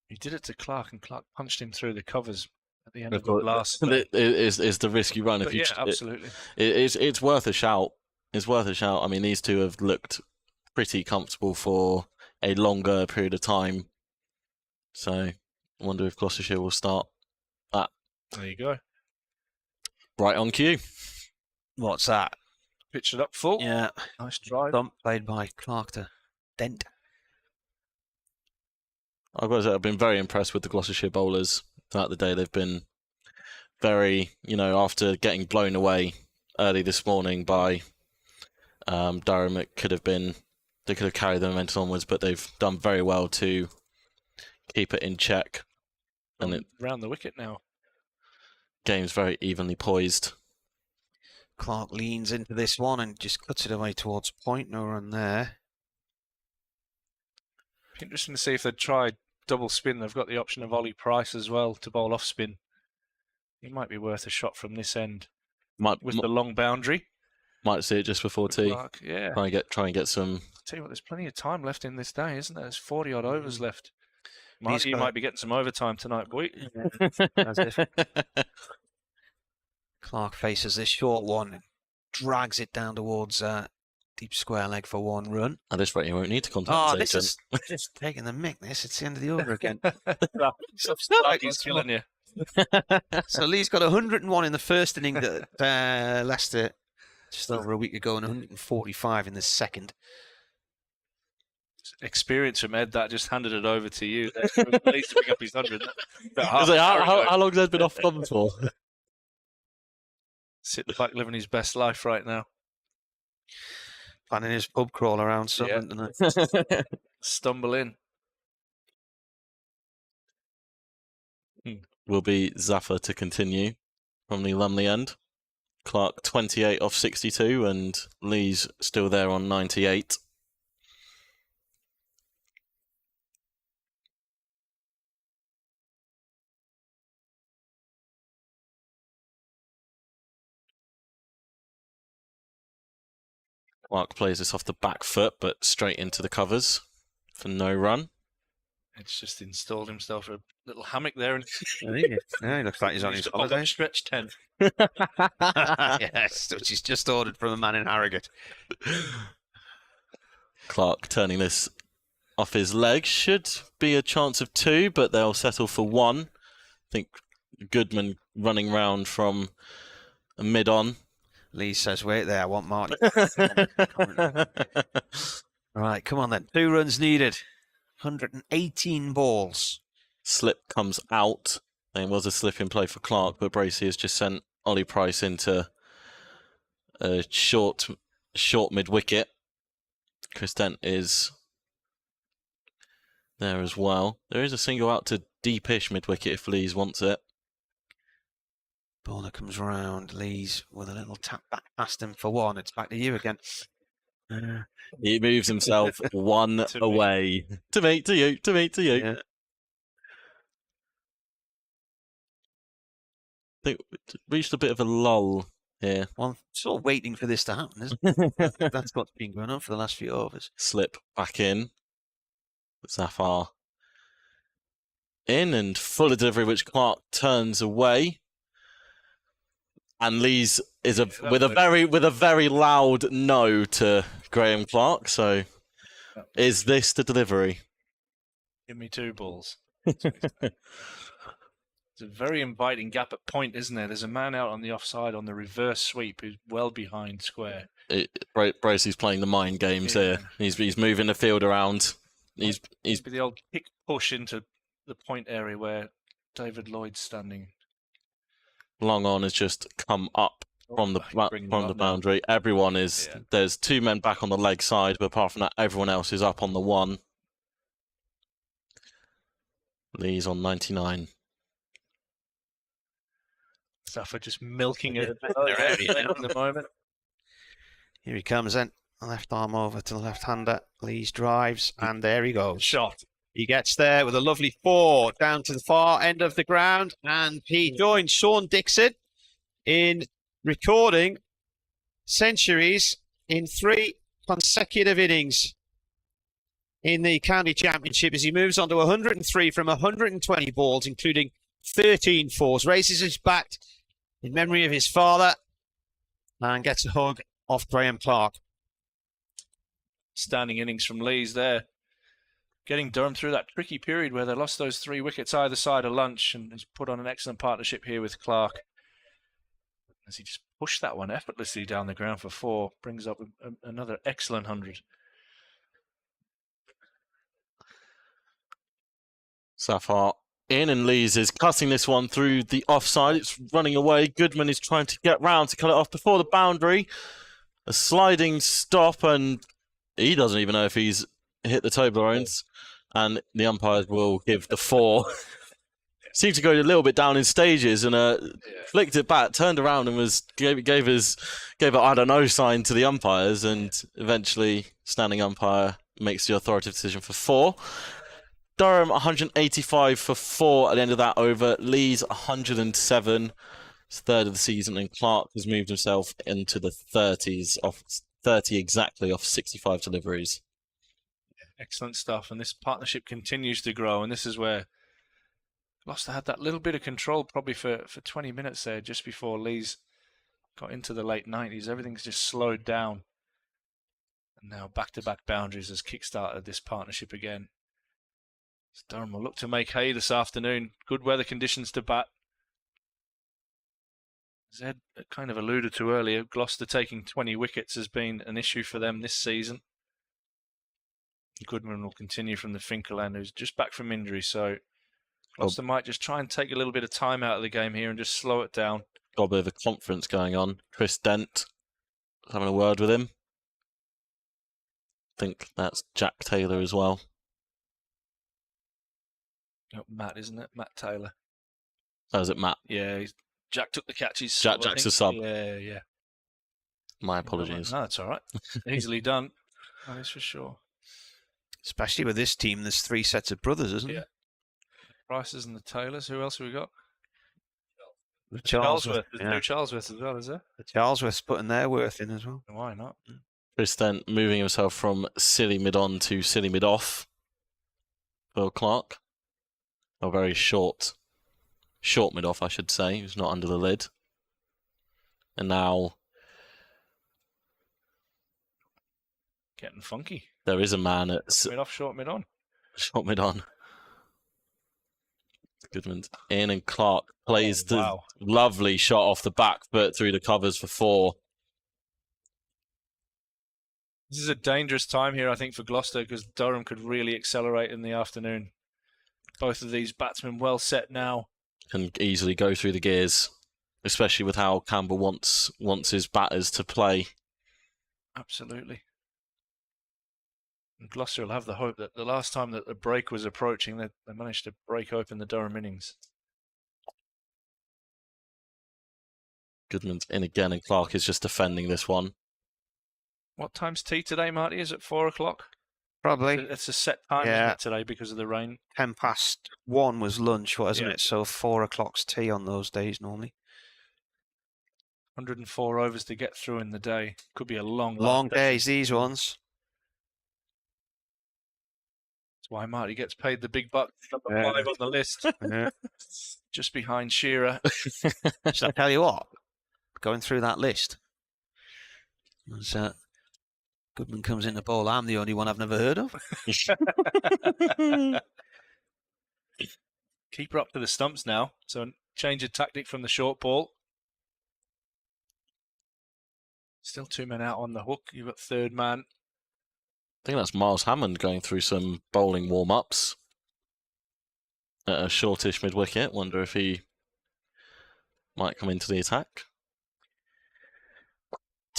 He did it to Clark, and Clark punched him through the covers at the end of the last.
It is the risk you run.
But if absolutely.
It's worth a shout. It's worth a shout. I mean, these two have looked pretty comfortable for a longer period of time. So I wonder if Gloucestershire will start that.
There you go.
Right on cue.
What's that?
Pitched it up full.
Yeah.
Nice drive.
Stump played by Clark to Dent.
I've got to say, I've been very impressed with the Gloucestershire bowlers throughout the day. They've been very, after getting blown away early this morning by Durham, they could have carried the momentum onwards, but they've done very well to keep it in check. And
round the wicket now.
Game's very evenly poised.
Clark leans into this one and just cuts it away towards point. No run there.
Interesting to see if they'd tried double spin. They've got the option of Ollie Price as well to bowl off spin. He might be worth a shot from this end with the long boundary.
Might see it just before tea.
Clark, yeah.
Try and get some.
I'll tell you what, there's plenty of time left in this day, isn't there? There's 40 odd overs left. You might be getting some overtime tonight, boy.
As if Clark faces this short one, drags it down towards deep square leg for 1 run.
At this rate, you won't need to contact
this is just taking the mick. It's the end of the over again.
He's killing you.
So Lee's got 101 in the first inning that Leicester just over a week ago, and 145 in the second.
Experience from Ed that just handed it over to you. Lee's to pick up his 100.
How long has Ed been off for?
Sit back living his best life right now.
Planning his pub crawl around something tonight.
Stumble in.
Will be Zaffa to continue from the Lumley end. Clark 28 off 62 and Lee's still there on 98. Clark plays this off the back foot, but straight into the covers for no run.
It's just installed himself a little hammock there. And
yeah, he looks like he's on his holiday.
Stretch 10.
Yes, which he's just ordered from a man in Harrogate.
Clark turning this off his leg. Should be a chance of 2, but they'll settle for 1. I think Goodman running round from a mid-on.
Lee says, wait there, I want Marty. Right, come on then. 2 runs needed. 118 balls.
Slip comes out. There was a slip in play for Clark, but Bracey has just sent Ollie Price into a short mid-wicket. Chris Dent is there as well. There is a single out to deepish mid-wicket if Lees wants it.
Bowler comes round. Lees with a little tap back past him for 1. It's back to you again.
He moves himself 1 away. To me, to you, to me, to you.
Yeah.
I think we reached a bit of a lull here.
Well, I'm sort of waiting for this to happen, isn't it? That's what's been going on for the last few overs.
Slip back in. Zafar in and full of delivery, which Clark turns away. And Lees is with a very loud no to Graham Clark. So, is this the delivery?
Give me 2 balls. It's a very inviting gap at point, isn't there? There's a man out on the offside on the reverse sweep who's well behind square.
Bracey's playing the mind games here. He's moving the field around. He's
the old kick push into the point area where David Lloyd's standing.
Long on has just come up from the boundary. Everyone is there's 2 men back on the leg side, but apart from that, everyone else is up on the 1. Lee's on 99.
Zaffa just milking it at the moment.
Here he comes then. Left arm over to the left-hander. Lees drives, and there he goes.
Shot.
He gets there with a lovely 4 down to the far end of the ground, and he joins Sean Dixon in recording centuries in 3 consecutive innings in the county championship as he moves on to 103 from 120 balls, including 13 fours. Raises his bat in memory of his father and gets a hug off Graham Clark.
Standing innings from Lees there. Getting Durham through that tricky period where they lost those 3 wickets either side of lunch, and has put on an excellent partnership here with Clark. As he just pushed that one effortlessly down the ground for 4, brings up another excellent 100.
Zafar in, and Lees is cutting this one through the offside. It's running away. Goodman is trying to get round to cut it off before the boundary. A sliding stop, and he doesn't even know if he's hit the Toblerones, and the umpires will give the 4. Seemed to go a little bit down in stages, and flicked it back, turned around, and gave a I don't know sign to the umpires, and eventually standing umpire makes the authoritative decision for 4. Durham 185 for 4 at the end of that over. Lees 107. It's 3rd of the season, and Clark has moved himself into the 30s, off 30 exactly off 65 deliveries.
Excellent stuff, and this partnership continues to grow, and this is where Gloucester had that little bit of control probably for 20 minutes there just before Lees got into the late 90s. Everything's just slowed down, and now back-to-back boundaries has kick-started this partnership again. So Durham will look to make hay this afternoon. Good weather conditions to bat. As Ed kind of alluded to earlier, Gloucester taking 20 wickets has been an issue for them this season. Goodman will continue from the Finkel end, who's just back from injury, so Gloucester might just try and take a little bit of time out of the game here and just slow it down.
got a bit of a conference going on. Chris Dent having a word with him. I think that's Jack Taylor as well.
Oh, Matt, isn't it? Matt Taylor.
Oh, is it Matt?
Yeah, Jack took the catches.
Jack's a sub.
Yeah.
My apologies.
No, that's all right. Easily done. That is for sure.
Especially with this team, there's 3 sets of brothers, isn't
Yeah.
there?
Prices and the Taylors. Who else have we got?
The
Charlesworth.
yeah.
There's 2 Charlesworth as well, is there?
The Charlesworth's putting their worth in as well.
Why not?
Chris Dent moving himself from silly mid-on to silly mid-off. Will Clark. A very short mid-off, I should say. He's not under the lid. And now
Getting funky.
there is a man at
Mid-off, short, mid-on.
short mid-on. Goodman in, and Clark plays the lovely shot off the back foot through the covers for 4.
This is a dangerous time here, I think, for Gloucester, because Durham could really accelerate in the afternoon. Both of these batsmen well set now.
Can easily go through the gears, especially with how Campbell wants his batters to play.
Absolutely. And Gloucester will have the hope that the last time that the break was approaching, they managed to break open the Durham innings.
Goodman's in again, and Clark is just defending this one.
What time's tea today, Marty? Is it 4 o'clock?
Probably.
It's a set time, isn't it, today because of the rain?
1:10 was lunch, wasn't
Yeah.
it? So 4 o'clock's tea on those days normally.
104 overs to get through in the day. Could be a long
days, these ones.
That's why Marty gets paid the big bucks. Number 5 on the list.
Yeah.
Just behind Shearer.
Should I tell you what? Going through that list, as Goodman comes in to bowl, I'm the only one I've never heard of.
Keeper up to the stumps now. So change of tactic from the short ball. Still 2 men out on the hook. You've got third man.
I think that's Miles Hammond going through some bowling warm-ups at a shortish mid-wicket. Wonder if he might come into the attack.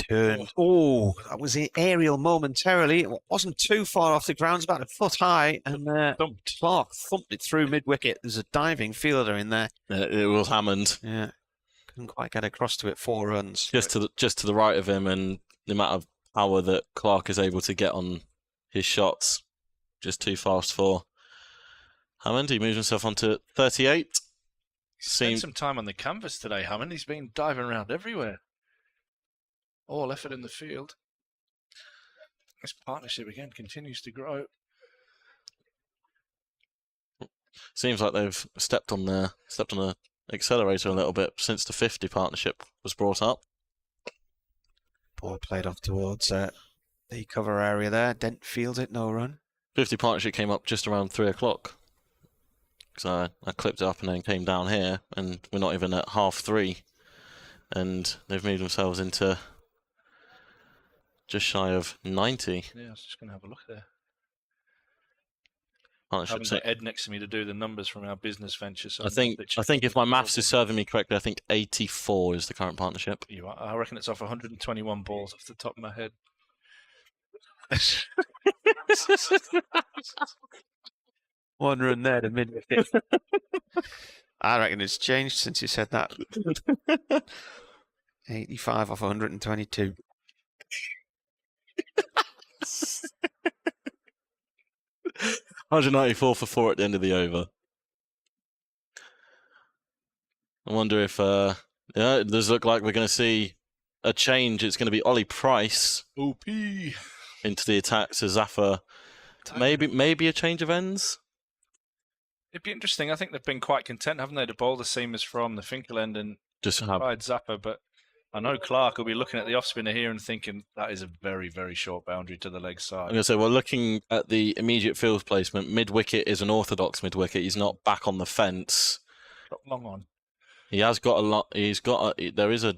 Turn. Oh, that was the aerial momentarily. It wasn't too far off the ground. It's about a foot high, and Clark thumped it through mid-wicket. There's a diving fielder in there.
It was Hammond.
Yeah, couldn't quite get across to it. 4 runs.
Just to the right of him, and the amount of power that Clark is able to get on his shots, just too fast for Hammond. He moves himself on to 38.
Spent some time on the canvas today, Hammond. He's been diving around everywhere. All effort in the field. This partnership again continues to grow.
Seems like they've stepped on the accelerator a little bit since the 50 partnership was brought up.
Ball played off towards the cover area there. Dent fields it, no run.
50 partnership came up just around 3 o'clock. So I clipped it up and then came down here, and we're not even at 3:30. And they've moved themselves into just shy of 90.
Yeah, I was just going to have a look there.
I
haven't got Ed next to me to do the numbers from our business venture. So
I think if my maths is serving me correctly, I think 84 is the current partnership.
You are. I reckon it's off 121 balls off the top of my head.
One run there to mid-wicket. I reckon it's changed since you said that. 85 off 122.
$194 for 4 at the end of the over. I wonder if it does look like we're going to see a change. It's going to be Ollie Price
OP
into the attack. So Zafar, maybe a change of ends.
It'd be interesting. I think they've been quite content, haven't they, to bowl the seamers from the Finkel end and
just
tried Zappa. But I know Clark will be looking at the off spinner here and thinking that is a very, very short boundary to the leg side.
I'm going to say, well, looking at the immediate field placement, mid-wicket is an orthodox mid-wicket. He's not back on the fence.
Long on.
He has got a lot. There is a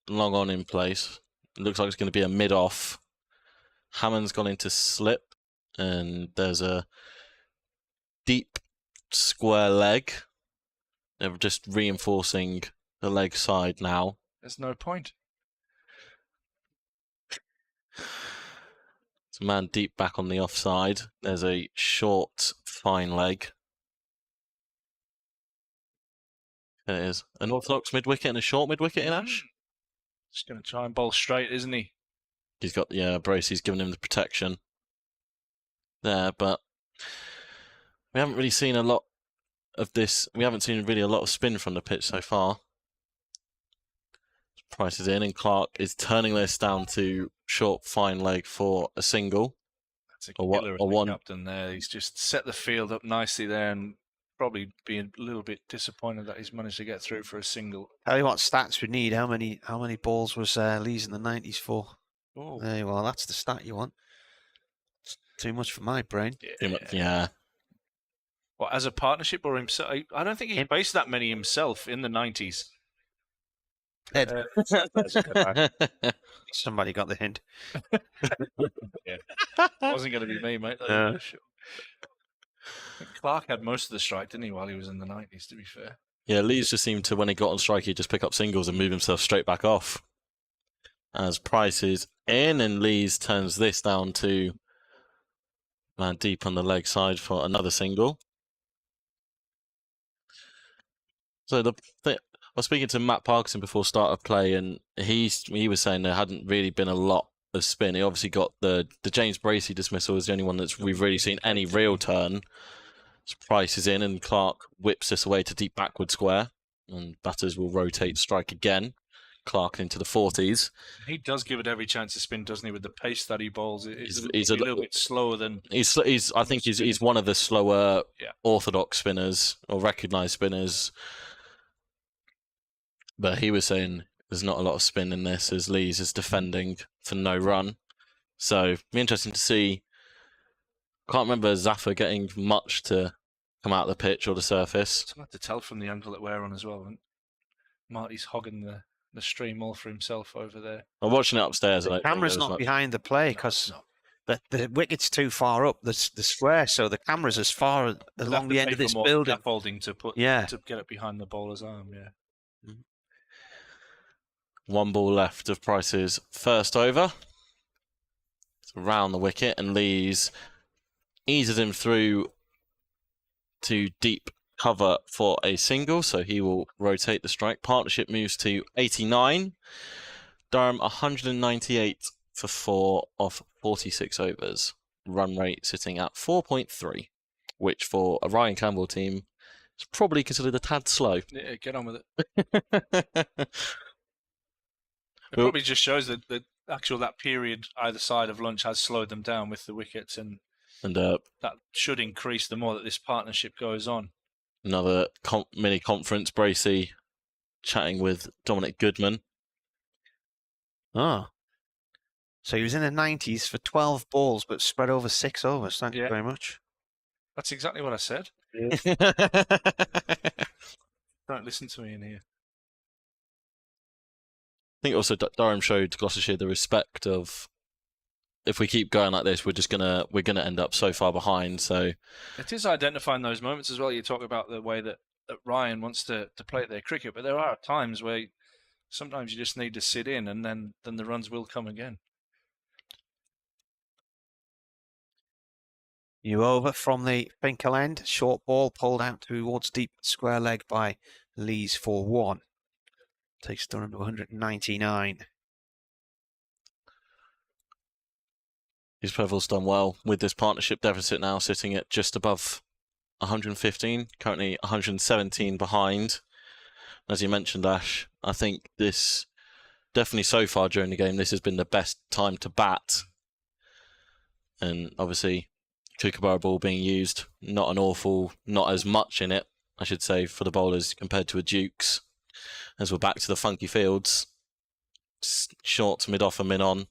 long on in place. It looks like it's going to be a mid-off. Hammond's gone into slip, and there's a deep square leg. They're just reinforcing the leg side now.
There's no point.
It's a man deep back on the offside. There's a short, fine leg. There it is. An orthodox mid-wicket and a short mid-wicket in Ash.
Just going to try and bowl straight, isn't he?
He's got, Bracey's giving him the protection there, but we haven't really seen a lot of this. We haven't seen really a lot of spin from the pitch so far. Price is in, and Clark is turning this down to short, fine leg for a single.
That's a killer of the captain there. He's just set the field up nicely there, and probably being a little bit disappointed that he's managed to get through for a single.
Tell you what stats we need. How many balls was Lees in the 90s for?
Oh.
Well, that's the stat you want. It's too much for my brain.
Too much, yeah.
Well, as a partnership or himself? I don't think he based that many himself in the 90s.
Somebody got the hint.
Yeah. Wasn't going to be me, mate.
No.
Sure. Clark had most of the strike, didn't he, while he was in the 90s, to be fair?
Yeah, Lees just seemed to, when he got on strike, he'd just pick up singles and move himself straight back off. As Price is in, and Lees turns this down to man deep on the leg side for another single. So I was speaking to Matt Parkinson before start of play, and he was saying there hadn't really been a lot of spin. He obviously got the James Bracey dismissal is the only one that we've really seen any real turn. So Price is in, and Clark whips this away to deep backward square, and batters will rotate strike again. Clark into the 40s.
He does give it every chance to spin, doesn't he? With the pace that he bowls, he's a little bit slower than.
I think he's one of the slower orthodox spinners or recognised spinners. But he was saying there's not a lot of spin in this as Lees is defending for no run. So it'll be interesting to see. Can't remember Zafar getting much to come out of the pitch or the surface.
It's hard to tell from the angle that we're on as well. And Marty's hogging the stream all for himself over there.
I'm watching it upstairs.
The camera's not behind the play because the wicket's too far up the square, so the camera's as far along the end of this building.
Scaffolding to get it behind the bowler's arm. Yeah.
One ball left of Price's first over. It's around the wicket, and Lees eases him through to deep cover for a single, so he will rotate the strike. Partnership moves to 89. Durham 198 for 4 off 46 overs. Run rate sitting at 4.3, which for a Ryan Campbell team is probably considered a tad slow.
Yeah, get on with it. It probably just shows that that period either side of lunch has slowed them down with the wickets, and that should increase the more that this partnership goes on.
Another mini conference, Bracey chatting with Dominic Goodman.
Oh. So he was in the 90s for 12 balls, but spread over 6 overs. Thank you very much.
That's exactly what I said. Don't listen to me in here.
I think also Durham showed Gloucestershire the respect of, if we keep going like this, we're gonna end up so far behind. So
it is identifying those moments as well. You talk about the way that Ryan wants to play their cricket, but there are times where sometimes you just need to sit in, and then the runs will come again.
New over from the Finkel end. Short ball pulled out towards deep square leg by Lees for 1. Takes Durham to 199.
His Previl's done well with this partnership deficit now sitting at just above 115, currently 117 behind. As you mentioned, Ash, I think this, definitely so far during the game, this has been the best time to bat. And obviously, Kookaburra ball being used, not as much in it, I should say, for the bowlers compared to a Duke's. As we're back to the funky fields. Short to mid-off and mid-on.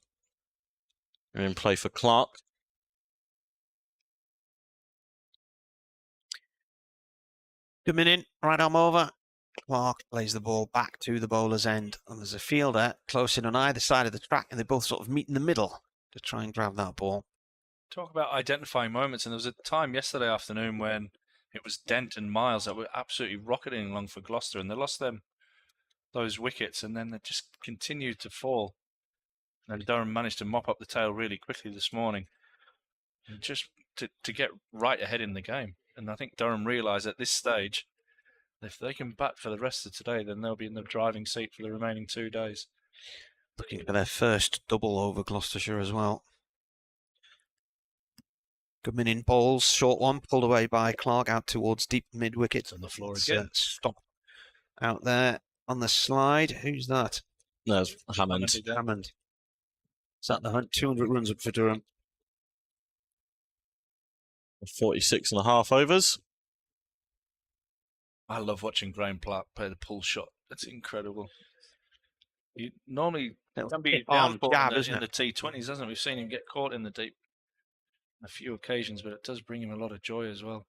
We're in play for Clark.
Good minute, right arm over. Clark plays the ball back to the bowler's end. And there's a fielder close in on either side of the track, and they both sort of meet in the middle to try and grab that ball.
Talk about identifying moments, and there was a time yesterday afternoon when it was Dent and Miles that were absolutely rocketing along for Gloucester, and they lost them those wickets, and then they just continued to fall. And Durham managed to mop up the tail really quickly this morning, and just to get right ahead in the game. And I think Durham realised at this stage, if they can bat for the rest of today, then they'll be in the driving seat for the remaining 2 days.
Looking for their first double over Gloucestershire as well. Goodman in bowls, short one, pulled away by Clark out towards deep mid-wicket.
On the floor again.
Stop out there on the slide. Who's that?
No, it's Hammond.
Hammond. Is that the hunt? 200 runs up for Durham.
46 and a half overs.
I love watching Graham Clark play the pull shot. That's incredible. He normally can be down in the T20s, doesn't it? We've seen him get caught in the deep on a few occasions, but it does bring him a lot of joy as well.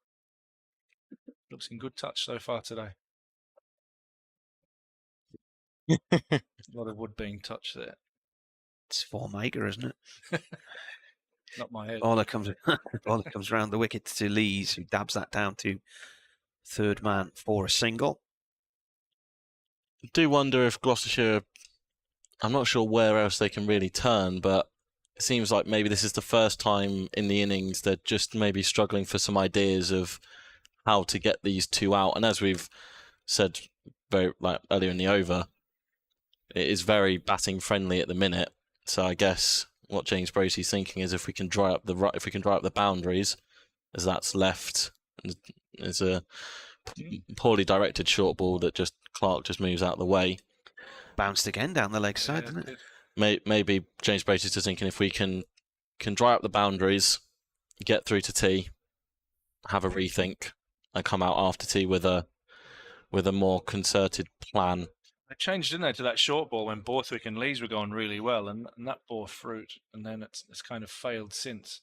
Looks in good touch so far today. A lot of wood being touched there.
It's form maker, isn't it?
Not my head.
Bowler comes around the wicket to Lees, who dabs that down to third man for a single.
I do wonder if Gloucestershire, I'm not sure where else they can really turn, but it seems like maybe this is the first time in the innings they're just maybe struggling for some ideas of how to get these two out. And as we've said very earlier in the over, it is very batting friendly at the minute. So I guess what James Bracey's thinking is if we can dry up the boundaries, as that's left, is a poorly directed short ball that Clark just moves out of the way.
Bounced again down the leg side, didn't it?
Maybe James Bracey's just thinking if we can dry up the boundaries, get through to tea, have a rethink, and come out after tea with a more concerted plan.
They changed, didn't they, to that short ball when Borthwick and Lees were going really well, and that bore fruit, and then it's kind of failed since.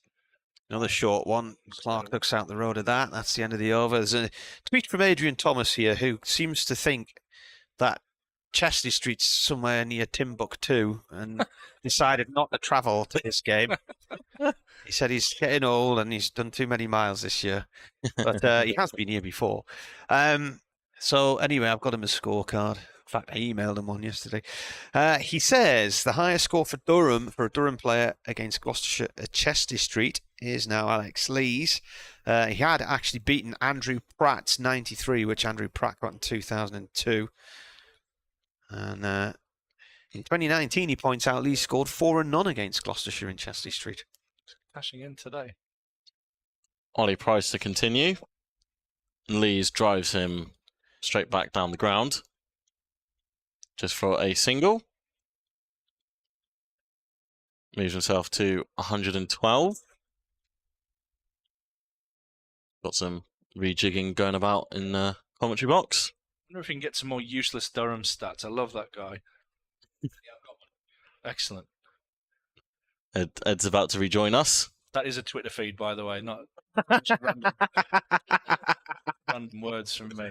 Another short one. Clark looks out the road of that. That's the end of the over. There's a tweet from Adrian Thomas here, who seems to think that Chester Street's somewhere near Timbuktu and decided not to travel to this game. He said he's getting old and he's done too many miles this year, but he has been here before. So anyway, I've got him a scorecard. In fact, I emailed him one yesterday. He says the highest score for a Durham player against Gloucestershire at Chester Street is now Alex Lees. He had actually beaten Andrew Pratt's 93, which Andrew Pratt got in 2002. And in 2019, he points out Lees scored 4 and none against Gloucestershire in Chester Street.
Cashing in today.
Ollie Price to continue. Lees drives him straight back down the ground. Just for a single. Moves himself to 112. Got some rejigging going about in the commentary box.
I wonder if we can get some more useless Durham stats. I love that guy. Excellent.
Ed's about to rejoin us.
That is a Twitter feed, by the way, not random words from me.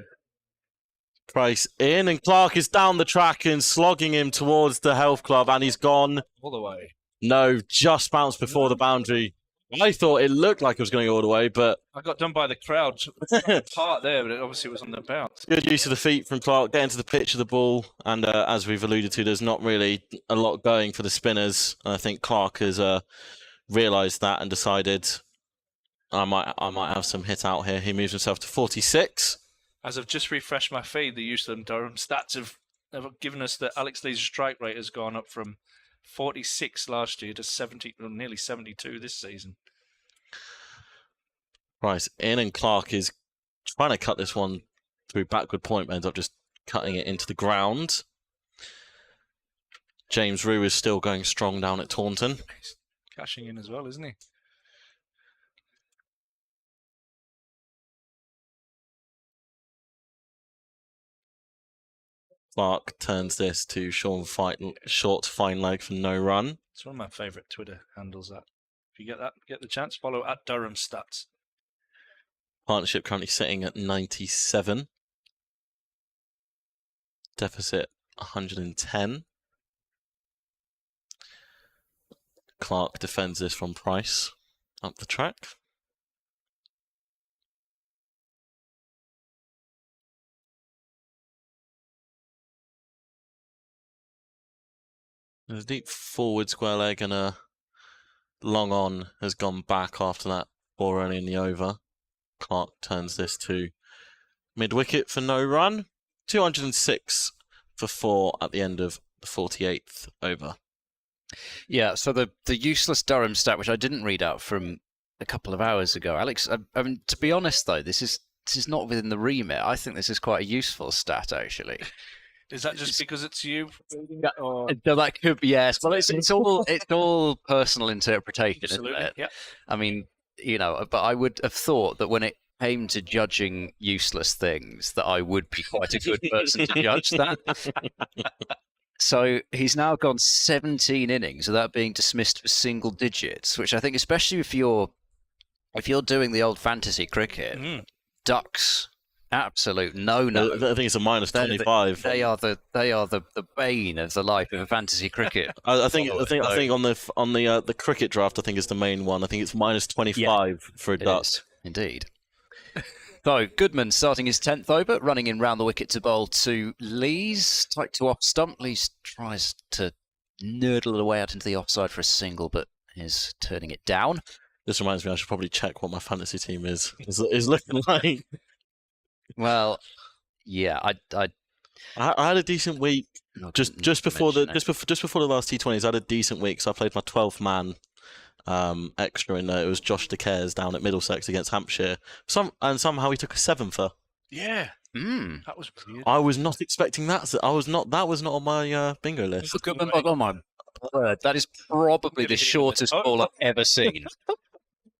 Price in, and Clark is down the track and slogging him towards the health club, and he's gone.
All the way.
No, just bounced before the boundary. I thought it looked like it was going all the way, but
I got done by the crowd. Part there, but it obviously was on the bounce.
Good use of the feet from Clark, getting to the pitch of the ball, and as we've alluded to, there's not really a lot going for the spinners. I think Clark has realised that and decided I might have some hit out here. He moves himself to 46.
As I've just refreshed my feed, the use of Durham stats have given us that Alex Lees' strike rate has gone up from 46 last year to 70, nearly 72 this season.
Right, in, and Clark is trying to cut this one through backward point, but ends up just cutting it into the ground. James Rue is still going strong down at Taunton.
He's cashing in as well, isn't he?
Clark turns this to short fine leg for no run.
It's one of my favourite Twitter handles. That if you get the chance, follow at Durham Stats.
Partnership currently sitting at 97. Deficit 110. Clark defends this from Price up the track. A deep forward square leg and a long on has gone back after that 4 early in the over. Clark turns this to mid-wicket for no run. 206 for 4 at the end of the 48th over.
Yeah, so the useless Durham stat, which I didn't read out from a couple of hours ago. Alex, I mean, to be honest, though, this is not within the remit. I think this is quite a useful stat, actually.
Is that just because it's you?
Or... That could be, yes. Well, it's all personal interpretation,
Absolutely,
isn't it?
yeah.
I mean, but I would have thought that when it came to judging useless things, that I would be quite a good person to judge that. So he's now gone 17 innings without being dismissed for single digits, which I think, especially if you're doing the old fantasy cricket, ducks. Absolute no.
I think it's a minus 25.
They are the bane of the life of a fantasy cricket.
I think on the cricket draft, I think is the main one. I think it's minus 25 for a duck.
Indeed. So Goodman starting his 10th over, running in round the wicket to bowl to Lees, tight to off stump. Lees tries to nurdle it away out into the offside for a single, but is turning it down.
This reminds me, I should probably check what my fantasy team is looking like.
Well, yeah, I
had a decent week just before the last T20s. I had a decent week, so I played my 12th man extra in there. It was Josh De Cares down at Middlesex against Hampshire. Somehow he took a 7-fer.
Yeah, that was weird.
I was not expecting that. That was not on my bingo list.
Oh my word, that is probably the shortest ball I've ever seen.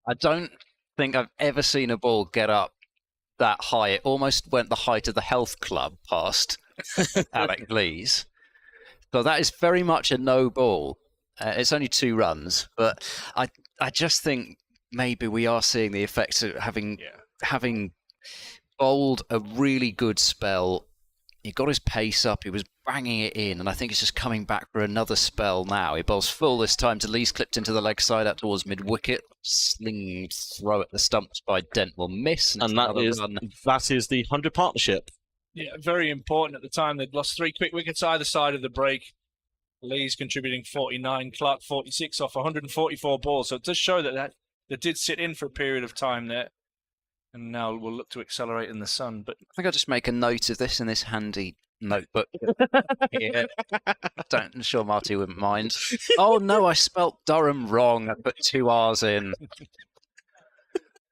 I don't think I've ever seen a ball get up that high. It almost went the height of the health club past Alec Lees. So that is very much a no ball. It's only 2 runs, but I just think maybe we are seeing the effects of having bowled a really good spell. He got his pace up, he was banging it in, and I think it's just coming back for another spell now. He bowls full this time to Lees, clipped into the leg side out towards mid-wicket. Sling throw at the stumps by Dent will miss.
And that is the 100 partnership.
Yeah, very important at the time. They'd lost 3 quick wickets either side of the break. Lees contributing 49, Clark 46 off 144 balls. So it does show that did sit in for a period of time there. And now we'll look to accelerate in the sun. But
I think I'll just make a note of this in this handy notebook. Yeah. I'm sure Marty wouldn't mind. Oh no, I spelt Durham wrong. I put 2 R's in.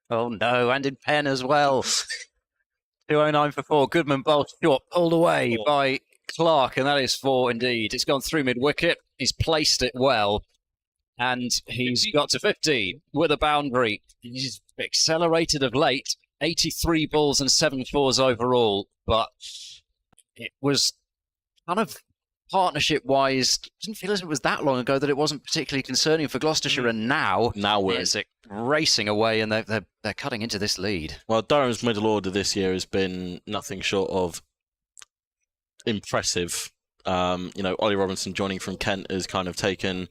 Oh no, and in pen as well. 209 for 4. Goodman bowled short, pulled away by Clark, and that is 4 indeed. It's gone through mid-wicket. He's placed it well. And he's got to 50 with a boundary. He's accelerated of late. 83 balls and 7 fours overall. But it was kind of partnership-wise, didn't feel as it was that long ago that it wasn't particularly concerning for Gloucestershire. And now it's racing away, and they're cutting into this lead.
Well, Durham's middle order this year has been nothing short of impressive. Ollie Robinson joining from Kent has kind of taken...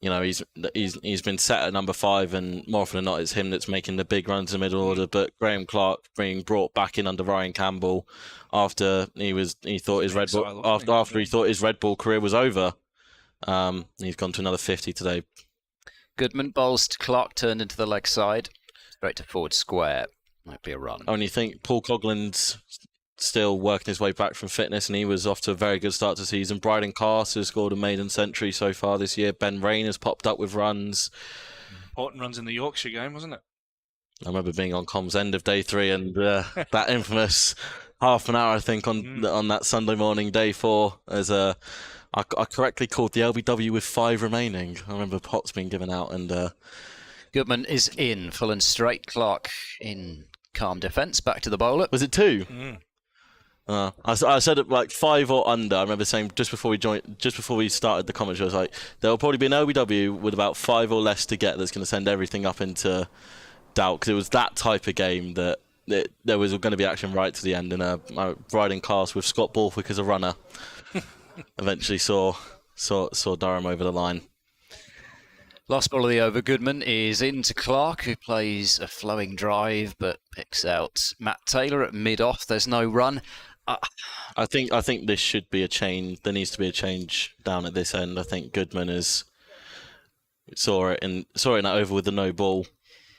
he's been set at number 5, and more often than not, it's him that's making the big runs in the middle order. But Graham Clark being brought back in under Ryan Campbell after he thought his Red Bull career was over. He's gone to another 50 today.
Goodman bowls to Clark, turned into the leg side, straight to forward square. Might be a run.
Only think Paul Coglin's still working his way back from fitness, and he was off to a very good start to the season. Bryden Carse has scored a maiden century so far this year. Ben Rain has popped up with runs.
Important runs in the Yorkshire game, wasn't it?
I remember being on comms end of day 3 and that infamous half an hour, I think, on that Sunday morning, day 4, as I correctly called the LBW with 5 remaining. I remember pots being given out, and
Goodman is in, full and straight. Clark in calm defence, back to the bowler.
Was it 2? I said it like 5 or under. I remember saying just before we started the commentary, I was like, there'll probably be an LBW with about 5 or less to get that's going to send everything up into doubt, because it was that type of game that there was going to be action right to the end. And riding cast with Scott Borthwick as a runner eventually saw Durham over the line.
Last ball of the over, Goodman is into Clark, who plays a flowing drive but picks out Matt Taylor at mid-off. There's no run.
I think this should be a change. There needs to be a change down at this end. I think Goodman saw it over with the no ball.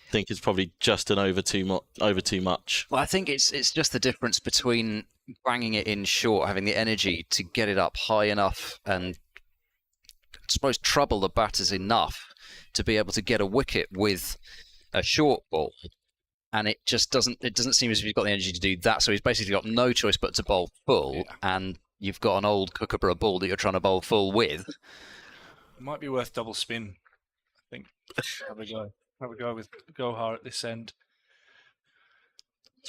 I think it's probably just an over too much.
Well, I think it's just the difference between banging it in short, having the energy to get it up high enough, and I suppose trouble the batters enough to be able to get a wicket with a short ball. And it just doesn't seem as if he's got the energy to do that. So he's basically got no choice but to bowl full, and you've got an old Kookaburra ball that you're trying to bowl full with.
It might be worth double spin, I think. Have a go with Gohar at this end.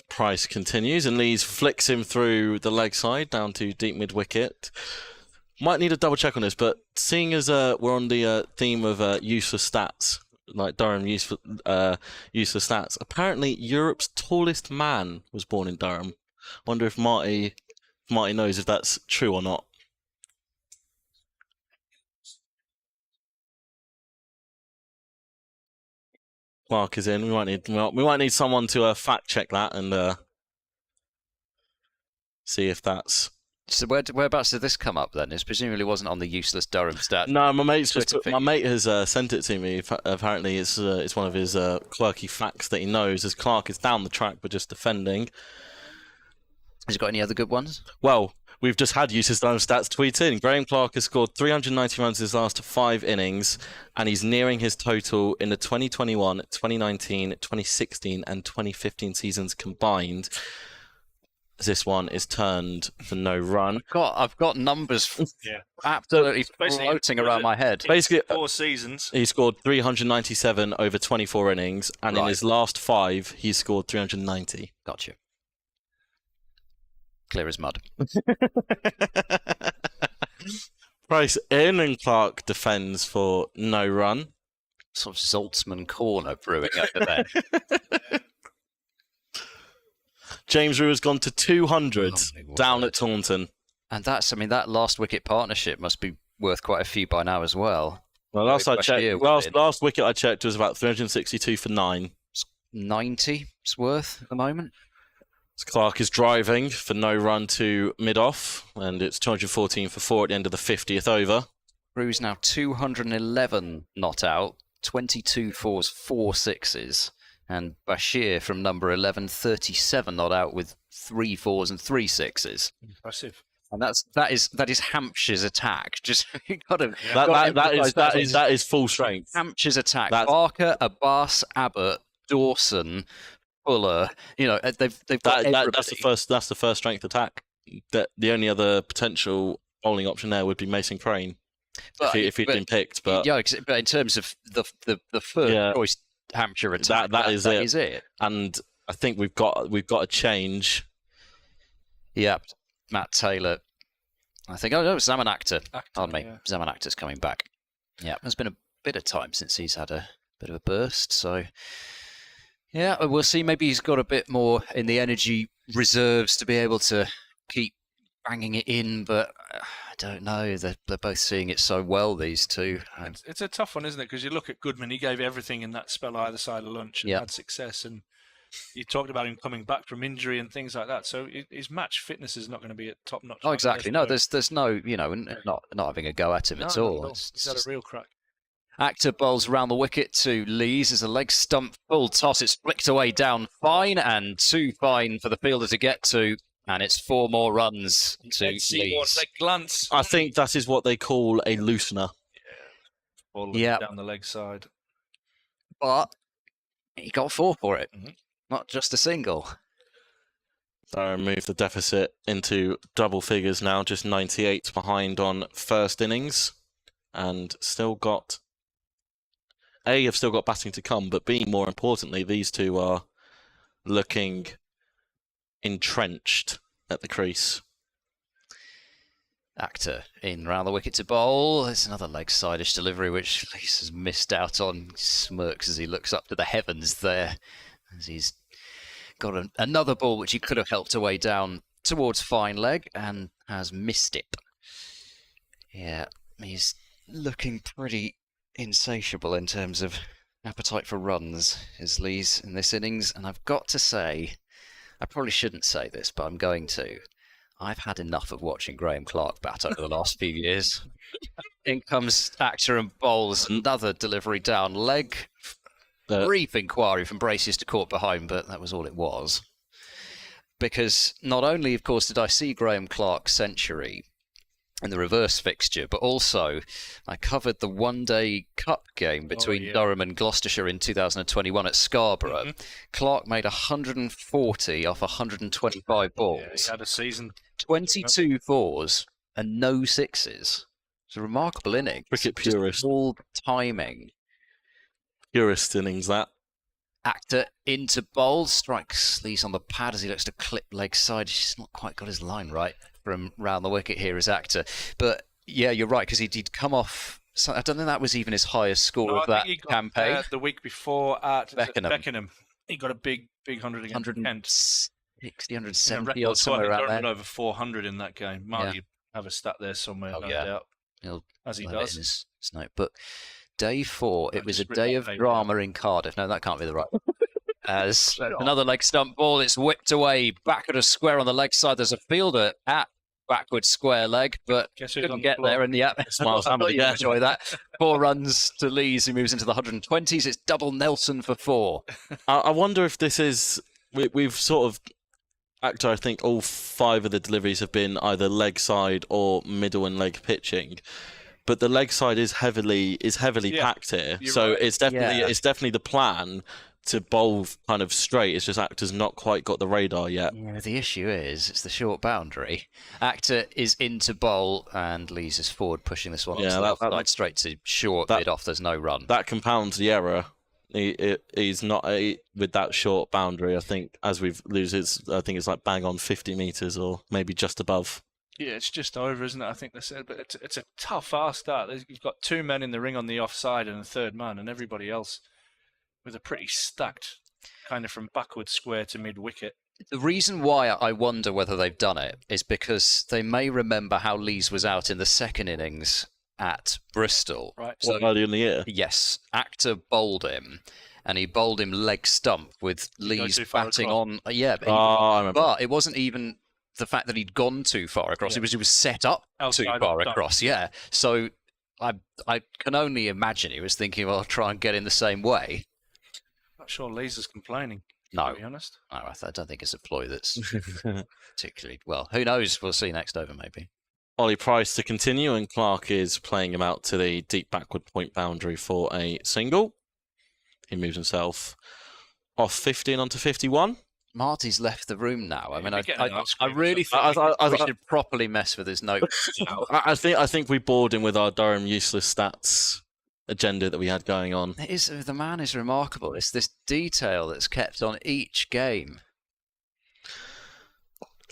Price continues, and Lees flicks him through the leg side down to deep mid wicket. Might need a double check on this, but seeing as we're on the theme of useless stats, like Durham useless stats, apparently Europe's tallest man was born in Durham. Wonder if Marty knows if that's true or not. Clark is in. We might need someone to fact check that and see if that's.
So whereabouts did this come up then? It presumably wasn't on the useless Durham stat.
No, my mate has sent it to me. Apparently, it's one of his quirky facts that he knows. As Clark is down the track but just defending.
Has he got any other good ones?
Well, we've just had useless Durham stats tweet in. Graham Clark has scored 390 runs in his last 5 innings, and he's nearing his total in the 2021, 2019, 2016, and 2015 seasons combined. This one is turned for no run.
I've got numbers absolutely floating around my head.
Basically,
4 seasons.
He scored 397 over 24 innings, and in his last 5, he scored 390.
Gotcha. Clear as mud.
Price in, and Clark defends for no run.
Sort of Zoltzman corner brewing over there.
James Rew has gone to 200 down at Taunton.
And that last wicket partnership must be worth quite a few by now as well.
Well, last wicket I checked was about 362 for 9.
90 it's worth at the moment.
So Clark is driving for no run to mid-off, and it's 214 for 4 at the end of the 50th over.
Rew's now 211 not out, 22 fours, 4 sixes. And Bashir from number 11, 37 not out with 3 fours and 3 sixes.
Impressive.
And that is Hampshire's attack. Just you got to
that is full strength.
Hampshire's attack. Barker, Abbas, Abbott, Dawson, Fuller. You know they've got everybody.
That's the first strength attack. The only other potential bowling option there would be Mason Crane if he'd been picked. But
in terms of the first choice Hampshire attack,
that is it. And I think we've got a change.
Yep, Matt Taylor. I think Zaman Akhtar. Pardon me, Zaman Akhtar's coming back. Yeah, there's been a bit of time since he's had a bit of a burst. So yeah, we'll see. Maybe he's got a bit more in the energy reserves to be able to keep banging it in, but I don't know. They're both seeing it so well, these two.
It's a tough one, isn't it? Because you look at Goodman, he gave everything in that spell either side of lunch and had success. And you talked about him coming back from injury and things like that. So his match fitness is not going to be at top notch.
Oh, exactly. No, there's no, not having a go at him at all.
He's had a real crack.
Akhtar bowls around the wicket to Lees as a leg stump full toss. It's flicked away down fine, and 2 fine for the fielder to get to. And it's 4 more runs to Lees.
Leg glance.
I think that is what they call a loosener.
Ball down the leg side.
But he got 4 for it, not just a single.
So move the deficit into double figures now, just 98 behind on first innings, and have still got batting to come, but B, more importantly, these two are looking entrenched at the crease.
Akhtar in round the wicket to bowl. There's another leg side-ish delivery which Lees has missed out on. He smirks as he looks up to the heavens there, as he's got another ball which he could have helped away down towards fine leg and has missed it. Yeah, he's looking pretty insatiable in terms of appetite for runs, is Lees in this innings. And I've got to say, I probably shouldn't say this, but I'm going to. I've had enough of watching Graham Clark bat over the last few years. In comes Actor and bowls another delivery down leg. Brief inquiry from braces to court behind, but that was all it was. Because not only, of course, did I see Graham Clark's century in the reverse fixture, but also I covered the one-day cup game between Durham and Gloucestershire in 2021 at Scarborough. Clark made 140 off 125 balls.
Yeah, he had a season.
22 fours and no sixes. It's a remarkable inning.
Cricket purist.
All timing.
Purist innings, that.
Actor into bowl, strikes Lees on the pad as he looks to clip leg side. He's just not quite got his line right from round the wicket here as Actor. But yeah, you're right, because he'd come off. So I don't think that was even his highest score of that campaign.
The week before at
Beckenham.
He got a big 100 against Kent.
160, 170 or somewhere around there.
Over 400 in that game. Marty have a stat there somewhere, no doubt. As he does.
In his notebook. Day 4, it was a day of drama in Cardiff. No, that can't be the right one. As another leg stump ball, it's whipped away, back at a square on the leg side. There's a fielder at backward square leg, but couldn't get there in the atmosphere. I thought you'd enjoy that. 4 runs to Lees, who moves into the 120s. It's double Nelson for 4.
I wonder if this is... We've sort of... Actor, I think all 5 of the deliveries have been either leg side or middle and leg pitching. But the leg side is heavily packed here, so right. it's definitely the plan to bowl kind of straight. It's just Actor's not quite got the radar yet.
Yeah, the issue is it's the short boundary. Actor is into bowl and Lees is forward, pushing this one onto the left side straight to short mid off. There's no run.
That compounds the error. He's not with that short boundary. I think as we've loses, I think it's like bang on 50 meters or maybe just above.
Yeah, it's just over, isn't it? I think they said, but it's a tough fast start. You've got 2 men in the ring on the offside and a third man, and everybody else with a pretty stacked kind of from backward square to mid wicket.
The reason why I wonder whether they've done it is because they may remember how Lees was out in the second innings at Bristol.
Right.
So early in the year.
Yes, Actor bowled him. And he bowled him leg stump with Lees batting on. Yeah, but it wasn't even the fact that he'd gone too far across. It was set up too far across. Yeah. So I can only imagine he was thinking, well, I'll try and get in the same way.
Not sure Lees is complaining.
No.
To be honest.
No, I don't think it's a ploy that's particularly well. Who knows? We'll see next over maybe.
Ollie Price to continue, and Clark is playing him out to the deep backward point boundary for a single. He moves himself off 50 and onto 51.
Marty's left the room now. I mean, I really think we should properly mess with his notes.
I think we bored him with our Durham useless stats agenda that we had going on.
The man is remarkable. It's this detail that's kept on each game.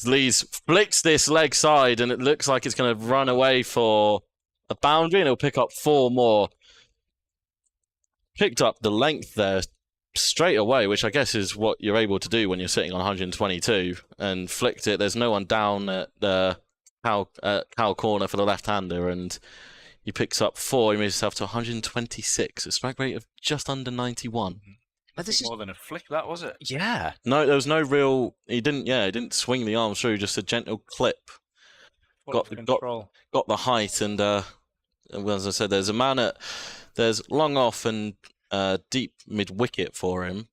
Lees flicks this leg side, and it looks like it's going to run away for a boundary, and it'll pick up 4 more. Picked up the length there straight away, which I guess is what you're able to do when you're sitting on 122, and flicked it. There's no one down at the cow corner for the left-hander, and he picks up 4. He moves himself to 126, a strike rate of just under 91.
More than a flick, that was it?
Yeah.
No, there was no real. He didn't swing the arm through. Just a gentle clip. Got the height, and as I said, there's a man there's long off and deep mid wicket for him,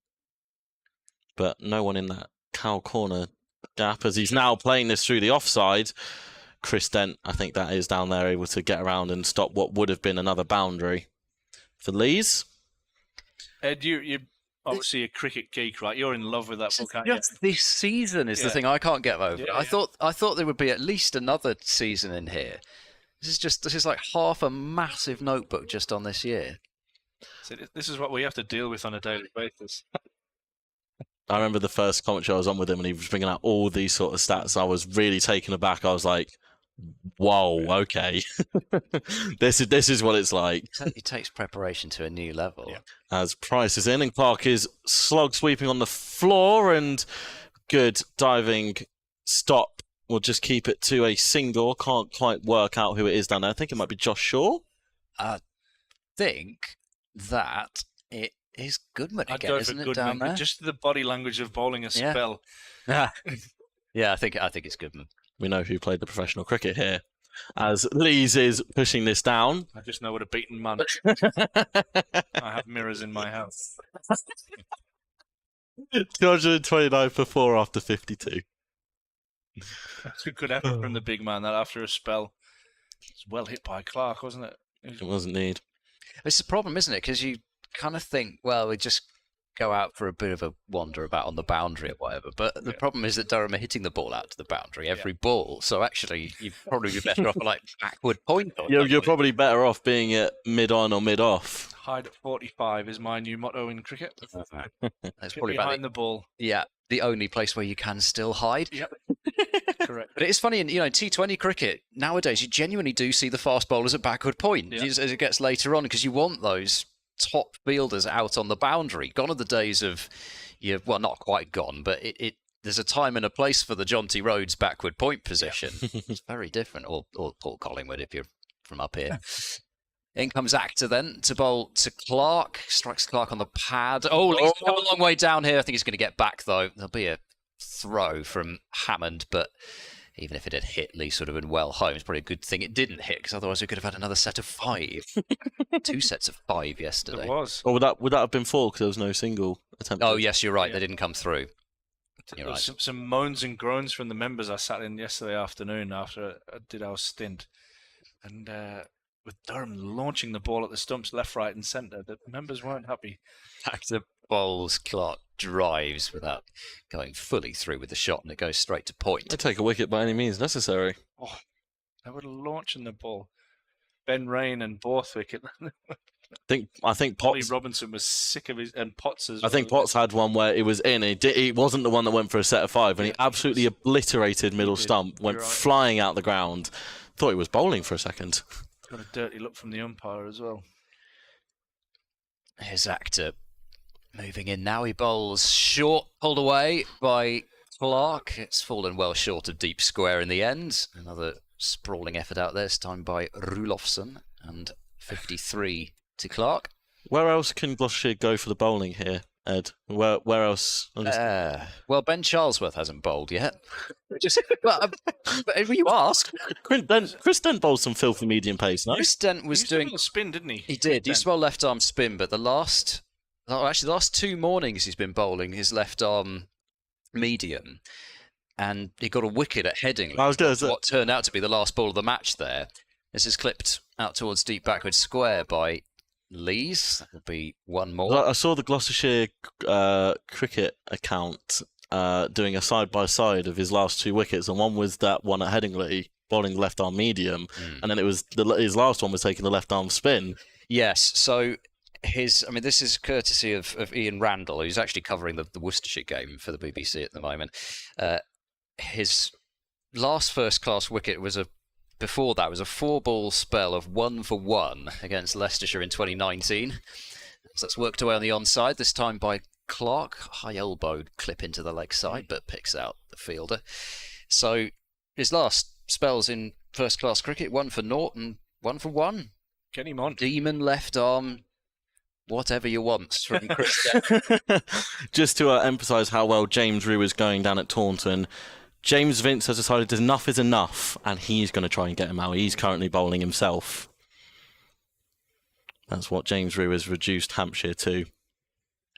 but no one in that cow corner gap as he's now playing this through the offside. Chris Dent, I think that is down there, able to get around and stop what would have been another boundary for Lees.
Ed, you obviously a cricket geek, right? You're in love with that book, aren't you?
Just this season is the thing I can't get over. I thought there would be at least another season in here. This is like half a massive notebook just on this year.
So this is what we have to deal with on a daily basis.
I remember the first commentary I was on with him, and he was bringing out all these sort of stats. I was really taken aback. I was like, "Whoa, okay, this is what it's like."
It takes preparation to a new level.
Yeah. As Price is in, and Clark is slog sweeping on the floor, and good diving stop. We'll just keep it to a single. Can't quite work out who it is down there. I think it might be Josh Shaw.
I think that it is Goodman again, isn't it, down there?
Just the body language of bowling a spell.
Yeah, I think it's Goodman.
we know who played the professional cricket here. As Lees is pushing this down.
I just know what a beaten man. I have mirrors in my house.
229 for 4 after 52.
That's a good effort from the big man. That after a spell, it's well hit by Clark, wasn't it?
It was indeed.
It's the problem, isn't it? Because you kind of think, well, we just go out for a bit of a wander about on the boundary or whatever. But the problem is that Durham are hitting the ball out to the boundary every ball. So actually, you'd probably be better off at like backward point.
You're probably better off being at mid-on or mid-off.
Hide at 45 is my new motto in cricket.
That's probably
behind the ball.
Yeah, the only place where you can still hide.
Yep. Correct.
But it is funny, in T20 cricket nowadays, you genuinely do see the fast bowlers at backward point as it gets later on, because you want those top fielders out on the boundary. Gone are the days of, well, not quite gone, but there's a time and a place for the John T. Rhodes backward point position. It's very different, or Paul Collingwood if you're from up here. In comes Actor then to bowl to Clark. Strikes Clark on the pad. Oh, he's come a long way down here. I think he's going to get back, though. There'll be a throw from Hammond, but even if it had hit, Lee would have been well home. It's probably a good thing it didn't hit, because otherwise we could have had another set of 5. 2 sets of 5 yesterday.
It was.
Or would that have been 4 because there was no single attempt?
Oh, yes, you're right. They didn't come through.
There was some moans and groans from the members I sat in yesterday afternoon after I did our stint. And with Durham launching the ball at the stumps left, right and centre, the members weren't happy.
Actor bowls, Clark drives without going fully through with the shot, and it goes straight to point.
They take a wicket by any means necessary.
Oh, they were launching the ball. Ben Rain and Borthwick.
I think Potts.
Ollie Robinson was sick of his, and Potts as well.
I think Potts had one where it was in. It wasn't the one that went for a set of 5, and he absolutely obliterated middle stump, went flying out the ground. Thought he was bowling for a second.
Got a dirty look from the umpire as well.
Here's Actor moving in now. He bowls short, pulled away by Clark. It's fallen well short of deep square in the end. Another sprawling effort out there, this time by Rulofsson, and 53 to Clark.
Where else can Gloucestershire go for the bowling here, Ed? Where else?
Well, Ben Charlesworth hasn't bowled yet. But you ask.
Chris Dent bowled some filthy medium pace, no?
Chris Dent was doing
a spin, didn't he?
He did. He used to bowl left arm spin, but the last 2 mornings he's been bowling his left arm medium, and he got a wicket at Headingley. What turned out to be the last ball of the match there. This is clipped out towards deep backward square by Lees. That will be one more.
I saw the Gloucestershire cricket account doing a side-by-side of his last 2 wickets, and one was that one at Headingley, bowling the left-arm medium, and then it was his last one was taking the left-arm spin.
Yes, so this is courtesy of Ian Randall, who's actually covering the Worcestershire game for the BBC at the moment. His last first-class wicket was before that was a 4-ball spell of 1 for 1 against Leicestershire in 2019. So that's worked away on the onside, this time by Clark. High-elbowed clip into the leg side, but picks out the fielder. So his last spells in first-class cricket, 1 for 0 and 1 for 1.
Get him on.
Demon left arm, whatever you want from Chris.
Just to emphasise how well James Rue is going down at Taunton, James Vince has decided enough is enough, and he's going to try and get him out. He's currently bowling himself. That's what James Rue has reduced Hampshire to.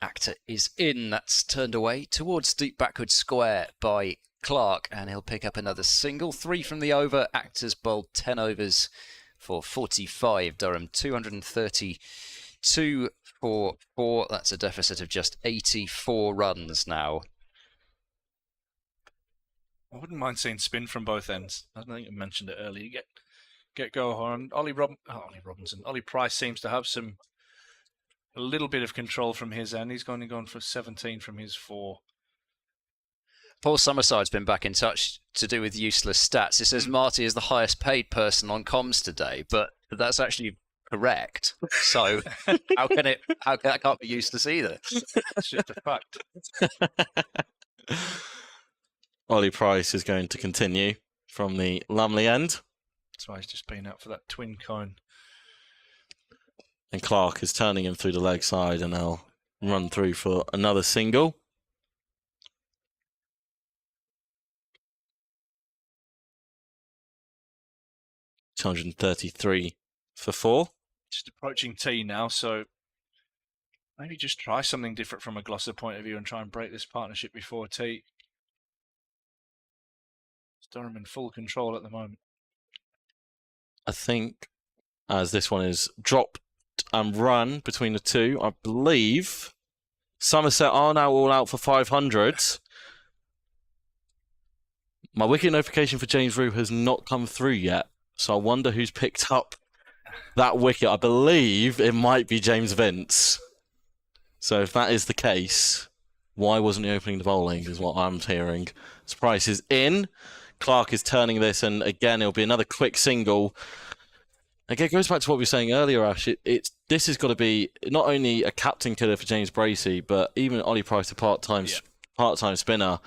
Actor is in. That's turned away towards deep backward square by Clark, and he'll pick up another single. 3 from the over. Actor's bowled 10 overs for 45. Durham 232 for 4. That's a deficit of just 84 runs now.
I wouldn't mind seeing spin from both ends. I think I mentioned it earlier. Get go on. Ollie Price seems to have a little bit of control from his end. He's only gone for 17 from his 4.
Paul Summerside's been back in touch to do with useless stats. It says Marty is the highest paid person on comms today, but that's actually correct. So how that can't be useless either?
It's just a fact.
Ollie Price is going to continue from the Lumley end.
That's why he's just been out for that twin cone.
And Clark is turning him through the leg side, and they'll run through for another single. 233 for 4.
Just approaching tee now, so maybe just try something different from a Gloucester point of view and try and break this partnership before tee. It's Durham in full control at the moment.
I think as this one is dropped and run between the two, I believe Somerset are now all out for 500s. My wicket notification for James Rue has not come through yet, so I wonder who's picked up that wicket. I believe it might be James Vince. So if that is the case, why wasn't he opening the bowling is what I'm hearing. Price is in. Clark is turning this, and again, it'll be another quick single. Again, it goes back to what we were saying earlier, Ash. This has got to be not only a captain killer for James Bracey, but even Ollie Price, a part-time spinner,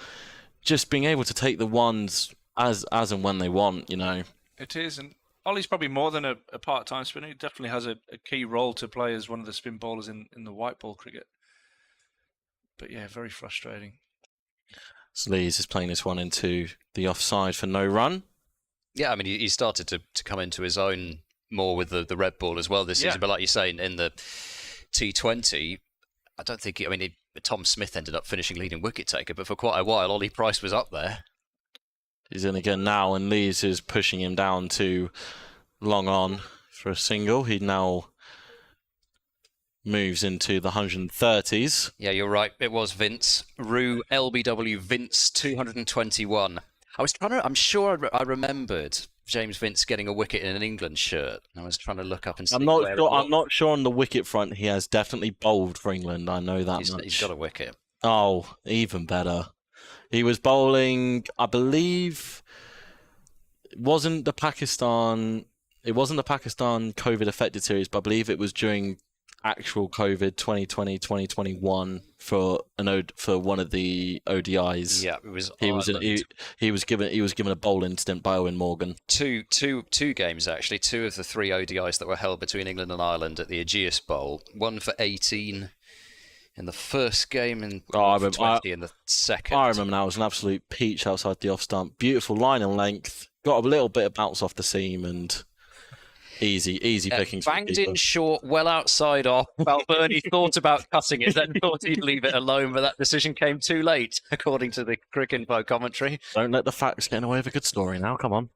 just being able to take the ones as and when they want, you know.
It is, and Ollie's probably more than a part-time spinner. He definitely has a key role to play as one of the spin bowlers in the white ball cricket. But yeah, very frustrating.
So Lees is playing this one into the offside for no run.
Yeah, I mean, he started to come into his own more with the red ball as well this season. But like you say, in the T20, I don't think... Tom Smith ended up finishing leading wicket taker, but for quite a while, Ollie Price was up there.
He's in again now, and Lees is pushing him down to long on for a single. He now moves into the 130s.
Yeah, you're right. It was Vince. Rue, LBW, Vince, 221. I'm sure I remembered James Vince getting a wicket in an England shirt. I was trying to look up and see. I'm
not sure on the wicket front. He has definitely bowled for England. I know that much.
He's got a wicket.
Oh, even better. He was bowling, I believe, it wasn't the Pakistan COVID affected series, but I believe it was during actual COVID 2020-2021 for one of the ODIs.
Yeah, it was.
He was given a bowling stint by Owen Morgan.
Two games actually. 2 of the 3 ODIs that were held between England and Ireland at the Aegeus Bowl. One for 18 in the first game and 20 in the second.
I remember now, it was an absolute peach outside the off stump. Beautiful line and length. Got a little bit of bounce off the seam and easy pickings.
Banged in short, well outside off. Balbirnie thought about cutting it, then thought he'd leave it alone, but that decision came too late, according to the Cricket Info commentary.
Don't let the facts get in the way of a good story now, come on.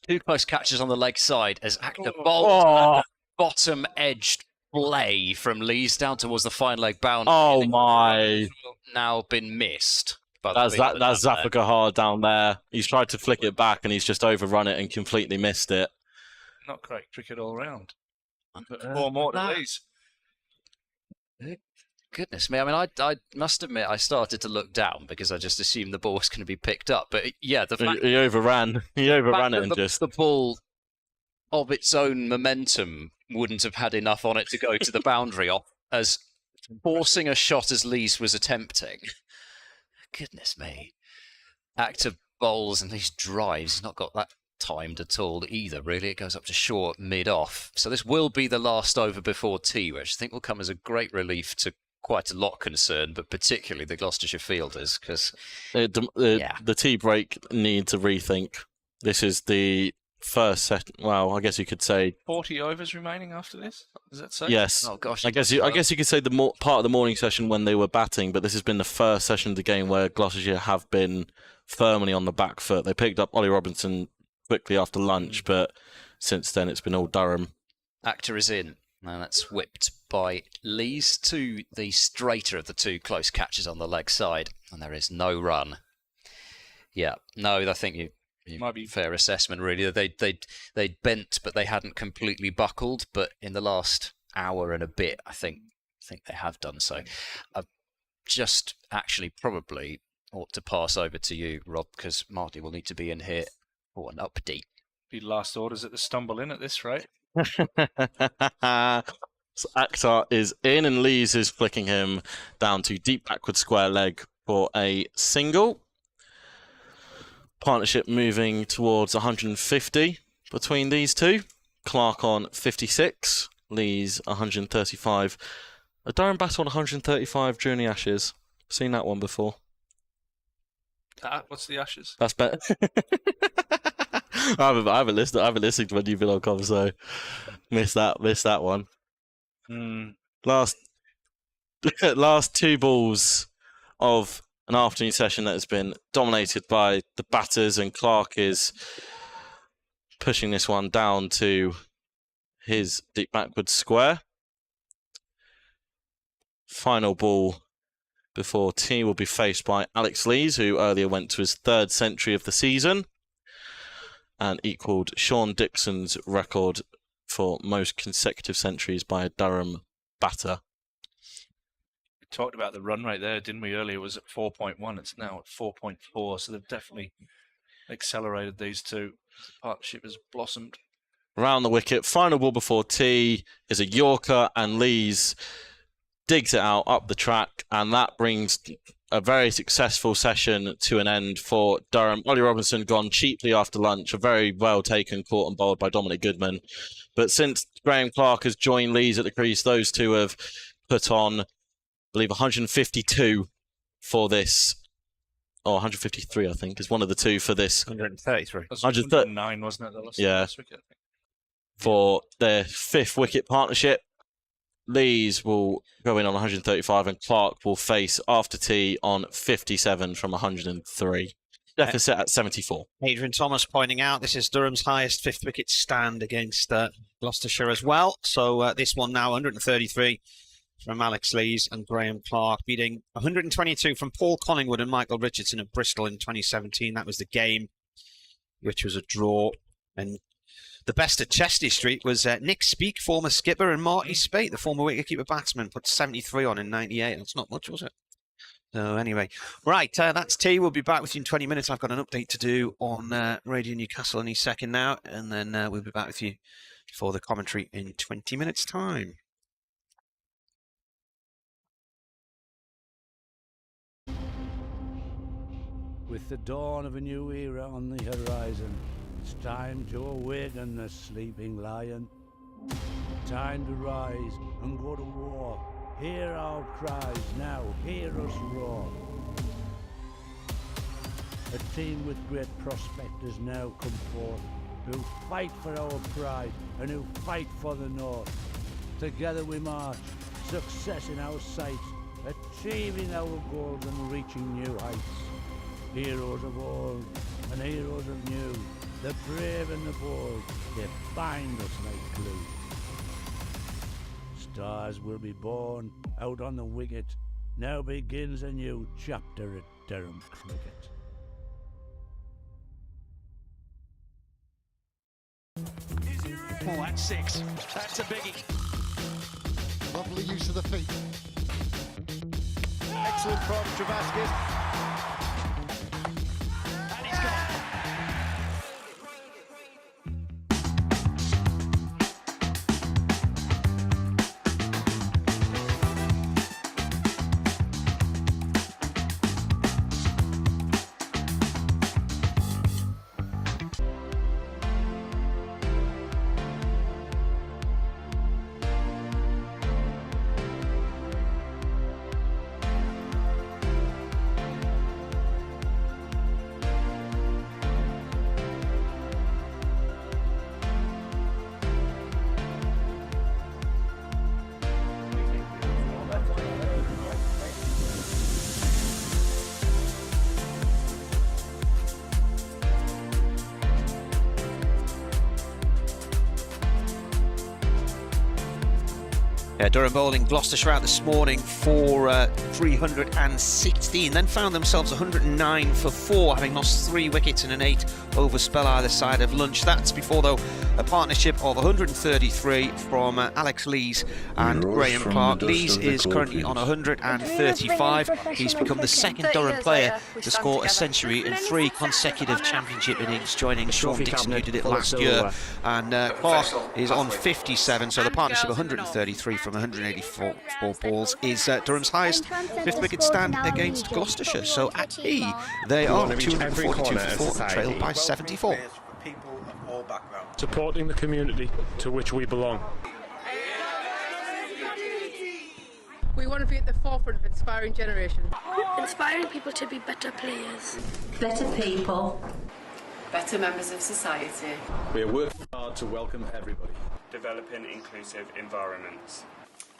2 close catches on the leg side as Actor bowled bottom edged play from Lees down towards the fine leg boundary.
Oh my!
Now been missed.
That's Zafar Gahar down there. He's tried to flick it back and he's just overrun it and completely missed it.
Not great cricket all round. 4 more to Lees.
Goodness me! I mean, I must admit I started to look down because I just assumed the ball was going to be picked up. But yeah, the fact
he overran it and just
the ball of its own momentum wouldn't have had enough on it to go to the boundary off as forcing a shot as Lees was attempting. Goodness me. Actor bowls and these drives, he's not got that timed at all either, really. It goes up to short mid-off. So this will be the last over before tea, which I think will come as a great relief to quite a lot concerned, but particularly the Gloucestershire fielders, because
the tea break need to rethink. This is the first set. Well, I guess you could say
40 overs remaining after this. Does that say?
Yes.
Oh gosh.
I guess you could say the part of the morning session when they were batting, but this has been the first session of the game where Gloucestershire have been firmly on the back foot. They picked up Ollie Robinson quickly after lunch, but since then it's been all Durham.
Actor is in. And that's whipped by Lees to the straighter of the 2 close catches on the leg side, and there is no run. Yeah, no, I think you might be fair assessment really. They bent, but they hadn't completely buckled. But in the last hour and a bit, I think they have done so. I've just actually probably ought to pass over to you, Rob, because Marty will need to be in here for an update.
Be last orders at the stumble in at this rate.
So Akhtar is in and Lees is flicking him down to deep backward square leg for a single. Partnership moving towards 150 between these two. Clark on 56, Lees 135. A Durham bat on 135 during the Ashes. Seen that one before.
What's the Ashes?
That's better. I haven't listened when you've been on com, so missed that one. Last 2 balls of an afternoon session that has been dominated by the batters, and Clark is pushing this one down to his deep backward square. Final ball before tea will be faced by Alex Lees, who earlier went to his 3rd century of the season and equalled Sean Dixon's record for most consecutive centuries by a Durham batter.
We talked about the run rate there, didn't we? Earlier it was at 4.1, it's now at 4.4, so they've definitely accelerated these two. The partnership has blossomed.
Round the wicket, final ball before tea is a Yorker, and Lees digs it out up the track, and that brings a very successful session to an end for Durham. Ollie Robinson gone cheaply after lunch, a very well taken caught and bowled by Dominic Goodman. But since Graham Clark has joined Lees at the crease, those two have put on, I believe, 152 for this, or 153, I think, is one of the two for this.
133.
109, wasn't it? The last wicket, I think.
For their 5th wicket partnership. Lees will go in on 135 and Clark will face after tea on 57 from 103. Deficit at 74.
Adrian Thomas pointing out this is Durham's highest 5th wicket stand against Gloucestershire as well. So this one now 133 from Alex Lees and Graham Clark, beating 122 from Paul Collingwood and Michael Richardson at Bristol in 2017. That was the game, which was a draw. And the best at Chesty Street was Nick Speake, former skipper, and Marty Spate, the former wicketkeeper batsman, put 73 on in 98. That's not much, was it? So anyway, right, that's tea. We'll be back with you in 20 minutes. I've got an update to do on Radio Newcastle any second now, and then we'll be back with you for the commentary in 20 minutes' time.
With the dawn of a new era on the horizon, it's time to awaken the sleeping lion. Time to rise and go to war. Hear our cries now, hear us roar. A team with great prospect has now come forth, who fight for our pride and who fight for the North. Together we march, success in our sight, achieving our goals and reaching new heights. Heroes of old and heroes of new, the brave and the bold, they bind us like glue. Stars will be born out on the wicket. Now begins a new chapter at Durham Cricket.
Oh, that's 6. That's a biggie.
Lovely use of the feet. Excellent from Travaskis.
Durham bowling Gloucestershire out this morning for 316, then found themselves 109 for 4, having lost 3 wickets in an 8-over spell either side of lunch. That's before, though, a partnership of 133 from Alex Lees and Graham Clark. Lees is currently on 135. He's become the second Durham player to score a century in 3 consecutive championship innings, joining Sean Dixon, who did it last year. And Clark is on 57, so the partnership 133 from 184 balls is Durham's highest 5th wicket stand against Gloucestershire. So at tea, they are 242 for 4, trailed by 74.
Supporting the community to which we belong.
We want to be at the forefront of inspiring generations.
Inspiring people to be better players.
Better people.
better members of society.
We are working hard to welcome everybody.
Developing inclusive environments.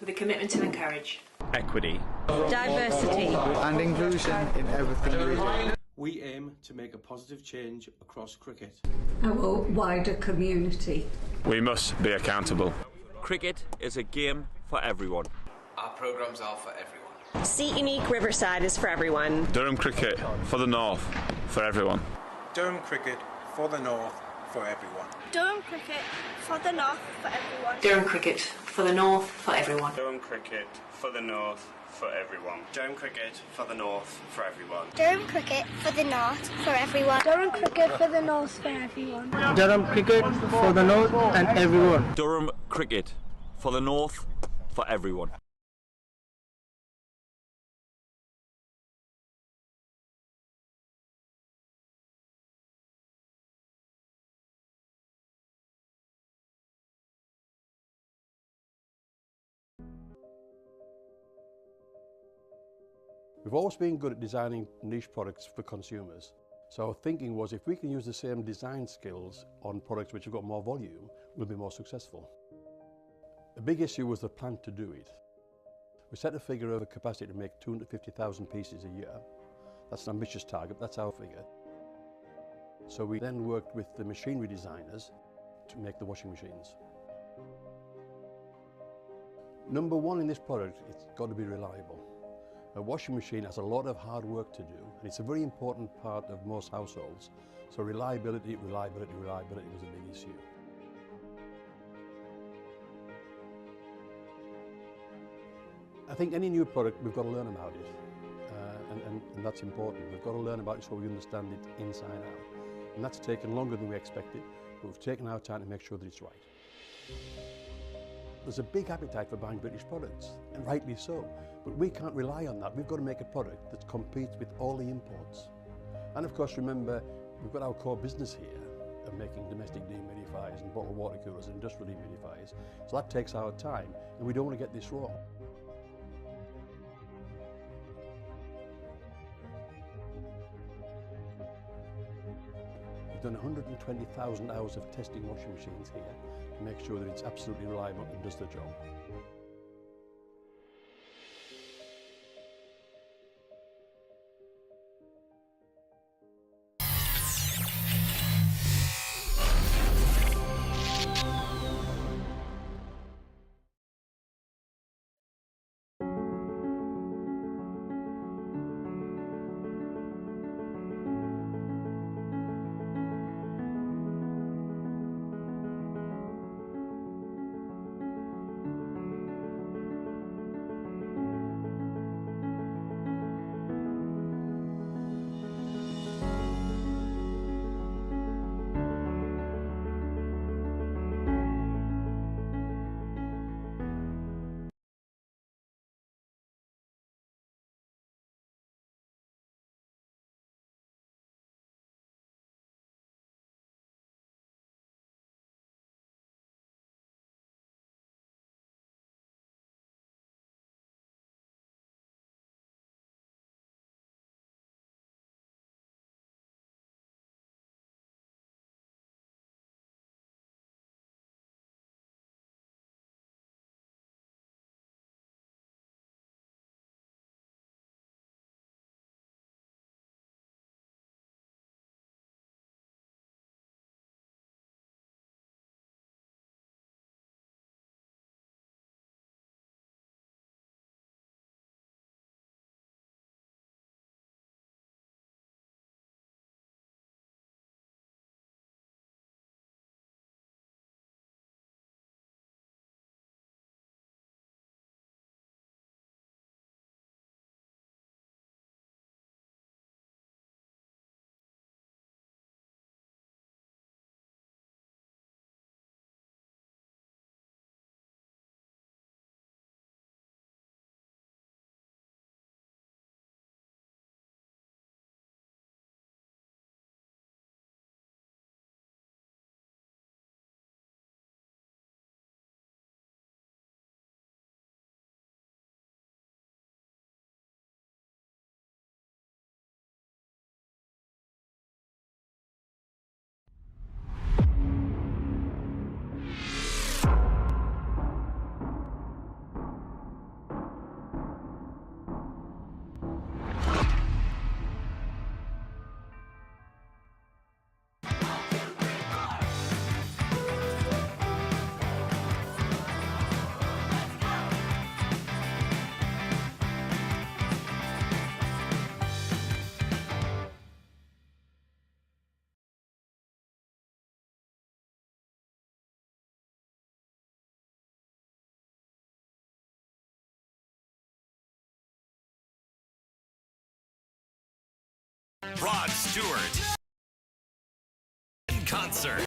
With a commitment to encourage
Equity.
Diversity.
And inclusion in everything we do.
We aim to make a positive change across cricket.
Our wider community.
We must be accountable.
Cricket is a game for everyone.
Our programmes are for everyone.
Seat Unique Riverside is for everyone.
Durham Cricket for the North, for everyone.
Durham Cricket for the North, for everyone.
Durham Cricket for the North for everyone.
Durham Cricket for the North for everyone.
Durham Cricket for the North, for everyone.
Durham Cricket for the North, for everyone.
Durham Cricket for the North for everyone.
Durham Cricket for the North for everyone.
Durham Cricket for the North and everyone.
Durham Cricket for the North, for everyone.
We've always been good at designing niche products for consumers. So our thinking was if we can use the same design skills on products which have got more volume, we'll be more successful. The big issue was the plan to do it. We set a figure of a capacity to make 250,000 pieces a year. That's an ambitious target, that's our figure. So we then worked with the machinery designers to make the washing machines. Number one in this product, it's got to be reliable. A washing machine has a lot of hard work to do, and it's a very important part of most households. So reliability was a big issue. I think any new product, we've got to learn about it, and that's important. We've got to learn about it so we understand it inside out. And that's taken longer than we expected, but we've taken our time to make sure that it's right. There's a big appetite for buying British products, and rightly so. But we can't rely on that. We've got to make a product that competes with all the imports. And of course, remember, we've got our core business here of making domestic dehumidifiers and bottled water coolers and industrial dehumidifiers. So that takes our time, and we don't want to get this wrong. We've done 120,000 hours of testing washing machines here to make sure that it's absolutely reliable and does the job.
Rod Stewart. In concert.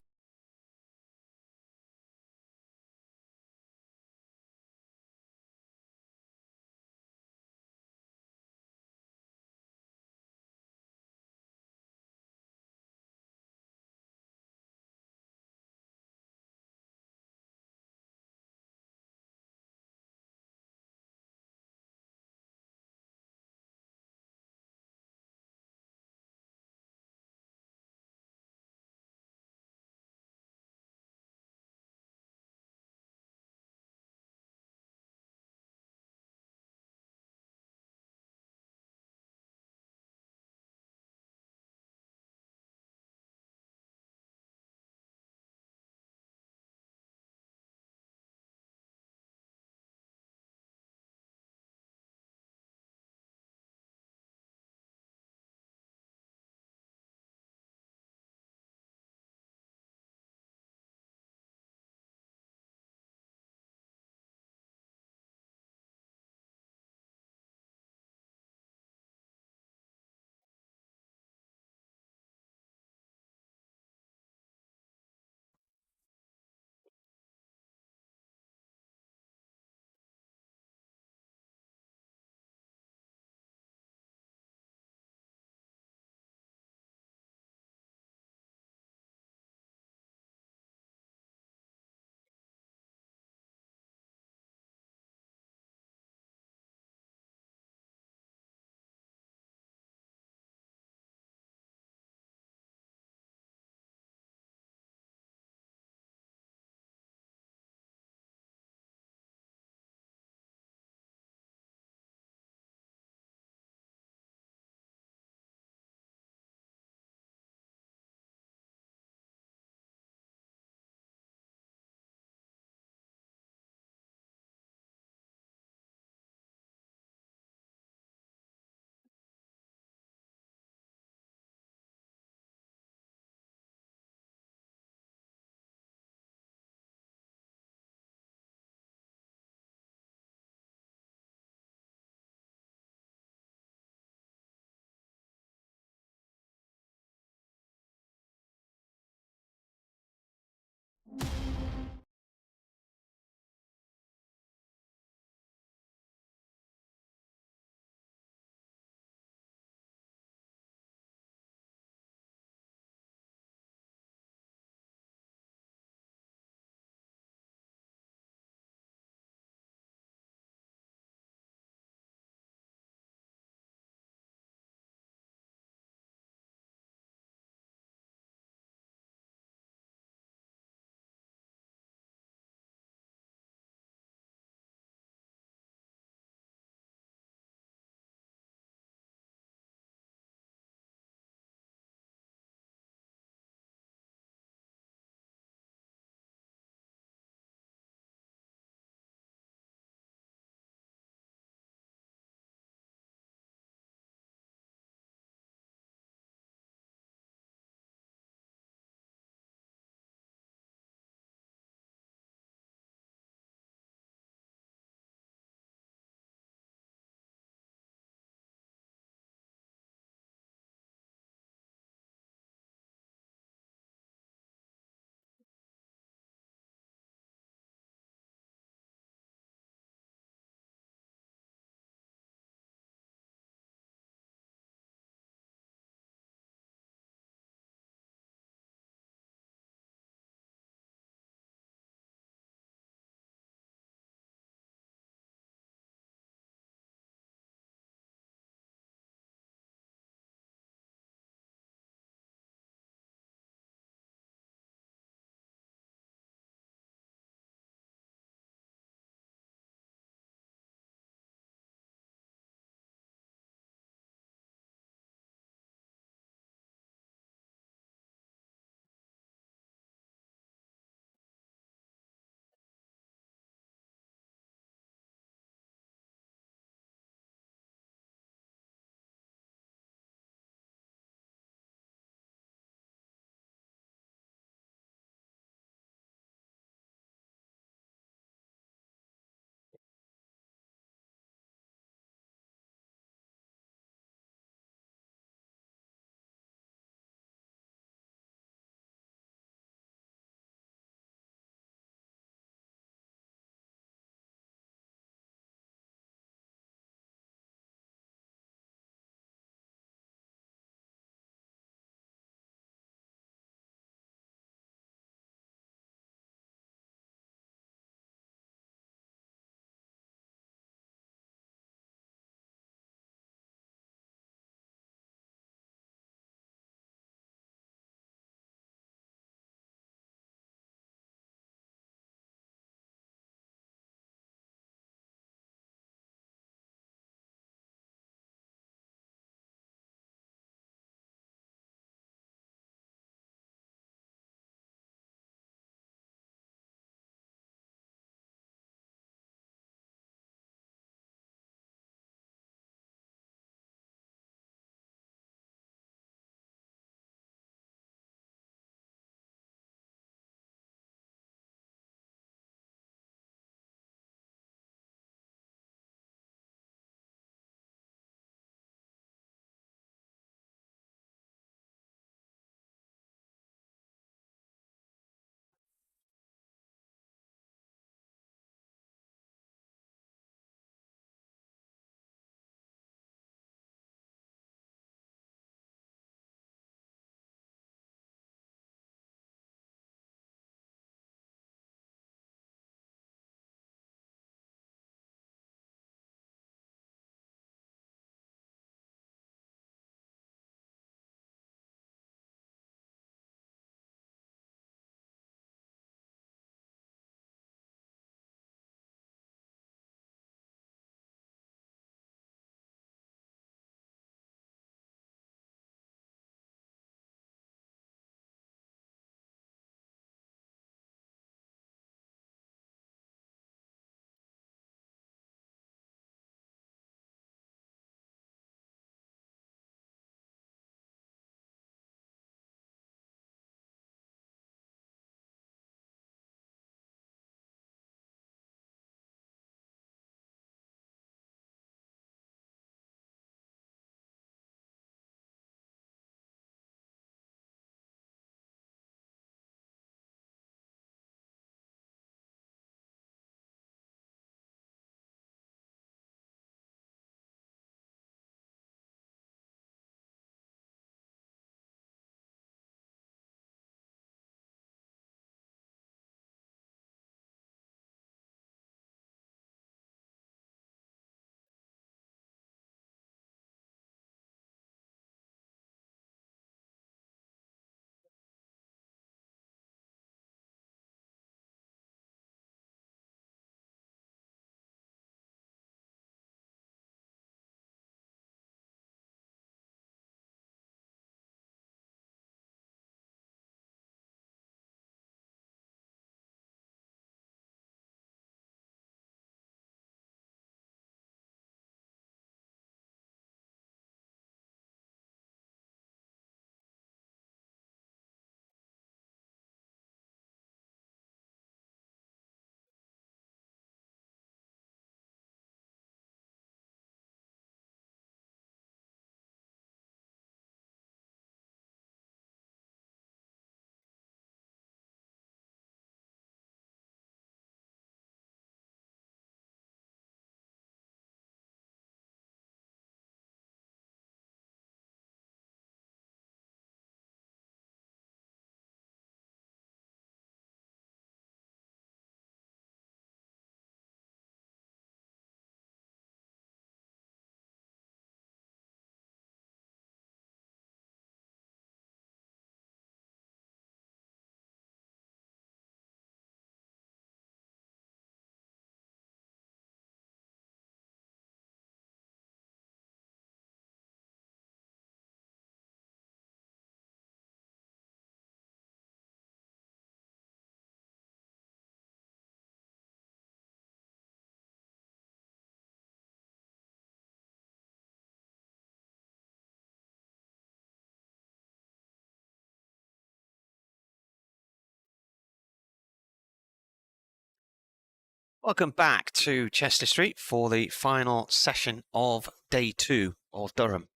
Welcome back to Chester Street for the final session of day 2 of Durham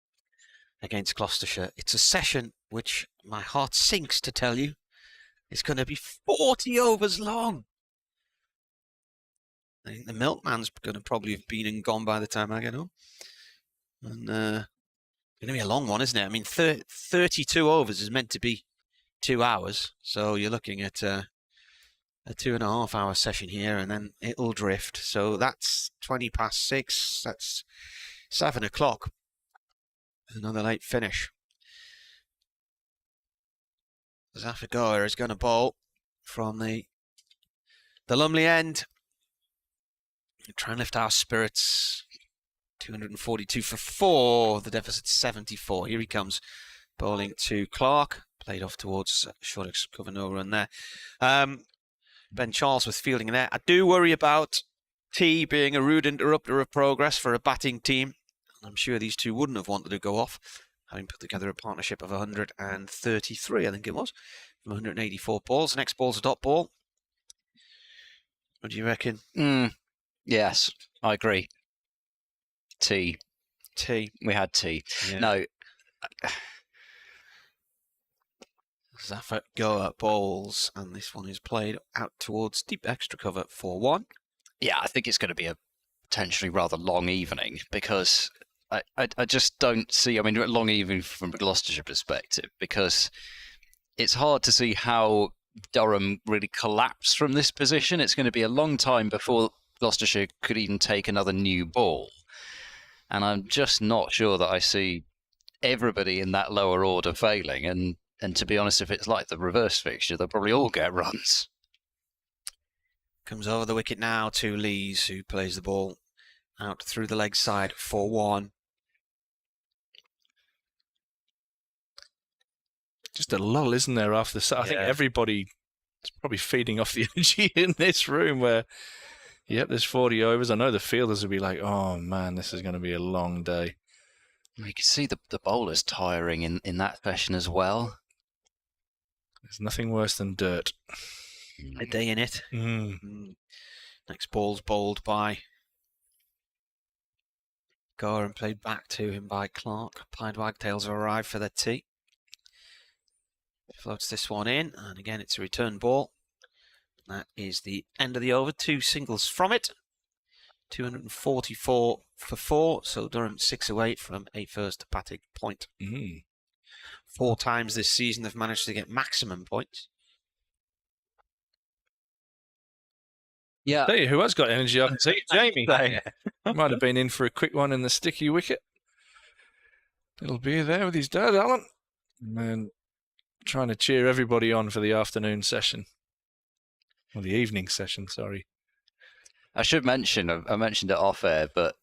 against Gloucestershire. It's a session which my heart sinks to tell you is going to be 40 overs long. I think the milkman's going to probably have been and gone by the time I get home. And it's going to be a long one, isn't it? I mean, 32 overs is meant to be 2 hours, so you're looking at a 2.5 hour session here, and then it'll drift. So that's 20 past 6. That's 7 o'clock. Another late finish. Zafagor is going to bowl from the Lumley end. Try and lift our spirits. 242 for 4. The deficit's 74. Here he comes, bowling to Clark. Played off towards Shoreditch, cover no run there. Ben Charlesworth fielding there. I do worry about T being a rude interrupter of progress for a batting team. I'm sure these two wouldn't have wanted to go off, having put together a partnership of 133, I think it was, from 184 balls. Next ball's a dot ball. What do you reckon?
Yes, I agree. T. We had T.
Yeah.
No.
Zafagor bowls, and this one is played out towards deep extra cover for 1.
Yeah, I think it's going to be a potentially rather long evening, because I just don't see, I mean, long evening from a Gloucestershire perspective, because it's hard to see how Durham really collapse from this position. It's going to be a long time before Gloucestershire could even take another new ball. And I'm just not sure that I see everybody in that lower order failing. And to be honest, if it's like the reverse fixture, they'll probably all get runs.
Comes over the wicket now to Lees, who plays the ball out through the leg side for 1.
Just a lull, isn't there, after the... I think everybody is probably feeding off the energy in this room where, yep, there's 40 overs. I know the fielders will be like, oh, man, this is going to be a long day.
You can see the bowlers tiring in that session as well.
There's nothing worse than dirt.
A day in it. Next ball's bowled by Gore and played back to him by Clark. Pied Wagtails have arrived for their tea. Floats this one in, and again it's a return ball. That is the end of the over. 2 singles from it. 244 for 4, so Durham 6 away from a first batting point. 4 times this season they've managed to get maximum points.
Yeah.
Tell you who has got energy, I can see it, Jamie. Might have been in for a quick one in the sticky wicket. Little beer there with his dad, Alan. And trying to cheer everybody on for the afternoon session. Or the evening session, sorry.
I should mention, I mentioned it off air, but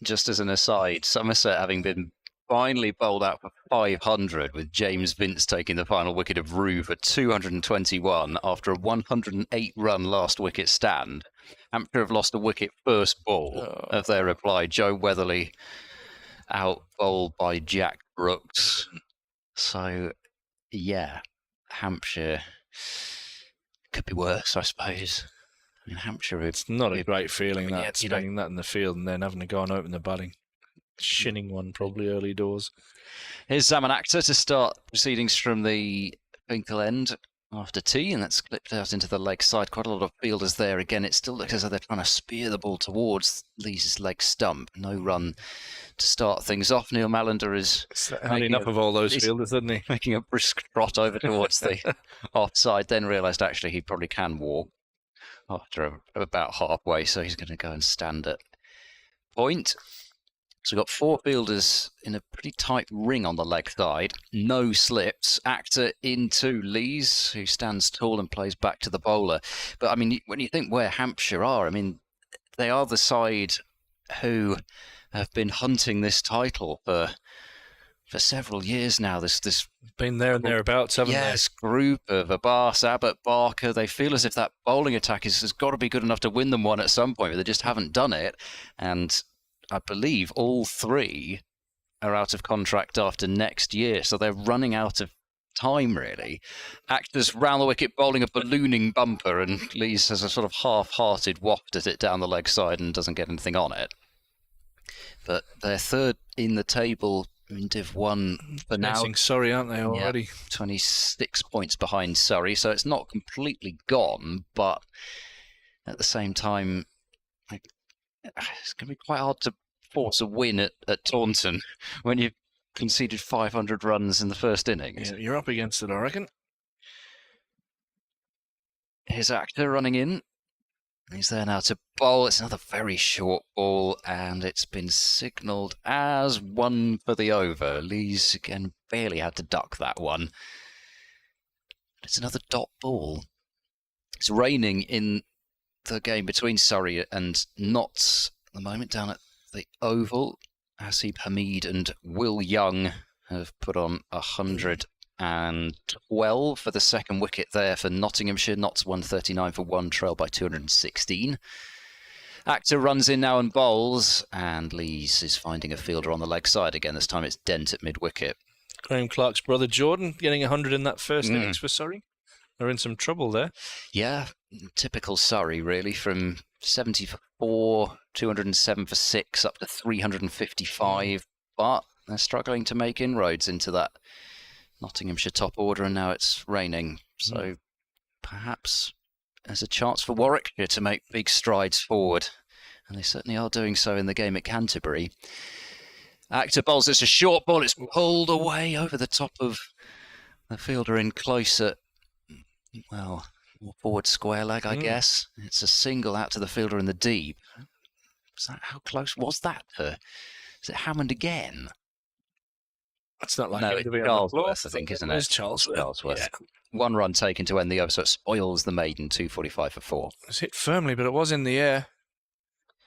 just as an aside, Somerset having been finally bowled out for 500, with James Vince taking the final wicket of Rue for 221 after a 108-run last wicket stand. Hampshire have lost a wicket first ball of their reply. Joe Weatherly out bowled by Jack Brooks. So, yeah, Hampshire could be worse, I suppose. I mean, Hampshire...
It's not a great feeling, that, spending that in the field and then having to go and open the batting. Shinning one probably early doors.
Here's Zaman Akhtar to start proceedings from the Finkel end after tea, and that's clipped out into the leg side. Quite a lot of fielders there. Again, it still looks as though they're trying to spear the ball towards Lee's leg stump. No run to start things off. Neil Mallender is
had enough of all those fielders, hasn't he?
Making a brisk trot over towards the offside, then realised actually he probably can walk after about halfway, so he's going to go and stand at point. So we've got 4 fielders in a pretty tight ring on the leg side. No slips. Akhtar into Lees, who stands tall and plays back to the bowler. But, I mean, when you think where Hampshire are, I mean, they are the side who have been hunting this title for several years now. This
been there and thereabouts, haven't they?
Yes, group of Abbas, Abbott, Barker. They feel as if that bowling attack has got to be good enough to win them one at some point, but they just haven't done it. And I believe all 3 are out of contract after next year, so they're running out of time, really. Actors round the wicket bowling a ballooning bumper, and Lees has a sort of half-hearted waft at it down the leg side and doesn't get anything on it. But they're third in the table in Div 1 for now.
Surrey, aren't they, already?
Yeah, 26 points behind Surrey, so it's not completely gone, but at the same time, it's going to be quite hard to force a win at Taunton when you've conceded 500 runs in the first innings.
Yeah, you're up against it, I reckon.
Here's Actor running in. He's there now to bowl. It's another very short ball, and it's been signalled as one for the over. Lees again barely had to duck that one. It's another dot ball. It's raining in the game between Surrey and Notts at the moment down at the Oval. Hasib Hamid and Will Young have put on 112 for the second wicket there for Nottinghamshire. Notts 139 for one, trail by 216. Actor runs in now and bowls, and Lees is finding a fielder on the leg side again. This time it's Dent at mid-wicket.
Graham Clark's brother Jordan getting 100 in that first innings for Surrey. They're in some trouble there.
Yeah, typical Surrey, really, from 70 for 4, 207 for 6, up to 355. But they're struggling to make inroads into that Nottinghamshire top order, and now it's raining. So perhaps there's a chance for Warwickshire to make big strides forward. And they certainly are doing so in the game at Canterbury. Actor bowls, it's a short ball. It's pulled away over the top of the fielder in closer. Well, more forward square leg, I guess. It's a single out to the fielder in the deep. How close was that? Is it Hammond again?
That's not like
no, it's Charlesworth, I think, isn't it?
It's Charlesworth.
Yeah. 1 run taken to end the over, so it spoils the maiden, 245 for 4.
It's hit firmly, but it was in the air.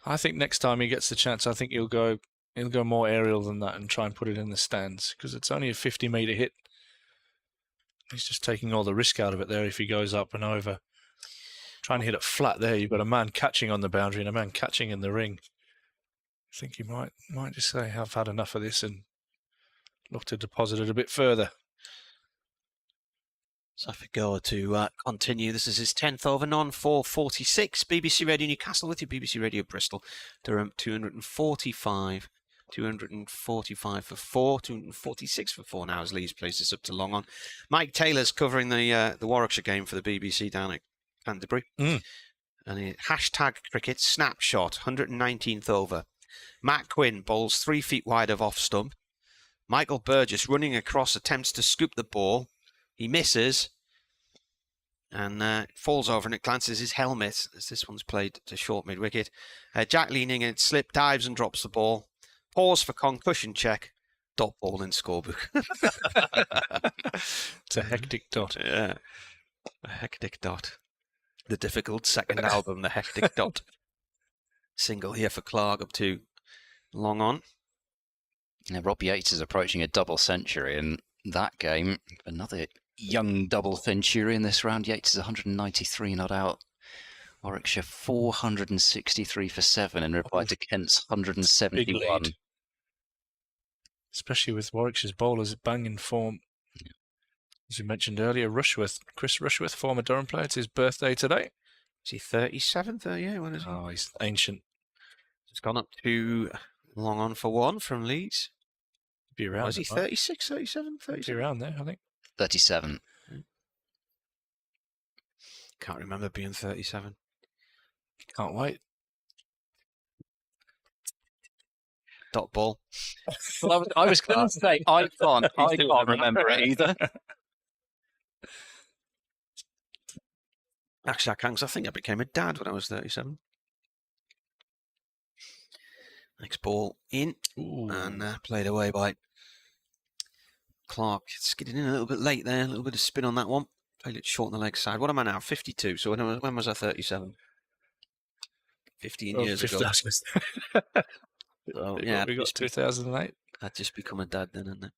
I think next time he gets the chance, I think he'll go more aerial than that and try and put it in the stands, because it's only a 50-metre hit. He's just taking all the risk out of it there if he goes up and over. Trying to hit it flat there, you've got a man catching on the boundary and a man catching in the ring. I think he might just say, I've had enough of this, and look to deposit it a bit further.
Suffolk to continue. This is his 10th over, non-446. BBC Radio Newcastle with you, BBC Radio Bristol. Durham 245. 245 for 4, 246 for 4 now as Lees plays this up to long on. Mike Taylor's covering the Warwickshire game for the BBC down at Canterbury. And hashtag cricket snapshot, 119th over. Matt Quinn bowls 3 feet wide of off stump. Michael Burgess running across attempts to scoop the ball. He misses and falls over and it glances his helmet as this one's played to short mid-wicket. Jack leaning and slip dives and drops the ball. Pause for concussion check. Dot ball in scorebook.
It's a hectic dot.
Yeah. A hectic dot. The difficult second album, The Hectic Dot. Single here for Clark up to long on.
Now, Rob Yates is approaching a double century in that game. Another young double century in this round. Yates is 193 not out. Warwickshire 463 for 7 in reply to Kent's 171.
Especially with Warwickshire's bowlers banging form. As we mentioned earlier, Chris Rushworth, former Durham player, it's his birthday today.
Is he 37, 38? What is he?
Oh, he's ancient.
It's gone up to long on for 1 from Leeds.
Be around.
Is he 36, 37, 37?
Be around there, I think.
37.
Can't remember being 37.
Can't wait.
Dot ball.
Well, I was going to say, I can't remember it either.
Actually, I think I became a dad when I was 37. Next ball in. And played away by Clark. Skidding in a little bit late there. A little bit of spin on that one. Played it short on the leg side. What am I now? 52. So when was I 37? 15 years ago. So, yeah,
we got 2008.
I'd just become a dad then, hadn't I?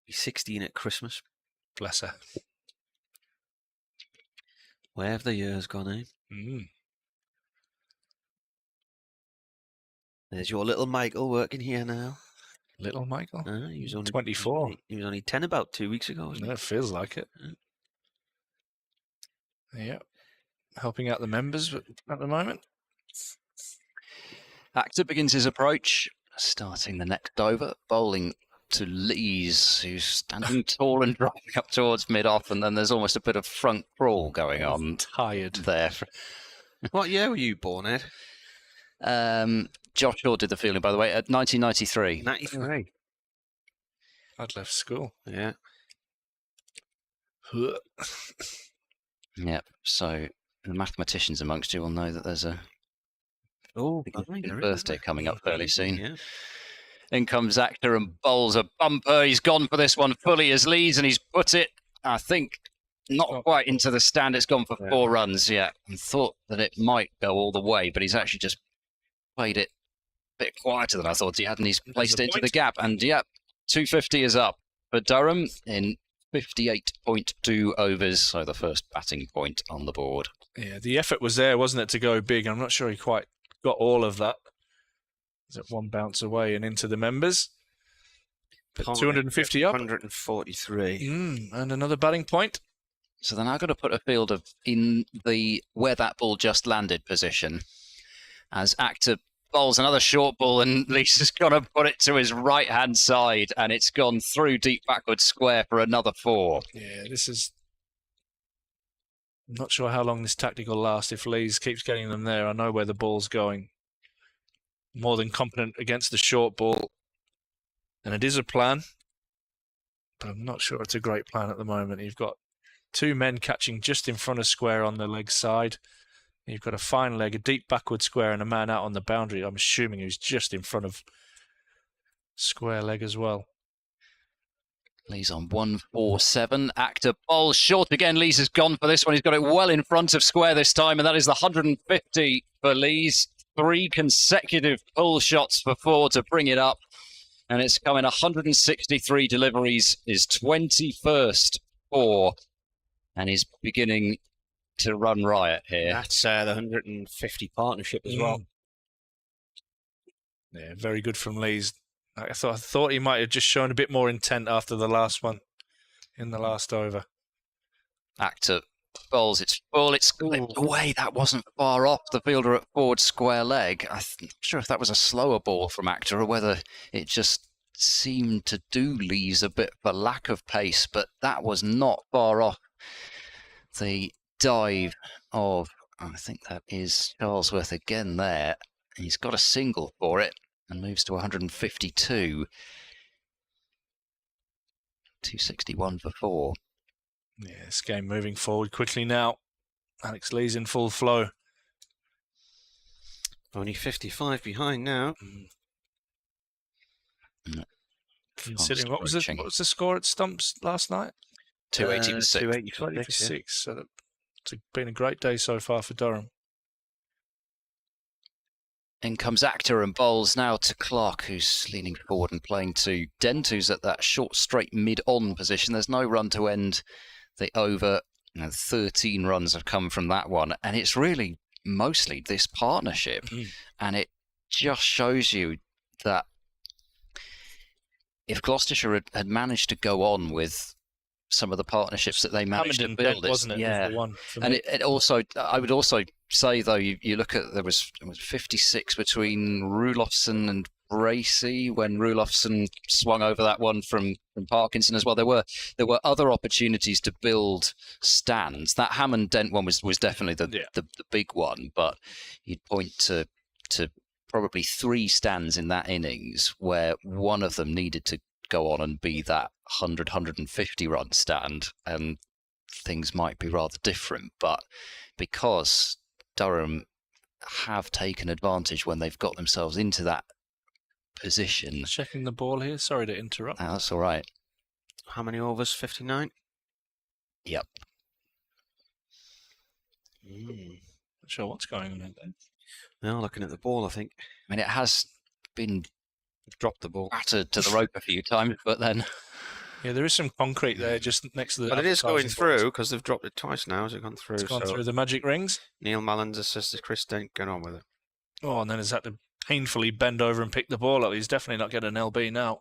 Be 16 at Christmas.
Bless her.
Where have the years gone, eh? There's your little Michael working here now.
Little Michael?
He was only
24.
He was only 10 about 2 weeks ago, wasn't he?
It feels like it. Yeah. Helping out the members at the moment.
Actor begins his approach, starting the next over, bowling to Lees, who's standing tall and driving up towards mid-off, and then there's almost a bit of front crawl going on.
Tired
there.
What year were you born, Ed?
Josh Shaw did the fielding, by the way, at 1993.
93.
I'd left school.
Yeah.
Yep. So the mathematicians amongst you will know that there's a
big
birthday coming up fairly soon.
Yeah.
In comes Actor and bowls a bumper. He's gone for this one fully as Lees, and he's put it, I think, not quite into the stand. It's gone for 4 runs, yeah. And thought that it might go all the way, but he's actually just played it a bit quieter than I thought he had, and he's placed it into the gap. And, yeah, 250 is up for Durham in 58.2 overs, so the first batting point on the board.
Yeah, the effort was there, wasn't it, to go big? I'm not sure he quite got all of that. Is it one bounce away and into the members? But 250 up.
143.
And another batting point.
So they're now going to put a fielder in the where that ball just landed position as Actor bowls another short ball, and Lisa's going to put it to his right-hand side, and it's gone through deep backward square for another 4.
Yeah, this is... I'm not sure how long this tactic will last if Lees keeps getting them there. I know where the ball's going. More than competent against the short ball. And it is a plan, but I'm not sure it's a great plan at the moment. You've got 2 men catching just in front of square on the leg side. You've got a fine leg, a deep backward square, and a man out on the boundary. I'm assuming who's just in front of square leg as well.
Lees on 147. Actor bowls short again. Lees has gone for this one. He's got it well in front of square this time, and that is the 150 for Lees. 3 consecutive pull shots for 4 to bring it up. And it's coming 163 deliveries, his 21st 4, and he's beginning to run riot here.
That's the 150 partnership as well.
Yeah, very good from Lees. I thought he might have just shown a bit more intent after the last one in the last over.
Actor bowls, it's full, it's clipped away. That wasn't far off the fielder at forward square leg. I'm not sure if that was a slower ball from Actor or whether it just seemed to do Lees a bit for lack of pace, but that was not far off the dive of, I think that is Charlesworth again there. He's got a single for it and moves to 152. 261 for 4.
Yeah, this game moving forward quickly now. Alex Lees in full flow.
Only 55 behind now.
Considering what was the score at Stumps last night?
286.
286. So it's been a great day so far for Durham.
In comes Actor and bowls now to Clark, who's leaning forward and playing to Dent, who's at that short straight mid-on position. There's no run to end the over. 13 runs have come from that one, and it's really mostly this partnership. And it just shows you that if Gloucestershire had managed to go on with some of the partnerships that they managed to build,
wasn't it?
Yeah,
was the one for
and
me.
it also, I would also say though, you look at there was 56 between Rulofsson and Bracey when Rulofsson swung over that one from Parkinson as well. There were other opportunities to build stands. That Hammond Dent one was definitely the big one, but you'd point to probably 3 stands in that innings where one of them needed to go on and be that 100-150 run stand, and things might be rather different. But because Durham have taken advantage when they've got themselves into that position.
Checking the ball here. Sorry to interrupt.
That's all right.
How many overs? 59?
Yep.
Not sure what's going on there.
Now looking at the ball, I think.
I mean, it has been
dropped the ball,
battered to the rope a few times, but then
yeah, there is some concrete there just next to the.
But it is going through because they've dropped it twice now. Has it gone through?
It's gone through the magic rings.
Neil Mallon's assisted Chris Dent. Get on with it.
Oh, and then is that the painfully bend over and pick the ball up. He's definitely not getting an LB now.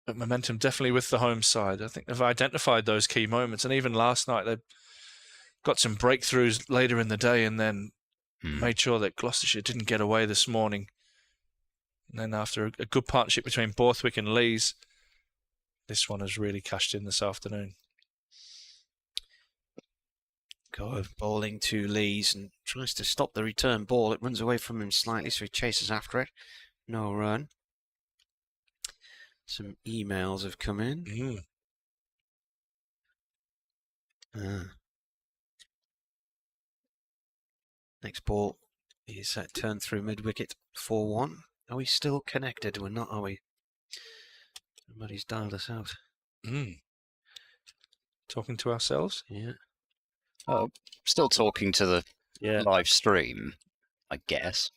But momentum definitely with the home side. I think they've identified those key moments. And even last night, they got some breakthroughs later in the day and then made sure that Gloucestershire didn't get away this morning. And then after a good partnership between Borthwick and Lees, this one has really cashed in this afternoon.
Gove bowling to Lees and tries to stop the return ball. It runs away from him slightly, so he chases after it. No run. Some emails have come in. Next ball is turned through mid-wicket, 4-1. Are we still connected? We're not, are we? Somebody's dialed us out.
Talking to ourselves?
Yeah.
Oh, still talking to the live stream, I guess.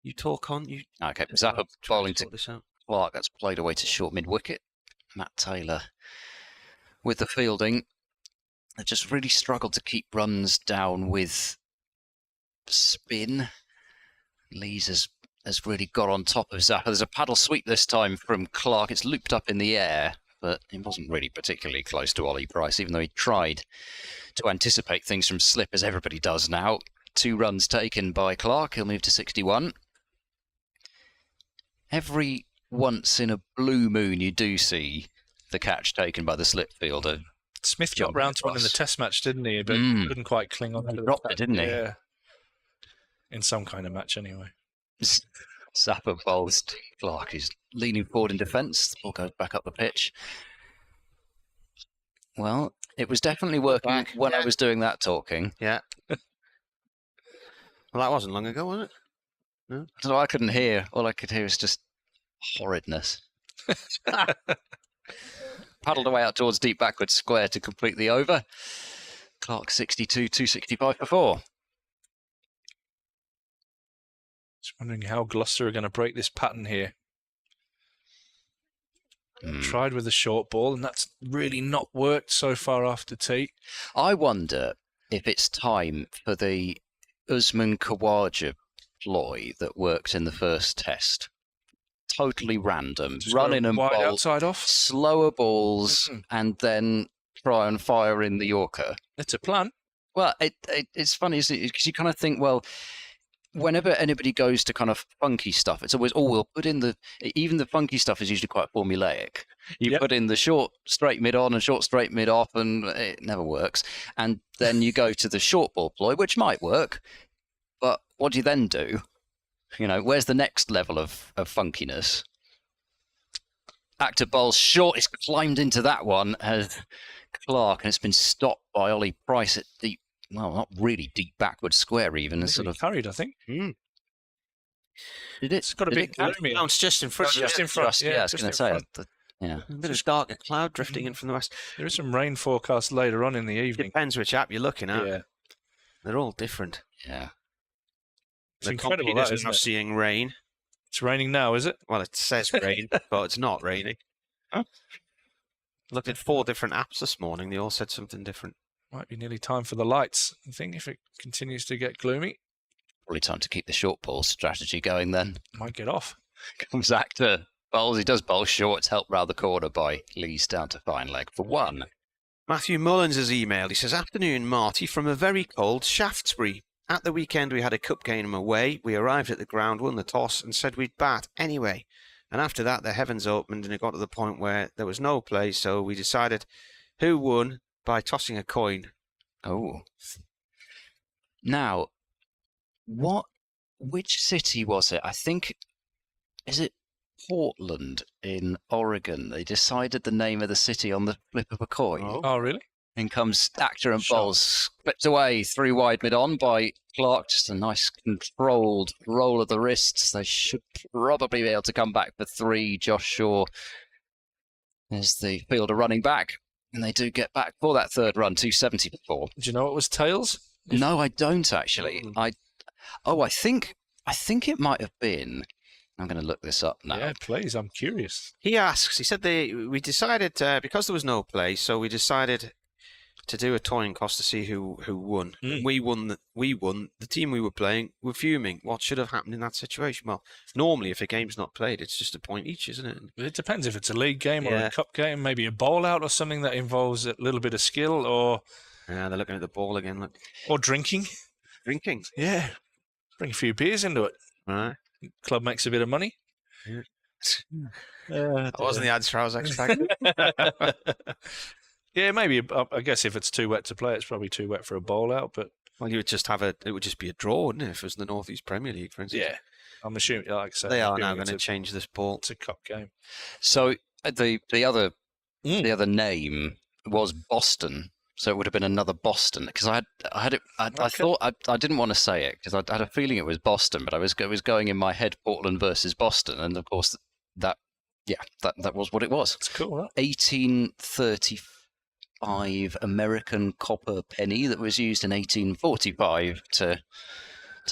You talk on. You
okay? Zappa bowling to Clark. That's played away to short mid-wicket. Matt Taylor with the fielding. They just really struggled to keep runs down with spin. Lees has really got on top of Zappa. There's a paddle sweep this time from Clark. It's looped up in the air, but it wasn't really particularly close to Ollie Price, even though he tried to anticipate things from slip, as everybody does now. 2 runs taken by Clark. He'll move to 61. Every once in a blue moon, you do see the catch taken by the slip fielder.
Smith got round to one in the Test match, didn't he? But couldn't quite cling on.
He dropped it, didn't he?
Yeah. In some kind of match, anyway.
Zappa bowls Clark. He's leaning forward in defence. The ball goes back up the pitch. Well, it was definitely working when I was doing that talking.
Yeah. Well, that wasn't long ago, was it? No?
So I couldn't hear. All I could hear was just horridness. Paddled away out towards deep backward square to complete the over. Clark 62, 265 for 4.
Just wondering how Gloucester are going to break this pattern here. Tried with a short ball, and that's really not worked so far after tea.
I wonder if it's time for the Usman Khawaja ploy that worked in the first test. Totally random.
Just
Run in and bowl
outside off.
Slower balls and then try and fire in the Yorker.
It's a plan.
Well, it's funny, isn't it? Because you kind of think, well, whenever anybody goes to kind of funky stuff, it's always, we'll put in even the funky stuff is usually quite formulaic. You put in the short straight mid on and short straight mid off, and it never works. And then you go to the short ball ploy, which might work, but what do you then do? You know, where's the next level of funkiness? Active bowls short. It's climbed into that one as Clark, and it's been stopped by Ollie Price at deep, well, not really deep backward square even. It's sort of
carried, I think.
Did it?
It's got a bit gloomy.
Bounce just in front.
Just in front.
Yeah, I was going to say. Yeah.
A bit of darker cloud drifting in from the west.
There is some rain forecast later on in the evening.
Depends which app you're looking at.
Yeah.
They're all different.
Yeah.
It's
the
incredible,
that,
that,
isn't
isn't
it?
it?
Seeing rain.
It's raining now, is it?
Well, it says rain, but it's not raining. Looked at 4 different apps this morning. They all said something different.
Might be nearly time for the lights, I think, if it continues to get gloomy.
Probably time to keep the short ball strategy going then.
Might get off.
Comes Actor. Bowls. He does bowl short. It's helped round the corner by Lees down to fine leg for 1.
Matthew Mullins has emailed. He says, "Afternoon, Marty, from a very cold Shaftesbury. At the weekend, we had a cup game away. We arrived at the ground, won the toss, and said we'd bat anyway. And after that, the heavens opened, and it got to the point where there was no play, so we decided who won by tossing a coin."
Oh. Now, which city was it? I think, is it Portland in Oregon? They decided the name of the city on the flip of a coin.
Oh, really?
In comes Actor and bowls, flipped away 3 wide mid on by Clark. Just a nice controlled roll of the wrists. They should probably be able to come back for 3. Josh Shaw is the fielder running back, and they do get back for that 3rd run, 270 for 4.
Do you know what was tails?
No, I don't actually. I think it might have been. I'm going to look this up now.
Yeah, please. I'm curious.
He asks. He said we decided because there was no play, so we decided to do a coin toss to see who won. We won. The team we were playing were fuming. What should have happened in that situation? Well, normally if a game's not played, it's just a point each, isn't it?
It depends if it's a league game or a cup game, maybe a bowl out or something that involves a little bit of skill, or
they're looking at the ball again. Look.
Or drinking.
Drinking.
Yeah. Bring a few beers into it.
Right.
Club makes a bit of money.
Yeah. That wasn't the answer I was expecting.
Yeah, maybe. I guess if it's too wet to play, it's probably too wet for a bowl out. But
you would just it would just be a draw, wouldn't it? If it was the North East Premier League, for instance.
Yeah, I'm assuming. Like I said,
they are now going to change this ball.
It's a cup game.
So the other name was Boston. So it would have been another Boston, because I thought I didn't want to say it because I had a feeling it was Boston, but it was going in my head Portland versus Boston, and of course that was what it was.
That's cool. Huh?
1835 American copper penny that was used in 1845 to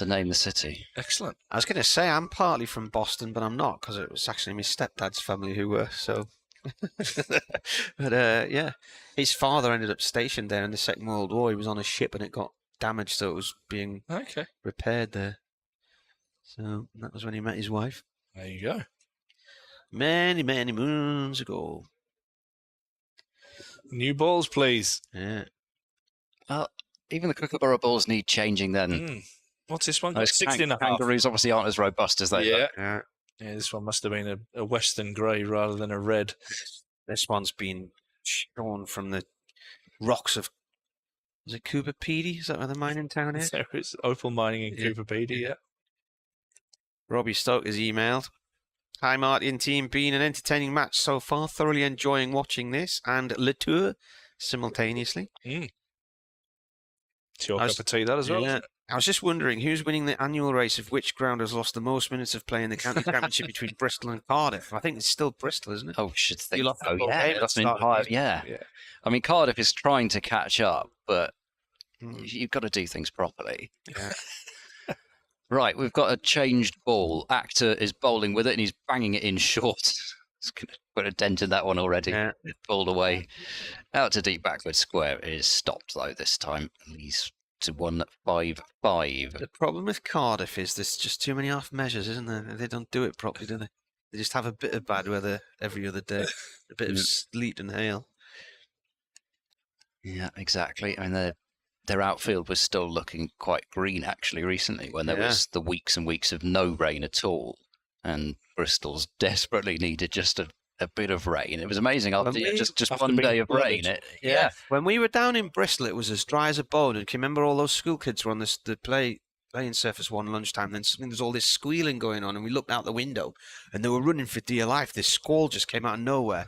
name the city.
Excellent.
I was going to say I'm partly from Boston, but I'm not, because it was actually my stepdad's family who were. So. But yeah, his father ended up stationed there in the Second World War. He was on a ship and it got damaged, so it was being repaired there. So that was when he met his wife.
There you go.
Many, many moons ago.
New balls, please.
Yeah.
Well, even the Kookaburra balls need changing then.
What's this one?
Those
16.5.
Kangaroos obviously aren't as robust as they look.
Yeah, this one must have been a western grey rather than a red.
This one's been shorn from the rocks of... Is it Cooper Pedy? Is that where the mining town is?
There is opal mining in Cooper Pedy, yeah.
Robbie Stoke has emailed. Hi, Marty and team. Been an entertaining match so far. Thoroughly enjoying watching this and Le Tour simultaneously.
It's your cup of tea, that as well.
Yeah. I was just wondering who's winning the annual race of which ground has lost the most minutes of play in the county championship between Bristol and Cardiff. I think it's still Bristol, isn't it?
Oh, should think.
Yeah.
I mean, Cardiff is trying to catch up, but you've got to do things properly.
Yeah.
Right, we've got a changed ball. Actor is bowling with it, and he's banging it in short. It's going to put a dent in that one already.
Yeah.
It's balled away. Out to deep backward square. It is stopped, though, this time. He's to 155.
The problem with Cardiff is there's just too many half measures, isn't there? They don't do it properly, do they? They just have a bit of bad weather every other day, a bit of sleet and hail.
Yeah, exactly. I mean, their outfield was still looking quite green, actually, recently, when there was the weeks and weeks of no rain at all. And Bristol's desperately needed just a bit of rain. It was amazing after just one day of rain.
When we were down in Bristol, it was as dry as a bone. And can you remember all those school kids were on the playing surface one lunchtime? Then suddenly there's all this squealing going on, and we looked out the window, and they were running for dear life. This squall just came out of nowhere.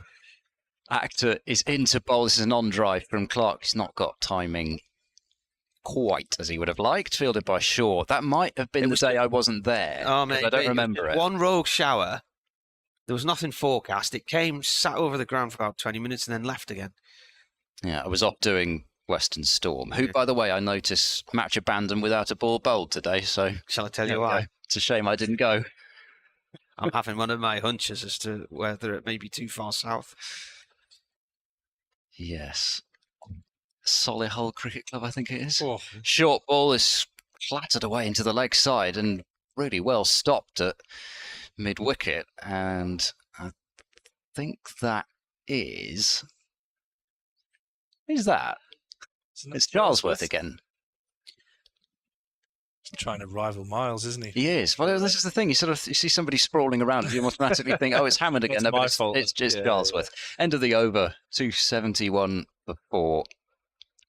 Actor is into bowl. This is an on-drive from Clark. He's not got timing quite as he would have liked. Fielded by Shaw. That might have been the day I wasn't there.
Oh, mate,
I don't remember it.
One rogue shower. There was nothing forecast. It came, sat over the ground for about 20 minutes, and then left again.
Yeah, I was off doing Western Storm, who, by the way, I noticed match abandoned without a ball bowled today. So
shall I tell you why?
It's a shame I didn't go.
I'm having one of my hunches as to whether it may be too far south.
Yes. Solihull Cricket Club, I think it is.
Oh.
Short ball is clattered away into the leg side and really well stopped at mid-wicket. And I think that is... Who's that? It's Charlesworth again.
Trying to rival Miles, isn't he?
He is. Well, this is the thing. You see somebody sprawling around, and you automatically think, "Oh, it's Hammond again."
It's my fault.
It's just Charlesworth. End of the over. 271 before.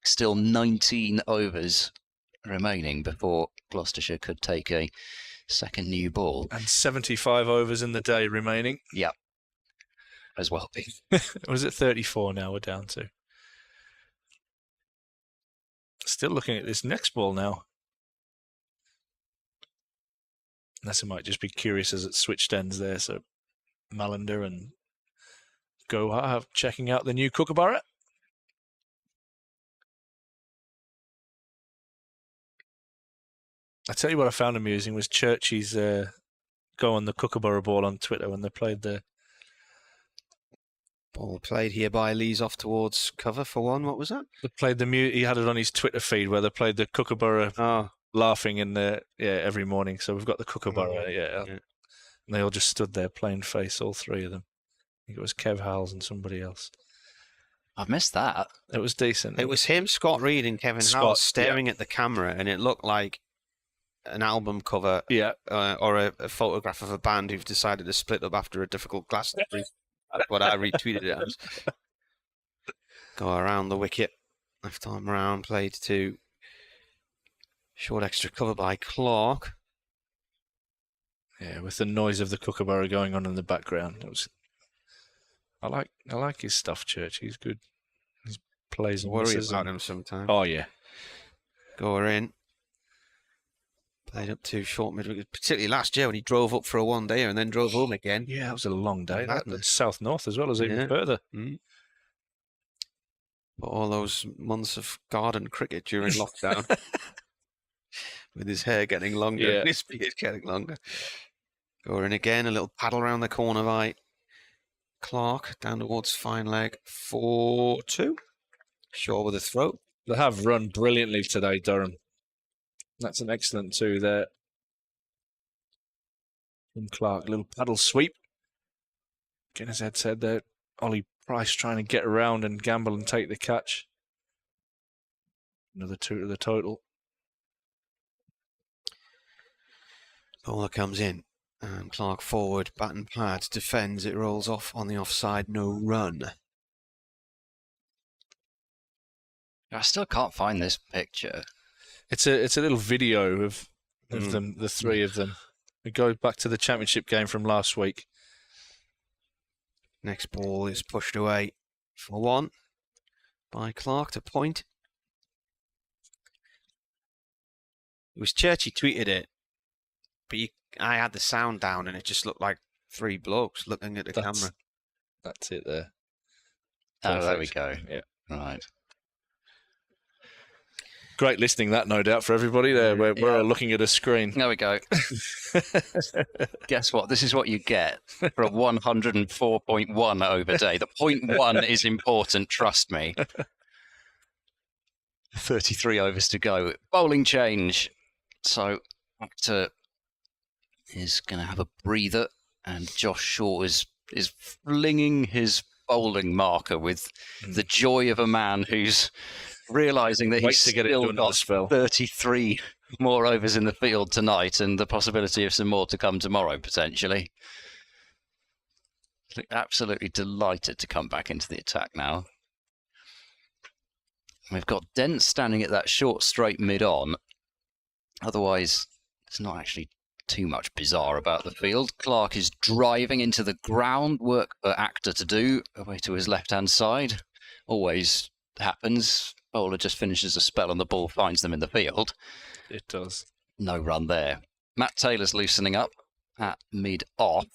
Still 19 overs remaining before Gloucestershire could take a second new ball.
And 75 overs in the day remaining.
Yep. As well.
Was it 34 now we're down to? Still looking at this next ball now. Unless it might just be curious as it switched ends there. So Malander and Gohar checking out the new Kookaburra. I tell you what I found amusing was Churchy's go on the Kookaburra ball on Twitter when they played there.
Ball played here by Lee's off towards cover for one. What was that?
They played he had it on his Twitter feed where they played the Kookaburra laughing in the every morning. So we've got the Kookaburra, and they all just stood there playing face, all three of them. I think it was Kev Howells and somebody else.
I've missed that.
It was decent.
It was him, Scott Reed, and Kevin Howells staring at the camera, and it looked like an album cover, or a photograph of a band who've decided to split up after a difficult Glastonbury. That's what I retweeted it as. Go around the wicket. Left arm round, played to short extra cover by Clark.
Yeah, with the noise of the Kookaburra going on in the background. I like his stuff, Church. He's good. He plays and
worry about him sometimes.
Oh, yeah.
Go in. Played up to short mid, particularly last year when he drove up for a one-dayer and then drove home again.
Yeah, that was a long day. That's south-north as well as even further.
But all those months of garden cricket during lockdown, with his hair getting longer and his beard getting longer. Go in again, a little paddle around the corner by Clark, down towards fine leg, 4-2. Shaw with a throw.
They have run brilliantly today, Durham. That's an excellent 2 there. From Clark, a little paddle sweep. Again, as Ed said there, Ollie Price trying to get around and gamble and take the catch. Another 2 to the total.
Bowler comes in. And Clark forward, bat and pad, defends. It rolls off on the offside, no run.
I still can't find this picture.
It's a little video of them, the three of them. We go back to the championship game from last week.
Next ball is pushed away for 1 by Clark to point. It was Churchy tweeted it, but I had the sound down and it just looked like 3 blokes looking at the camera.
That's it there.
Oh, there we go.
Yeah.
Right.
Great listening, that no doubt, for everybody there. We're all looking at a screen.
There we go. Guess what? This is what you get for a 104.1 over day. The 0.1 is important, trust me. 33 overs to go. Bowling change. So Actor is going to have a breather, and Josh Shaw is flinging his bowling marker with the joy of a man who's realising that he's still got 33 more overs in the field tonight and the possibility of some more to come tomorrow, potentially. Absolutely delighted to come back into the attack now. We've got Dent standing at that short straight mid-on. Otherwise, it's not actually too much bizarre about the field. Clark is driving into the ground, work for Actor to do, away to his left-hand side. Always happens. Bowler just finishes a spell and the ball finds them in the field.
It does.
No run there. Matt Taylor's loosening up at mid-off.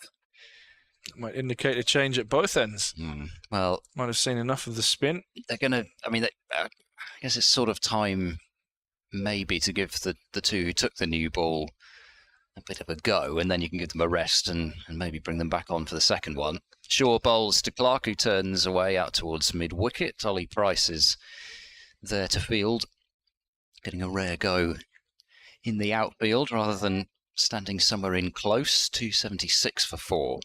Might indicate a change at both ends.
Well,
might have seen enough of the spin.
They're going to, I guess it's sort of time maybe to give the two who took the new ball a bit of a go, and then you can give them a rest and maybe bring them back on for the second one. Shaw bowls to Clark, who turns away out towards mid-wicket. Ollie Price is there to field, getting a rare go in the outfield rather than standing somewhere in close. 276 for 4.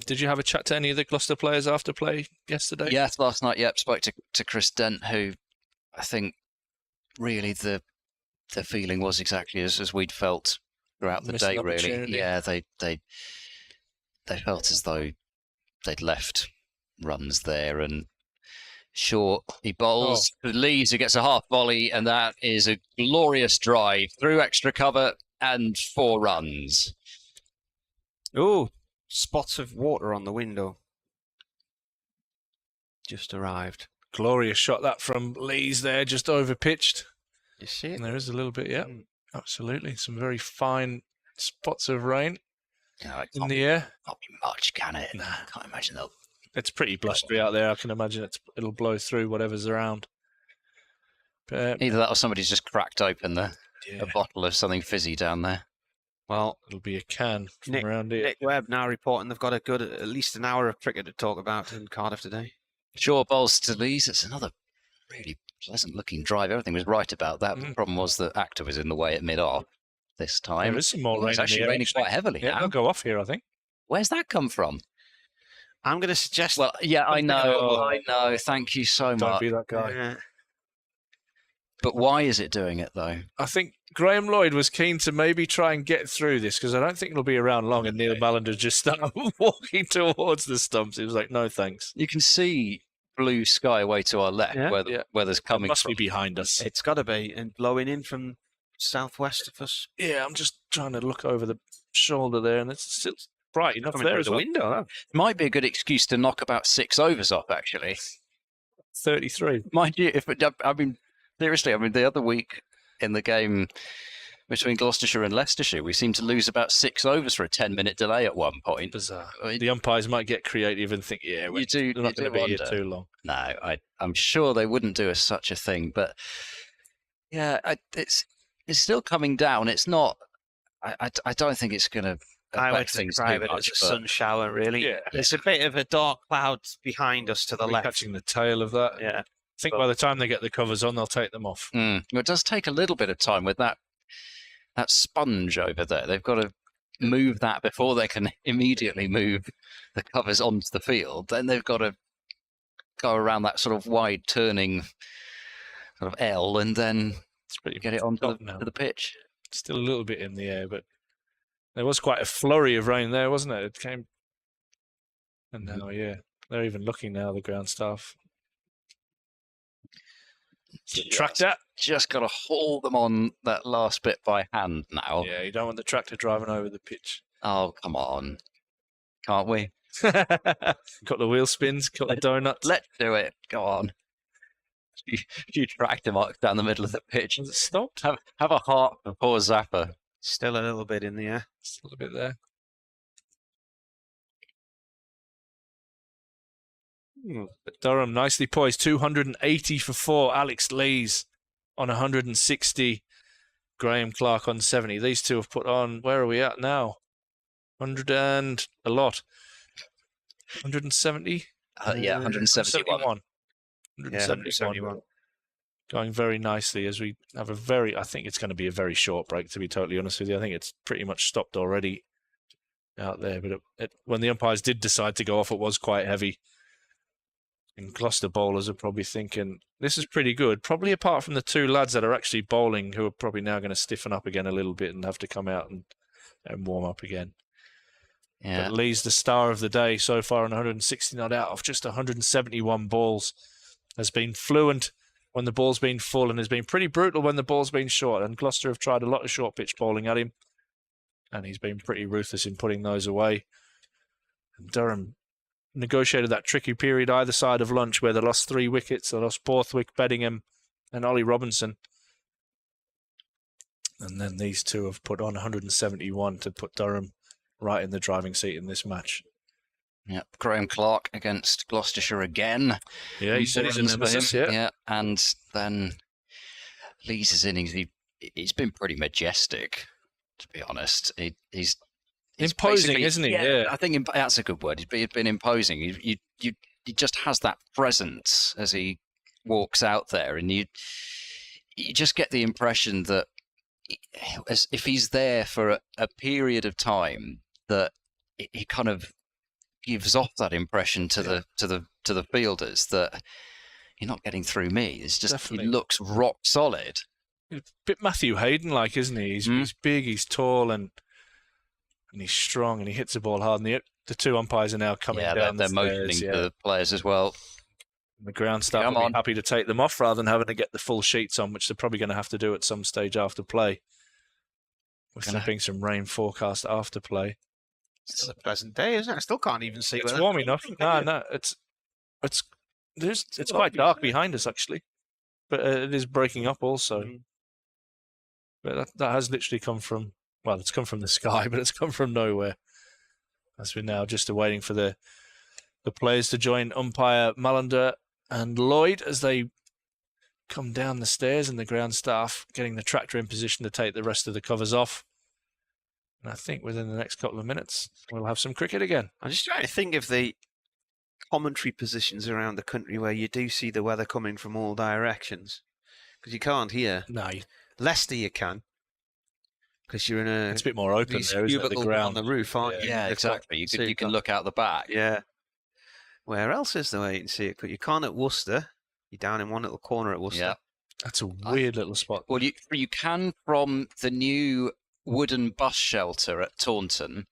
Did you have a chat to any of the Gloucester players after play yesterday?
Yes, last night, spoke to Chris Dent, who I think really the feeling was exactly as we'd felt throughout the day, really. Yeah, they felt as though they'd left runs there, and Shaw, he bowls to Lees, who gets a half volley, and that is a glorious drive through extra cover and 4 runs.
Oh, spots of water on the window. Just arrived.
Glorious shot that from Lees there, just over pitched.
You see it?
And there is a little bit, yeah. Absolutely. Some very fine spots of rain in the air.
Not be much, can it? Nah. Can't imagine they'll...
It's pretty blustery out there. I can imagine it'll blow through whatever's around. But,
either that or somebody's just cracked open a bottle of something fizzy down there.
Well,
it'll be a can from around here.
Nick Webb now reporting they've got at least an hour of cricket to talk about in Cardiff today.
Short bowls to Lees. It's another really pleasant-looking drive. Everything was right about that. The problem was the actor was in the way at mid-off this time.
There is some more rain.
It's actually raining quite heavily now.
It'll go off here, I think.
Where's that come from?
I'm going to suggest...
Well, yeah, I know. Thank you so much.
Don't be that guy.
Yeah.
But why is it doing it, though?
I think Graham Lloyd was keen to maybe try and get through this because I don't think it'll be around long. And Neil Ballender just started walking towards the stumps. He was like, no, thanks.
You can see blue sky way to our left where there's coming
it must
from.
be behind us.
It's got to be, and blowing in from southwest of us.
Yeah, I'm just trying to look over the shoulder there, and it's still bright enough
Coming
there
through
as
the
well.
window. Huh?
Might be a good excuse to knock about 6 overs off, actually.
33.
Mind you, seriously, the other week in the game between Gloucestershire and Leicestershire, we seemed to lose about 6 overs for a 10-minute delay at one point.
Bizarre. The umpires might get creative and think, they're not going to be here too long.
No, I'm sure they wouldn't do such a thing. But yeah, it's still coming down. It's not. I don't think it's going to.
I would describe it as a sun shower, really.
Yeah.
There's a bit of a dark cloud behind us to the left.
Catching the tail of that.
Yeah.
I think by the time they get the covers on, they'll take them off.
Well, it does take a little bit of time with that sponge over there. They've got to move that before they can immediately move the covers onto the field. Then they've got to go around that sort of wide turning sort of L and then get it onto the pitch.
Still a little bit in the air, but there was quite a flurry of rain there, wasn't it? It came, and now, they're even looking now, the ground staff. Tractor.
Just got to haul them on that last bit by hand now.
Yeah, you don't want the tractor driving over the pitch.
Oh, come on. Can't we?
Got the wheel spins, got the donuts.
Let's do it. Go on. Few tractor marks down the middle of the pitch.
Has it stopped?
Have a heart for poor Zappa.
Still a little bit in the air.
Still a bit there. But Durham nicely poised. 280 for 4. Alex Lees on 160. Graham Clark on 70. These two have put on, where are we at now? 100 and a lot. 170?
171.
171. Going very nicely as we have I think it's going to be a very short break, to be totally honest with you. I think it's pretty much stopped already out there. But when the umpires did decide to go off, it was quite heavy. And Gloucester bowlers are probably thinking, this is pretty good. Probably apart from the two lads that are actually bowling, who are probably now going to stiffen up again a little bit and have to come out and warm up again.
Yeah.
But Lee's the star of the day so far on 160 not out of just 171 balls. Has been fluent when the ball's been full and has been pretty brutal when the ball's been short. And Gloucester have tried a lot of short pitch bowling at him. And he's been pretty ruthless in putting those away. And Durham negotiated that tricky period either side of lunch where they lost 3 wickets. They lost Borthwick, Beddingham and Ollie Robinson. And then these two have put on 171 to put Durham right in the driving seat in this match.
Yep, Graham Clark against Gloucestershire again.
Yeah, he said he's a nemesis,
yeah. And then Lees' innings, he's been pretty majestic, to be honest. He's
imposing, isn't he?
Yeah, I think that's a good word. He's been imposing. He just has that presence as he walks out there, and you just get the impression that as if he's there for a period of time, that he kind of gives off that impression to the fielders that you're not getting through me. It's just Definitely. He looks rock solid.
A bit Matthew Hayden like, isn't he? He's big, he's tall, and he's strong, and he hits the ball hard. And the two umpires are now coming down.
They're motioning to the players as well.
And the ground staff will be happy to take them off rather than having to get the full sheets on, which they're probably going to have to do at some stage after play. With there being some rain forecast after play.
It's a pleasant day, isn't it? I still can't even see.
It's warm enough. No, it's quite dark behind us actually, but it is breaking up also. But that has literally come from, well, it's come from the sky, but it's come from nowhere. As we're now just awaiting for the players to join umpire Mallender and Lloyd as they come down the stairs, and the ground staff getting the tractor in position to take the rest of the covers off. And I think within the next couple of minutes, we'll have some cricket again.
I'm just trying to think of the commentary positions around the country where you do see the weather coming from all directions. Because you can't hear.
No.
Leicester you can. Because you're in a...
It's a bit more open there, isn't it? The ground.
on the roof, aren't you?
Yeah, exactly. You can look out the back.
Yeah. Where else is the way you can see it? You can't at Worcester. You're down in one little corner at Worcester.
Yeah.
That's a weird little spot.
Well, you can from the new wooden bus shelter at Taunton.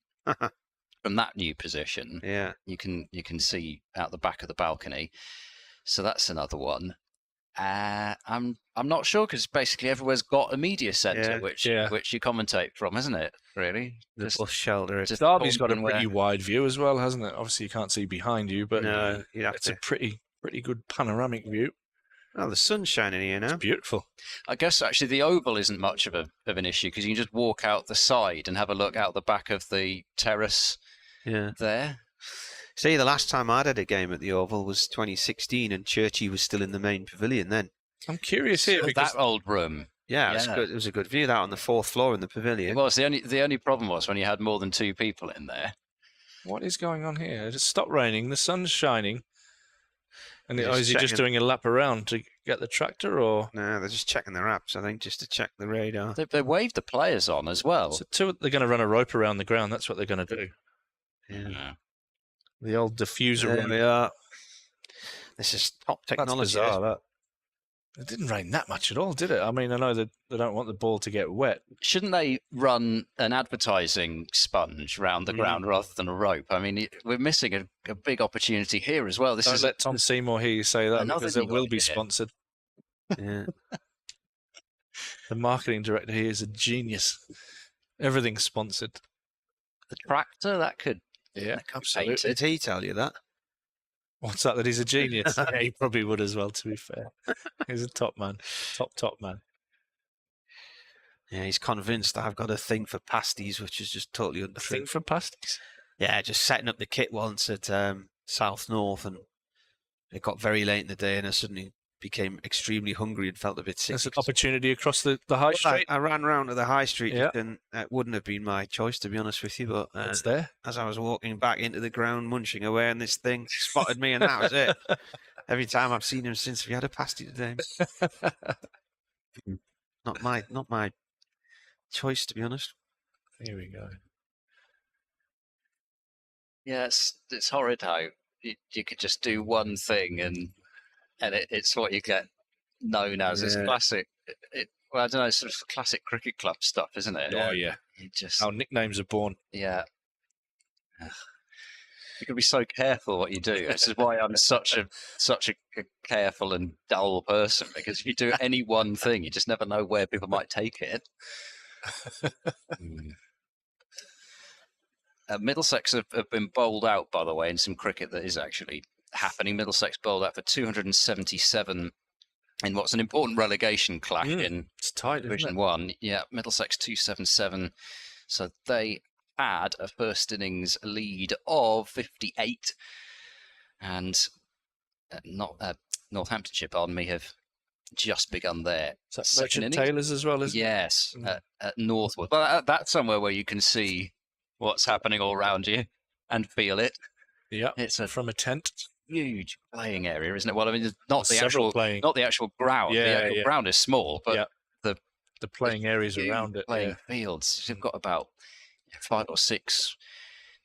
From that new position,
yeah,
you can see out the back of the balcony. So that's another one. I'm not sure because basically everywhere's got a media centre which you commentate from, isn't it? Really,
the bus shelter.
Derby's got a pretty wide view as well, hasn't it? Obviously, you can't see behind you, but
no,
it's a pretty good panoramic view.
Oh, the sun's shining here now.
It's beautiful.
I guess actually the oval isn't much of an issue because you can just walk out the side and have a look out the back of the terrace.
Yeah,
there.
See, the last time I did a game at the Oval was 2016, and Churchy was still in the main pavilion then.
I'm curious here because
that old room.
Yeah, it was a good view. That on the 4th floor in the pavilion.
Well, the only problem was when you had more than 2 people in there.
What is going on here? It just stopped raining. The sun's shining. And is he just doing a lap around to get the tractor, or
no? They're just checking their apps, I think, just to check the radar.
They waved the players on as well.
So they're going to run a rope around the ground. That's what they're going to do.
Yeah.
The old diffuser.
There we are. This is top technology.
That's bizarre, that. It didn't rain that much at all, did it? I mean, I know that they don't want the ball to get wet.
Shouldn't they run an advertising sponge round the ground rather than a rope? I mean, we're missing a big opportunity here as well.
Don't let Tom Seymour hear you say that because it will be sponsored.
Yeah.
The marketing director here is a genius. Everything's sponsored.
The tractor, that could...
Yeah,
absolutely. Did he tell you that?
What's that he's a genius? Yeah, he probably would as well, to be fair. He's a top man. Top man.
Yeah, he's convinced I've got a thing for pasties, which is just totally untrue.
A thing for pasties?
Yeah, just setting up the kit once at South North, and it got very late in the day, and I suddenly became extremely hungry and felt a bit sick.
There's an opportunity across the high street.
I ran round to the high street, and it wouldn't have been my choice, to be honest with you. But
it's there.
As I was walking back into the ground, munching away, and this thing spotted me, and that was it. Every time I've seen him since, have you had a pasty today? Not my choice, to be honest.
Here we go.
Yeah, it's horrid how you could just do one thing and it's what you get known as. It's classic. Well, I don't know, it's sort of classic cricket club stuff, isn't it?
Oh, yeah. How nicknames are born.
Yeah. You can be so careful what you do. This is why I'm such a careful and dull person, because if you do any one thing, you just never know where people might take it. Middlesex have been bowled out, by the way, in some cricket that is actually happening. Middlesex bowled out for 277 in what's an important relegation clash in
it's tight,
Division 1. Yeah, Middlesex 277. So they had a first innings lead of 58. And Northamptonshire, pardon me, have just begun their second innings.
Taylor's as well, isn't it?
Yes, at Northwood. But that's somewhere where you can see what's happening all around you and feel it.
Yeah,
it's
from a tent.
Huge playing area, isn't it? Well, I mean, not the actual ground.
Yeah,
the actual ground is small, but
the playing areas around it.
Playing fields. You've got about 5 or 6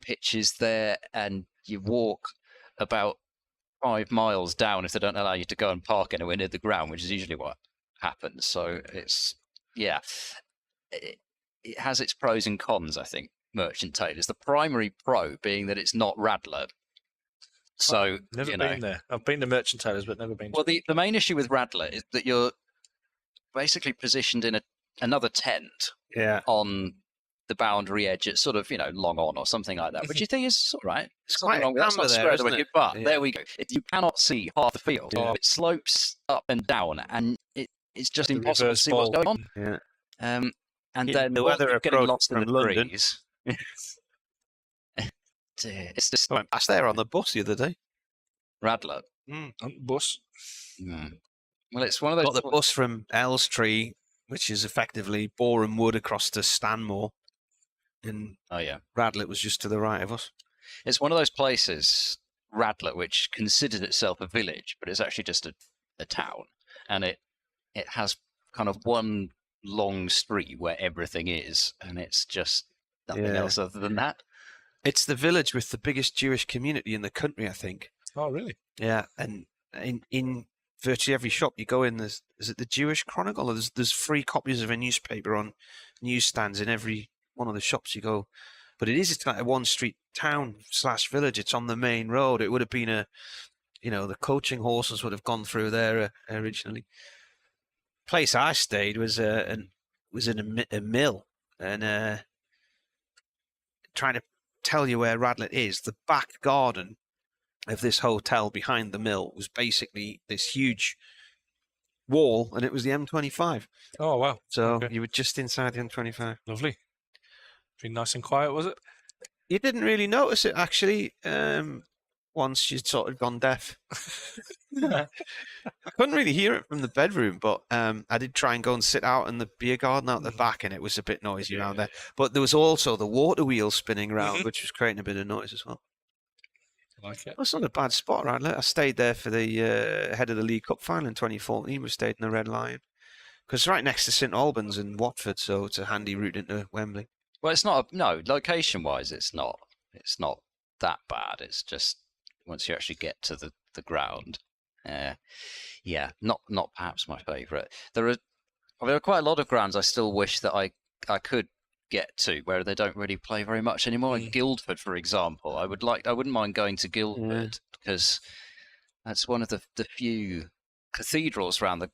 pitches there, and you walk about 5 miles down if they don't allow you to go and park anywhere near the ground, which is usually what happens. So it's it has its pros and cons, I think. Merchant Taylors, the primary pro being that it's not Radler. So
never been there. I've been to Merchant Taylors, but never been.
Well, the main issue with Radler is that you're basically positioned in another tent on the boundary edge. It's sort of long on or something like that, which you think is all right.
It's quite wrong.
That's not square the wicket, but there we go. You cannot see half the field. It slopes up and down, and it's just impossible to see what's going on.
Yeah.
And then
the weather
getting lost in the
London.
trees. It's just
I went past there on the bus the other day.
Radler.
Bus.
Well, it's one of those.
Got the bus from Elstree, which is effectively Boreham Wood across to Stanmore. And
Oh, yeah.
Radlett was just to the right of us.
It's one of those places, Radlett, which considers itself a village, but it's actually just a town. And it has kind of one long street where everything is, and it's just nothing else other than that.
It's the village with the biggest Jewish community in the country, I think.
Oh, really?
Yeah, and in virtually every shop you go in, is it the Jewish Chronicle? Or there's free copies of a newspaper on newsstands in every one of the shops you go. But it's like a one-street town / village. It's on the main road. It would have been the coaching horses would have gone through there originally. Place I stayed was in a mill, and trying to tell you where Radlett is, the back garden of this hotel behind the mill was basically this huge wall, and it was the M25.
Oh, wow.
So
Okay.
you were just inside the M25.
Lovely. Been nice and quiet, was it?
You didn't really notice it, actually, once you'd sort of gone deaf. I couldn't really hear it from the bedroom, but I did try and go and sit out in the beer garden out the back, and it was a bit noisy around there. But there was also the water wheel spinning around, which was creating a bit of noise as well.
I like it.
That's not a bad spot, right? I stayed there for the head of the League Cup final in 2014. We stayed in the Red Lion. Because it's right next to St Albans and Watford, so it's a handy route into Wembley.
Well, it's not, location-wise, it's not that bad. It's just once you actually get to the ground. Not perhaps my favourite. There are quite a lot of grounds I still wish that I could get to where they don't really play very much anymore. Like Guildford, for example. I wouldn't mind going to Guildford because that's one of the few cathedrals around the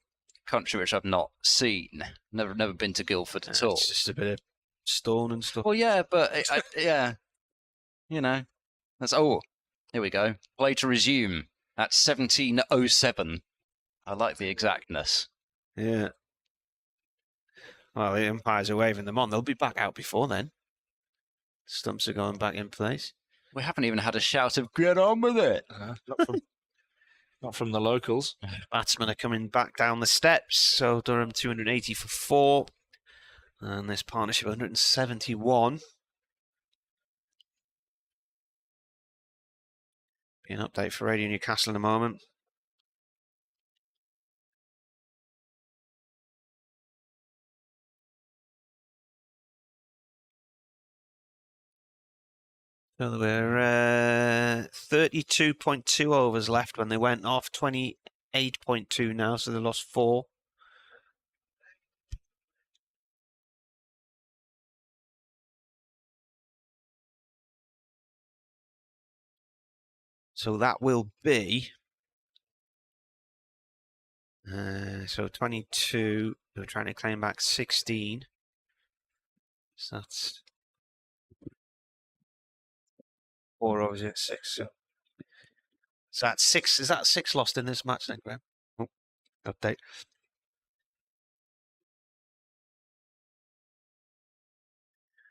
country which I've not seen. Never been to Guildford at all.
It's just a bit of stone and stuff.
Well, yeah, but that's here we go. Play to resume at 17:07. I like the exactness.
Yeah. Well, the umpires are waving them on. They'll be back out before then. Stumps are going back in place.
We haven't even had a shout of "Get on with it."
Not from the locals.
Batsmen are coming back down the steps. So Durham 280 for 4. And this partnership 171. Be an update for Radio Newcastle in a moment. So there were 32.2 overs left when they went off, 28.2 now, so they lost 4. So that will be, so 22, we're trying to claim back 16. So that's 4 overs, yeah, 6. So that's 6. Is that 6 lost in this match then, Graham? Oh, update.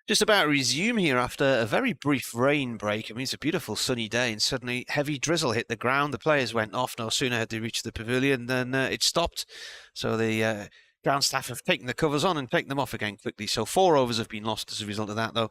Just about to resume here after a very brief rain break. I mean, it's a beautiful sunny day, and suddenly heavy drizzle hit the ground. The players went off. No sooner had they reached the pavilion than it stopped. So the ground staff have taken the covers on and taken them off again quickly. So 4 overs have been lost as a result of that, though.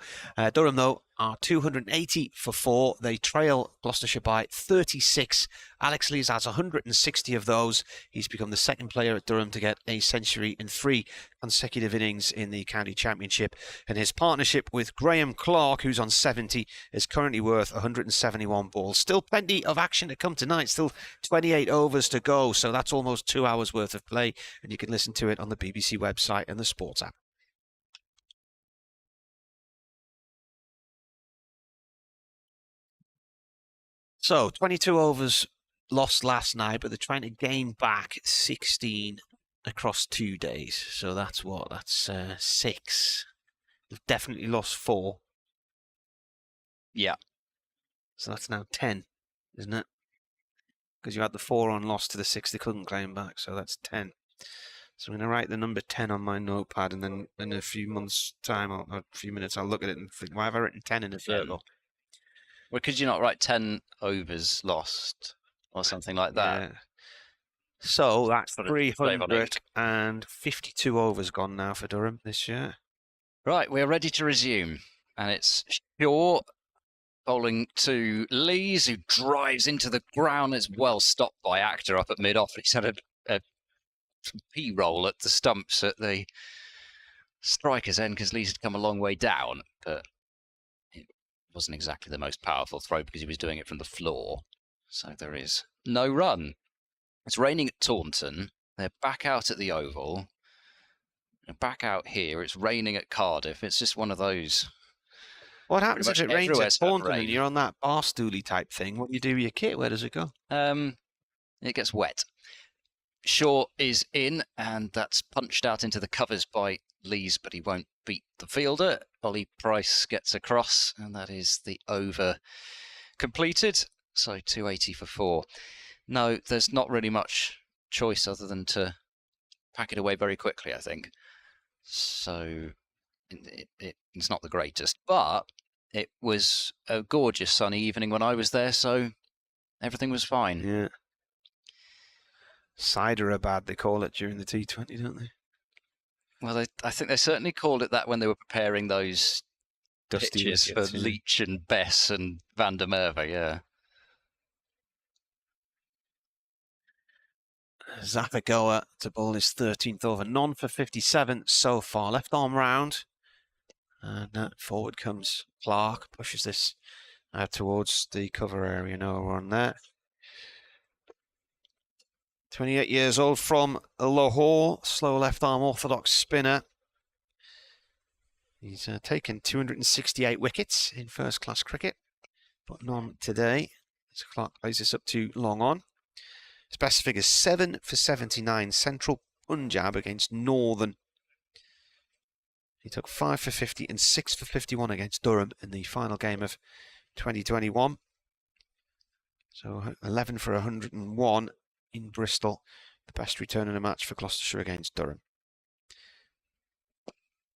Durham, though, are 280 for 4. They trail Gloucestershire by 36. Alex Lees has 160 of those. He's become the second player at Durham to get a century in 3 consecutive innings in the county championship. And his partnership with Graham Clark, who's on 70, is currently worth 171 balls. Still plenty of action to come tonight. Still 28 overs to go. So that's almost 2 hours worth of play. And you can listen to it on the BBC website and the sports app. So 22 overs lost last night, but they're trying to gain back 16 across 2 days. So that's what? That's 6. They've definitely lost 4.
Yeah.
So that's now 10, isn't it? Because you had the 4 on loss to the 6 they couldn't claim back. So that's 10. So I'm going to write the number 10 on my notepad, and then in a few months' time, or a few minutes, I'll look at it and think, why have I written 10 in a circle?
Well, could you not write 10 overs lost or something like that?
Yeah. So that's
Sort of flavour on it.
352 overs gone now for Durham this year.
Right, we're ready to resume. And it's Shaw bowling to Lees, who drives into the ground. It's well stopped by Actor up at mid-off. He's had a P-roll at the stumps at the striker's end because Lees had come a long way down, but it wasn't exactly the most powerful throw because he was doing it from the floor. So there is no run. It's raining at Taunton. They're back out at the Oval. They're back out here. It's raining at Cardiff. It's just one of those.
What happens if it rains at
everywhere's had
Taunton and
rain.
you're on that bar stoolie type thing? What do you do with your kit? Where does it go?
It gets wet. Shaw is in, and that's punched out into the covers by Lees, but he won't beat the fielder. Ollie Price gets across, and that is the over completed. So 280 for 4. No, there's not really much choice other than to pack it away very quickly, I think. So it's not the greatest, but it was a gorgeous sunny evening when I was there, so everything was fine.
Yeah. Cyderabad, they call it during the T20, don't they?
Well, I think they certainly called it that when they were preparing those
Dusty
pitches
wickets,
for
yeah.
Leach and Bess and Van der Merwe, yeah.
Zafagoa to bowl his 13th over. None for 57 so far. Left arm round. And forward comes Clark. Pushes this out towards the cover area. No one there. 28 years old from Lahore. Slow left arm orthodox spinner. He's taken 268 wickets in first class cricket, but none today. So Clark plays this up to long on. His best figure 7 for 79, Central Punjab against Northern. He took 5 for 50 and 6 for 51 against Durham in the final game of 2021. So 11 for 101 in Bristol, the best return in a match for Gloucestershire against Durham.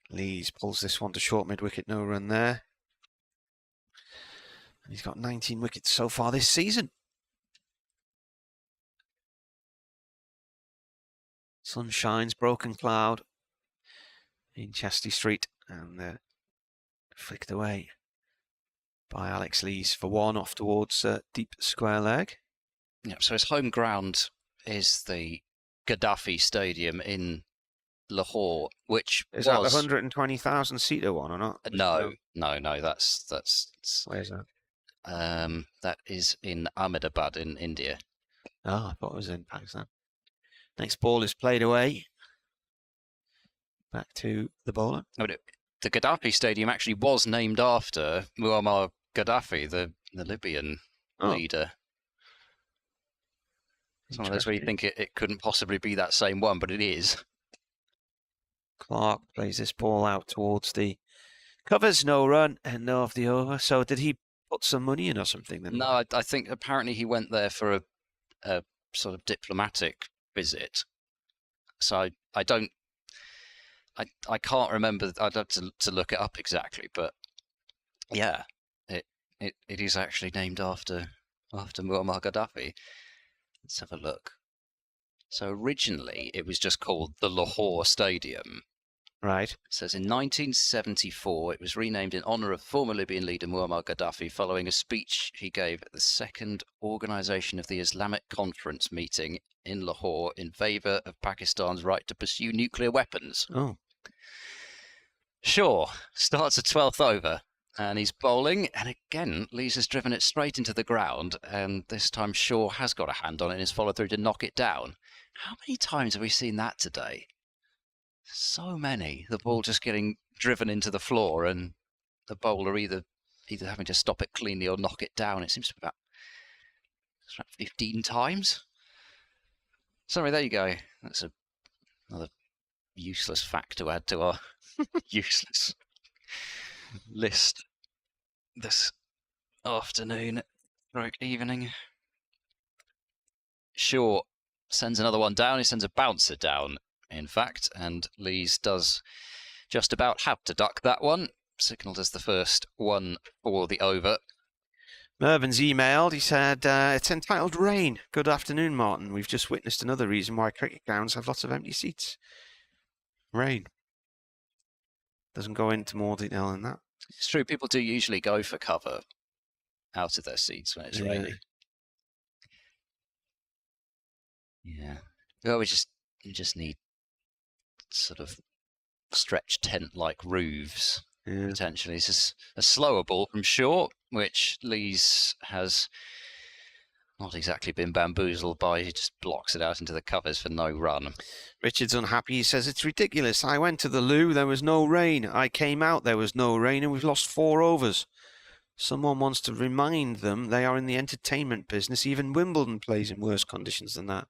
Lees pulls this one to short mid-wicket, no run there. And he's got 19 wickets so far this season. Sun shines, broken cloud in Chesty Street, and flicked away by Alex Lees for 1 off towards deep square leg.
Yeah, so his home ground is the Gaddafi Stadium in Lahore, which
Is that the 120,000 seater one or not?
No, that's
Where's that?
That is in Ahmedabad in India.
Oh, I thought it was in Pakistan. Next ball is played away. Back to the bowler.
The Gaddafi Stadium actually was named after Muammar Gaddafi, the Libyan leader. It's one of those where you think it couldn't possibly be that same one, but it is.
Clark plays this ball out towards the covers, no run, and no off the over. So did he put some money in or something then?
No, I think apparently he went there for a sort of diplomatic visit. So I can't remember. I'd have to look it up exactly, but yeah, it is actually named after Muammar Gaddafi. Let's have a look. So originally it was just called the Lahore Stadium.
Right.
It says in 1974 it was renamed in honour of former Libyan leader Muammar Gaddafi following a speech he gave at the second Organisation of the Islamic Conference meeting in Lahore in favour of Pakistan's right to pursue nuclear weapons.
Oh.
Shaw starts a 12th over and he's bowling, and again Lees has driven it straight into the ground, and this time Shaw has got a hand on it and has followed through to knock it down. How many times have we seen that today? So many. The ball just getting driven into the floor and the bowler either having to stop it cleanly or knock it down. It seems to be about 15 times. Sorry, there you go. That's another useless fact to add to our useless list this afternoon, evening. Shaw sends another one down. He sends a bouncer down, in fact, and Lees does just about have to duck that one. Signalled as the first one for the over.
Mervin's emailed. He said, it's entitled Rain. Good afternoon, Martin. We've just witnessed another reason why cricket grounds have lots of empty seats. Rain. Doesn't go into more detail than that.
It's true, people do usually go for cover out of their seats when it's raining. Yeah. Well, we just need sort of stretched tent-like roofs, potentially. It's just a slower ball from short, which Lees has not exactly been bamboozled by. He just blocks it out into the covers for no run.
Richard's unhappy. He says, it's ridiculous. I went to the loo, there was no rain. I came out, there was no rain, and we've lost 4 overs. Someone wants to remind them they are in the entertainment business. Even Wimbledon plays in worse conditions than that.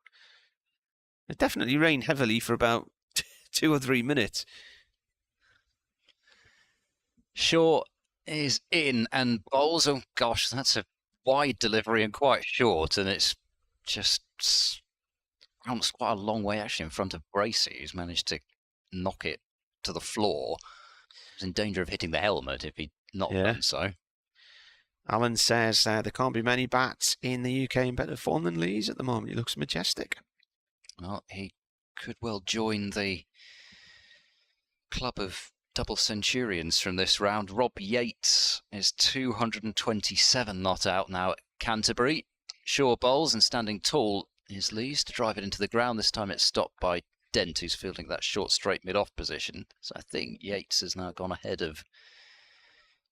It definitely rained heavily for about 2 or 3 minutes.
Shaw is in and bowls. Oh gosh, that's a wide delivery and quite short, and it's just bounced quite a long way actually in front of Bracey, who's managed to knock it to the floor. He was in danger of hitting the helmet if he'd not done so.
Alan says there can't be many bats in the UK in better form than Lees at the moment. He looks majestic.
Well, he could well join the club of double centurions from this round. Rob Yates is 227 not out now at Canterbury. Shaw bowls, and standing tall is Lees to drive it into the ground. This time it's stopped by Dent, who's fielding that short straight mid-off position. So I think Yates has now gone ahead of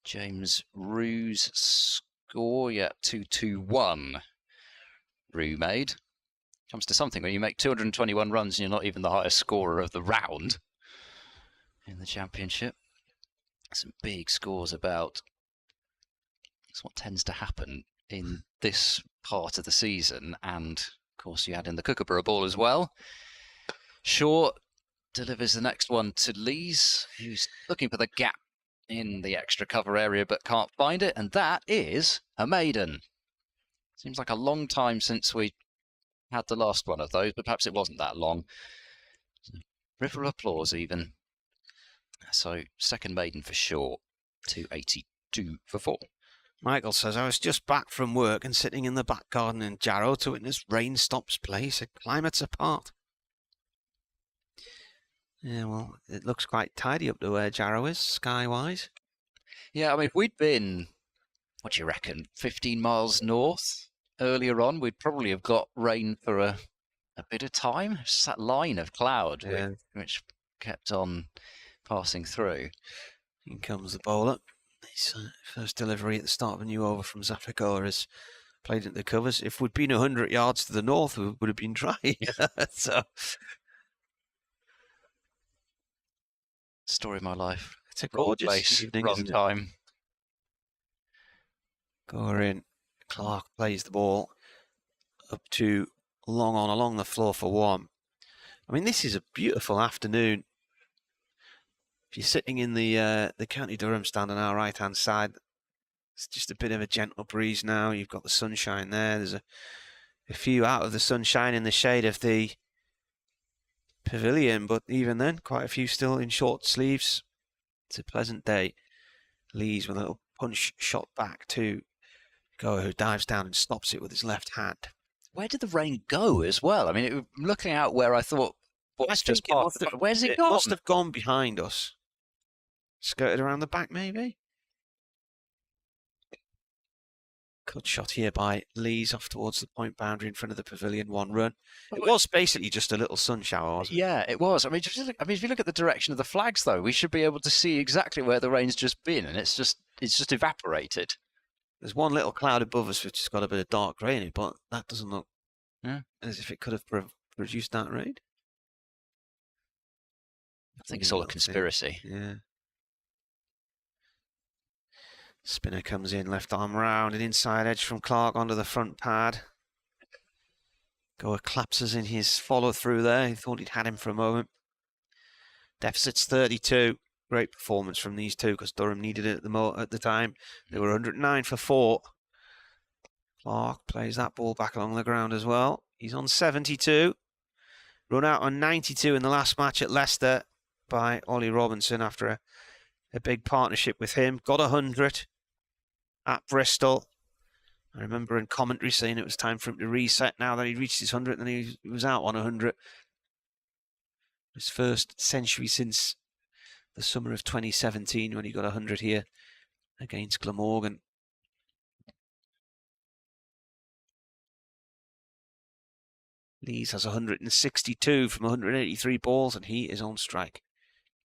James Rue's score. Yeah, 2-2-1. Rue made. Comes to something when you make 221 runs and you're not even the highest scorer of the round in the championship. Some big scores about. That's what tends to happen in this part of the season. And of course you add in the Kookaburra ball as well. Shaw delivers the next one to Lees, who's looking for the gap in the extra cover area but can't find it, and that is a maiden. Seems like a long time since we had the last one of those, but perhaps it wasn't that long. River of applause even. So second maiden for Shaw, 282 for 4.
Michael says, I was just back from work and sitting in the back garden in Jarrow to witness rain stops play. So climates apart. Yeah, well, it looks quite tidy up to where Jarrow is, sky-wise.
Yeah, I mean, if we'd been, what do you reckon, 15 miles north earlier on, we'd probably have got rain for a bit of time. It's just that line of cloud which kept on passing through.
In comes the bowler. His first delivery at the start of a new over from Zafrika has played into the covers. If we'd been 100 yards to the north, we would have been dry. So...
story of my life.
It's a gorgeous
place,
evening,
wrong time.
Go in. Clark plays the ball up to long on along the floor for 1. I mean, this is a beautiful afternoon. If you're sitting in the County Durham stand on our right-hand side, it's just a bit of a gentle breeze now. You've got the sunshine there. There's a few out of the sunshine in the shade of the pavilion, but even then, quite a few still in short sleeves. It's a pleasant day. Lees with a little punch shot back to Goa, who dives down and stops it with his left hand.
Where did the rain go as well? I mean, looking out where I thought, where's it gone?
It must have gone behind us. Skirted around the back, maybe? Good shot here by Lees off towards the point boundary in front of the pavilion, 1 run. It was basically just a little sun shower, wasn't it?
Yeah, it was. I mean, if you look at the direction of the flags, though, we should be able to see exactly where the rain's just been, and it's just evaporated.
There's one little cloud above us which has got a bit of dark grey in it, but that doesn't look as if it could have produced that rain.
I think it's all a conspiracy.
Yeah. Spinner comes in, left arm round, an inside edge from Clark onto the front pad. Goa collapses in his follow through there. He thought he'd had him for a moment. Deficit's 32. Great performance from these two because Durham needed it at the time. They were 109 for 4. Clark plays that ball back along the ground as well. He's on 72. Run out on 92 in the last match at Leicester by Ollie Robinson after a big partnership with him. Got 100 at Bristol. I remember in commentary saying it was time for him to reset now that he'd reached his 100 and he was out on 100. His first century since the summer of 2017 when he got 100 here against Glamorgan. Lees has 162 from 183 balls, and he is on strike.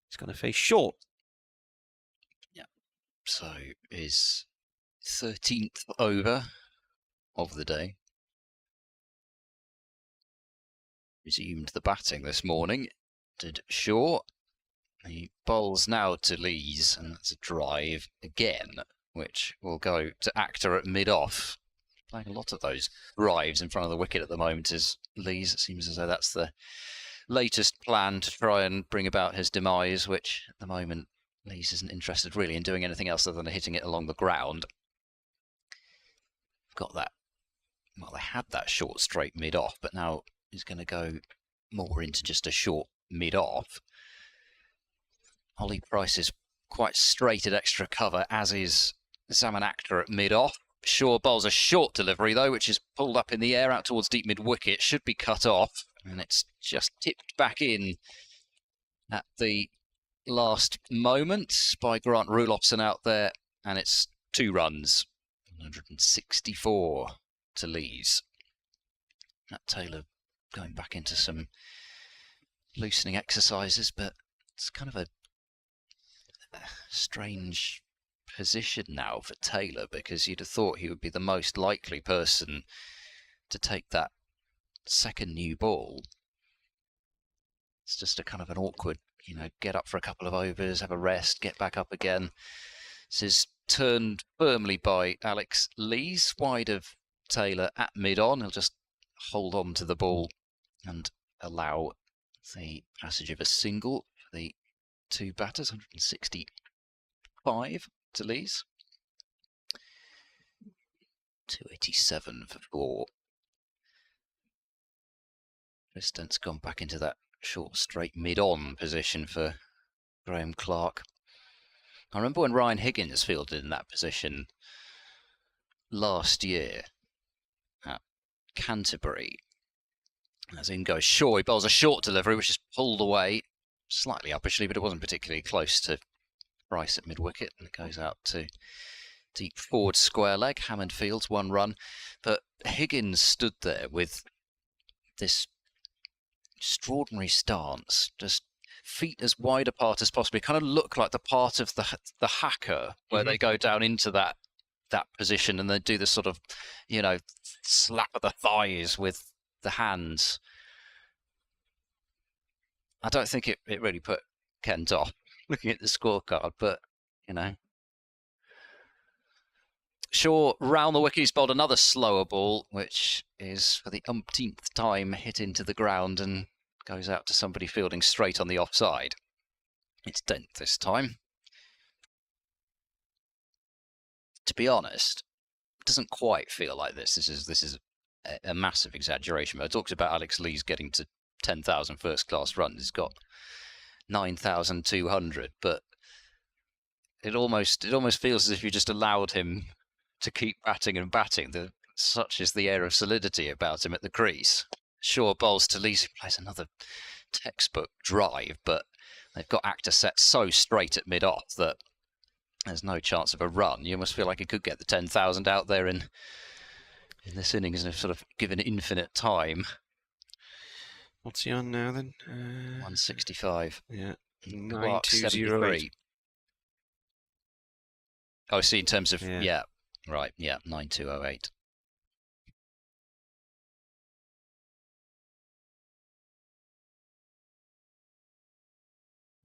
He's going to face short.
Yeah. So his 13th over of the day. Resumed the batting this morning. Did Shaw. He bowls now to Lees, and that's a drive again, which will go to Actor at mid-off. Playing a lot of those drives in front of the wicket at the moment is Lees. It seems as though that's the latest plan to try and bring about his demise, which at the moment Lees isn't interested really in doing anything else other than hitting it along the ground. Got that. Well, they had that short straight mid-off, but now he's going to go more into just a short mid-off. Ollie Price is quite straight at extra cover, as is Zaman Akhtar at mid-off. Shaw bowls a short delivery, though, which is pulled up in the air out towards deep mid-wicket. Should be cut off, and it's just tipped back in at the last moment by Grant Rulofsson out there, and it's 2 runs. 164 to Lees. Matt Taylor going back into some loosening exercises, but it's kind of a strange position now for Taylor, because you'd have thought he would be the most likely person to take that second new ball. It's just a kind of an awkward, get up for a couple of overs, have a rest, get back up again. This is turned firmly by Alex Lees, wide of Taylor at mid-on. He'll just hold on to the ball and allow the passage of a single for the 2 batters. 165 to Lees. 287 for 4. Distance gone back into that short straight mid-on position for Graham Clark. I remember when Ryan Higgins fielded in that position last year at Canterbury. As in goes Shaw, he bowls a short delivery, which is pulled away slightly uppishly, but it wasn't particularly close to Price at mid-wicket, and it goes out to deep forward square leg. Hammond fields 1 run, but Higgins stood there with this extraordinary stance, just feet as wide apart as possible. It kind of looked like the part of the hacker where they go down into that position and they do this sort of, slap of the thighs with the hands. I don't think it really put Kent off looking at the scorecard, but, Shaw round the wicket, he's bowled another slower ball, which is for the umpteenth time hit into the ground and goes out to somebody fielding straight on the offside. It's Dent this time. To be honest, it doesn't quite feel like this. This is a massive exaggeration. But I talked about Alex Lees getting to 10,000 first-class runs. He's got 9,200, but it almost feels as if you just allowed him to keep batting and batting. Such is the air of solidity about him at the crease. Shaw bowls to Lees, who plays another textbook drive, but they've got Actor set so straight at mid-off that there's no chance of a run. You almost feel like he could get the 10,000 out there in this innings and have sort of given infinite time.
What's he on now then?
165.
Yeah.
Clark
9208.
Oh, see, in terms of, yeah right, yeah, 9208.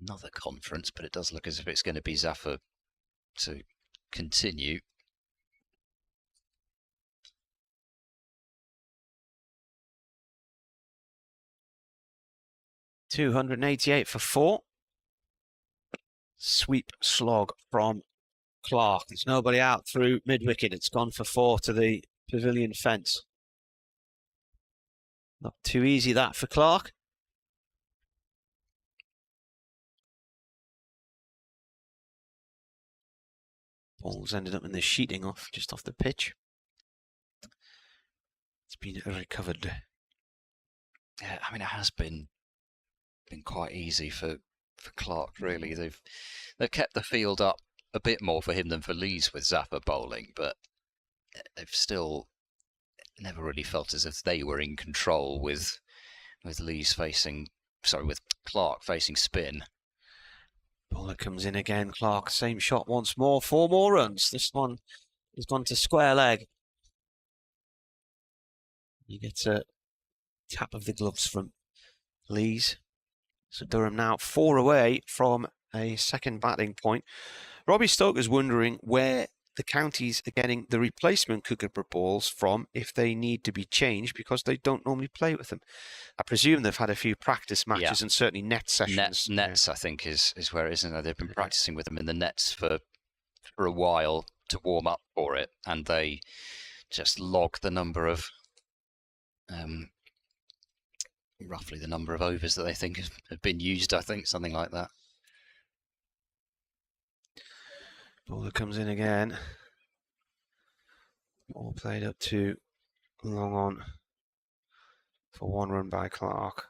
Another conference, but it does look as if it's going to be Zafar to continue.
$288 for 4. Sweep slog from Clark. There's nobody out through mid-wicket. It's gone for 4 to the pavilion fence. Not too easy that for Clark. Ball's ended up in the sheeting just off the pitch. It's been recovered.
Yeah, I mean, it has been quite easy for Clark, really. They've kept the field up a bit more for him than for Lees with Zappa bowling, but they've still never really felt as if they were in control with Clark facing spin.
Bowler comes in again. Clark, same shot once more. 4 more runs. This one has gone to square leg. He gets a tap of the gloves from Lees. So Durham now 4 away from a second batting point. Robbie Stoker's wondering where the counties are getting the replacement Kookaburra balls from if they need to be changed, because they don't normally play with them. I presume they've had a few practice matches and certainly net sessions.
Nets, I think, is where it is. And they've been practicing with them in the nets for a while to warm up for it, and they just log the number of roughly the number of overs that they think have been used. I think something like that.
Bowler comes in again. All played up to long on for 1 run by Clark.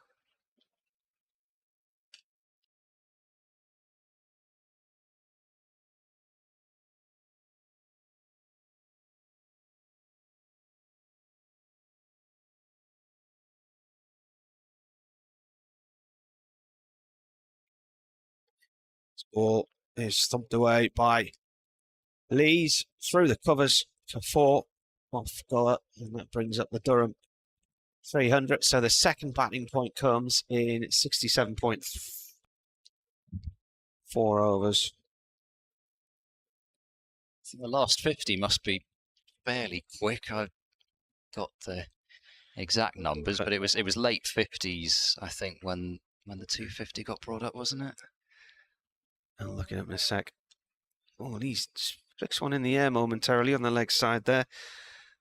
This ball is thumped away by Lees through the covers for 4 off goal, and that brings up the Durham 300. So the second batting point comes in 67.4 overs.
I think the last 50 must be fairly quick. I've got the exact numbers, but it was late 50s, I think, when the 250 got brought up, wasn't it?
I'll look it up in a sec. Oh, Lees flicks one in the air momentarily on the leg side there.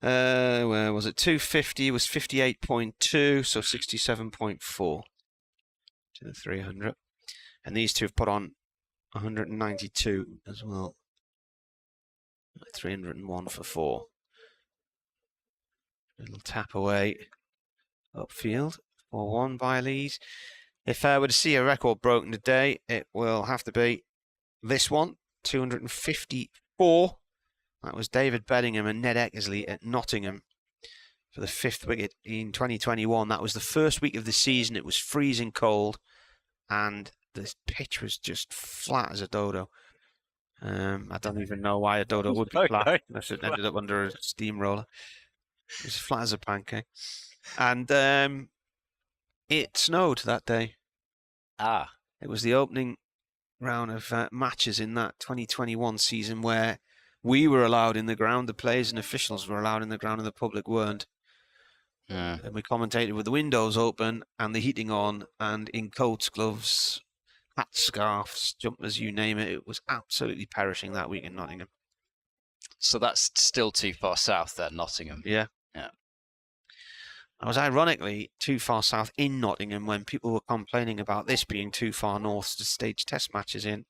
Where was it? 250 was 58.2, so 67.4 to the 300. And these two have put on 192 as well. 301 for 4. Little tap away upfield. 4-1 by Lees. If I were to see a record broken today, it will have to be this one, 254. That was David Bedingham and Ned Eckersley at Nottingham for the 5th wicket in 2021. That was the first week of the season. It was freezing cold, and the pitch was just flat as a dodo. I don't even know why a dodo would be flat, unless it ended up under a steamroller. It was flat as a pancake. And it snowed that day. It was the opening round of matches in that 2021 season where we were allowed in the ground, the players and officials were allowed in the ground, and the public weren't. And we commentated with the windows open and the heating on, and in coats, gloves, hats, scarves, jumpers, you name it. It was absolutely perishing that week in Nottingham.
So that's still too far south there, Nottingham.
Yeah. I was ironically too far south in Nottingham when people were complaining about this being too far north to stage test matches in.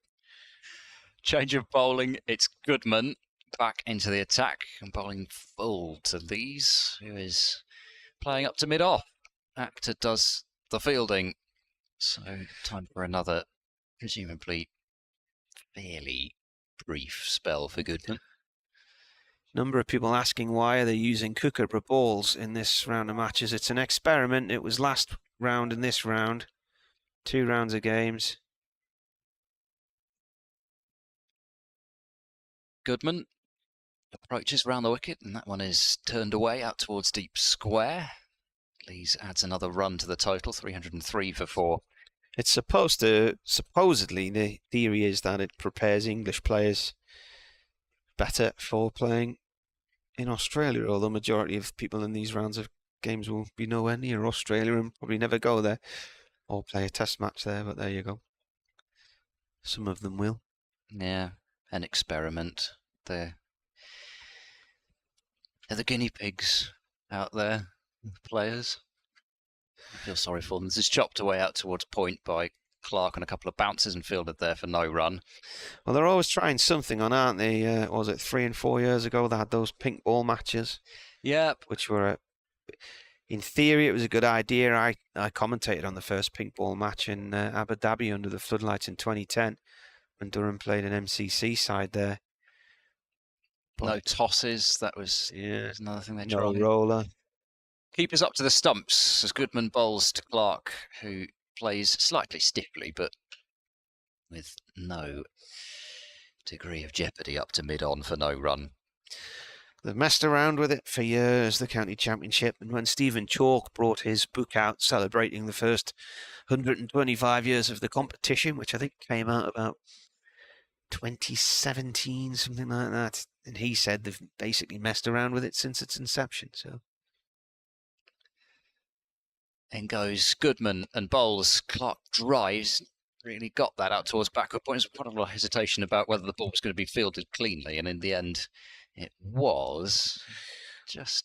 Change of bowling. It's Goodman back into the attack and bowling full to Lees, who is playing up to mid-off. Actor does the fielding. So time for another, presumably fairly brief spell for Goodman.
Number of people asking why are they using Kookaburra balls in this round of matches. It's an experiment. It was last round and this round. 2 rounds of games.
Goodman approaches round the wicket, and that one is turned away out towards deep square. Lees adds another run to the total, 303 for 4.
It's supposedly, the theory is that it prepares English players better for playing in Australia, although majority of people in these rounds of games will be nowhere near Australia and probably never go there or play a test match there, but there you go. Some of them will.
Yeah, an experiment. They're the guinea pigs out there, the players. I feel sorry for them. This is chopped away out towards point by Clark on a couple of bounces and fielded there for no run.
Well, they're always trying something on, aren't they? Was it 3 and 4 years ago they had those pink ball matches?
Yep.
Which were, In theory, it was a good idea. I commentated on the first pink ball match in Abu Dhabi under the floodlights in 2010 when Durham played an MCC side there. But
no tosses. That was another thing they tried.
No roller.
Keepers up to the stumps as Goodman bowls to Clark, who plays slightly stiffly, but with no degree of jeopardy up to mid-on for no run.
They've messed around with it for years, the county championship, and when Stephen Chalk brought his book out celebrating the first 125 years of the competition, which I think came out about 2017, something like that, and he said they've basically messed around with it since its inception. So
in goes Goodman and bowls. Clark drives, really got that out towards backward points. Quite a lot of hesitation about whether the ball was going to be fielded cleanly, and in the end it was. Just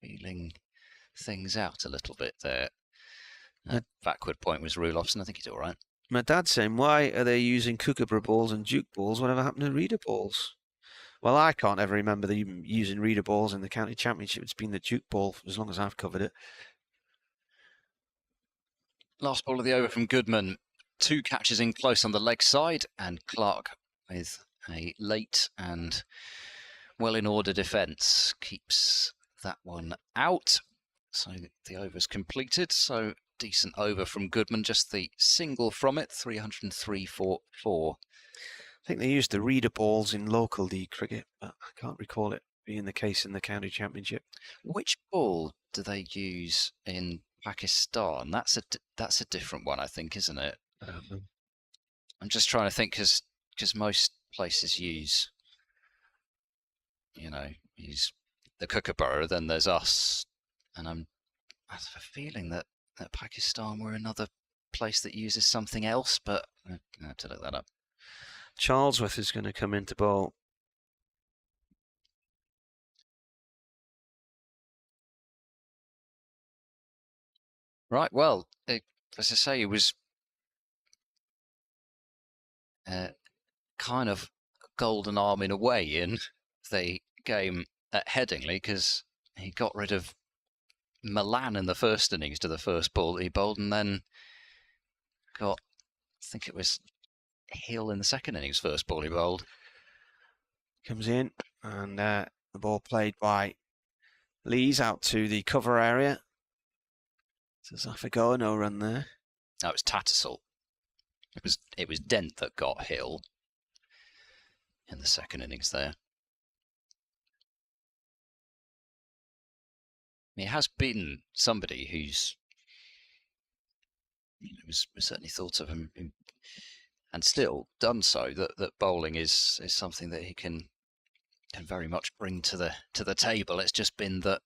feeling things out a little bit there. Backward point was Ruloff's, and I think he's all right.
My dad's saying, why are they using Kookaburra balls and Duke balls? Whatever happened to reader balls? Well, I can't ever remember them using reader balls in the county championship. It's been the Duke ball for as long as I've covered it.
Last ball of the over from Goodman. 2 catches in close on the leg side, and Clark with a late and well in order defence keeps that one out. So the over's completed. So decent over from Goodman, just the single from it, 303 for 4.
I think they used the reader balls in local league cricket, but I can't recall it being the case in the county championship.
Which ball do they use in Pakistan? That's a different one, I think, isn't it? I'm just trying to think because most places use the Kookaburra, then there's us, and I have a feeling that Pakistan were another place that uses something else, but I have to look that up.
Charlesworth is going to come into bowl.
Right, well, as I say, it was kind of golden arm in a way in the game at Headingley, because he got rid of Milan in the first innings to the first ball that he bowled, and then got, I think it was Hill in the second innings first ball he bowled.
Comes in, and the ball played by Lees out to the cover area. Does off a go, no run there.
No, it was Tattersall. It was Dent that got Hill in the second innings there. He has been somebody who's was certainly thought of him, and still done so. That bowling is something that he can very much bring to the table. It's just been that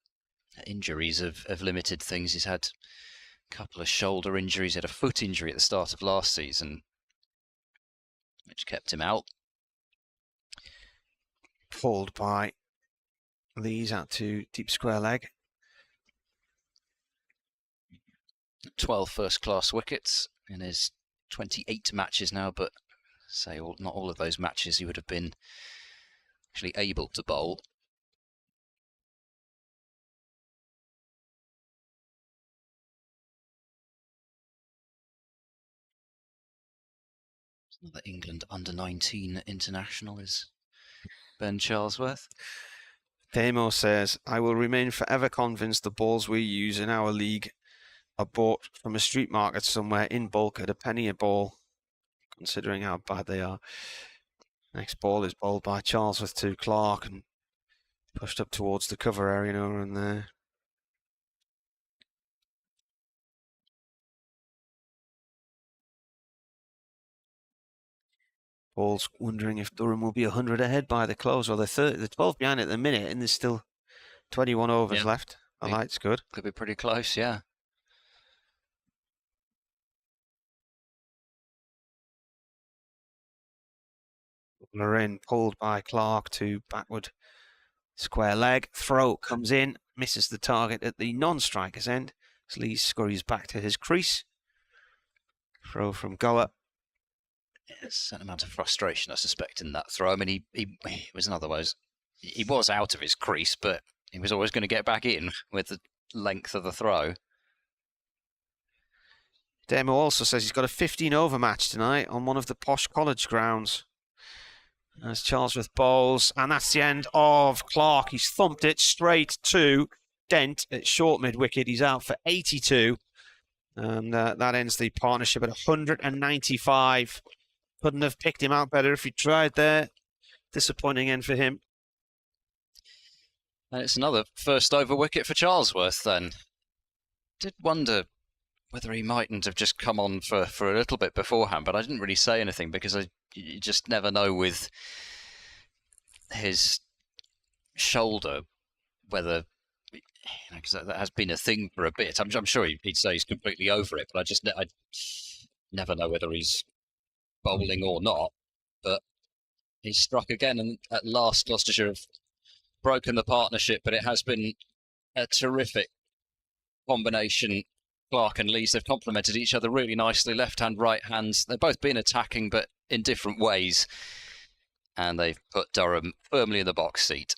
injuries have limited things. He's had a couple of shoulder injuries. He had a foot injury at the start of last season, which kept him out.
Pulled by Lees out to deep square leg.
12 first-class wickets in his 28 matches now, but not all of those matches he would have been actually able to bowl. Another England under-19 international is Ben Charlesworth.
Damo says, I will remain forever convinced the balls we use in our league are bought from a street market somewhere in bulk at a penny a ball, considering how bad they are. Next ball is bowled by Charlesworth to Clark and pushed up towards the cover area over in there. Paul's wondering if Durham will be 100 ahead by the close, or they're 12 behind at the minute, and there's still 21 overs left. The light's good.
Could be pretty close, yeah.
Lorraine pulled by Clark to backward square leg. Throw comes in, misses the target at the non-striker's end. Lee scurries back to his crease. Throw from Goa.
A certain amount of frustration, I suspect, in that throw. I mean, he was in other ways, he was out of his crease, but he was always going to get back in with the length of the throw.
Demo also says he's got a 15-over match tonight on one of the posh college grounds. As Charlesworth bowls, and that's the end of Clark. He's thumped it straight to Dent at short mid-wicket. He's out for 82. And that ends the partnership at 195. Couldn't have picked him out better if he tried there. Disappointing end for him.
And it's another first over wicket for Charlesworth then. Did wonder whether he mightn't have just come on for a little bit beforehand, but I didn't really say anything because you just never know with his shoulder whether, because that has been a thing for a bit. I'm sure he'd say he's completely over it, but I never know whether he's bowling or not. But he's struck again, and at last Gloucestershire have broken the partnership, but it has been a terrific combination. Clark and Lees, they've complemented each other really nicely, left hand, right hands. They've both been attacking, but in different ways. And they've put Durham firmly in the box seat.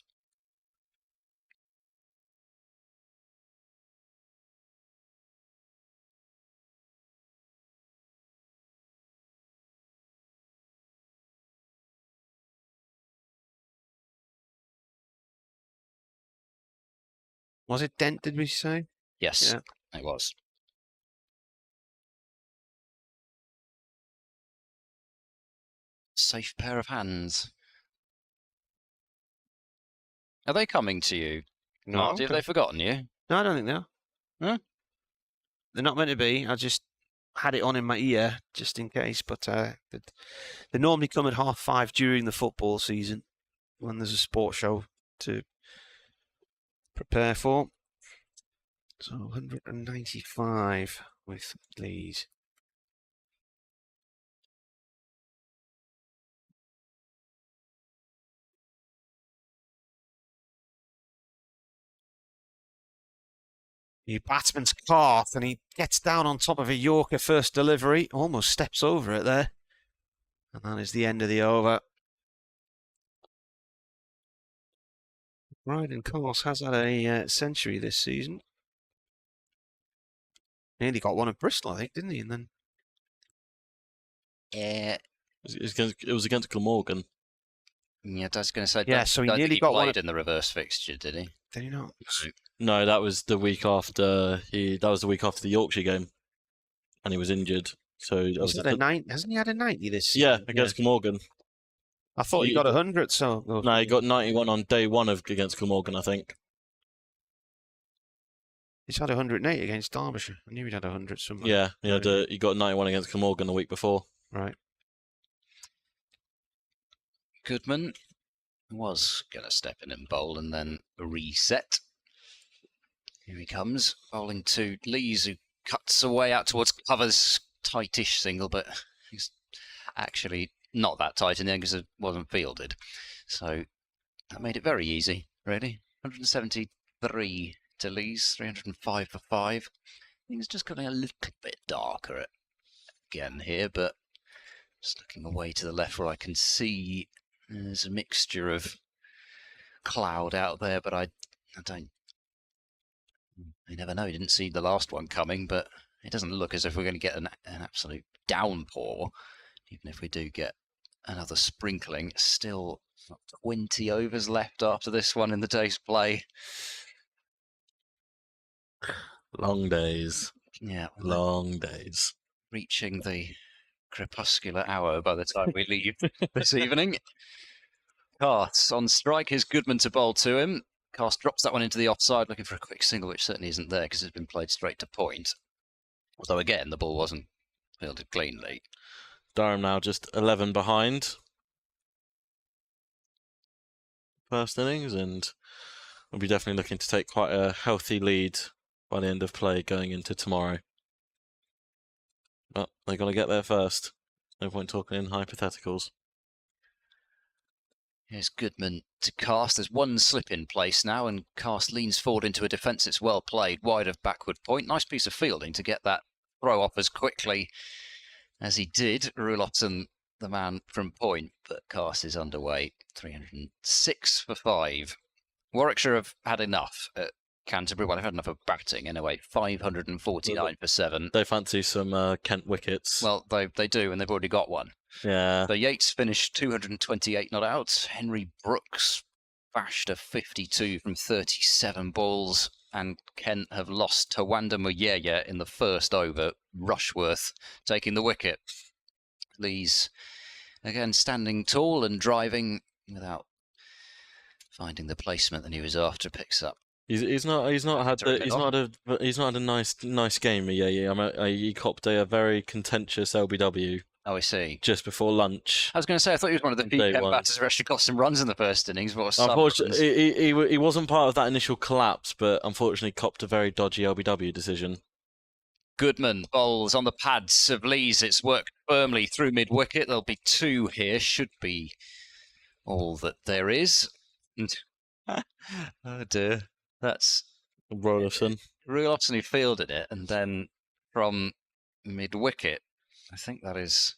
Was it Dent, did we say?
Yes, it was. Safe pair of hands. Are they coming to you?
No.
Marty, have they forgotten you?
No, I don't think they are.
Huh?
They're not meant to be. I just had it on in my ear just in case. But they normally come at 5:30 during the football season when there's a sports show to prepare for. So 195 with Lees. The batsman's calf, and he gets down on top of a Yorker first delivery, almost steps over it there. And that is the end of the over. Ryden Course has had a century this season. Nearly got one at Bristol, I think, didn't he? And then,
it
was against Glamorgan.
Yeah, I was going to say.
Yeah, so he nearly got
played
one
in the reverse fixture, did he?
Did he not?
No, that was the week after the Yorkshire game, and he was injured. So
hasn't he had a 90 this
year?
season?
Yeah, against Glamorgan.
I thought he got 100. So
no, he got 91 on day one against Glamorgan, I think.
He's had 108 against Derbyshire. I knew he'd had 100 somewhere.
Yeah, he got 91 against Glamorgan the week before.
Right.
Goodman was going to step in and bowl and then reset. Here he comes, bowling to Lees, who cuts away out towards covers, tightish single, but he's actually not that tight in the end because it wasn't fielded. So that made it very easy, really. 173 to Lees, 305 for 5. Things just getting a little bit darker again here, but just looking away to the left where I can see there's a mixture of cloud out there, but I never know. You didn't see the last one coming, but it doesn't look as if we're going to get an absolute downpour, even if we do get another sprinkling. Still 20 overs left after this one in the day's play.
Long days.
Yeah.
Long days.
Reaching the crepuscular hour by the time we leave this evening. Cast on strike. Here's Goodman to bowl to him. Cast drops that one into the offside, looking for a quick single, which certainly isn't there because it's been played straight to point. Although, again, the ball wasn't fielded cleanly.
Durham now just 11 behind. First innings, and we'll be definitely looking to take quite a healthy lead by the end of play going into tomorrow. But they've got to get there first. No point talking in hypotheticals.
Here's Goodman to Cast. There's one slip in place now, and Cast leans forward into a defence that's well played, wide of backward point. Nice piece of fielding to get that throw off as quickly as he did. Rulofton, the man from point, but Cast is underway. 306 for 5. Warwickshire have had enough at Canterbury, well, they've had enough of batting anyway. 549 for 7.
They fancy some Kent wickets.
Well, they do, and they've already got one.
Yeah.
So Yates finished 228 not out. Henry Brooks bashed a 52 from 37 balls. And Kent have lost Tawanda Muyaya in the first over. Rushworth taking the wicket. Lees, again, standing tall and driving without finding the placement that he was after, picks up.
He's not had a nice game. Yeah. He copped a very contentious LBW.
Oh, I see.
Just before lunch.
I was going to say, I thought he was one of the few Kent batters who actually got some runs in the first innings.
Unfortunately, he wasn't part of that initial collapse, but unfortunately copped a very dodgy LBW decision.
Goodman bowls on the pads of Lees. It's worked firmly through mid-wicket. There'll be 2 here. Should be all that there is. Oh dear. That's
Rollison.
Rollison who fielded it, and then from mid-wicket, I think that is...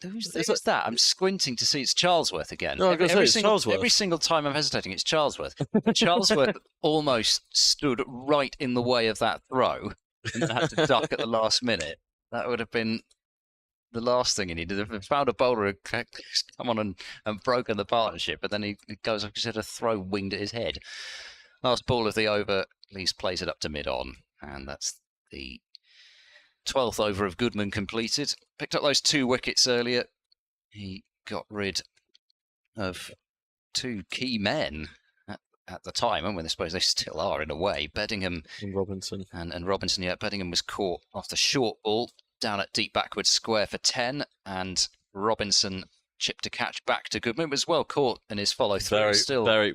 Who's that? I'm squinting to see it's Charlesworth again.
No,
every single time I'm hesitating, it's Charlesworth. Charlesworth almost stood right in the way of that throw and had to duck at the last minute. That would have been the last thing he needed. If he found a bowler who come on and broken the partnership, but then he goes up, he had a throw winged at his head. Last ball of the over, Lees plays it up to mid-on, and that's the 12th over of Goodman completed. Picked up those 2 wickets earlier. He got rid of 2 key men at the time, and when I suppose they still are in a way. Beddingham
and Robinson.
And Robinson, yeah. Beddingham was caught off the short ball down at deep backward square for 10, and Robinson chipped a catch back to Goodman. It was well caught in his follow through.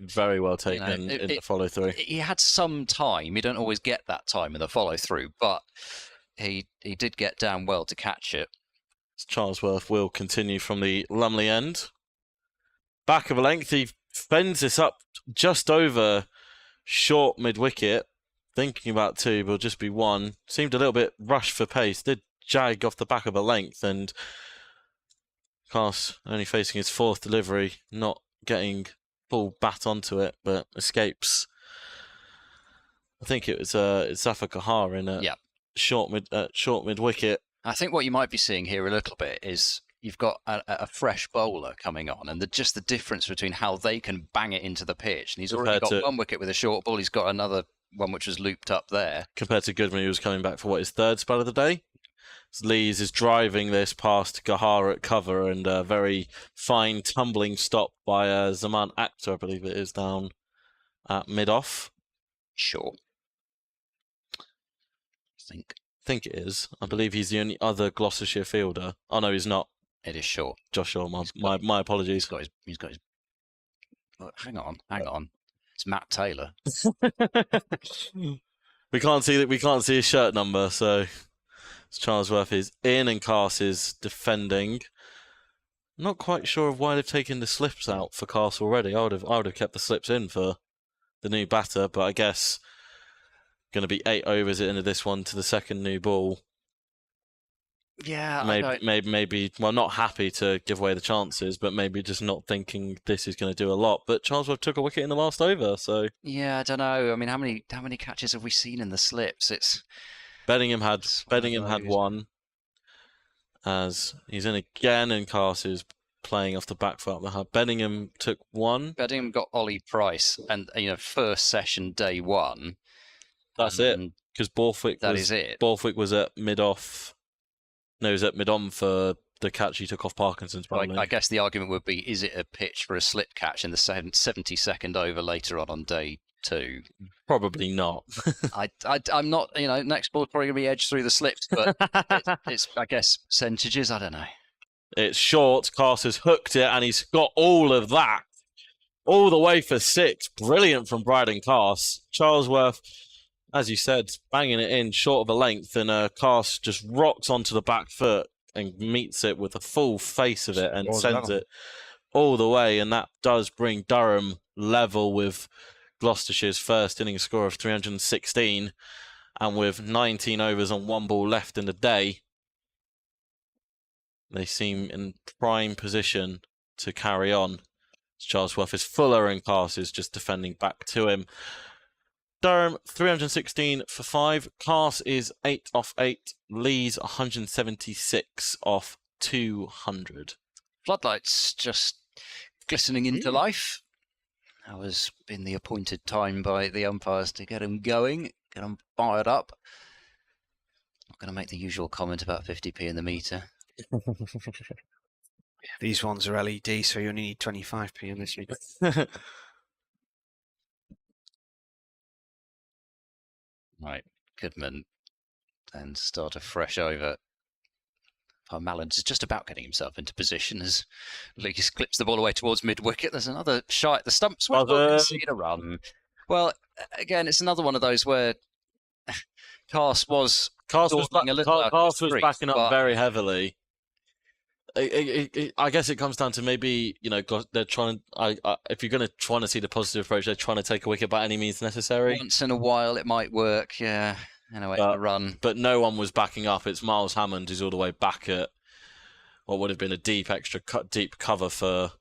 Very well taken in the follow through.
He had some time. You don't always get that time in the follow through, but he did get down well to catch it.
Charlesworth will continue from the Lumley end. Back of a length, he fends this up just over short mid-wicket. Thinking about 2, but will just be 1. Seemed a little bit rushed for pace. Did jag off the back of a length, and Cast only facing his 4th delivery, not getting full bat onto it, but escapes. I think it was Zafar Kahar in a short mid wicket.
I think what you might be seeing here a little bit is you've got a fresh bowler coming on, and just the difference between how they can bang it into the pitch. And he's already got 1 wicket with a short ball. He's got another one which was looped up there.
Compared to Goodman, who was coming back for his 3rd spell of the day. Lees is driving this past Gahar at cover, and a very fine tumbling stop by Zaman Akhtar, I believe it is, down at mid-off.
Sure.
I think it is. I believe he's the only other Gloucestershire fielder. Oh no, he's not.
It is Shaw.
Josh Shaw. My apologies.
He's got his. Oh, hang on. It's Matt Taylor.
We can't see his shirt number, so Charlesworth is in and Cast is defending. Not quite sure of why they've taken the slips out for Cast already. I would have kept the slips in for the new batter, but I guess going to be 8 overs into this one to the second new ball.
Yeah,
maybe. Well, not happy to give away the chances, but maybe just not thinking this is going to do a lot. But Charlesworth took a wicket in the last over, so
yeah, I don't know. I mean, how many catches have we seen in the slips? It's
Beddingham had 1, as he's in again, and Cast is playing off the back foot. Beddingham took 1.
Beddingham got Ollie Price, and first session day 1.
That's it, because Borthwick was at mid-off. No, he was at mid-on for the catch he took off Parkinson's.
I guess the argument would be, is it a pitch for a slip catch in the 72nd over later on day 2?
Probably not.
I'm not, next ball's probably going to be edged through the slips, but it's, I guess, percentages, I don't know.
It's short, Cast has hooked it, and he's got all of that. All the way for 6. Brilliant from Bryden Cast. Charlesworth, as you said, banging it in short of a length, and Cast just rocks onto the back foot and meets it with the full face of it and sends it all the way. And that does bring Durham level with Gloucestershire's first innings score of 316. And with 19 overs and 1 ball left in the day, they seem in prime position to carry on. Charlesworth is fuller and Cast is just defending back to him. Durham 316 for 5. Cast is 8 off 8. Lee's 176 off 200.
Floodlights just glistening into life. That was been the appointed time by the umpires to get them going, get them fired up. Not going to make the usual comment about 50p in the meter.
These ones are LED, so you only need 25p in this meter.
Right, Goodman then start a fresh over. Mallins is just about getting himself into position as Lee clips the ball away towards mid-wicket. There's another shot at the stumps. We'll concede a run. Well, again, it's another one of those where Cast was
backing up very heavily. I guess it comes down to maybe, you know, they're trying. If you're going to try to see the positive approach, they're trying to take a wicket by any means necessary.
Once in a while, it might work. Yeah. Anyway, the run.
But no one was backing up. It's Miles Hammond who's all the way back at what would have been a deep cover for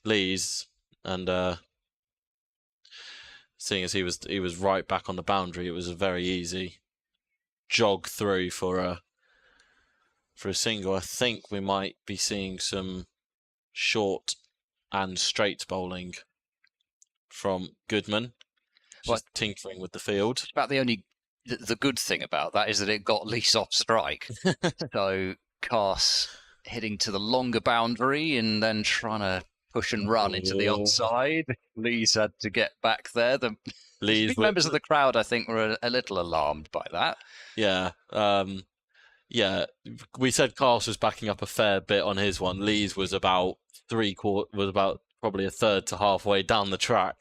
Lees, and seeing as he was right back on the boundary, it was a very easy jog through for a single. I think we might be seeing some short and straight bowling from Goodman, just tinkering with the field.
About the good thing about that is that it got Lees off strike. So Cass hitting to the longer boundary and then trying to push and run into the onside. Lees had to get back there. The members of the crowd, I think, were a little alarmed by that.
Yeah. Yeah, we said Cass was backing up a fair bit on his one. Lees was about probably a third to halfway down the track,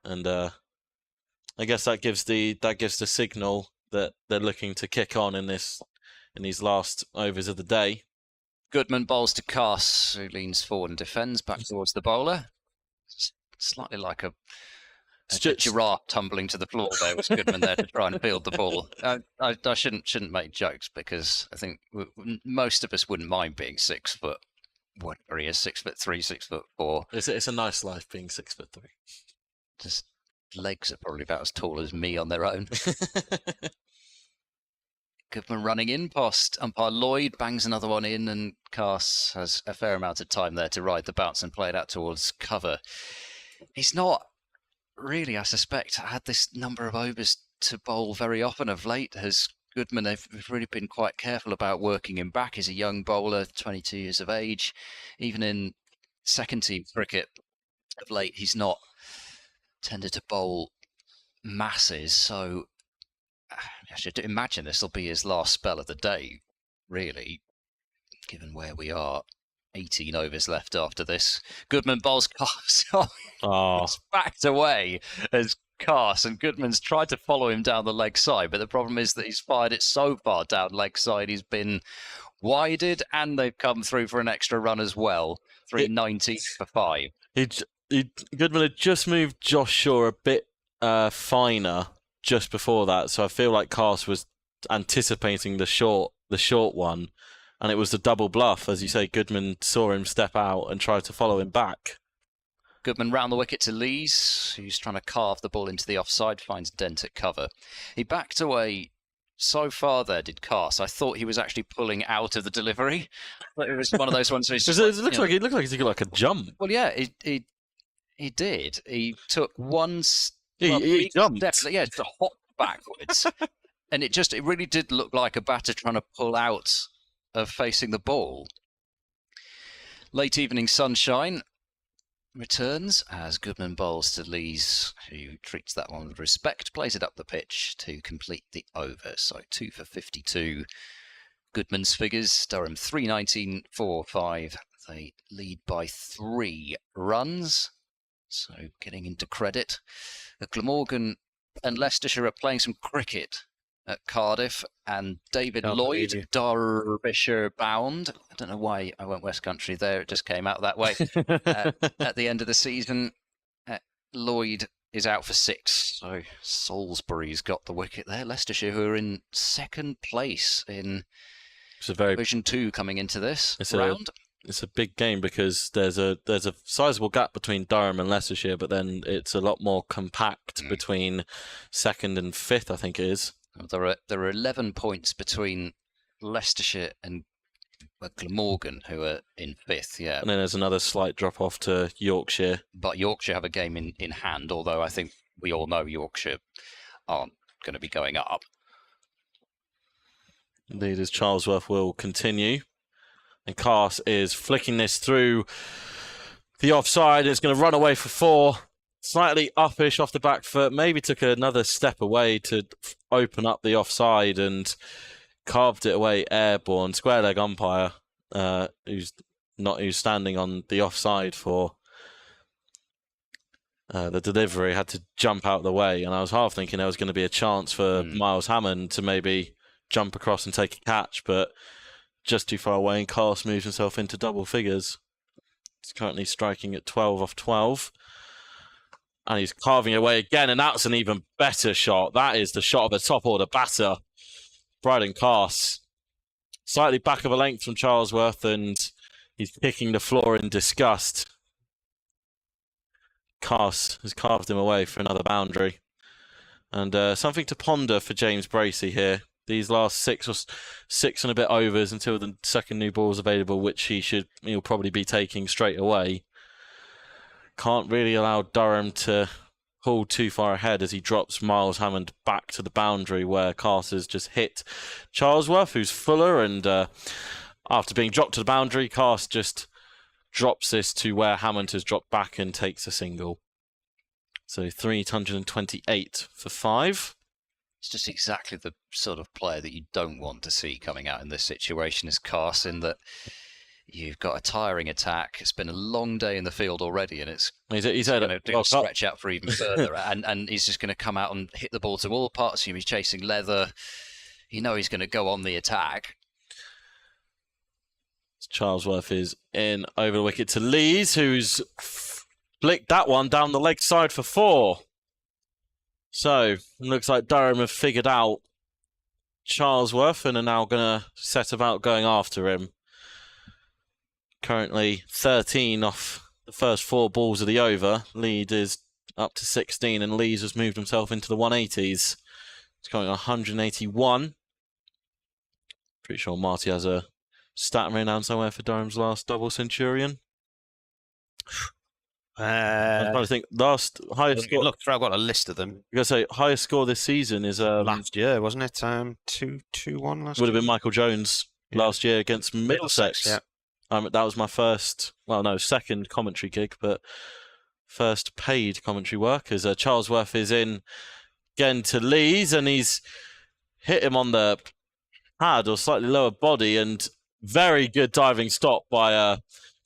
and I guess that gives the signal that they're looking to kick on in these last overs of the day.
Goodman bowls to Cass, who leans forward and defends back towards the bowler. Slightly like a giraffe tumbling to the floor. There was Goodman there to try and field the ball. I shouldn't make jokes because I think most of us wouldn't mind being 6 foot. Whatever he is, 6'3", 6'4".
It's a nice life being 6'3".
Just legs are probably about as tall as me on their own. Goodman running in past umpire Lloyd, bangs another one in, and Cass has a fair amount of time there to ride the bounce and play it out towards cover. He's not really, I suspect, had this number of overs to bowl very often of late. Has Goodman, they've really been quite careful about working him back. He's a young bowler, 22 years of age. Even in second team cricket of late, he's not tended to bowl masses. So I should imagine this will be his last spell of the day, really, given where we are. 18 overs left after this. Goodman bowls Cass. It's backed away as Cass, and Goodman's tried to follow him down the leg side, but the problem is that he's fired it so far down leg side, he's been wided, and they've come through for an extra run as well. 390 for 5.
Goodman had just moved Josh Shaw a bit finer just before that, so I feel like Cass was anticipating the short one. And it was the double bluff. As you say, Goodman saw him step out and tried to follow him back.
Goodman round the wicket to Lees, who's trying to carve the ball into the offside, finds dent at cover. He backed away so far there, did Cass. I thought he was actually pulling out of the delivery. But it was one of those ones where
it looked like he took like a jump.
Well, yeah, he did. He took one
he jumped.
Yeah, to hop backwards. And it really did look like a batter trying to pull out of facing the ball. Late evening sunshine returns as Goodman bowls to Lees, who treats that one with respect, plays it up the pitch to complete the over. So 2 for 52. Goodman's figures, Durham 319, 4-5. They lead by 3 runs. So getting into credit. Glamorgan and Leicestershire are playing some cricket at Cardiff, and David Lloyd, Derbyshire bound. I don't know why I went West Country there. It just came out that way. At the end of the season, Lloyd is out for 6. So Salisbury's got the wicket there. Leicestershire, who are in second place in Division 2 coming into this round.
it's a big game because there's a sizable gap between Durham and Leicestershire, but then it's a lot more compact between 2nd and 5th, I think it is.
There are 11 points between Leicestershire and Glamorgan, who are in 5th, yeah.
And then there's another slight drop-off to Yorkshire.
But Yorkshire have a game in hand, although I think we all know Yorkshire aren't going to be going up.
Indeed, as Charlesworth will continue. And Cass is flicking this through the offside. It's going to run away for 4. Slightly uppish off the back foot. Maybe took another step away to open up the offside and carved it away airborne. Square leg umpire, who's standing on the offside for the delivery, had to jump out of the way. And I was half thinking there was going to be a chance for Miles Hammond to maybe jump across and take a catch, but just too far away, and Cass moves himself into double figures. He's currently striking at 12 off 12. And he's carving away again, and that's an even better shot. That is the shot of a top-order batter. Bryden Cass, slightly back of a length from Charlesworth, and he's kicking the floor in disgust. Cass has carved him away for another boundary. And something to ponder for James Bracey here. These last 6 and a bit overs until the second new ball is available, which he'll probably be taking straight away. Can't really allow Durham to pull too far ahead as he drops Miles Hammond back to the boundary where Cass has just hit Charlesworth, who's fuller, and after being dropped to the boundary, Cass just drops this to where Hammond has dropped back and takes a single. So 328 for 5.
It's just exactly the sort of player that you don't want to see coming out in this situation as Cass, in that you've got a tiring attack. It's been a long day in the field already, and it's going to stretch out for even further. and he's just going to come out and hit the ball to all parts of him. He's chasing leather. You know he's going to go on the attack.
Charlesworth is in over the wicket to Lees, who's flicked that one down the leg side for 4. So, it looks like Durham have figured out Charlesworth and are now going to set about going after him. Currently 13 off the first 4 balls of the over. Lead is up to 16, and Lees has moved himself into the 180s. He's going 181. Pretty sure Marty has a stat written down somewhere for Durham's last double centurion. I was trying to think. Last highest score.
Look, I've got a list of them.
I'm gonna say highest score this season is
last year, wasn't it? 2-1 last.
Would have been Michael Jones last year against Middlesex.
Yeah.
That was my second commentary gig, but first paid commentary work, as Charlesworth is in again to Lees, and he's hit him on the pad or slightly lower body, and very good diving stop by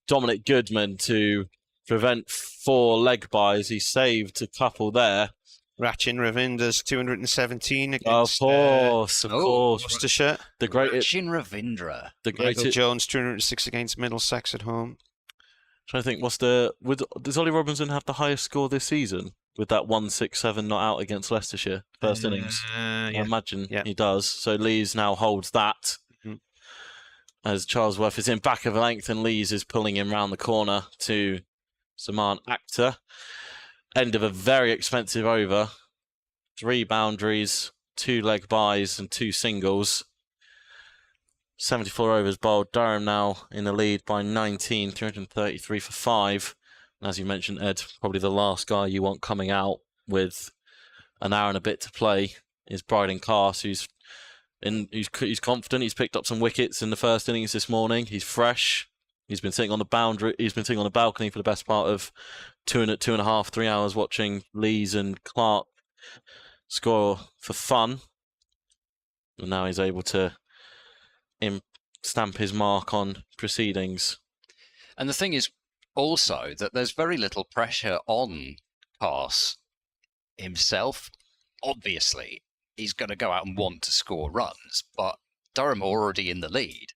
Dominic Goodman to prevent 4 leg byes. He saved a couple there.
Rachin Ravindra's 217 against
of course.
Gloucestershire.
The great
Rachin Ravindra.
The great
Jones 206 against Middlesex at home.
Trying to think, does Ollie Robinson have the highest score this season with that 167 not out against Leicestershire first innings? I imagine he does. So Lees now holds that. As Charlesworth is in back of a length, and Lees is pulling him round the corner to Saman Akhtar. End of a very expensive over. 3 boundaries, 2 leg byes, and 2 singles. 74 overs bowled. Durham now in the lead by 19, 333 for 5. And as you mentioned, Ed, probably the last guy you want coming out with an hour and a bit to play is Bryden Cass, who's confident. He's picked up some wickets in the first innings this morning. He's fresh. He's been sitting on the boundary. He's been sitting on the balcony for the best part of 2.5, 3 hours watching Lees and Clark score for fun. And now he's able to stamp his mark on proceedings.
And the thing is also that there's very little pressure on Cass himself. Obviously, he's going to go out and want to score runs, but Durham are already in the lead,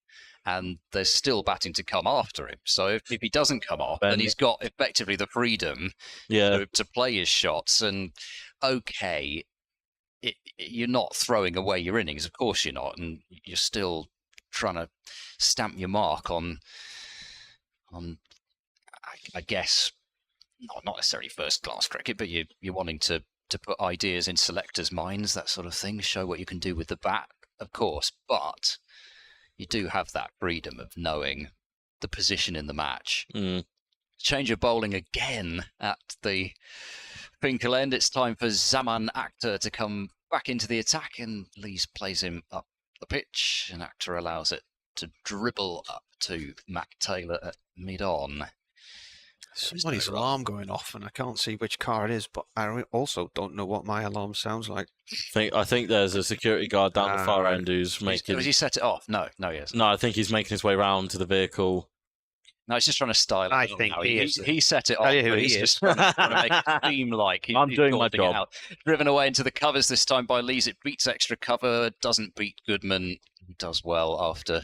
and there's still batting to come after him. So if he doesn't come off, then he's got effectively the freedom to play his shots. And okay, you're not throwing away your innings, of course you're not, and you're still trying to stamp your mark on I guess, not necessarily first-class cricket, but you're wanting to put ideas in selectors' minds, that sort of thing, show what you can do with the bat, of course, but you do have that freedom of knowing the position in the match. Change of bowling again at the Finkel end. It's time for Zaman Akhtar to come back into the attack, and Lees plays him up the pitch, and Akhtar allows it to dribble up to Matt Taylor at mid-on.
Somebody's alarm going off, and I can't see which car it is, but I also don't know what my alarm sounds like.
I think there's a security guard down the far end who's making...
Has he set it off? No, he hasn't.
No, I think he's making his way round to the vehicle.
No, he's just trying to style it.
I think
he set it off. He's just trying to make it seem like he's
doing my job.
Driven away into the covers this time by Lees. It beats extra cover, doesn't beat Goodman. He does well after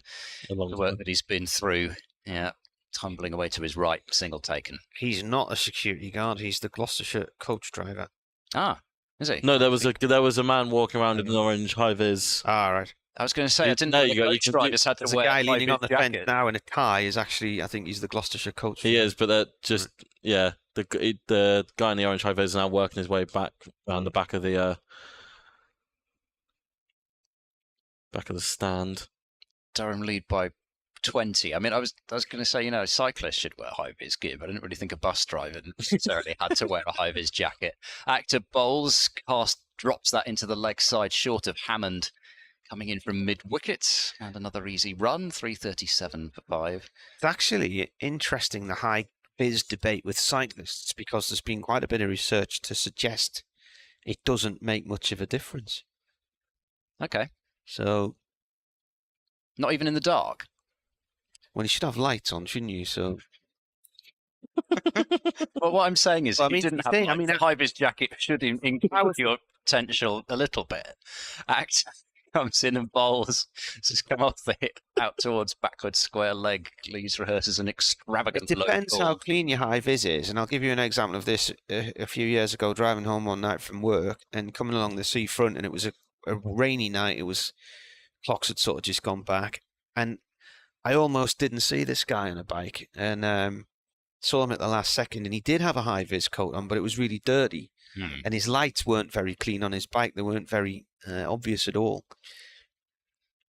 the work that he's been through. Yeah, tumbling away to his right, single taken.
He's not a security guard. He's the Gloucestershire coach driver.
Ah, is he?
No, there was a man walking around in an orange high-vis.
Ah, right.
I was going to say, I didn't know you drivers had to
There's
wear
a guy leaning on the fence
jacket.
now in a tie is actually, I think he's the Gloucestershire coach.
He is, but they're just, yeah, the guy in the orange high-vis is now working his way back around the back of the stand.
Durham lead by 20. I mean, I was going to say, cyclists should wear high-vis gear, but I didn't really think a bus driver necessarily had to wear a high-vis jacket. Akhtar bowls, Cast drops that into the leg side, short of Hammond, coming in from mid-wicket, and another easy run, 337 for 5.
It's actually interesting, the high-vis debate with cyclists, because there's been quite a bit of research to suggest it doesn't make much of a difference.
Okay.
So...
Not even in the dark?
Well, you should have lights on, shouldn't you? So...
Well, what I'm saying is,
well,
you didn't have the high-vis jacket should empower your potential a little bit. Akhtar comes in and bowls, just come off the hip out towards backward square leg. Lees rehearses an extravagant
It depends
low
how
ball.
clean your high-vis is, and I'll give you an example of this. A few years ago, driving home one night from work and coming along the seafront, and it was a rainy night. It was clocks had sort of just gone back, and I almost didn't see this guy on a bike, and saw him at the last second, and he did have a high-vis coat on, but it was really dirty, and his lights weren't very clean on his bike. They weren't very obvious at all.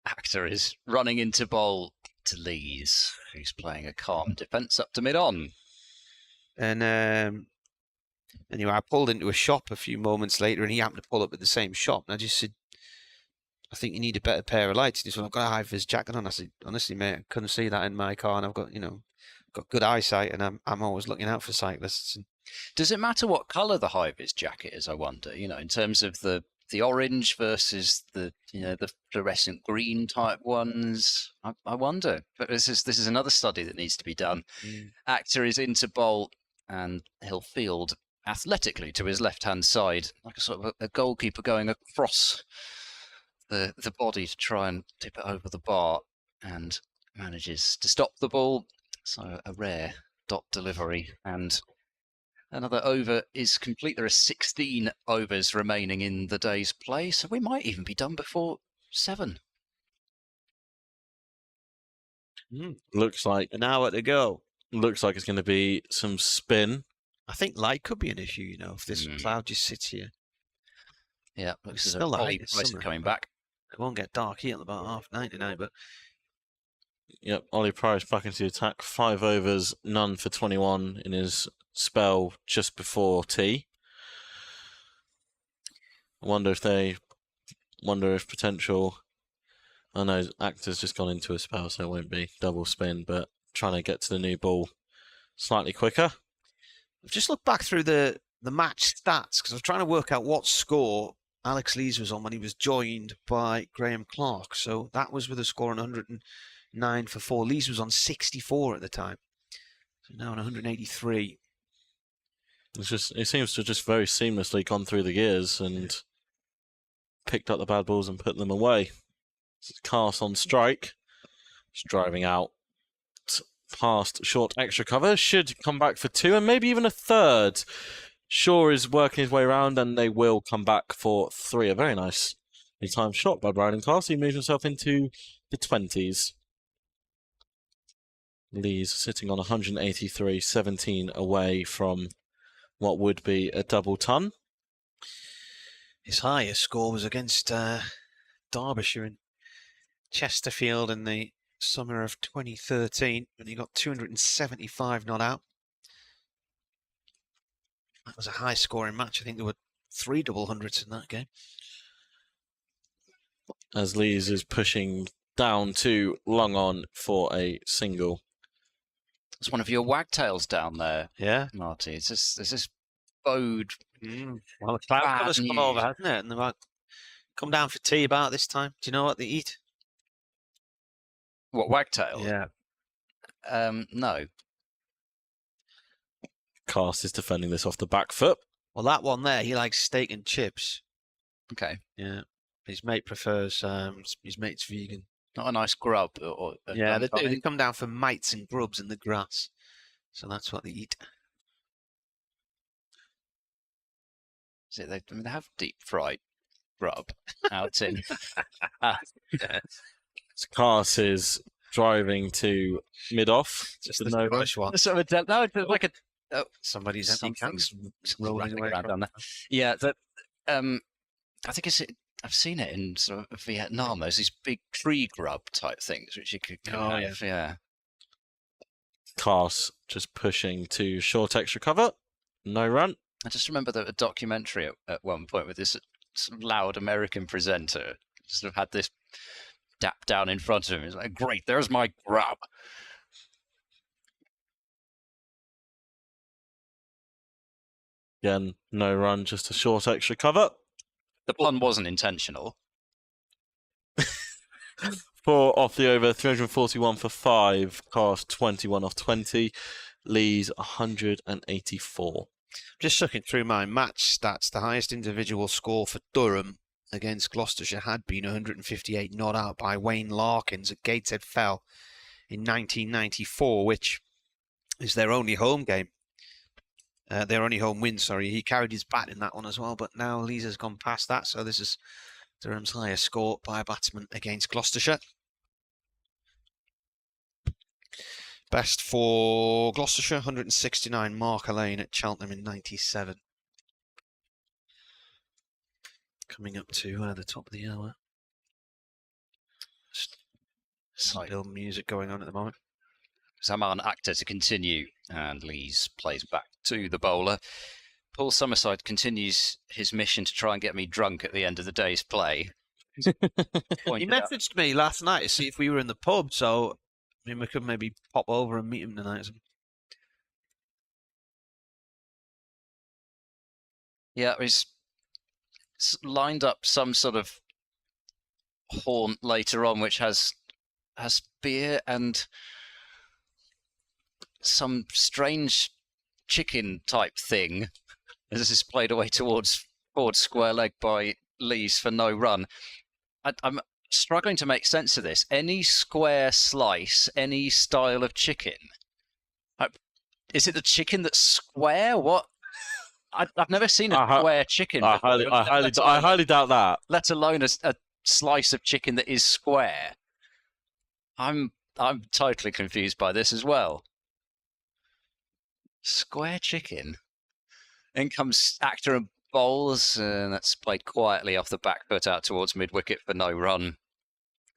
Akhtar is running into bowl to Lees, who's playing a calm defence up to mid-on.
And anyway, I pulled into a shop a few moments later, and he happened to pull up at the same shop, and I just said, I think you need a better pair of lights. He said, I've got a high-vis jacket on. I said, honestly, mate, I couldn't see that in my car, and I've got, got good eyesight, and I'm always looking out for cyclists.
Does it matter what colour the high-vis jacket is, I wonder, in terms of the orange versus the fluorescent green type ones? I wonder. But this is another study that needs to be done. Akhtar is into bowl, and he'll field athletically to his left-hand side, like a sort of a goalkeeper going across the body to try and tip it over the bar, and manages to stop the ball. So a rare dot delivery, and another over is complete. There are 16 overs remaining in the day's play, so we might even be done before 7.
Looks like
an hour to go.
Looks like it's going to be some spin.
I think light could be an issue, if this cloud just sits here.
Yeah, looks as
still
though
light
Price is coming back.
It won't get dark here at about 99, but...
Yep, Ollie Price back into the attack. 5 overs, none for 21 in his spell just before tea. I wonder if potential... I know Akhtar's just gone into a spell, so it won't be double spin, but trying to get to the new ball slightly quicker.
I've just looked back through the match stats, because I was trying to work out what score Alex Lees was on when he was joined by Graham Clark. So that was with a score on 109 for 4. Lees was on 64 at the time. So now on 183.
It seems to have just very seamlessly gone through the gears and picked up the bad balls and put them away. Cast on strike. Just driving out past short extra cover. Should come back for 2 and maybe even a third. Shaw is working his way around, and they will come back for 3. A very nice time shot by Brian Cast. He moves himself into the 20s. Lee's sitting on 183, 17 away from what would be a double ton.
His highest score was against Derbyshire in Chesterfield in the summer of 2013 when he got 275 not out. That was a high scoring match. I think there were 3 double hundreds in that game.
As Lees is pushing down to long on for a single.
It's one of your wagtails down there,
yeah,
Marty. It's this bode.
Well, the cloud colour's come over, hasn't it? And they might come down for tea about this time. Do you know what they eat?
What, wagtail?
Yeah.
No.
Cast is defending this off the back foot.
Well, that one there, he likes steak and chips.
Okay.
Yeah. His mate prefers, his mate's vegan.
Not a nice grub.
Yeah, they do. They come down for mites and grubs in the grass. So that's what they eat.
Is it, they have deep fried grub out in.
Cast is driving to mid-off.
Just the no rush one.
Sort of no, like a. Oh,
somebody's
something's
rolling away
around down there. Yeah, that. I think I've seen it in sort of Vietnam. There's these big tree grub type things which you could have. Yeah.
Cast just pushing to short extra cover. No run.
I just remember a documentary at one point with this sort of loud American presenter sort of had this dap down in front of him. He's like, "Great, there's my grub."
Again, no run, just a short extra cover.
The pun wasn't intentional.
4 off the over, 341 for 5. Cast 21 off 20. Lee's 184.
Just looking through my match stats, the highest individual score for Durham against Gloucestershire had been 158 not out by Wayne Larkins at Gateshead Fell in 1994, which is their only home game. Their only home win, sorry. He carried his bat in that one as well, but now Lees has gone past that, so this is Durham's highest score by a batsman against Gloucestershire. Best for Gloucestershire, 169, Mark Lane at Cheltenham in 97. Coming up to the top of the hour. Still music going on at the moment.
Zaman Akhtar to continue, and Lees plays back to the bowler. Paul Summerside continues his mission to try and get me drunk at the end of the day's play.
He messaged me last night to see if we were in the pub, so I mean, we could maybe pop over and meet him tonight.
Yeah, he's lined up some sort of haunt later on, which has beer and some strange chicken type thing. As this is played away towards square leg by Lees for no run. I'm struggling to make sense of this. Any square slice, any style of chicken. Is it the chicken that's square? What? I've never seen a square chicken before.
I highly doubt that.
Let alone a slice of chicken that is square. I'm totally confused by this as well. Square chicken. In comes Akhtar and bowls, and that's played quietly off the back foot out towards mid-wicket for no run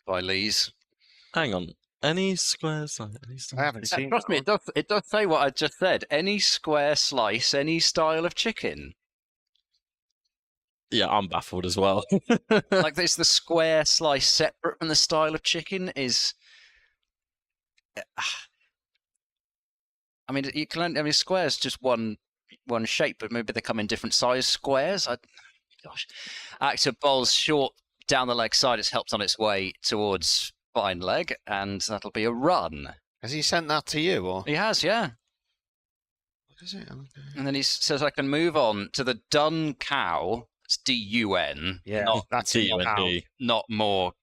by Lees.
Hang on. Any square slice?
I haven't seen
trust me, it does say what I just said. Any square slice, any style of chicken.
Yeah, I'm baffled as well.
Like this, the square slice separate from the style of chicken is. I mean, you can. I mean, squares just one shape, but maybe they come in different size squares. Gosh, Akhtar bowls short down the leg side. It's helped on its way towards fine leg, and that'll be a run.
Has he sent that to you, or
he has? Yeah.
What is it? Okay.
And then he says, "I can move on to the dun cow." It's D-U-N.
Yeah,
not
that's
D-U-N-D.
Not more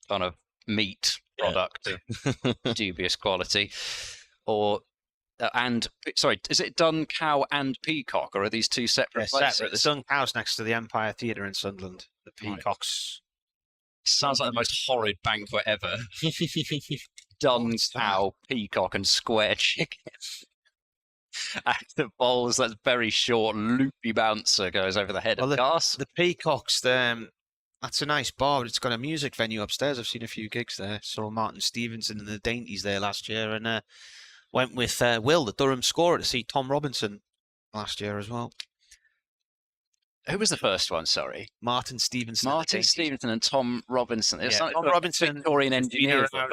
kind of meat product of dubious quality, or. Sorry, is it Dun Cow and Peacock, or are these two separate places?
Separate. The Dun Cow's next to the Empire Theatre in Sunderland. The Peacock's...
Sounds like the most horrid banquet ever. dun cow, peacock, and square chicken. Actor bowls, that very short, loopy bouncer goes over the head of Gas.
The peacocks, that's a nice bar. It's got a music venue upstairs. I've seen a few gigs there. Saw Martin Stevenson and the Dainties there last year, and went with Will, the Durham scorer, to see Tom Robinson last year as well.
Who was the first one, sorry?
Martin Stevenson.
Martin Stevenson and Tom Robinson.
Yeah, Tom Robinson,
Victorian engineers or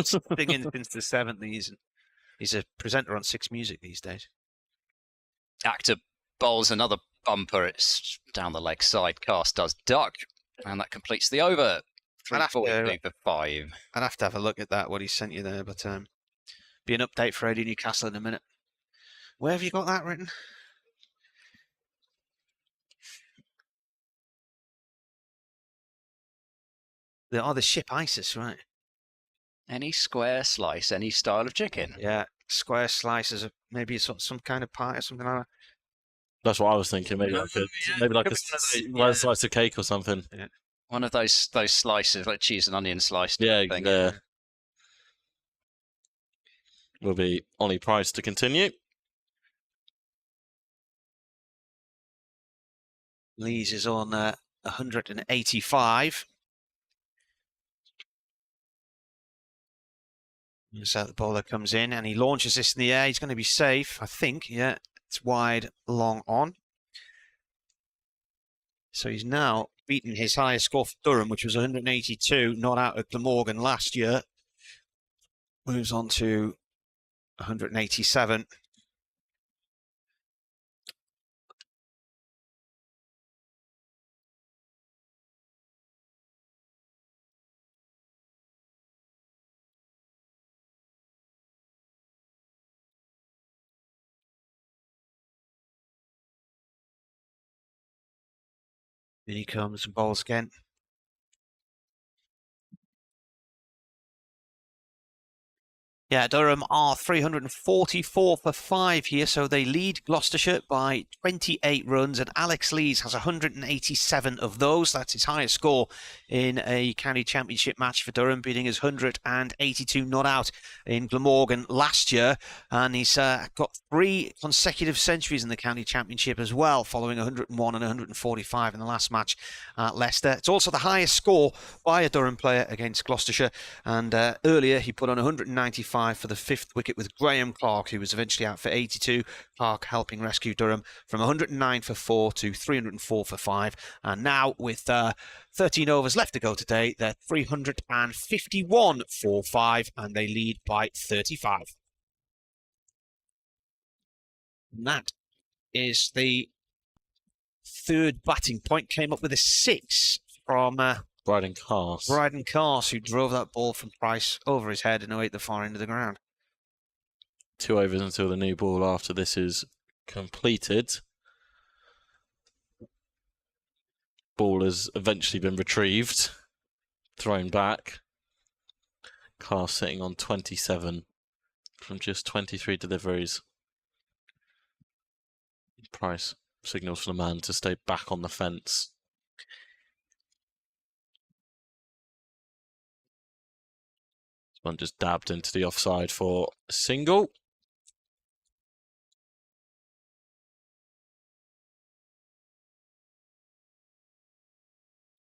something.
Been in since the 70s. And he's a presenter on Six Music these days.
Actor bowls another bumper. It's down the leg side. Cast does duck. And that completes the over. 342 for 5.
I'd have to have a look at that, what he sent you there. But be an update for Eddie Newcastle in a minute. Where have you got that written? The ship ISIS, right?
Any square slice, any style of chicken.
Yeah, square slices, maybe some kind of pie or something like that.
That's what I was thinking. Maybe like a slice of cake or something.
Yeah.
One of those slices, like cheese and onion slice.
Yeah,
thing.
yeah. Will be Ollie Price to continue.
Lees is on 185. So the bowler comes in and he launches this in the air. He's going to be safe, I think. Yeah, it's wide, long on. So he's now beaten his highest score for Durham, which was 182, not out at Glamorgan last year. Moves on to 187. Then he comes and bowls again. Yeah, Durham are 344 for 5 here, so they lead Gloucestershire by 28 runs, and Alex Lees has 187 of those. That's his highest score in a county championship match for Durham, beating his 182 not out in Glamorgan last year. And he's got 3 consecutive centuries in the county championship as well, following 101 and 145 in the last match at Leicester. It's also the highest score by a Durham player against Gloucestershire, and earlier he put on 195 for the 5th wicket with Graham Clark, who was eventually out for 82. Clark helping rescue Durham from 109 for 4 to 304 for 5. And now with 13 overs left to go today, they're 351 for 5 and they lead by 35. And that is the 3rd batting point. Came up with a 6 from
Bryden
Cars, who drove that ball from Price over his head and away at the far end of the ground.
2 overs until the new ball after this is completed. Ball has eventually been retrieved, thrown back. Cars sitting on 27 from just 23 deliveries. Price signals for the man to stay back on the fence. One just dabbed into the offside for a single.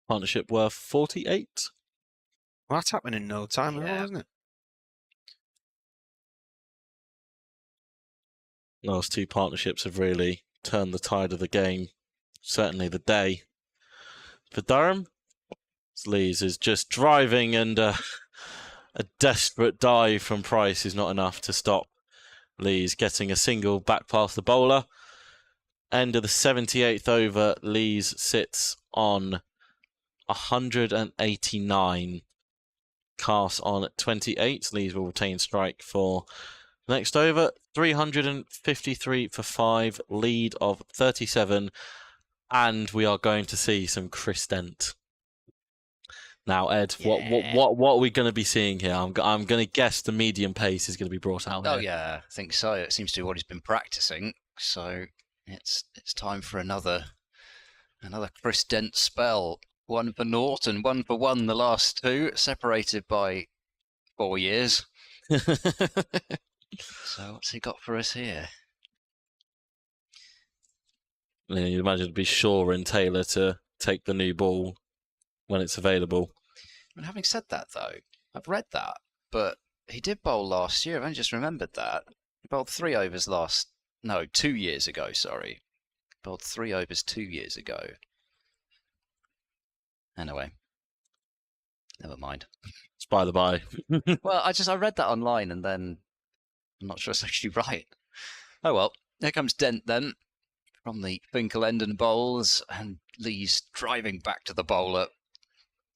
Partnership worth 48.
Well, that's happening in no time at all, isn't it?
Those 2 partnerships have really turned the tide of the game. Certainly the day. For Durham, Lees is just driving, and a desperate dive from Price is not enough to stop Lees getting a single back past the bowler. End of the 78th over, Lees sits on 189. Cast on 28. Lees will retain strike for the next over. 353 for 5, lead of 37. And we are going to see some Chris Dent. Now, Ed, what are we going to be seeing here? I'm going to guess the medium pace is going to be brought out.
Oh
here.
yeah, I think so. It seems to be what he's been practicing. So it's time for another Chris Dent spell. 1 for Norton, 1 for 1 the last 2, separated by 4 years. So what's he got for us here?
Yeah, you'd imagine it'd be Shaw and Taylor to take the new ball when it's available.
And having said that, though, I've read that, but he did bowl last year. I've only just remembered that. He bowled 3 overs 2 years ago, sorry. He bowled 3 overs 2 years ago. Anyway, never mind.
It's by the by.
Well, I read that online and then I'm not sure it's actually right. Oh well, here comes Dent then from the Finkel Endon bowls, and Lee's driving back to the bowler.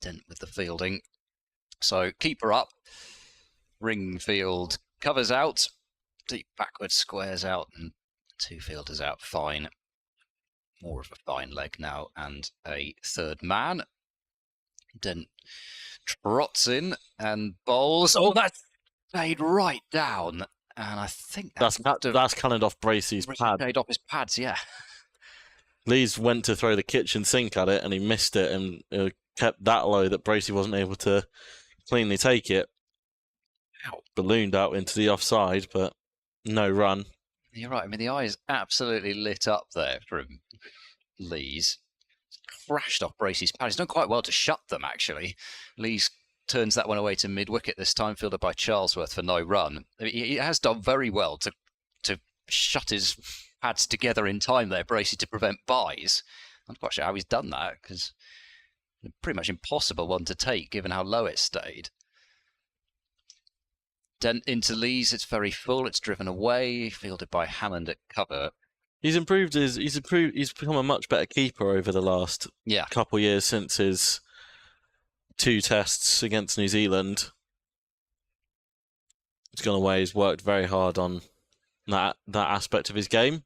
Dent with the fielding. So keeper up. Ringfield covers out. Deep backward squares out, and 2 fielders out fine. More of a fine leg now, and a third man. Dent trots in and bowls. Oh, that's stayed right down. And I think
that's cannoned off Bracey's pad.
Stayed off his pads, yeah.
Lees went to throw the kitchen sink at it and he missed it, and it kept that low that Bracey wasn't able to cleanly take it.
Ow.
Ballooned out into the offside, but no run.
You're right. I mean, the eye is absolutely lit up there from Lees. Crashed off Bracey's pad. He's done quite well to shut them, actually. Lees turns that one away to mid-wicket this time, fielded by Charlesworth for no run. I mean, he has done very well to shut his pads together in time there, Bracey, to prevent buys. I'm not quite sure how he's done that, because it's pretty much impossible one to take, given how low it stayed. Dent into Lees, it's very full, it's driven away, fielded by Hammond at cover.
He's become a much better keeper over the last couple of years since his 2 tests against New Zealand. He's gone away, he's worked very hard on that aspect of his game.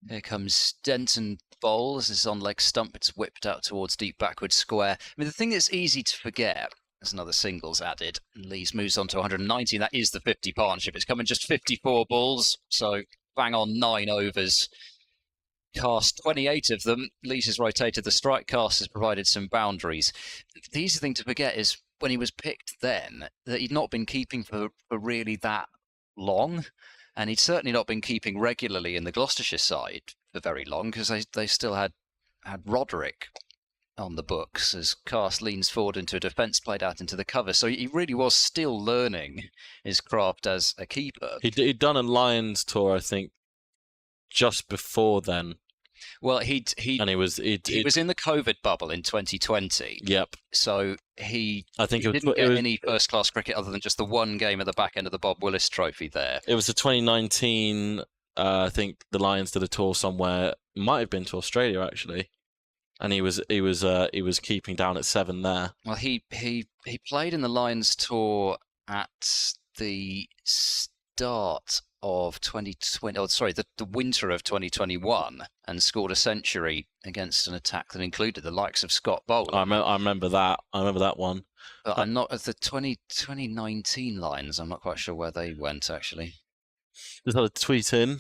Here comes Denton bowls. This is on leg stump. It's whipped out towards deep backward square. I mean, the thing that's easy to forget, there's another singles added. Lees moves on to 190. That is the 50 partnership. It's coming just 54 balls, so bang on 9 overs. Cast 28 of them. Lees has rotated. The strike cast has provided some boundaries. The easy thing to forget is when he was picked then, that he'd not been keeping for really that long. And he'd certainly not been keeping regularly in the Gloucestershire side for very long, because they still had Roderick on the books as Cast leans forward into a defence, played out into the cover. So he really was still learning his craft as a keeper.
He'd done a Lions tour, I think, just before then.
Well, he was in the COVID bubble in 2020.
Yep.
So he didn't get any first-class cricket other than just the one game at the back end of the Bob Willis Trophy there.
It was the 2019, I think the Lions did a tour somewhere. It might have been to Australia, actually. And he was keeping down at 7 there.
Well, he played in the Lions tour at the start of 2020. Oh, sorry, the winter of 2021, and scored a century against an attack that included the likes of Scott Boland.
I remember that. I remember that one.
But I'm not at the 2019 Lions. I'm not quite sure where they went actually.
Just had a tweet in.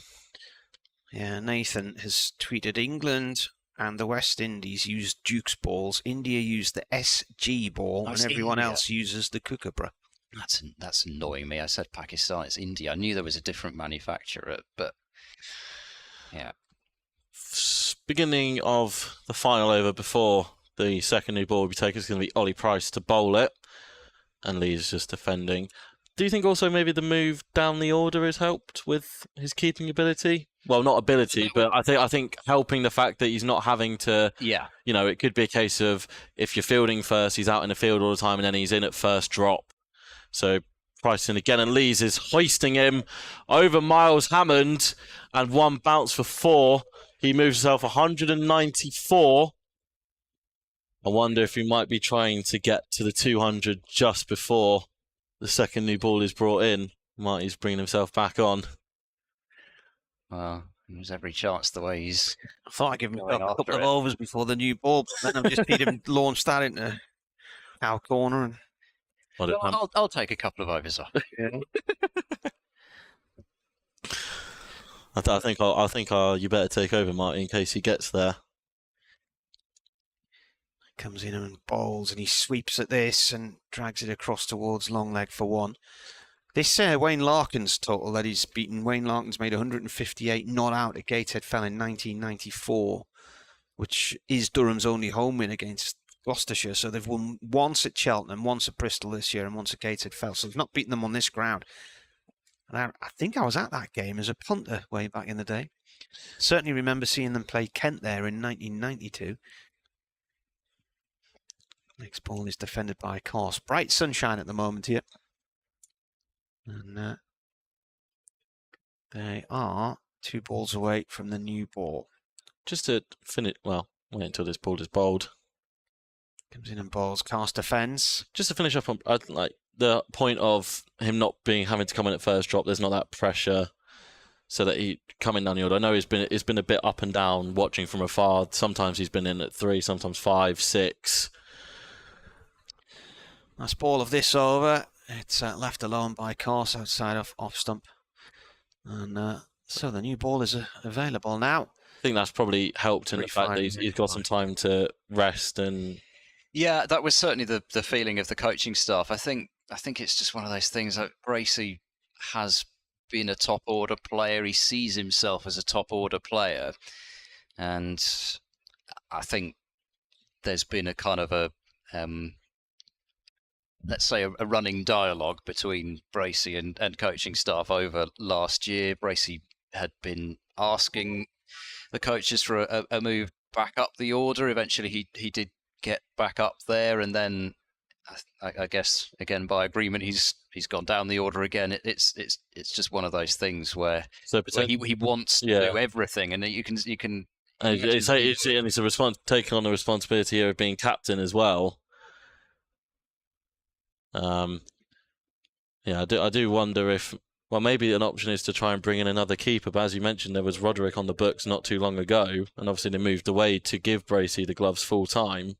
Yeah, Nathan has tweeted England and the West Indies used Duke's balls. India used the SG ball, and everyone else uses the Kookaburra.
That's annoying me. I said Pakistan, it's India. I knew there was a different manufacturer, but yeah.
Beginning of the final over before the second new ball will be taken is going to be Ollie Price to bowl it, and Lee's just defending. Do you think also maybe the move down the order has helped with his keeping ability? Well, not ability, but I think helping the fact that he's not having to.
Yeah.
You know, it could be a case of if you're fielding first, he's out in the field all the time, and then he's in at first drop. So Price in again, and Lees is hoisting him over Miles Hammond, and one bounce for 4. He moves himself 194. I wonder if he might be trying to get to the 200 just before the second new ball is brought in. Marty's bringing himself back on.
Well, there's every chance the way he's.
I thought I'd give him a couple of overs before the new ball, but then I've just seen him launch that into our corner. And
I'll take a couple of overs off.
I think you better take over, Marty, in case he gets there.
Comes in and bowls, and he sweeps at this and drags it across towards long leg for one. This Wayne Larkin's total that he's beaten. Wayne Larkin's made 158 not out at Gateshead Fell in 1994, which is Durham's only home win against Gloucestershire. So they've won once at Cheltenham, once at Bristol this year, and once at Gateshead Fell. So they've not beaten them on this ground. And I think I was at that game as a punter way back in the day. Certainly remember seeing them play Kent there in 1992. Next ball is defended by Cos. Bright sunshine at the moment here. And they are 2 balls away from the new ball.
Just to finish, well, wait until this ball is bowled.
Comes in and bowls. Cast defends.
Just to finish up on like the point of him not having to come in at first drop. There's not that pressure, so that he coming down the order. I know it's been a bit up and down watching from afar. Sometimes he's been in at 3, sometimes 5, 6.
Nice ball of this over. It's left alone by Cos outside of off stump. And so the new ball is available now.
I think that's probably helped in the fact that he's got some time to rest and...
Yeah, that was certainly the feeling of the coaching staff. I think it's just one of those things that Bracey has been a top order player. He sees himself as a top order player. And I think there's been a kind of a... let's say a running dialogue between Bracey and coaching staff over last year. Bracey had been asking the coaches for a move back up the order. Eventually he did get back up there, and then I guess again by agreement he's gone down the order again. It's just one of those things where he wants to do everything, and you can
it's a taking on the responsibility here of being captain as well. I do wonder if, well, maybe an option is to try and bring in another keeper. But as you mentioned, there was Roderick on the books not too long ago, and obviously they moved away to give Bracey the gloves full time.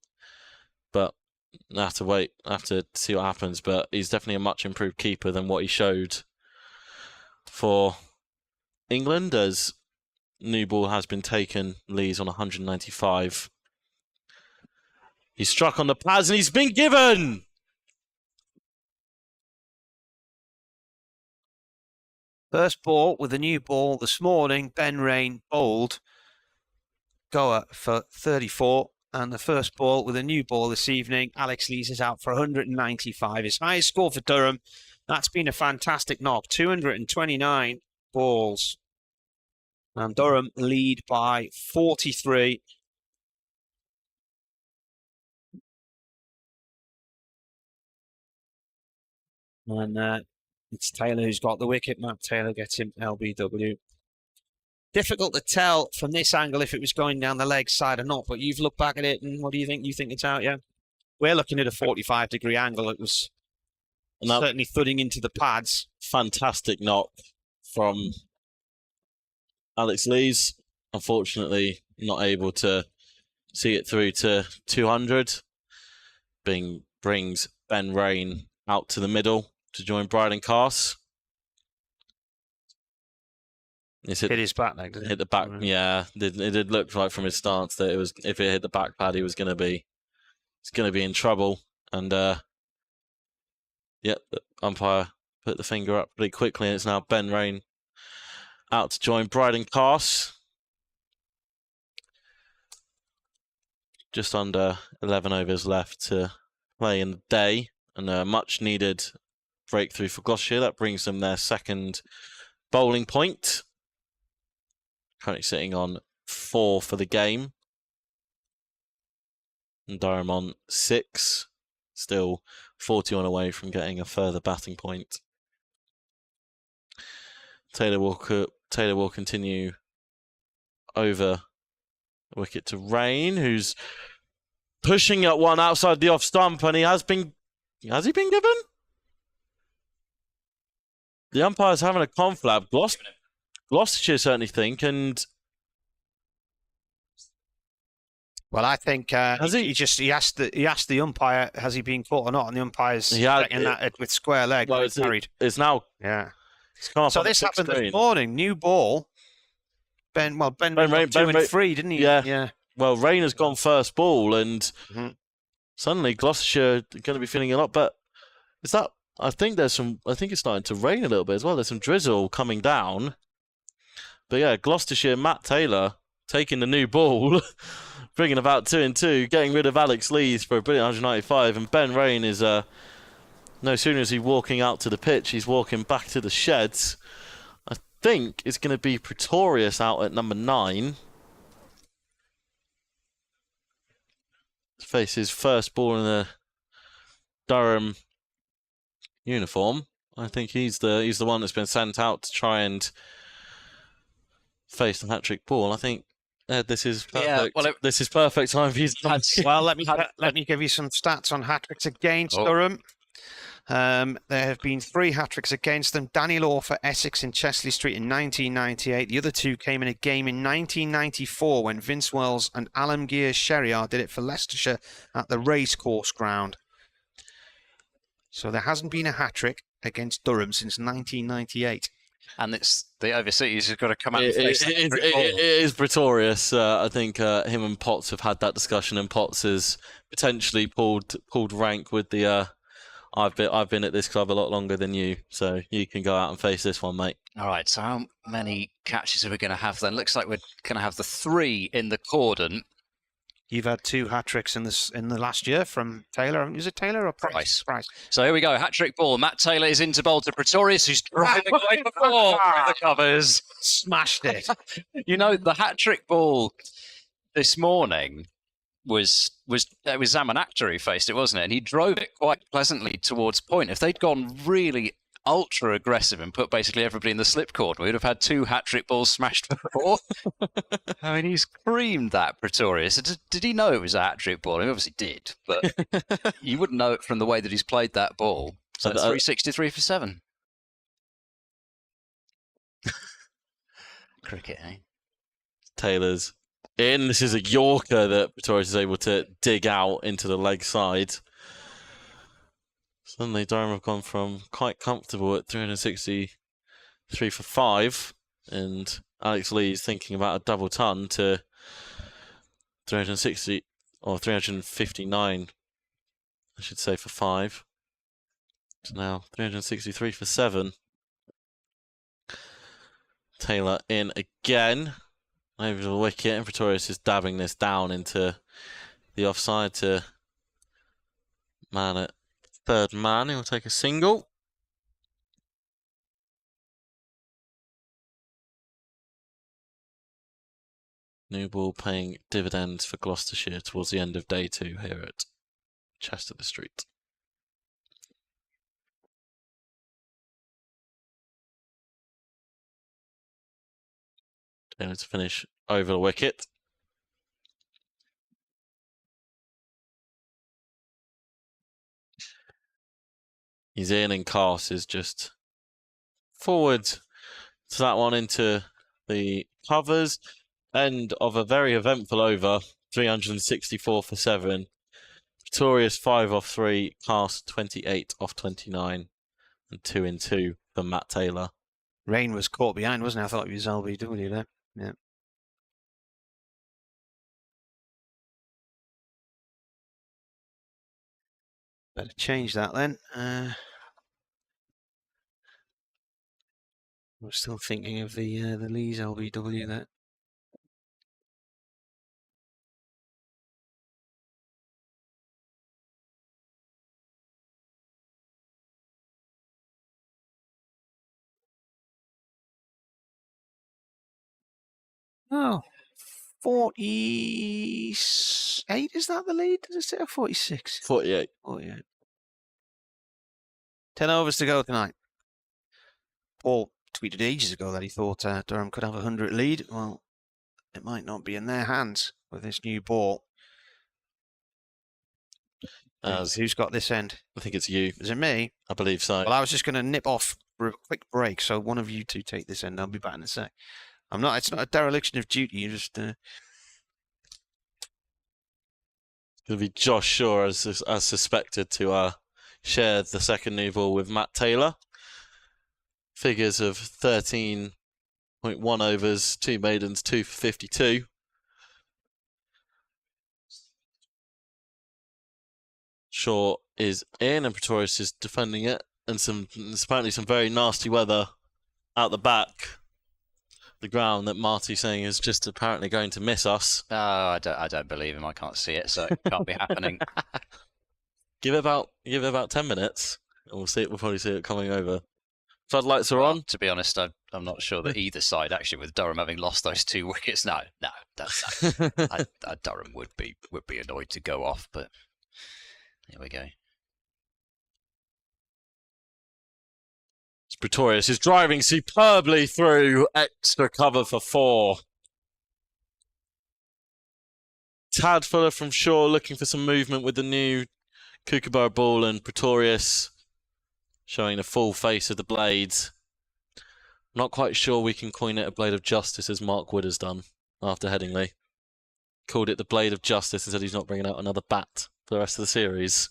But I have to see what happens. But he's definitely a much improved keeper than what he showed for England, as new ball has been taken. Lee's on 195. He's struck on the pads and he's been given.
First ball with a new ball this morning. Ben Rain bowled Goa for 34. And the first ball with a new ball this evening, Alex Lees is out for 195. His highest score for Durham. That's been a fantastic knock. 229 balls. And Durham lead by 43. And it's Taylor who's got the wicket. Matt Taylor gets him LBW. Difficult to tell from this angle if it was going down the leg side or not, but you've looked back at it, and what do you think? You think it's out, yeah? We're looking at a 45-degree angle. It was certainly thudding into the pads.
Fantastic knock from Alex Lees. Unfortunately, not able to see it through to 200. Brings Ben Rain out to the middle to join Bryden Cass.
Hit his back leg, did it?
Hit the back, yeah. It did look like from his stance that it was, if it hit the back pad, he was going to be in trouble. And the umpire put the finger up pretty quickly, and it's now Ben Rain out to join Bryden Cass. Just under 11 overs left to play in the day, and a much needed breakthrough for Gloucestershire. That brings them their second bowling point. Currently sitting on 4 for the game. And Durham on 6. Still 41 away from getting a further batting point. Taylor will continue over the wicket to Rain, who's pushing at one outside the off stump, and has he been given? The umpire's having a conflab. Gloucestershire certainly think, and
well, I think he asked the umpire, has he been caught or not, and the umpire's checking that with square leg.
Well, it's now
So this happened this morning. New ball. Ben Rain 2 and 3, didn't he?
Yeah. Well, Rain has gone first ball, and suddenly Gloucestershire are going to be feeling a lot better. Is that? I think it's starting to rain a little bit as well. There's some drizzle coming down. But yeah, Gloucestershire, Matt Taylor taking the new ball, bringing about 2 and 2, getting rid of Alex Lees for a brilliant 195, and Ben Rain is no sooner is he walking out to the pitch, he's walking back to the sheds. I think it's going to be Pretorius out at number 9. Face his first ball in the Durham uniform. I think he's the one that's been sent out to try and face the hat-trick ball. I think this is perfect.
Yeah, well,
this is perfect time for you.
Well, let me give you some stats on hat-tricks against Durham. There have been 3 hat-tricks against them. Danny Law for Essex in Chesley Street in 1998. The other 2 came in a game in 1994 when Vince Wells and Alamgir Sheriar did it for Leicestershire at the Racecourse Ground. So there hasn't been a hat-trick against Durham since 1998.
And it's the overseas who've got to come out and face
it is Pretorius. I think him and Potts have had that discussion, and Potts has potentially pulled rank with the I've been at this club a lot longer than you, so you can go out and face this one, mate.
All right, so how many catches are we going to have then? Looks like we're going to have the 3 in the cordon.
You've had 2 hat-tricks in the last year from Taylor. Is it Taylor or Price? Price.
So here we go, hat-trick ball. Matt Taylor is into bowl to Pretorius, who's driving away the ball through the covers.
Smashed it.
You know, the hat-trick ball this morning was Zaman Akhtar who faced it, wasn't it? And he drove it quite pleasantly towards point. If they'd gone really ultra aggressive and put basically everybody in the slip cordon, we would have had 2 hat-trick balls smashed before. I mean, he's creamed that Pretorius. Did he know it was a hat-trick ball? He obviously did, but you wouldn't know it from the way that he's played that ball. So 363 for 7. Cricket, eh?
Taylor's in. This is a Yorker that Pretorius is able to dig out into the leg side. Suddenly Durham have gone from quite comfortable at 363 for 5, and Alex Lee is thinking about a double ton to 360 or 359, I should say, for 5. So now 363 for 7. Taylor in again. Over to the wicket, and Pretorius is dabbing this down into the offside to man at third man. He'll take a single. New ball paying dividends for Gloucestershire towards the end of day 2 here at Chester Street. Taylor to finish over the wicket. He's in, and Cast is just forward to that one into the covers. End of a very eventful over, 364 for 7. Pretorius 5 off 3, Cast 28 off 29, and 2 in 2 for Matt Taylor.
Rain was caught behind, wasn't he? I thought he was LBW there. Yeah. Better change that then. We're still thinking of the Lees LBW there. Oh, 48, is that the lead? Does it say 46?
48.
48. 10 overs to go tonight. Paul tweeted ages ago that he thought Durham could have a 100 lead. Well, it might not be in their hands with this new ball. Who's got this end?
I think it's you.
Is it me?
I believe so.
Well, I was just going to nip off for a quick break, so one of you two take this end. I'll be back in a sec. It's not a dereliction of duty. You just.
It'll be Josh Shaw, as suspected, to share the second new ball with Matt Taylor. Figures of 13.1 overs, 2 maidens, 2 for 52. Shaw is in, and Pretorius is defending it, and apparently some very nasty weather out the back. The ground that Marty's saying is just apparently going to miss us.
No, I don't believe him. I can't see it, so it can't be happening.
Give it about 10 minutes, and we'll probably see it coming over. Floodlights are on.
To be honest, I'm not sure that either side, actually, with Durham having lost those 2 wickets. No, Durham would be annoyed to go off, but here we go.
Pretorius is driving superbly through extra cover for 4. Tad Fuller from Shaw looking for some movement with the new Kookaburra ball, and Pretorius showing the full face of the blades. Not quite sure we can coin it a blade of justice as Mark Wood has done after Headingley. Called it the blade of justice and said he's not bringing out another bat for the rest of the series.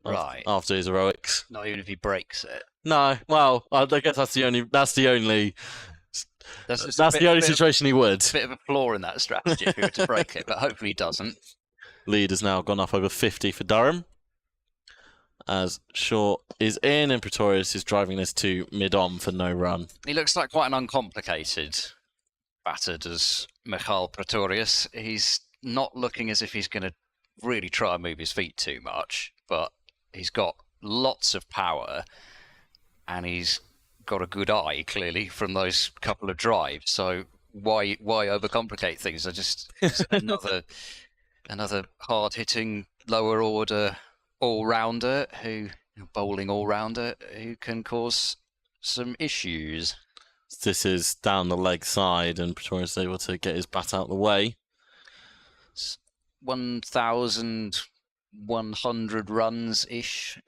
Right.
After his heroics.
Not even if he breaks it.
No, well, I guess that's the only situation he would.
A bit of a flaw in that strategy if he were to break it, but hopefully he doesn't.
Lead has now gone up over 50 for Durham, as Shaw is in and Pretorius is driving this to mid-on for no run.
He looks like quite an uncomplicated batter, does Michal Pretorius. He's not looking as if he's going to really try and move his feet too much, but he's got lots of power. And he's got a good eye, clearly, from those couple of drives. So why overcomplicate things? Just another hard-hitting, lower-order all-rounder bowling all-rounder who can cause some issues.
This is down the leg side, and Pretorius is able to get his bat out of the way.
1,100 runs-ish.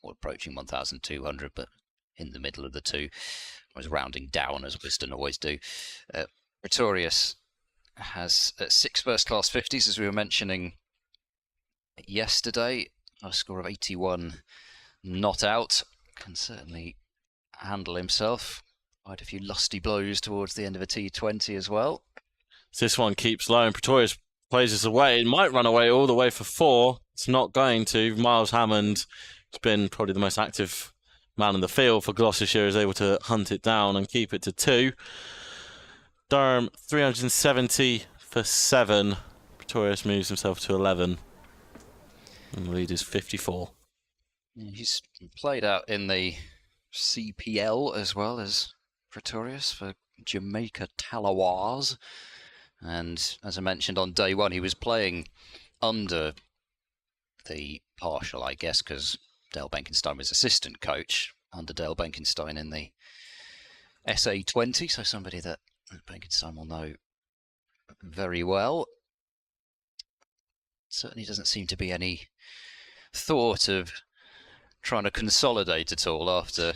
Or approaching 1,200, but in the middle of the two. I was rounding down, as Wisden always do. Pretorius has 6 first-class 50s, as we were mentioning yesterday. A score of 81 not out. Can certainly handle himself. Quite a few lusty blows towards the end of a T20 as well.
This one keeps low, and Pretorius plays this away. It might run away all the way for 4. It's not going to. Miles Hammond has been probably the most active man in the field for Gloucestershire, is able to hunt it down and keep it to 2. Durham 370 for 7. Pretorius moves himself to 11. And the lead is 54.
He's played out in the CPL as well as Pretorius for Jamaica Talawars. And as I mentioned on day 1, he was playing under the partial, I guess, because Dale Benkenstein was assistant coach under Dale Benkenstein in the SA20, so somebody that Benkenstein will know very well. Certainly doesn't seem to be any thought of trying to consolidate at all after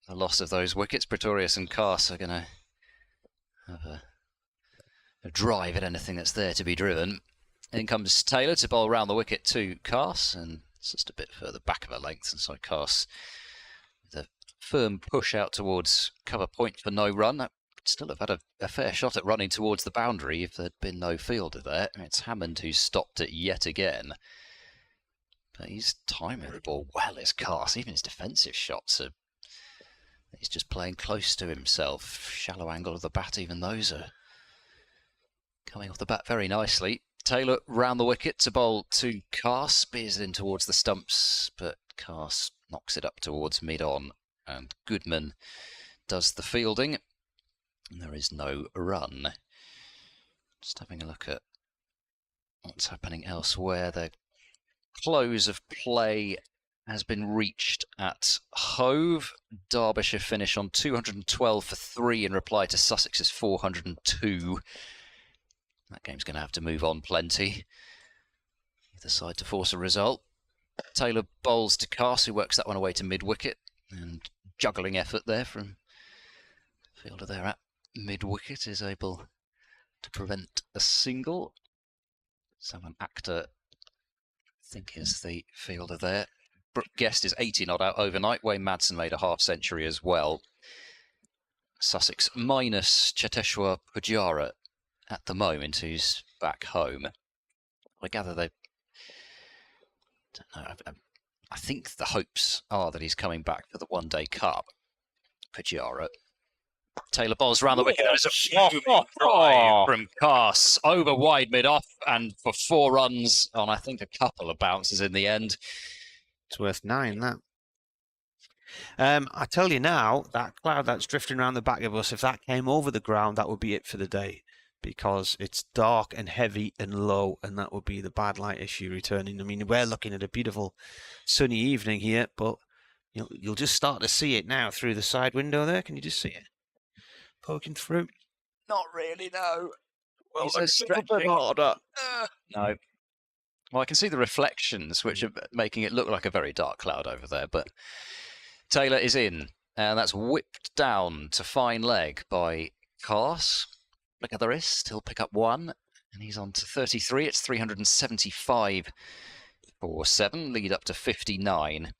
the loss of those wickets. Pretorius and Cass are going to have a drive at anything that's there to be driven. In comes Taylor to bowl round the wicket to Cass, and it's just a bit further back of a length, and so Cass with a firm push out towards cover point for no run. That would still have had a fair shot at running towards the boundary if there'd been no fielder there. It's Hammond who's stopped it yet again. But he's timing the ball well, as Cass. Even his defensive shots are... He's just playing close to himself. Shallow angle of the bat, even those are coming off the bat very nicely. Taylor round the wicket to bowl to Cass, spears in towards the stumps, but Cass knocks it up towards mid-on, and Goodman does the fielding, and there is no run. Just having a look at what's happening elsewhere. The close of play has been reached at Hove. Derbyshire finish on 212 for 3 in reply to Sussex's 402. That game's going to have to move on plenty. Either side to force a result. Taylor bowls to Cass, who works that one away to mid-wicket. And juggling effort there from the fielder there at mid-wicket is able to prevent a single. Someone Actor, I think, is the fielder there. Brooke Guest is 80 not out overnight. Wayne Madsen made a half-century as well. Sussex minus Cheteshwar Pujara at the moment, who's back home. I gather they don't know, I think the hopes are that he's coming back for the one-day cup. Pajara. Taylor bowls round the wicket. There's a booming drive from Cass over wide mid-off and for 4 runs on, I think, a couple of bounces in the end.
It's worth 9, that. I tell you now, that cloud that's drifting around the back of us, if that came over the ground, that would be it for the day. Because it's dark and heavy and low, and that would be the bad light issue returning. I mean, we're looking at a beautiful sunny evening here, but you'll just start to see it now through the side window there. Can you just see it poking through?
Not really, no.
Well, it's a bit harder.
No. Well, I can see the reflections, which are making it look like a very dark cloud over there, but Taylor is in, and that's whipped down to fine leg by Cass. Look at the wrist, he'll pick up 1, and he's on to 33. It's 375 for 7, lead up to 59.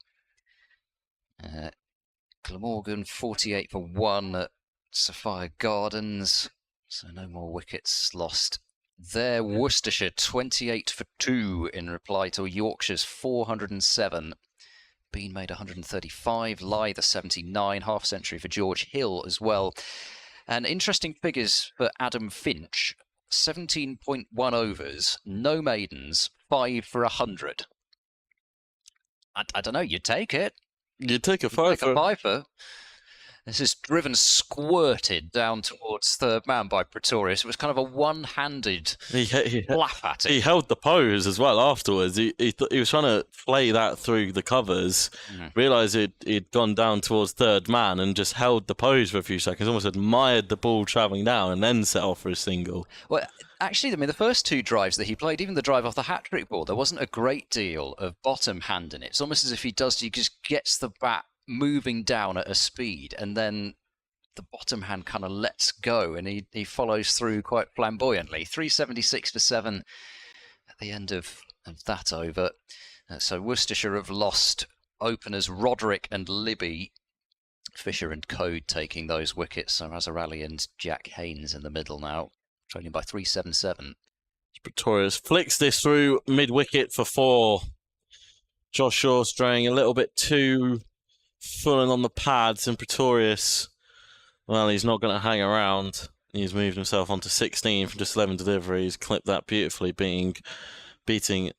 Glamorgan 48 for 1 at Sophia Gardens, so no more wickets lost there. Worcestershire 28 for 2 in reply to Yorkshire's 407. Bean made 135, Lythe 79, half century for George Hill as well. And interesting figures for Adam Finch, 17.1 overs, no maidens, 5 for 100. I don't know, you'd take it.
You'd take a 5
for. This is driven squirted down towards third man by Pretorius. It was kind of a one-handed laugh at it.
He held the pose as well afterwards. He was trying to play that through the covers, realised he'd gone down towards third man and just held the pose for a few seconds, almost admired the ball travelling down and then set off for a single.
Well, actually, I mean, the first 2 drives that he played, even the drive off the hat-trick ball, there wasn't a great deal of bottom hand in it. It's almost as if he just gets the bat moving down at a speed, and then the bottom hand kind of lets go, and he follows through quite flamboyantly. 376 for 7 at the end of that over. So Worcestershire have lost openers Roderick and Libby. Fisher and Code taking those wickets. So Razarali and Jack Haynes in the middle now, trailing by 377.
Pretorius flicks this through mid-wicket for 4. Josh Shaw straying a little bit too full on the pads, and Pretorius, well, he's not going to hang around. He's moved himself onto 16 from just 11 deliveries, clipped that beautifully, beating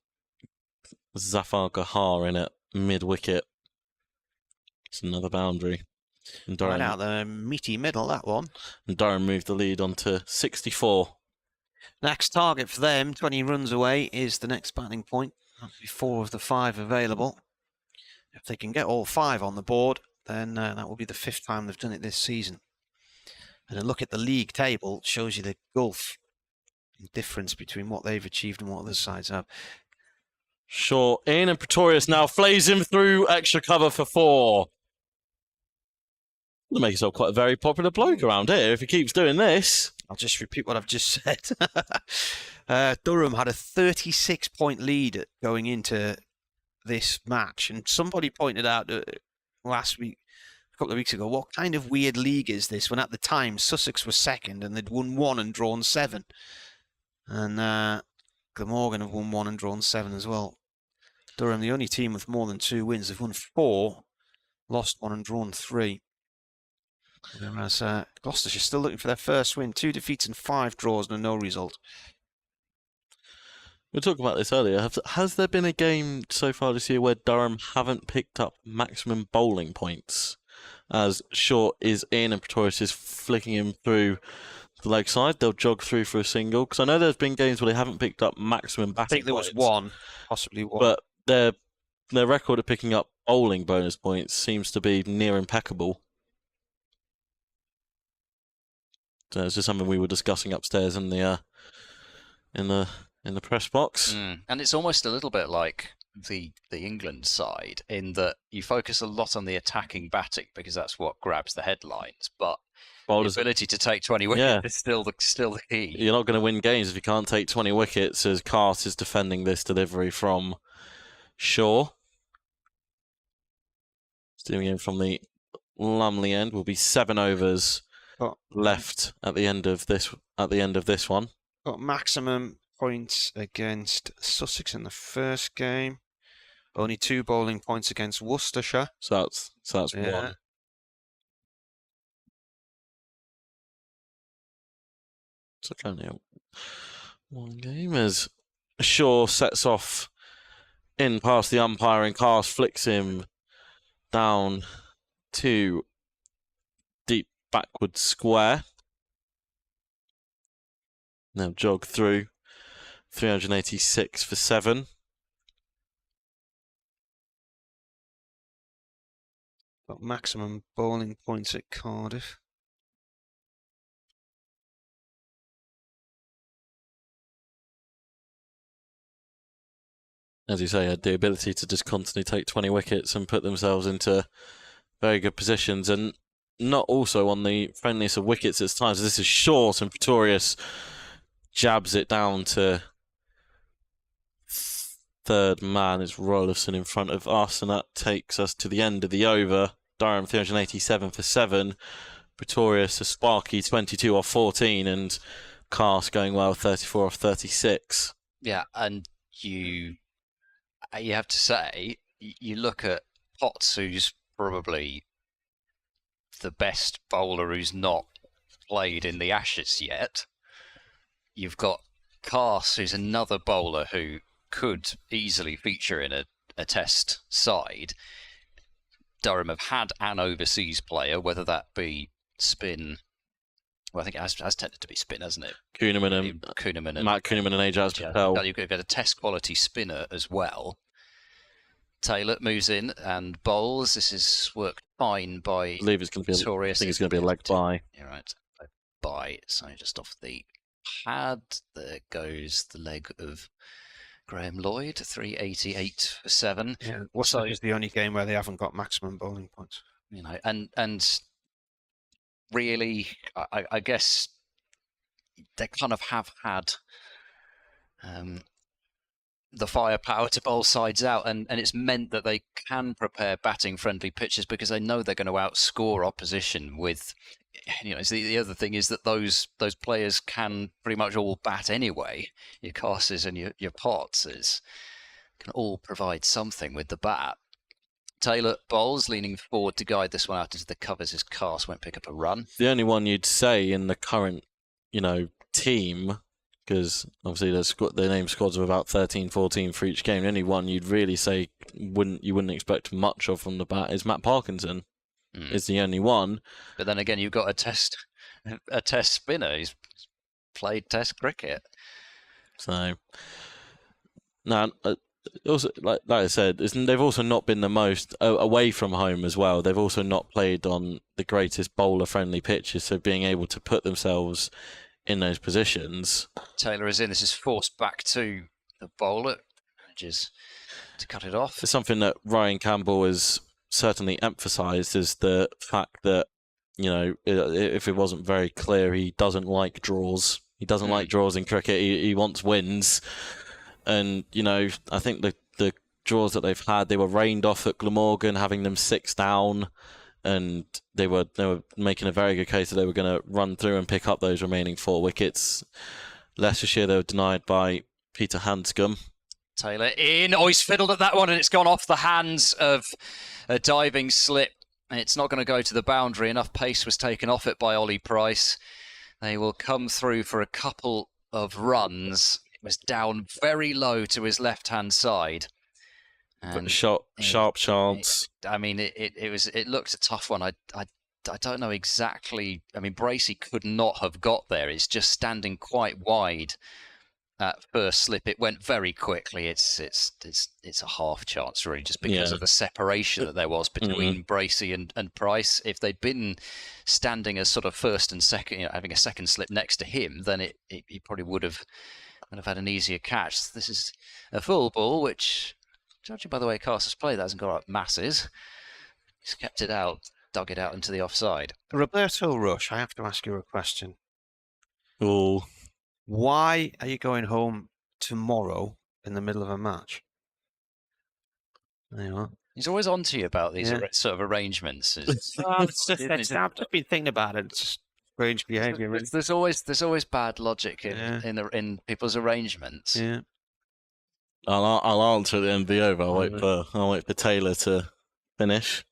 Zafar Gahar in at mid-wicket. It's another boundary. And Durham,
right out the meaty middle, that one.
And Durham moved the lead onto 64.
Next target for them, 20 runs away, is the next batting point. That'll be 4 of the 5 available. If they can get all 5 on the board, then that will be the 5th time they've done it this season. And a look at the league table shows you the gulf in difference between what they've achieved and what other sides have.
Shaw in, and Pretorius now flays him through extra cover for 4. He'll make himself quite a very popular bloke around here if he keeps doing this.
I'll just repeat what I've just said. Durham had a 36-point lead going into this match, and somebody pointed out last week, a couple of weeks ago, what kind of weird league is this when at the time Sussex was second and they'd won 1 and drawn 7, and Glamorgan have won 1 and drawn 7 as well. Durham, the only team with more than 2 wins, they've won 4, lost 1 and drawn 3. Whereas Gloucestershire still looking for their first win, 2 defeats and 5 draws and a no result.
We were talking about this earlier. Has there been a game so far this year where Durham haven't picked up maximum bowling points? As Shaw is in and Pretorius is flicking him through the leg side. They'll jog through for a single. Because I know there's been games where they haven't picked up maximum batting points.
I think there was 1, possibly 1.
But their record of picking up bowling bonus points seems to be near impeccable. So it's just something we were discussing upstairs in the press box.
And it's almost a little bit like the England side in that you focus a lot on the attacking batting because that's what grabs the headlines, but the ability to take 20 wickets is still the key.
You're not going to win games if you can't take 20 wickets, as Cass is defending this delivery from Shaw. Steaming in from the Lumley end will be 7 overs left at the end of this one.
Got maximum points against Sussex in the first game. Only 2 bowling points against Worcestershire.
So that's
Yeah.
1. So only one game as Shaw sets off in past the umpire and Cast flicks him down to deep backward square. Now jog through 386 for 7.
Got maximum bowling points at Cardiff.
As you say, had the ability to just constantly take 20 wickets and put themselves into very good positions, and not also on the friendliest of wickets at times. This is short, and Pretorius jabs it down to third man. It's Rolfson in front of us, and that takes us to the end of the over. Durham 387 for 7. Pretorius a sparky 22 off 14, and Cast going well 34 off 36.
Yeah, and you have to say, you look at Potts, who's probably the best bowler who's not played in the Ashes yet. You've got Cast, who's another bowler who could easily feature in a test side. Durham have had an overseas player, whether that be spin. Well, I think it has tended to be spin, hasn't it?
Kuhnemann and Matt Kuhnemann and Ajaz Patel.
You've got a test quality spinner as well. Taylor moves in and bowls. This is worked fine by
I believe it's going to be.
Pretorius.
I think it's going to be a leg bye.
You're right. Bye. So just off the pad, there goes the leg of Graham Lloyd. 388 for 7.
Yeah, Worcester is the only game where they haven't got maximum bowling points.
You know, and really, I guess they kind of have had the firepower to bowl sides out, and it's meant that they can prepare batting friendly pitches because they know they're going to outscore opposition with, you know, the other thing is that those players can pretty much all bat anyway. Your Casses and your Potts can all provide something with the bat. Taylor bowls, leaning forward to guide this one out into the covers. His Cast won't pick up a run.
The only one you'd say in the current, team, because obviously they name squads of about 13, 14 for each game. The only one you'd really say you wouldn't expect much of from the bat is Matt Parkinson. Is the only one.
But then again, you've got a test spinner. He's played test cricket.
So now, also like I said, they've also not been the most away from home as well. They've also not played on the greatest bowler-friendly pitches, so being able to put themselves in those positions.
Taylor is in. This is forced back to the bowler. Manages to cut it off.
It's something that Ryan Campbell has certainly emphasised, is the fact that, if it wasn't very clear, he doesn't like draws. He doesn't like draws in cricket. He wants wins. And, I think the draws that they've had, they were rained off at Glamorgan, having them 6 down. And they were making a very good case that they were going to run through and pick up those remaining 4 wickets. Leicestershire, they were denied by Peter Hanscom.
Taylor in. Oh, he's fiddled at that one, and it's gone off the hands of a diving slip. It's not going to go to the boundary. Enough pace was taken off it by Ollie Price. They will come through for a couple of runs. It was down very low to his left-hand side.
And sharp chance.
It looked a tough one. I don't know exactly. I mean, Bracey could not have got there. It's just standing quite wide at first slip. It went very quickly. It's a half chance really, just because of the separation that there was between Bracey and Price. If they'd been standing as sort of first and second, having a second slip next to him, then he probably would have had an easier catch. This is a full ball, which, judging by the way Castle's played, that hasn't got up masses. He's kept it out, dug it out into the offside.
Roberto Rush, I have to ask you a question.
Oh.
Why are you going home tomorrow in the middle of a match? There you are.
He's always on to you about these sort of arrangements.
I've just been thinking about it. It's just strange behaviour. Really.
There's always bad logic in people's arrangements.
Yeah.
I'll answer at the end of the over. I'll wait for Taylor to finish.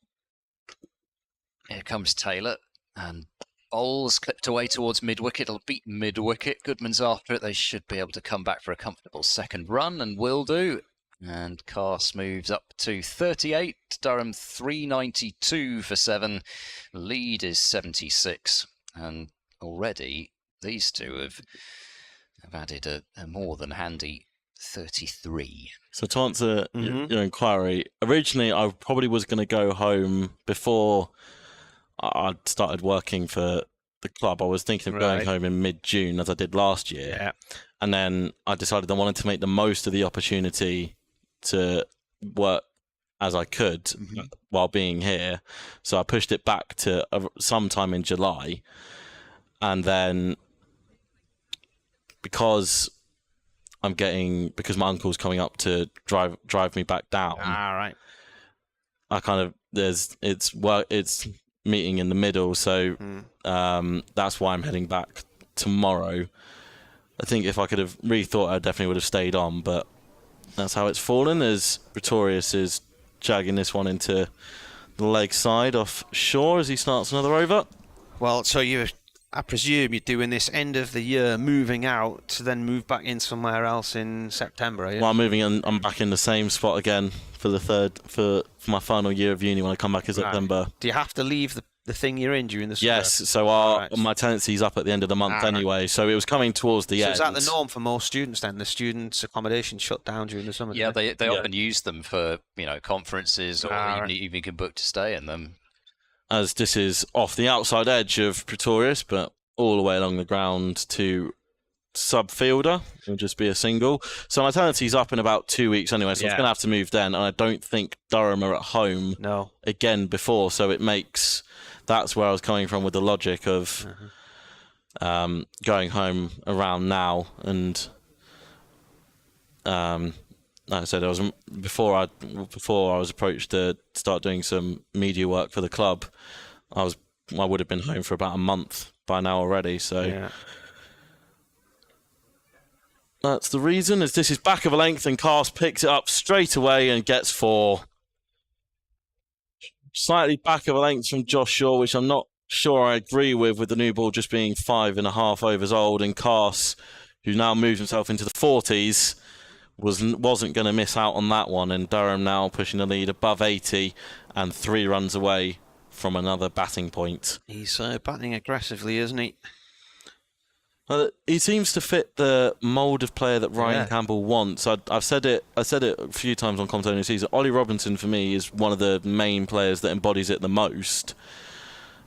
Here comes Taylor, and bowls clipped away towards mid-wicket. It'll beat mid-wicket. Goodman's after it. They should be able to come back for a comfortable second run, and will do. And Carse moves up to 38. Durham 392 for 7. Lead is 76. And already these two have added a more than handy 33.
So to answer your inquiry, originally I probably was going to go home before I started working for the club. I was thinking of going home in mid-June, as I did last year.
Yeah.
And then I decided I wanted to make the most of the opportunity to work as I could while being here. So I pushed it back to sometime in July. And then because my uncle's coming up to drive me back down.
All right.
I kind of it's meeting in the middle, so that's why I'm heading back tomorrow. I think if I could have rethought, I definitely would have stayed on, but that's how it's fallen, as Pretorius is jagging this one into the leg side off shore as he starts another over.
Well, so I presume you're doing this end of the year, moving out to then move back in somewhere else in September, are you?
Well, I'm moving in. I'm back in the same spot again for my final year of uni when I come back in September.
Do you have to leave the thing you're in during the summer?
Yes, so my tenancy's up at the end of the month anyway, so it was coming towards the end.
So is that the norm for most students then? The students' accommodation shut down during the summer?
Yeah, they often use them for conferences, or even you can book to stay in them.
As this is off the outside edge of Pretorius, but all the way along the ground to sub-fielder. It'll just be a single. So my tenancy's up in about 2 weeks anyway, so I'm going to have to move then. And I don't think Durham are at home again before, so it makes... That's where I was coming from with the logic of going home around now. And like I said, before I was approached to start doing some media work for the club, I would have been home for about a month by now already. So that's the reason. As this is back of a length, and Carse picks it up straight away and gets 4. Slightly back of a length from Josh Shaw, which I'm not sure I agree with the new ball just being 5.5 overs old, and Carse, who now moves himself into the 40s, wasn't going to miss out on that one, and Durham now pushing the lead above 80 and 3 runs away from another batting point.
He's batting aggressively, isn't he?
He seems to fit the mould of player that Ryan Campbell wants. I said it a few times on commentary this season. Ollie Robinson, for me, is one of the main players that embodies it the most,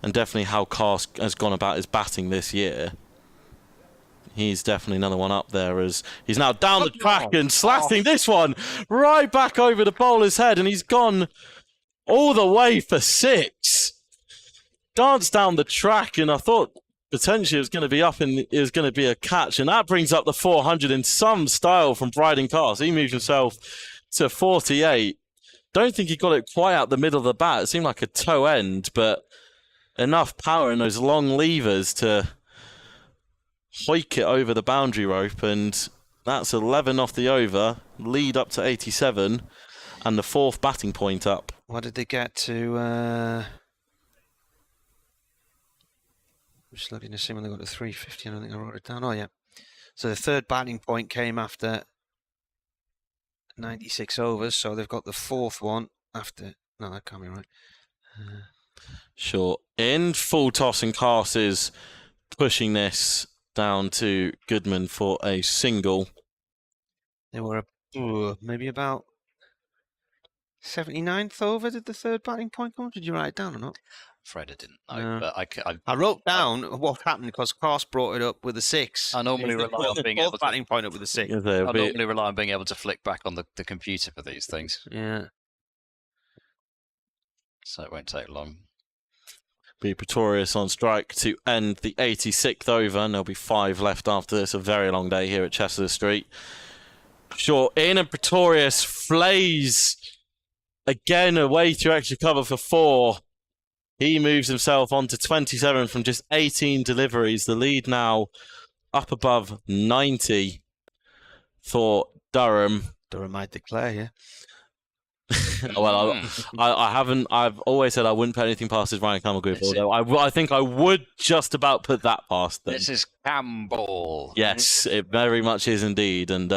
and definitely how Carse has gone about his batting this year. He's definitely another one up there, as he's now down the track and slatting this one right back over the bowler's head, and he's gone all the way for 6. Danced down the track, and I thought potentially it was going to be up and it was going to be a catch, and that brings up the 400 in some style from Bryden Carse. He moves himself to 48. Don't think he got it quite out the middle of the bat. It seemed like a toe end, but enough power in those long levers to hoik it over the boundary rope, and that's 11 off the over, lead up to 87, and the 4th batting point up.
What did they get to... Just looking to see when they got to 350. I don't think I wrote it down. Oh, yeah. So the 3rd batting point came after 96 overs. So they've got the 4th one after... No, that can't be right.
Sure. In full toss, and Carse is pushing this down to Goodman for a single.
They were maybe about 79th over. Did the 3rd batting point come? Did you write it down or not?
Fred, I didn't know, but
I wrote down what happened because Carse brought it up with a 6.
I normally rely on being able to
batting point up with a 6.
I normally rely on being able to flick back on the computer for these things.
Yeah.
So it won't take long.
Be Pretorius on strike to end the 86th over, and there'll be 5 left after this. A very long day here at Chester Street. Short in, and Pretorius flays again away to extra cover for 4. He moves himself on to 27 from just 18 deliveries. The lead now up above 90 for Durham.
Durham might declare, yeah.
Well, I haven't. I've always said I wouldn't put anything past his Ryan Campbell group,
That's
although I think I would just about put that past them.
This is Campbell.
Yes, it very much is indeed. And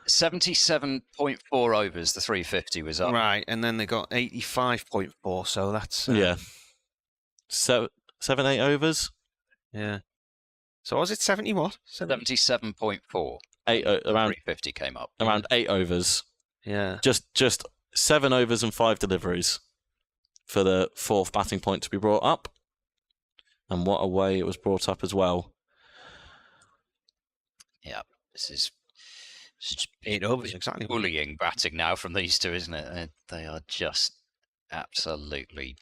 77.4 overs, the 350 was up.
Right, and then they got 85.4, so that's...
yeah. 7, 8 overs?
Yeah. So was it 70 what?
77.4.
Around
350 came up.
Around 8 overs.
Yeah.
Just 7 overs and 5 deliveries for the 4th batting point to be brought up. And what a way it was brought up as well.
Yeah, this is
8 overs, exactly.
Bullying batting now from these two, isn't it? They are just absolutely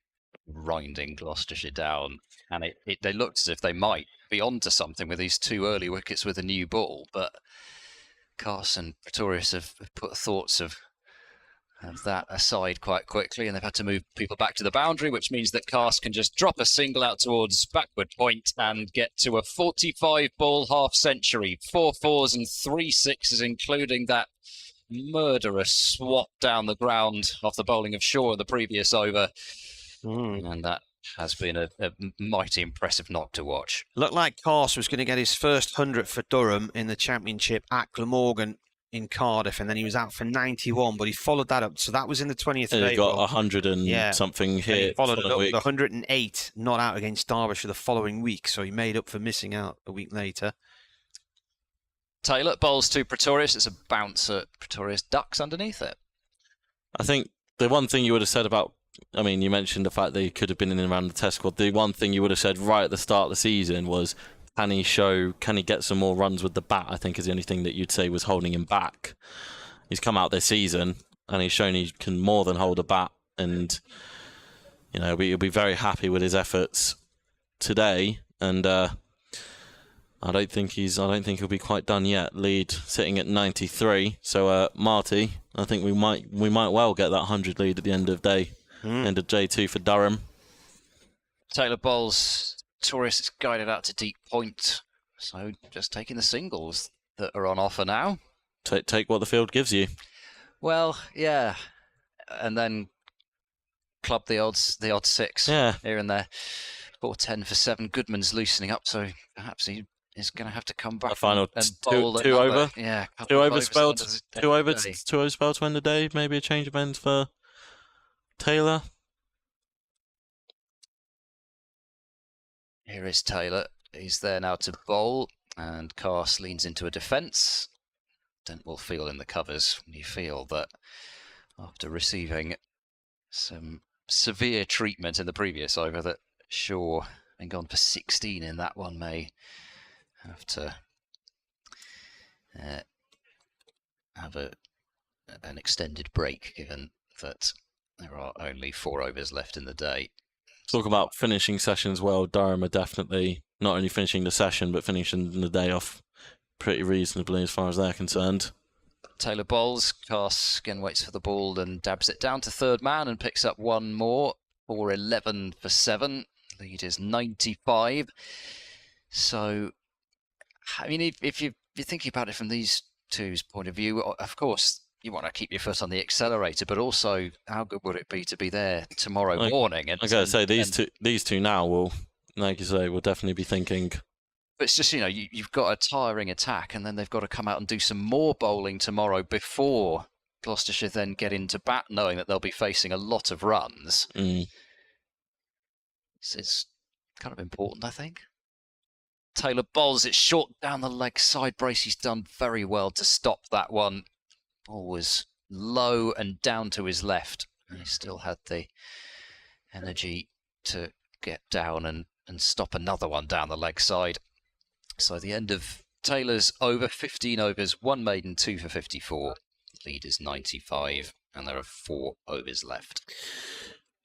grinding Gloucestershire down. And they looked as if they might be onto something with these 2 early wickets with a new ball, but Carson, Pretorius have put thoughts of that aside quite quickly, and they've had to move people back to the boundary, which means that Cars can just drop a single out towards backward point and get to a 45-ball half-century. 4 4s and 3 6s, including that murderous swat down the ground off the bowling of Shaw in the previous over. And that has been a mighty impressive knock to watch.
Looked like Carson was going to get his first 100 for Durham in the Championship at Glamorgan in Cardiff, and then he was out for 91, but he followed that up. So that was in the 20th of April.
He got 100 and something here.
And he followed it up
week.
with 108, not out against Derbyshire the following week, so he made up for missing out a week later.
Taylor bowls to Pretorius. It's a bounce at Pretorius, ducks underneath it.
I think the one thing you would have said about, I mean, you mentioned the fact that he could have been in and around the Test squad. The one thing you would have said right at the start of the season was, can he get some more runs with the bat? I think is the only thing that you'd say was holding him back. He's come out this season and he's shown he can more than hold a bat, and you know he'll be very happy with his efforts today. And I don't think he'll be quite done yet. Lead sitting at 93. So Marty, I think we might well get that 100 lead at the end of day. End of J2 for Durham.
Taylor bowls. Pretorius is guided out to deep point. So just taking the singles that are on offer now.
Take what the field gives you.
Well, yeah. And then club the odds 6 here and there. 4-10 for 7. Goodman's loosening up, so perhaps he is going to have to come back.
A final
and
two over.
Yeah,
2 over spell. 2 over spell to end the day. Maybe a change of ends for Taylor.
Here is Taylor. He's there now to bowl, and Cars leans into a defence. Dent will feel in the covers when you feel that after receiving some severe treatment in the previous over, that Shaw, having gone for 16 in that one, may have to have an extended break, given that there are only 4 overs left in the day.
Talk about finishing sessions well. Durham are definitely not only finishing the session, but finishing the day off pretty reasonably as far as they're concerned.
Taylor bowls. Cass again waits for the ball and dabs it down to third man and picks up one more. 4-11 for 7. Lead is 95. So, I mean, if you're thinking about it from these two's point of view, of course, you want to keep your foot on the accelerator, but also, how good would it be to be there tomorrow morning? And,
I gotta say, these two now will, like you say, will definitely be thinking.
But it's just, you've got a tiring attack, and then they've got to come out and do some more bowling tomorrow before Gloucestershire then get into bat, knowing that they'll be facing a lot of runs. It's kind of important, I think. Taylor bowls it short down the leg side brace. He's done very well to stop that one. Ball was low and down to his left. And he still had the energy to get down and stop another one down the leg side. So the end of Taylor's over, 15 overs, 1 maiden, 2 for 54. Lead is 95, and there are 4 overs left.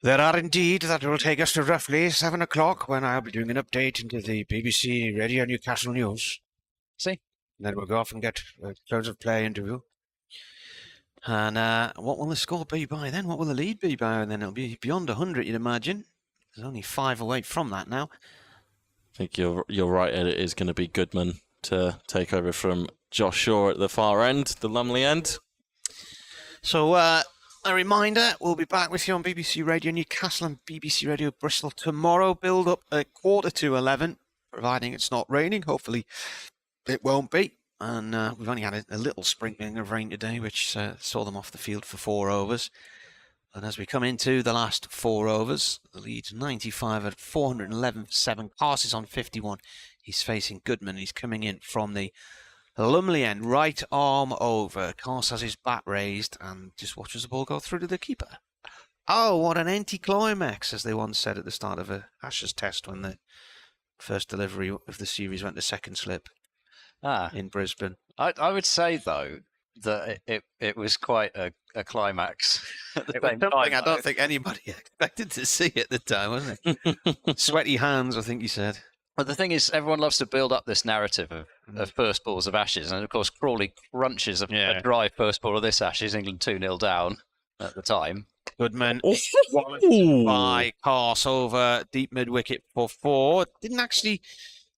There are indeed. That will take us to roughly 7 o'clock, when I'll be doing an update into the BBC Radio Newcastle News.
See?
And then we'll go off and get a close of play interview. And what will the score be by then? What will the lead be by? And then it'll be beyond 100, you'd imagine. There's only 5 away from that now.
I think you're right, Ed. It is going to be Goodman to take over from Josh Shaw at the far end, the Lumley end.
So, a reminder, we'll be back with you on BBC Radio Newcastle and BBC Radio Bristol tomorrow. Build up at 11:15, providing it's not raining. Hopefully it won't be. And we've only had a little sprinkling of rain today, which saw them off the field for 4 overs. And as we come into the last 4 overs, the lead's 95 at 411 for 7. Passes on 51. He's facing Goodman. He's coming in from the Lumley end, right arm over. Carse has his bat raised and just watches the ball go through to the keeper. Oh, what an anticlimax, as they once said at the start of a Ashes test when the first delivery of the series went to second slip in Brisbane.
I would say, though, that it was quite a climax at the same time.
I don't think anybody expected to see at the time, wasn't it? Sweaty hands, I think he said.
But the thing is, everyone loves to build up this narrative of first balls of Ashes. And, of course, Crawley crunches a dry first ball of this Ashes, England 2-0 down at the time.
Goodman by Carse over deep mid-wicket for 4. Didn't actually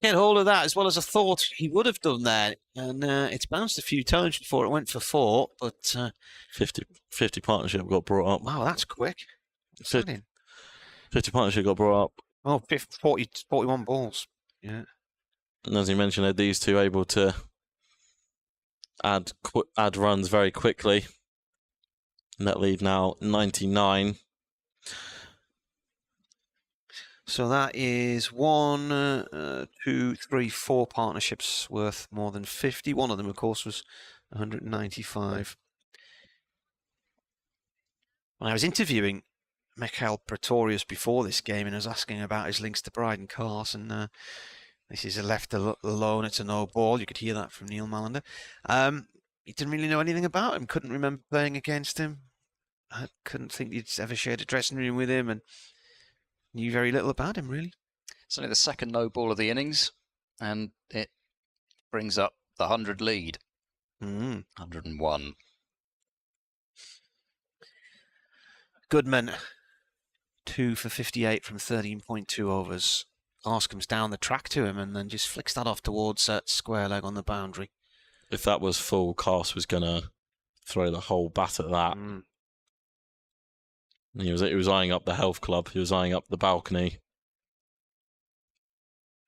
get hold of that as well as I thought he would have done there. And it's bounced a few times before it went for 4. But
50 partnership got brought up.
Wow, that's quick.
50 partnership got brought up.
Oh, 41 balls. Yeah.
And as you mentioned, are these two able to add runs very quickly? And that lead now 99.
So that is 1, 2, 3, 4 partnerships worth more than 50. One of them, of course, was 195. When I was interviewing Mikhail Pretorius before this game, and I was asking about his links to Bryden Carse, and this is a left alone, it's a no ball. You could hear that from Neil Mallender. He didn't really know anything about him, couldn't remember playing against him. I couldn't think he'd ever shared a dressing room with him, and knew very little about him, really.
It's only the second no ball of the innings, and it brings up the 100 lead. 101.
Goodman, 2 for 58 from 13.2 overs. Carse comes down the track to him and then just flicks that off towards square leg on the boundary.
If that was full, Carse was going to throw the whole bat at that. And he was eyeing up the health club. He was eyeing up the balcony.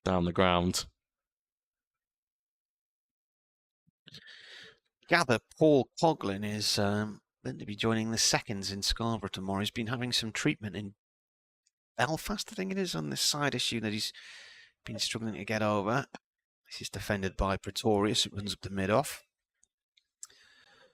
Down the ground.
Gather Paul Coughlin is meant to be joining the seconds in Scarborough tomorrow. He's been having some treatment in Belfast, I think it is, on this side issue that he's been struggling to get over. This is defended by Pretorius. It runs up the mid-off.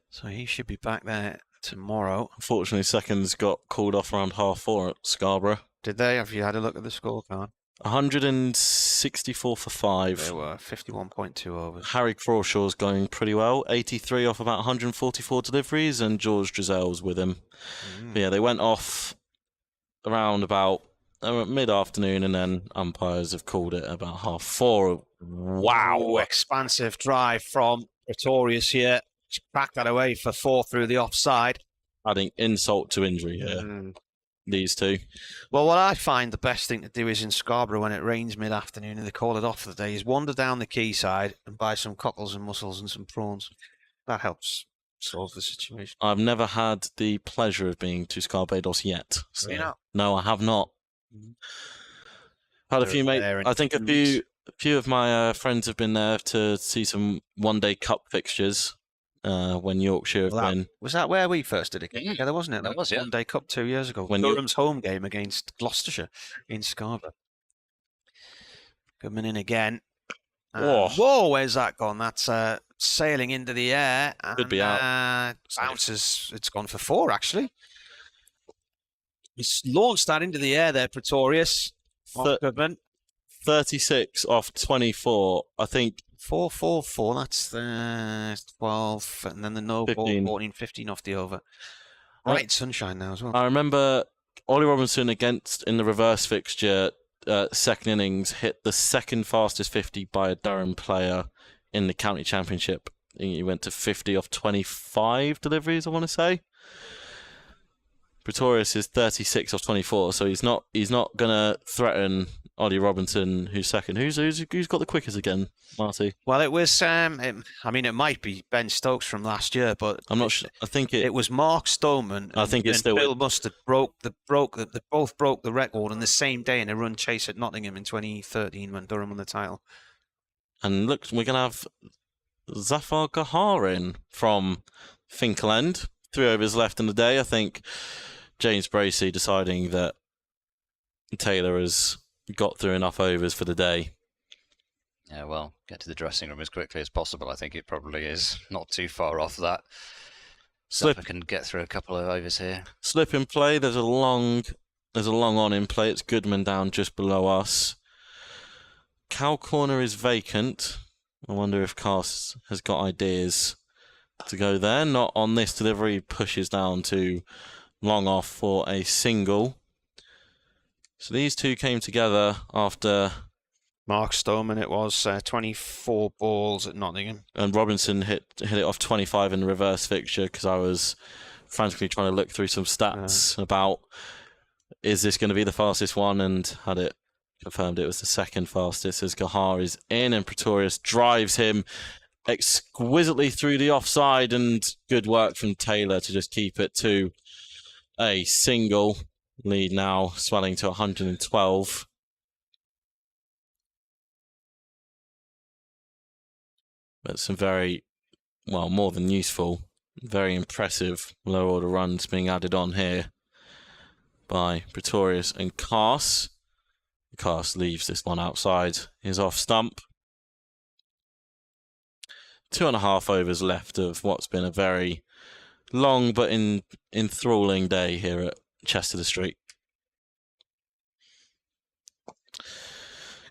So he should be back there tomorrow.
Unfortunately, seconds got called off around 4:30 at Scarborough.
Did they? Have you had a look at the scorecard?
164 for 5.
They were 51.2 overs.
Harry Crawshaw's going pretty well. 83 off about 144 deliveries, and George Drizel's with him. But yeah, they went off around about mid-afternoon, and then umpires have called it about 4:30.
Wow, expansive drive from Pretorius here. He's cracked that away for 4 through the offside.
Adding insult to injury here. These two.
Well, what I find the best thing to do is in Scarborough when it rains mid-afternoon and they call it off for the day is wander down the quayside and buy some cockles and mussels and some prawns. That helps solve the situation.
I've never had the pleasure of being to Scarbados yet. So.
You know?
No, I have not. Had a few mates. I think a few of my friends have been there to see some one-day cup fixtures. When Yorkshire have been...
Was that where we first did it? Yeah, there wasn't it? That was, One Day Cup 2 years ago. When Durham's home game against Gloucestershire in Scarborough. Goodman in again. Whoa, where's that gone? That's sailing into the air. And,
could be out.
Bounces. It's gone for 4, actually. He's launched that into the air there, Pretorius. Goodman.
36 off 24, I think.
4, 4, 4. That's 12, and then the no
15.
ball, 14, 15 off the over. Right, sunshine now as well.
I remember Ollie Robinson in the reverse fixture, second innings, hit the second fastest 50 by a Durham player in the county championship. He went to 50 off 25 deliveries, I want to say. Pretorius is 36 off 24, so he's not going to threaten Ollie Robinson, who's second. Who's got the quickest again, Marty?
Well, it was. I mean, it might be Ben Stokes from last year, but
I'm not sure. I think it
was Mark Stoneman.
I think it's still
Bill Mustard they both broke the record on the same day in a run chase at Nottingham in 2013 when Durham won the title.
And look, we're gonna have Zafar Gahar in from Finkel End. 3 overs left in the day. I think James Bracey deciding that Taylor has got through enough overs for the day.
Yeah, well, get to the dressing room as quickly as possible. I think it probably is not too far off that. Slip can get through a couple of overs here.
Slip in play. There's a long on in play. It's Goodman down just below us. Cow corner is vacant. I wonder if Cass has got ideas to go there. Not on this delivery. Pushes down to long off for a single. So these two came together after
Mark Stoneman. It was 24 balls at Nottingham,
and Robinson hit it off 25 in the reverse fixture because I was frantically trying to look through some stats about is this going to be the fastest one, and had it confirmed it was the second fastest as Gahar is in and Pretorius drives him exquisitely through the offside, and good work from Taylor to just keep it to a single. Lead now swelling to 112. But some very, well, more than useful, very impressive low order runs being added on here by Pretorius and Cass. Cass leaves this one outside. He's off stump. 2.5 overs left of what's been a very long but enthralling day here at Chester Street.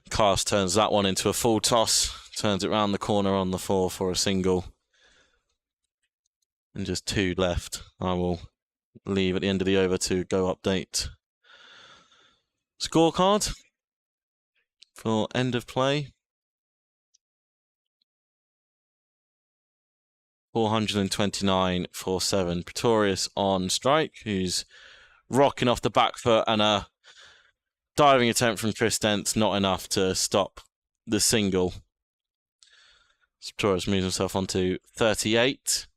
Cass turns that one into a full toss, turns it round the corner on the 4 for a single. And just 2 left. I will leave at the end of the over to go update scorecard for end of play. 429 for 7. Pretorius on strike, who's rocking off the back foot, and a diving attempt from Chris Dent's not enough to stop the single. Pretorius moves himself on to 38.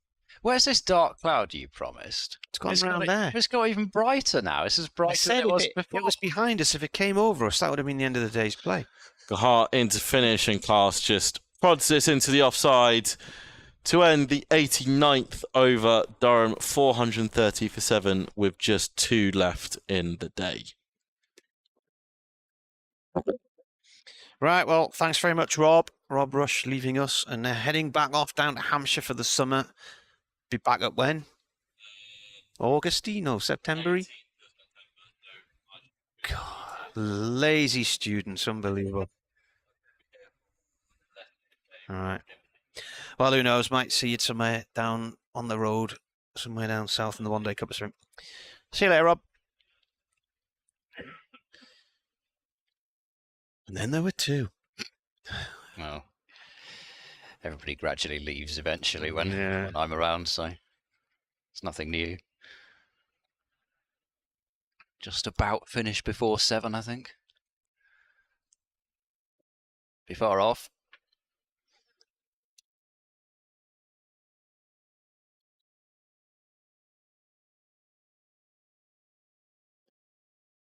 Where's this dark cloud you promised?
It's gone round there.
It's got even brighter now. It's as bright as it was before.
It was behind us. If it came over us, that would have been the end of the day's play.
Gahar into finish, and Cass just prods this into the offside to end the 89th over. Durham 430 for 7 with just 2 left in the day.
Right, well, thanks very much, Rob. Rob Rush leaving us, and they're heading back off down to Hampshire for the summer. Be back up when? August-y? No, September-y? God, lazy students, unbelievable. All right. Well, who knows? Might see you somewhere down on the road, somewhere down south in the one-day cup of swim. See you later, Rob. And then there were 2.
Well, everybody gradually leaves eventually when I'm around, so it's nothing new. Just about finished before 7, I think. Be far off.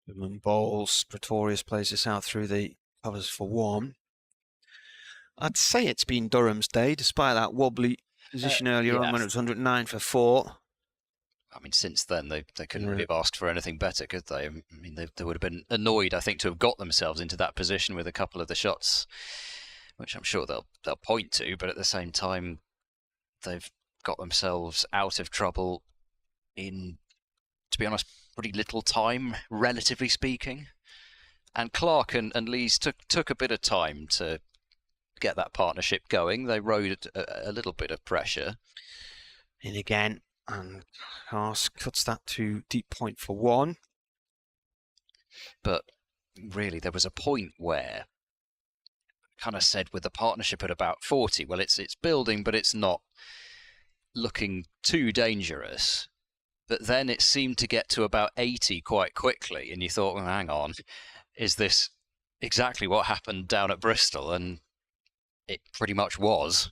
Goodman bowls. Pretorius plays this out through the covers for 1. I'd say it's been Durham's day, despite that wobbly position earlier on when it was 109 for 4.
I mean, since then, they couldn't really have asked for anything better, could they? I mean, they would have been annoyed, I think, to have got themselves into that position with a couple of the shots, which I'm sure they'll point to, but at the same time, they've got themselves out of trouble in, to be honest, pretty little time, relatively speaking. And Clark and Lees took a bit of time to get that partnership going. They rode a little bit of pressure.
In again, and Cass cuts that to deep point for 1.
But really, there was a point where I kind of said with the partnership at about 40, well, it's building, but it's not looking too dangerous. But then it seemed to get to about 80 quite quickly, and you thought, well, hang on, is this exactly what happened down at Bristol, and it pretty much was.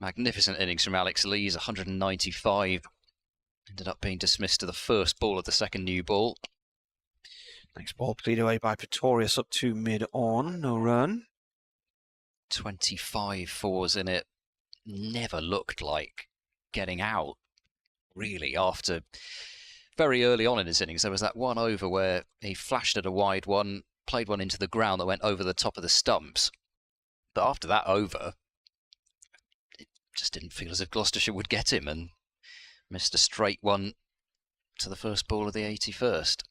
Magnificent innings from Alex Lees, 195. Ended up being dismissed to the first ball of the second new ball.
Next ball played away by Pretorius up to mid-on, no run.
25 fours in it. Never looked like getting out, really, after very early on in his innings. There was that one over where he flashed at a wide one, played one into the ground that went over the top of the stumps. But after that over, it just didn't feel as if Gloucestershire would get him, and missed a straight one to the first ball of the 81st.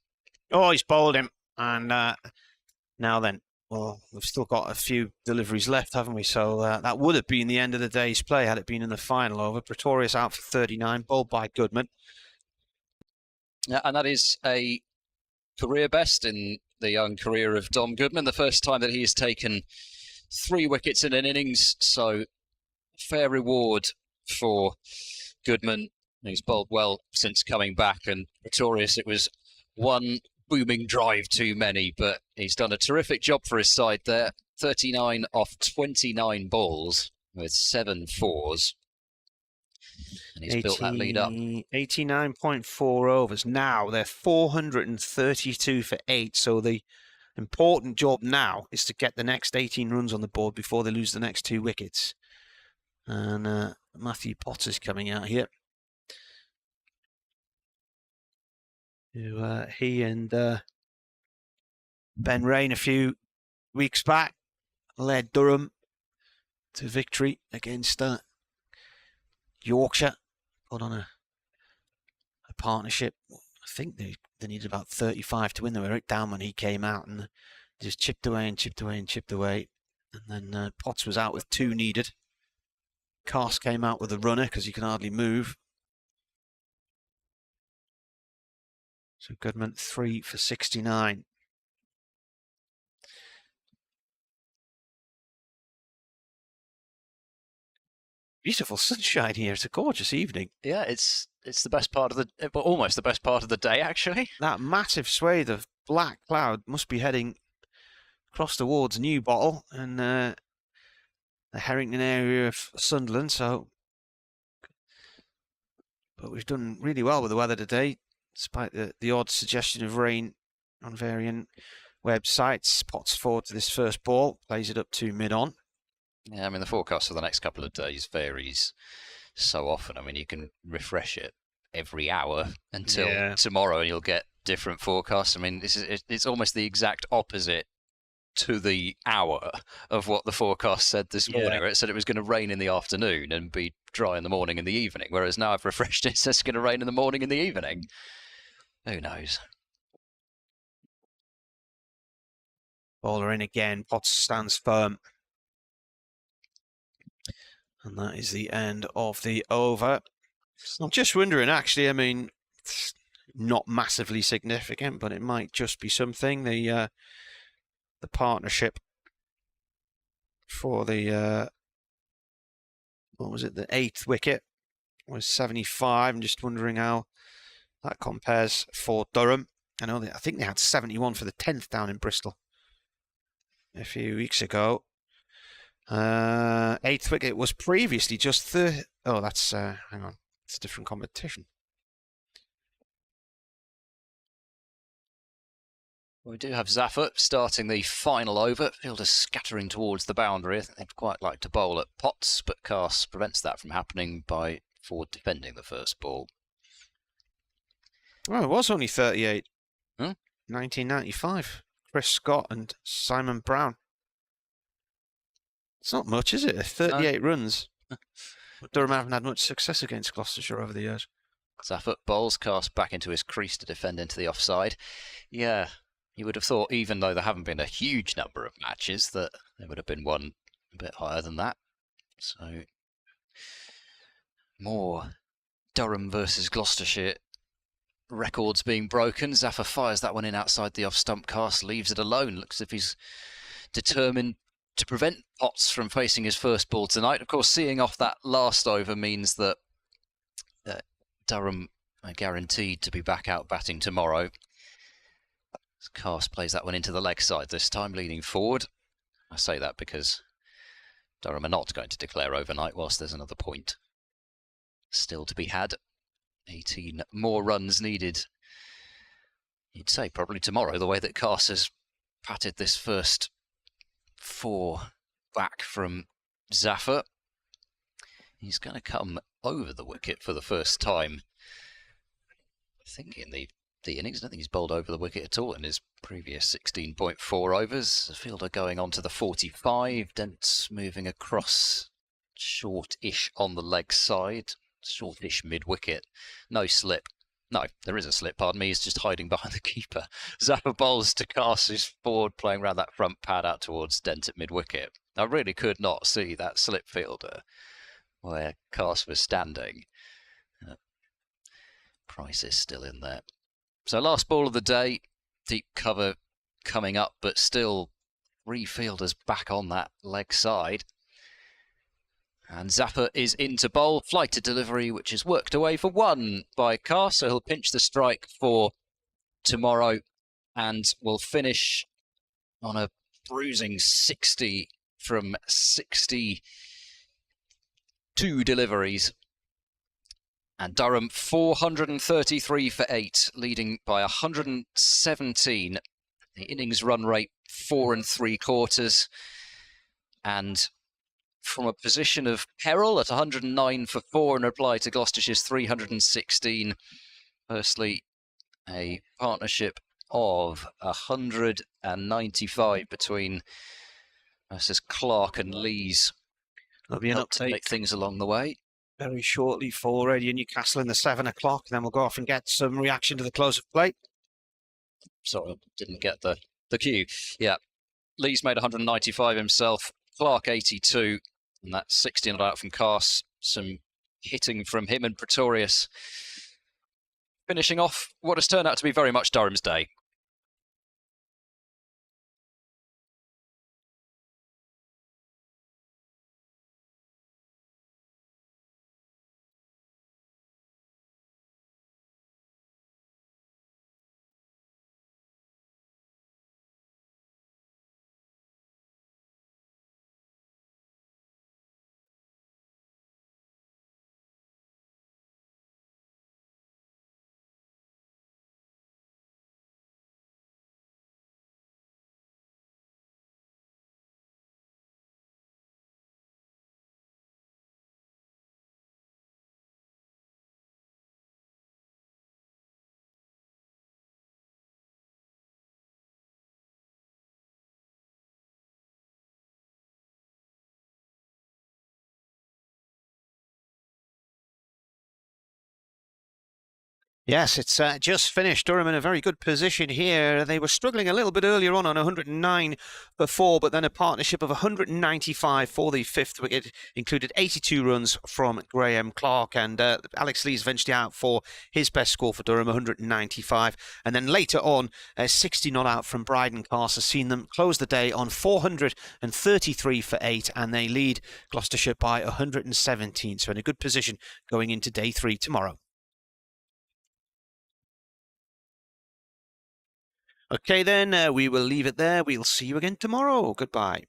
Oh, he's bowled him. And now then, well, we've still got a few deliveries left, haven't we? So that would have been the end of the day's play had it been in the final over. Pretorius out for 39, bowled by Goodman.
Yeah, and that is a career best in the young career of Dom Goodman. The first time that he has taken 3 wickets in an innings. So fair reward for Goodman. He's bowled well since coming back. And Pretorius, it was one booming drive too many, but he's done a terrific job for his side there. 39 off 29 balls with 7 fours. And he's built that lead up.
89.4 overs. Now they're 432 for 8. So the important job now is to get the next 18 runs on the board before they lose the next 2 wickets. And Matthew Potter's coming out here. He and Ben Rain a few weeks back led Durham to victory against Yorkshire. Put on a partnership. I think they needed about 35 to win. They were right down when he came out and just chipped away and chipped away and chipped away. And then Potts was out with 2 needed. Cast came out with a runner because he can hardly move. So Goodman 3 for 69. Beautiful sunshine here. It's a gorgeous evening.
Yeah, it's the best part of the, well, almost the best part of the day, actually.
That massive swathe of black cloud must be heading across towards New Bottle and the Harrington area of Sunderland. So, but we've done really well with the weather today, despite the odd suggestion of rain on varying websites. Potts forward to this first ball, plays it up to mid-on.
Yeah, I mean, the forecast for the next couple of days varies so often. I mean, you can refresh it every hour until tomorrow and you'll get different forecasts. I mean, it's almost the exact opposite to the hour of what the forecast said this morning, where it said it was going to rain in the afternoon and be dry in the morning and the evening, whereas now I've refreshed it, it says it's going to rain in the morning and the evening. Who knows?
Bowler in again. Potts stands firm. And that is the end of the over. I'm just wondering, actually, I mean, it's not massively significant, but it might just be something. The partnership for the, what was it, the 8th wicket was 75. I'm just wondering how that compares for Durham. I think they had 71 for the 10th down in Bristol a few weeks ago. 8th wicket was previously just 30. Oh, that's, hang on, it's a different competition.
We do have Zaffer starting the final over. Fielders scattering towards the boundary. I think they'd quite like to bowl at Potts, but Cast prevents that from happening by forward defending the first ball.
Well, it was only 38. 1995. Chris Scott and Simon Brown. It's not much, is it? 38 runs. Durham haven't had much success against Gloucestershire over the years.
Zaffer bowls, Cast back into his crease to defend into the offside. Yeah, you would have thought, even though there haven't been a huge number of matches, that there would have been one a bit higher than that. So, more Durham versus Gloucestershire records being broken. Zaffer fires that one in outside the off-stump. Cast leaves it alone. Looks as if he's determined to prevent Potts from facing his first ball tonight. Of course, seeing off that last over means that Durham are guaranteed to be back out batting tomorrow. Cast plays that one into the leg side this time, leaning forward. I say that because Durham are not going to declare overnight whilst there's another point still to be had. 18 more runs needed. You'd say probably tomorrow, the way that Cast has patted this first 4 back from Zaffer. He's going to come over the wicket for the first time, I think, in the innings. I don't think he's bowled over the wicket at all in his previous 16.4 overs. The fielder going on to the 45. Dents moving across short-ish on the leg side. Short-ish mid-wicket. No slip. No, there is a slip, pardon me. He's just hiding behind the keeper. Zappa bowls to Cast, who's forward, playing around that front pad out towards Dent at mid-wicket. I really could not see that slip fielder where Cast was standing. Price is still in there. So last ball of the day, deep cover coming up, but still 3 fielders back on that leg side. And Zappa is into bowl, flighted delivery, which is worked away for 1 by Cast, so he'll pinch the strike for tomorrow and will finish on a bruising 60 from 62 deliveries. And Durham 433 for 8, leading by 117. The innings run rate 4 3/4. And from a position of peril at 109 for 4 in reply to Gloucestershire's 316. Firstly, a partnership of 195 between versus Clark and Lees.
There'll be an
update to make things along the way.
Very shortly for Radio Newcastle in the 7 o'clock. Then we'll go off and get some reaction to the close of play.
Sorry, didn't get the cue. Yeah, Lees made 195 himself. Clark 82, and that's 60 not out from Cast. Some hitting from him and Pretorius. Finishing off what has turned out to be very much Durham's day.
Yes, it's just finished. Durham in a very good position here. They were struggling a little bit earlier on 109 for 4, but then a partnership of 195 for the 5th wicket included 82 runs from Graham Clark, and Alex Lees eventually out for his best score for Durham, 195. And then later on, 60 not out from Bryden Cast has seen them close the day on 433 for 8, and they lead Gloucestershire by 117. So in a good position going into day 3 tomorrow. Okay, then we will leave it there. We'll see you again tomorrow. Goodbye.